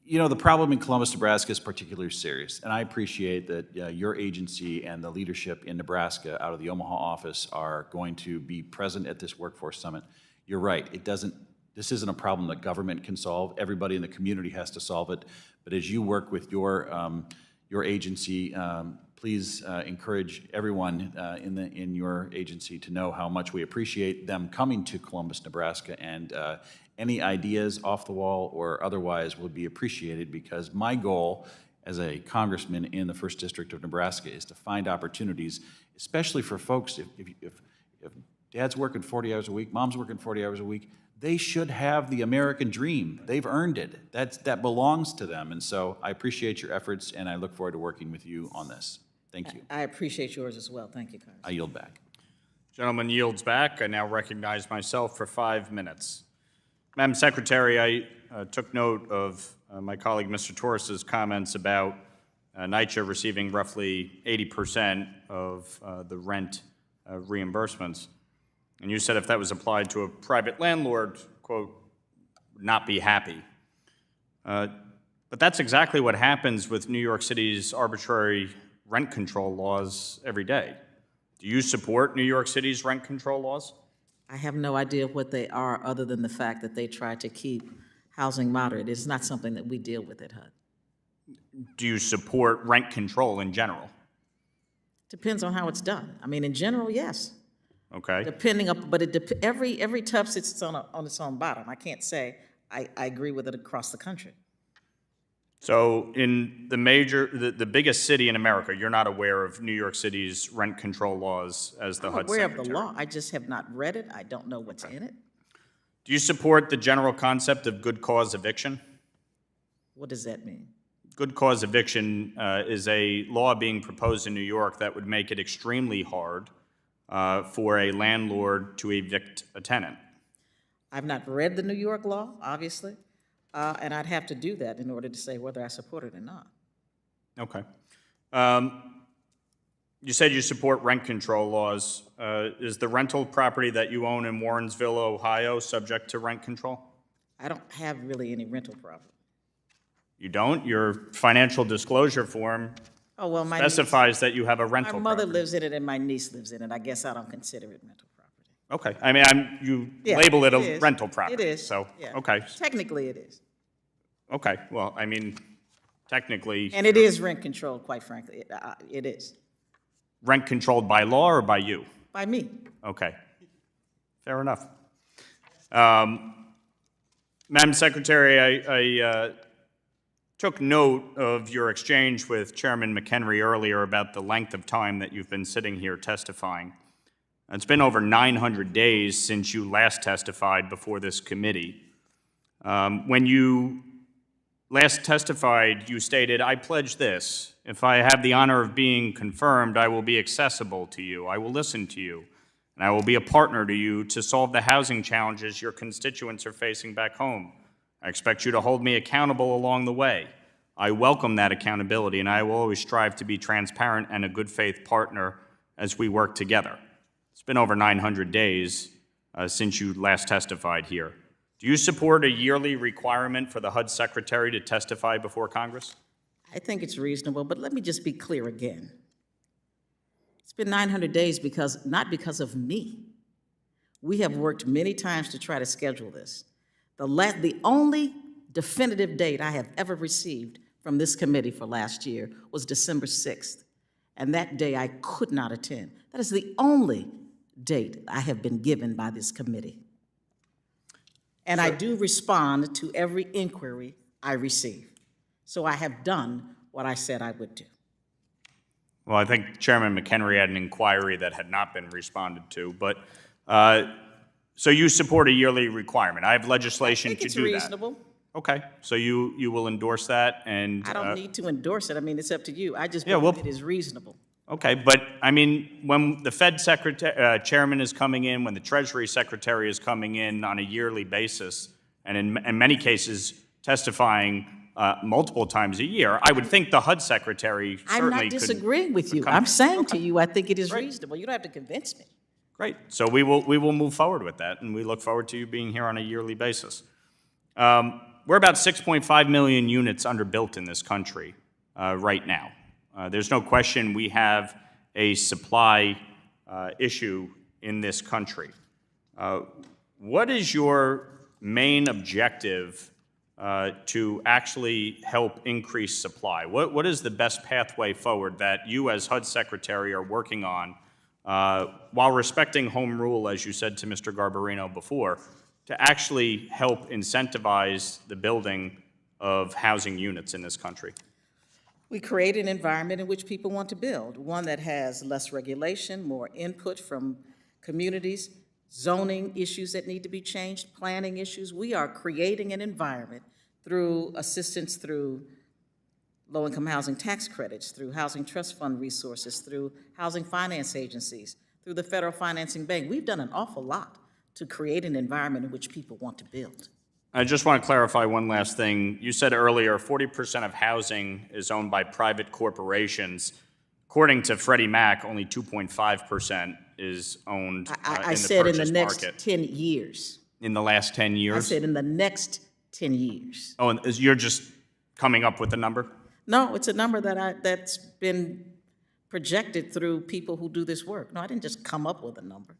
You know, the problem in Columbus, Nebraska is particularly serious, and I appreciate that your agency and the leadership in Nebraska out of the Omaha office are going to be present at this workforce summit. You're right. This isn't a problem that government can solve. Everybody in the community has to solve it. But as you work with your agency, please encourage everyone in your agency to know how much we appreciate them coming to Columbus, Nebraska, and any ideas off the wall or otherwise will be appreciated, because my goal as a congressman in the 1st District of Nebraska is to find opportunities, especially for folks, if dad's working 40 hours a week, mom's working 40 hours a week, they should have the American dream. They've earned it. That belongs to them. And so I appreciate your efforts, and I look forward to working with you on this. Thank you. I appreciate yours as well. Thank you, Congressman. I yield back. Gentleman yields back. I now recognize myself for 5 minutes. Madam Secretary, I took note of my colleague Mr. Torres's comments about NYCHA receiving roughly 80% of the rent reimbursements. And you said if that was applied to a private landlord, quote, would not be happy. But that's exactly what happens with New York City's arbitrary rent control laws every day. Do you support New York City's rent control laws? I have no idea what they are, other than the fact that they try to keep housing moderate. It's not something that we deal with at HUD. Do you support rent control in general? Depends on how it's done. I mean, in general, yes. Okay. Depending up, but every tub sits on its own bottom. I can't say I agree with it across the country. So in the biggest city in America, you're not aware of New York City's rent control laws as the HUD I'm aware Secretary? of the law. I just have not read it. I don't know what's in it. Do you support the general concept of good cause eviction? What does that mean? Good cause eviction is a law being proposed in New York that would make it extremely hard for a landlord to evict a tenant. I've not read the New York law, obviously, and I'd have to do that in order to say whether I support it or not. Okay. You said you support rent control laws. Is the rental property that you own in Warrensville, Ohio, subject to rent control? I don't have really any rental property. You don't? Your financial disclosure form specifies that you have a rental property. My mother lives in it and my niece lives in it. I guess I don't consider it rental property. Okay. I mean, you label it a rental property. It is. So, yeah. okay. Technically, it is. Okay. Well, I mean, technically. And it is rent controlled, quite frankly. It is. Rent controlled by law or by you? By me. Okay. Fair enough. Madam Secretary, I took note of your exchange with Chairman McHenry earlier about the length of time that you've been sitting here testifying. It's been over 900 days since you last testified before this committee. When you last testified, you stated, "I pledge this. If I have the honor of being confirmed, I will be accessible to you. I will listen to you, and I will be a partner to you to solve the housing challenges your constituents are facing back home. I expect you to hold me accountable along the way. I welcome that accountability, and I will always strive to be transparent and a good faith partner as we work together." It's been over 900 days since you last testified here. Do you support a yearly requirement for the HUD Secretary to testify before Congress? I think it's reasonable, but let me just be clear again. It's been 900 days not because of me. We have worked many times to try to schedule this. The only definitive date I have ever received from this committee for last year was December 6th, and that day I could not attend. That is the only date I have been given by this committee. And I do respond to every inquiry I receive. So I have done what I said I would do. Well, I think Chairman McHenry had an inquiry that had not been responded to, but, so you support a yearly requirement. I have legislation to do that. I think it's reasonable. Okay, so you will endorse that, and... I don't need to endorse it. I mean, it's up to you. I just Yeah, believe well- it is reasonable. Okay, but, I mean, when the Fed chairman is coming in, when the Treasury secretary is coming in on a yearly basis, and in many cases testifying multiple times a year, I would think the HUD secretary certainly I'm not could... disagreeing with you. come- I'm saying Okay. to you, I think it is reasonable. You don't have to convince me. Great. So we will move forward with that, and we look forward to you being here on a yearly basis. We're about 6.5 million units underbuilt in this country right now. There's no question we have a supply issue in this country. What is your main objective to actually help increase supply? What is the best pathway forward that you as HUD Secretary are working on while respecting home rule, as you said to Mr. Garbarino before, to actually help incentivize the building of housing units in this country? We create an environment in which people want to build, one that has less regulation, more input from communities, zoning issues that need to be changed, planning issues. We are creating an environment through assistance through low-income housing tax credits, through housing trust fund resources, through housing finance agencies, through the Federal Financing Bank. We've done an awful lot to create an environment in which people want to build. I just want to clarify one last thing. You said earlier 40% of housing is owned by private corporations. According to Freddie Mac, only 2.5% is owned I in the said in the purchase next market. 10 years. In the last 10 years? I said in the next 10 years. Oh, and you're just coming up with the number? No, it's a number that's been projected through people who do this work. No, I didn't just come up with a number.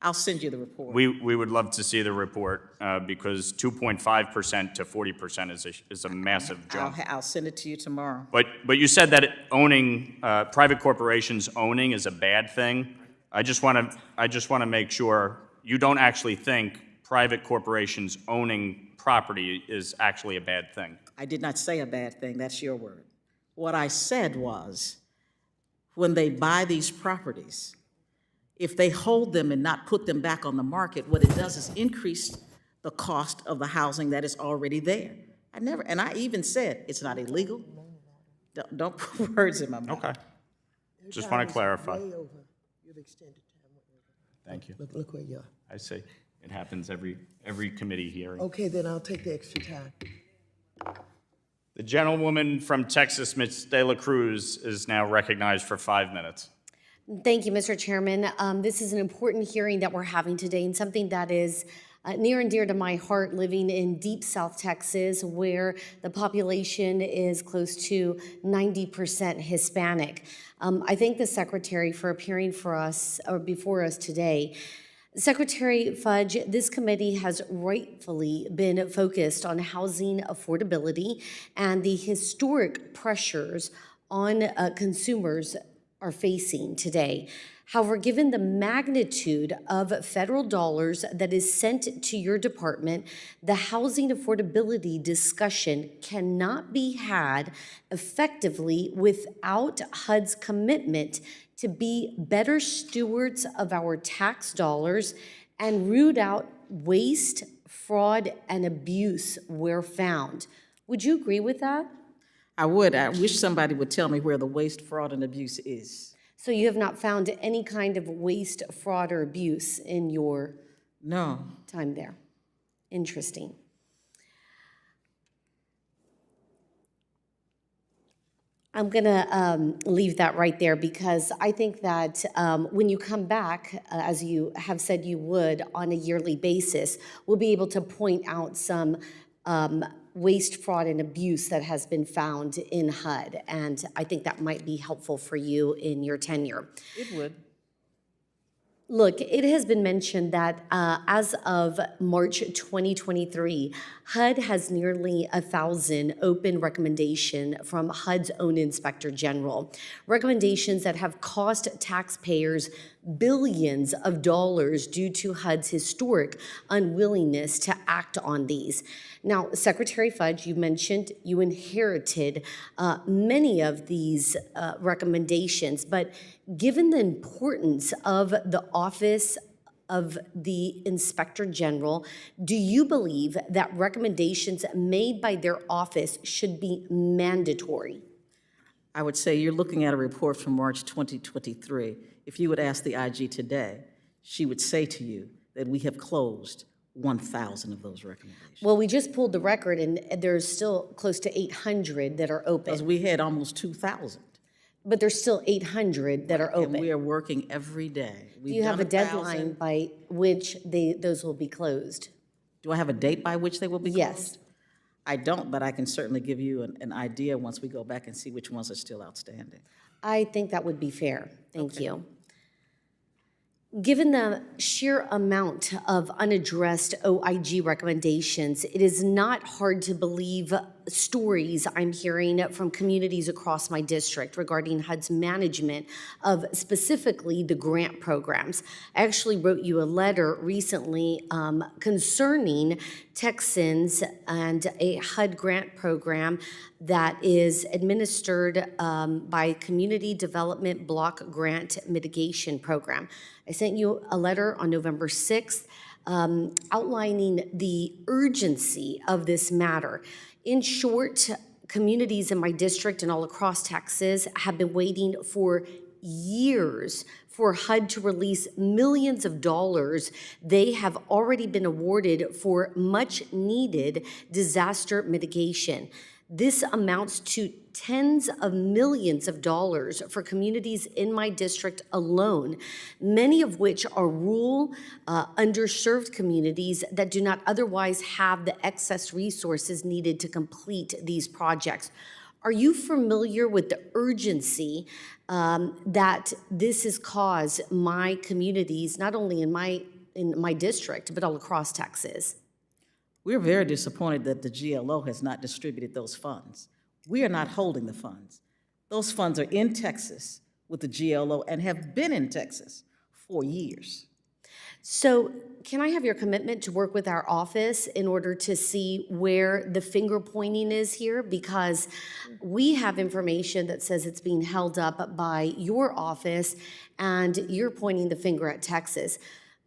I'll send you the report. We would love to see the report because 2.5% to 40% is a massive jump. I'll send it to you tomorrow. But you said that owning, private corporations owning is a bad thing. I just want to make sure you don't actually think private corporations owning property is actually a bad thing. I did not say a bad thing. That's your word. What I said was, when they buy these properties, if they hold them and not put them back on the market, what it does is increase the cost of the housing that is already there. I even said, it's not illegal. Don't put words in my mouth. Okay. Just want to clarify. You've extended time. Thank you. Look where you are. I see. It happens every committee hearing. Okay, then I'll take the extra time. The gentlewoman from Texas, Ms. De La Cruz, is now recognized for 5 minutes. Thank you, Mr. Chairman. This is an important hearing that we're having today, and something that is near and dear to my heart, living in deep South Texas, where the population is close to 90% Hispanic. I thank the Secretary for appearing for us, or before us today. Secretary Fudge, this committee has rightfully been focused on housing affordability and the historic pressures on consumers are facing today. However, given the magnitude of federal dollars that is sent to your department, the housing affordability discussion cannot be had effectively without HUD's commitment to be better stewards of our tax dollars and root out waste, fraud, and abuse where found. Would you agree with that? I would. I wish somebody would tell me where the waste, fraud, and abuse is. So you have not found any kind of waste, fraud, or abuse in your time there? Interesting. I'm going to leave that right there because I think that when you come back, as you have said you would, on a yearly basis, we'll be able to point out some waste, fraud, and abuse that has been found in HUD. And I think that might be helpful for you in your tenure. It would. Look, it has been mentioned that as of March 2023, HUD has nearly 1,000 open recommendations from HUD's own Inspector General. Recommendations that have cost taxpayers billions of dollars due to HUD's historic unwillingness to act on these. Now, Secretary Fudge, you mentioned you inherited many of these recommendations, but given the importance of the Office of the Inspector General, do you believe that recommendations made by their office should be mandatory? I would say you're looking at a report from March 2023. If you would ask the IG today, she would say to you that we have closed 1,000 of those recommendations. Well, we just pulled the record, and there's still close to 800 that are open. Because we had almost 2,000. But there's still 800 that are open. And we are working every day. Do you have a deadline by which those will be closed? Do I have a date by which they will be closed? Yes. I don't, but I can certainly give you an idea once we go back and see which ones are still outstanding. I think that would be fair. Thank you. Given the sheer amount of unaddressed OIG recommendations, it is not hard to believe stories I'm hearing from communities across my district regarding HUD's management of specifically the grant programs. I actually wrote you a letter recently concerning Texans and a HUD grant program that is administered by Community Development Block Grant Mitigation Program. I sent you a letter on November 6th outlining the urgency of this matter. In short, communities in my district and all across Texas have been waiting for years for HUD to release millions of dollars they have already been awarded for much needed disaster mitigation. This amounts to tens of millions of dollars for communities in my district alone, many of which are rural, underserved communities that do not otherwise have the excess resources needed to complete these projects. Are you familiar with the urgency that this has caused my communities, not only in my district, but all across Texas? We're very disappointed that the GLO has not distributed those funds. We are not holding the funds. Those funds are in Texas with the GLO and have been in Texas for years. So can I have your commitment to work with our office in order to see where the finger pointing is here? Because we have information that says it's being held up by your office and you're pointing the finger at Texas.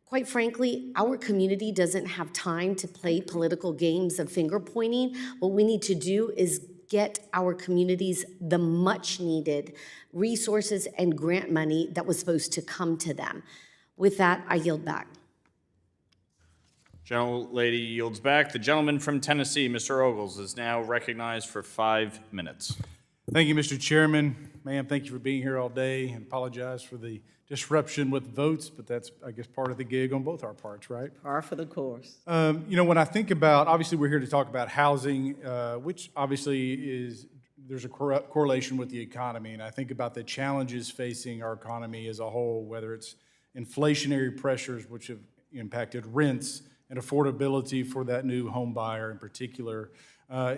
Quite frankly, our community doesn't have time to play political games of finger pointing. What we need to do is get our communities the much needed resources and grant money that was supposed to come to them. With that, I yield back. Gentlelady yields back. The gentleman from Tennessee, Mr. Ogles, is now recognized for 5 minutes. Thank you, Mr. Chairman. Ma'am, thank you for being here all day, and apologize for the disruption with votes, but that's, I guess, part of the gig on both our parts, right? Par for the course. You know, when I think about, obviously we're here to talk about housing, which obviously is, there's a correlation with the economy, and I think about the challenges facing our economy as a whole, whether it's inflationary pressures which have impacted rents and affordability for that new home buyer in particular,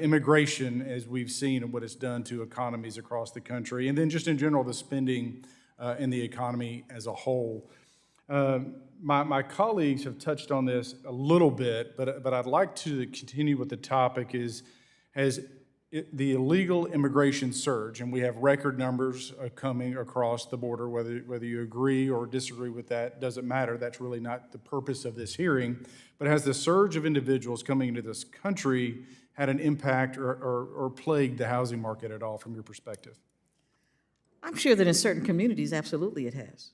immigration, as we've seen, and what it's done to economies across the country, and then just in general, the spending in the economy as a whole. My colleagues have touched on this a little bit, but I'd like to continue with the topic the illegal immigration surge, and we have record numbers coming across the border, whether you agree or disagree with that, doesn't matter. That's really not the purpose of this hearing. But has the surge of individuals coming into this country had an impact or plagued the housing market at all from your perspective? I'm sure that in certain communities, absolutely it has.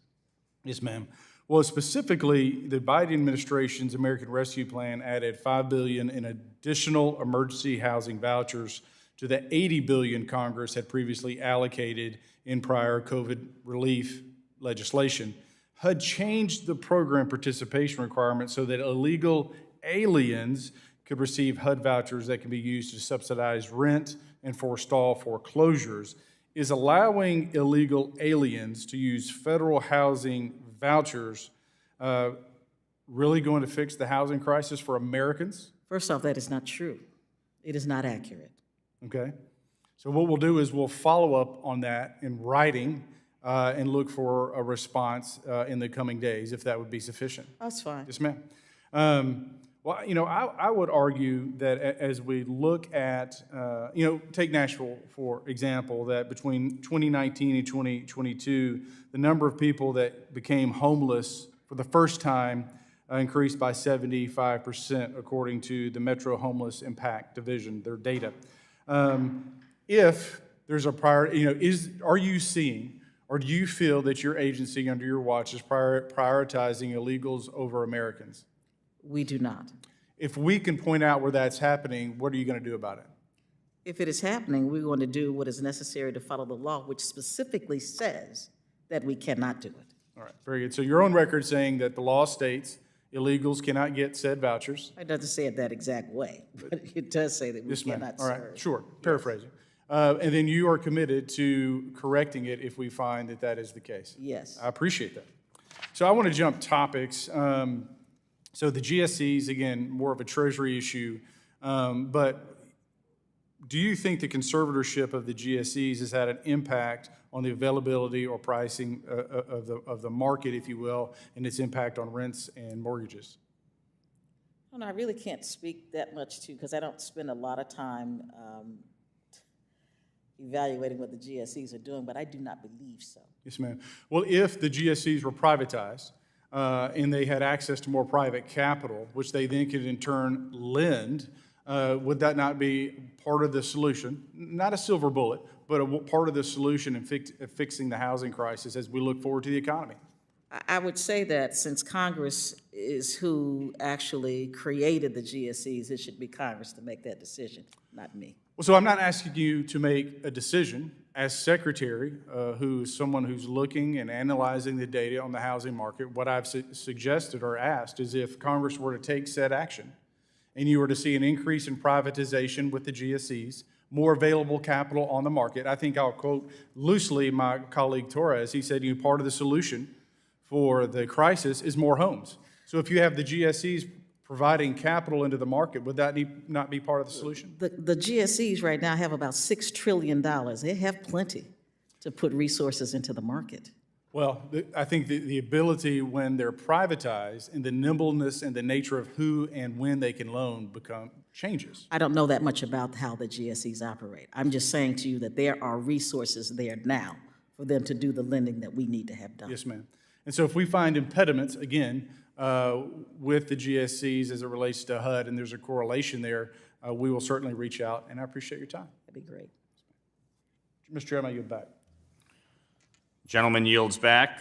Yes, ma'am. Well, specifically, the Biden administration's American Rescue Plan added $5 billion in additional emergency housing vouchers to the $80 billion Congress had previously allocated in prior COVID relief legislation. HUD changed the program participation requirements so that illegal aliens could receive HUD vouchers that can be used to subsidize rent and forestall foreclosures. Is allowing illegal aliens to use federal housing vouchers really going to fix the housing crisis for Americans? First off, that is not true. It is not accurate. Okay. So what we'll do is we'll follow up on that in writing and look for a response in the coming days, if that would be sufficient. That's fine. Yes, ma'am. Well, I would argue that as we look at, take Nashville, for example, that between 2019 and 2022, the number of people that became homeless for the first time increased by 75%, according to the Metro Homeless Impact Division, their data. If there's a prior, are you seeing, or do you feel that your agency under your watch is prioritizing illegals over Americans? We do not. If we can point out where that's happening, what are you going to do about it? If it is happening, we're going to do what is necessary to follow the law, which specifically says that we cannot do it. All right, very good. So your own record saying that the law states illegals cannot get said vouchers. It doesn't say it that exact way, but it does say that we Yes, ma'am. cannot All right, serve. sure, paraphrasing. And then you are committed to correcting it if we find that that is the case. Yes. I appreciate that. So I want to jump topics. So the GSEs, again, more of a Treasury issue, but do you think the conservatorship of the GSEs has had an impact on the availability or pricing of the market, if you will, and its impact on rents and mortgages? I really can't speak that much to, because I don't spend a lot of time evaluating what the GSEs are doing, but I do not believe so. Yes, ma'am. Well, if the GSEs were privatized and they had access to more private capital, which they then could in turn lend, would that not be part of the solution? Not a silver bullet, but a part of the solution in fixing the housing crisis as we look forward to the economy? I would say that since Congress is who actually created the GSEs, it should be Congress to make that decision, not me. Well, so I'm not asking you to make a decision. As secretary, who is someone who's looking and analyzing the data on the housing market, what I've suggested or asked is if Congress were to take said action and you were to see an increase in privatization with the GSEs, more available capital on the market. I think I'll quote loosely my colleague Torres. He said, part of the solution for the crisis is more homes. So if you have the GSEs providing capital into the market, would that not be part of the solution? The GSEs right now have about $6 trillion. They have plenty to put resources into the market. Well, I think the ability when they're privatized and the nimbleness and the nature of who and when they can loan changes. I don't know that much about how the GSEs operate. I'm just saying to you that there are resources there now for them to do the lending that we need to have done. Yes, ma'am. And so if we find impediments, again, with the GSEs as it relates to HUD, and there's a correlation there, we will certainly reach out, and I appreciate your time. That'd be great. Mr. Chairman, I yield back. Gentleman yields back.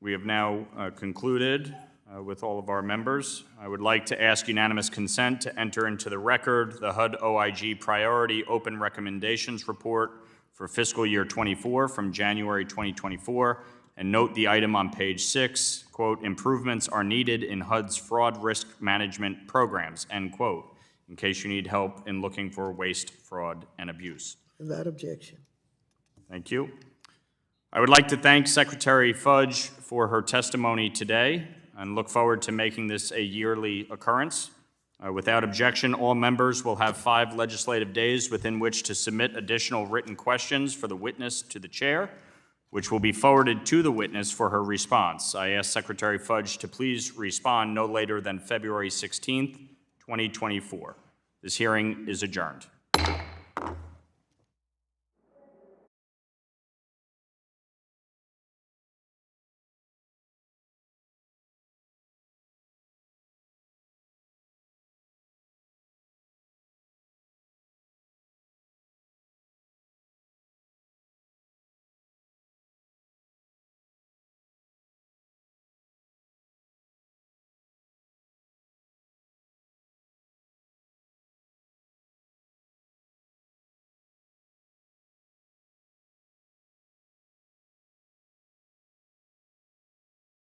We have now concluded with all of our members. I would like to ask unanimous consent to enter into the record the HUD OIG Priority Open Recommendations Report for fiscal year 24 from January 2024, and note the item on page 6, quote, improvements are needed in HUD's fraud risk management programs, end quote, in case you need help in looking for waste, fraud, and abuse. Without objection. Thank you. I would like to thank Secretary Fudge for her testimony today and look forward to making this a yearly occurrence. Without objection, all members will have 5 legislative days within which to submit additional written questions for the witness to the chair, which will be forwarded to the witness for her response. I ask Secretary Fudge to please respond no later than February 16th, 2024. This hearing is adjourned.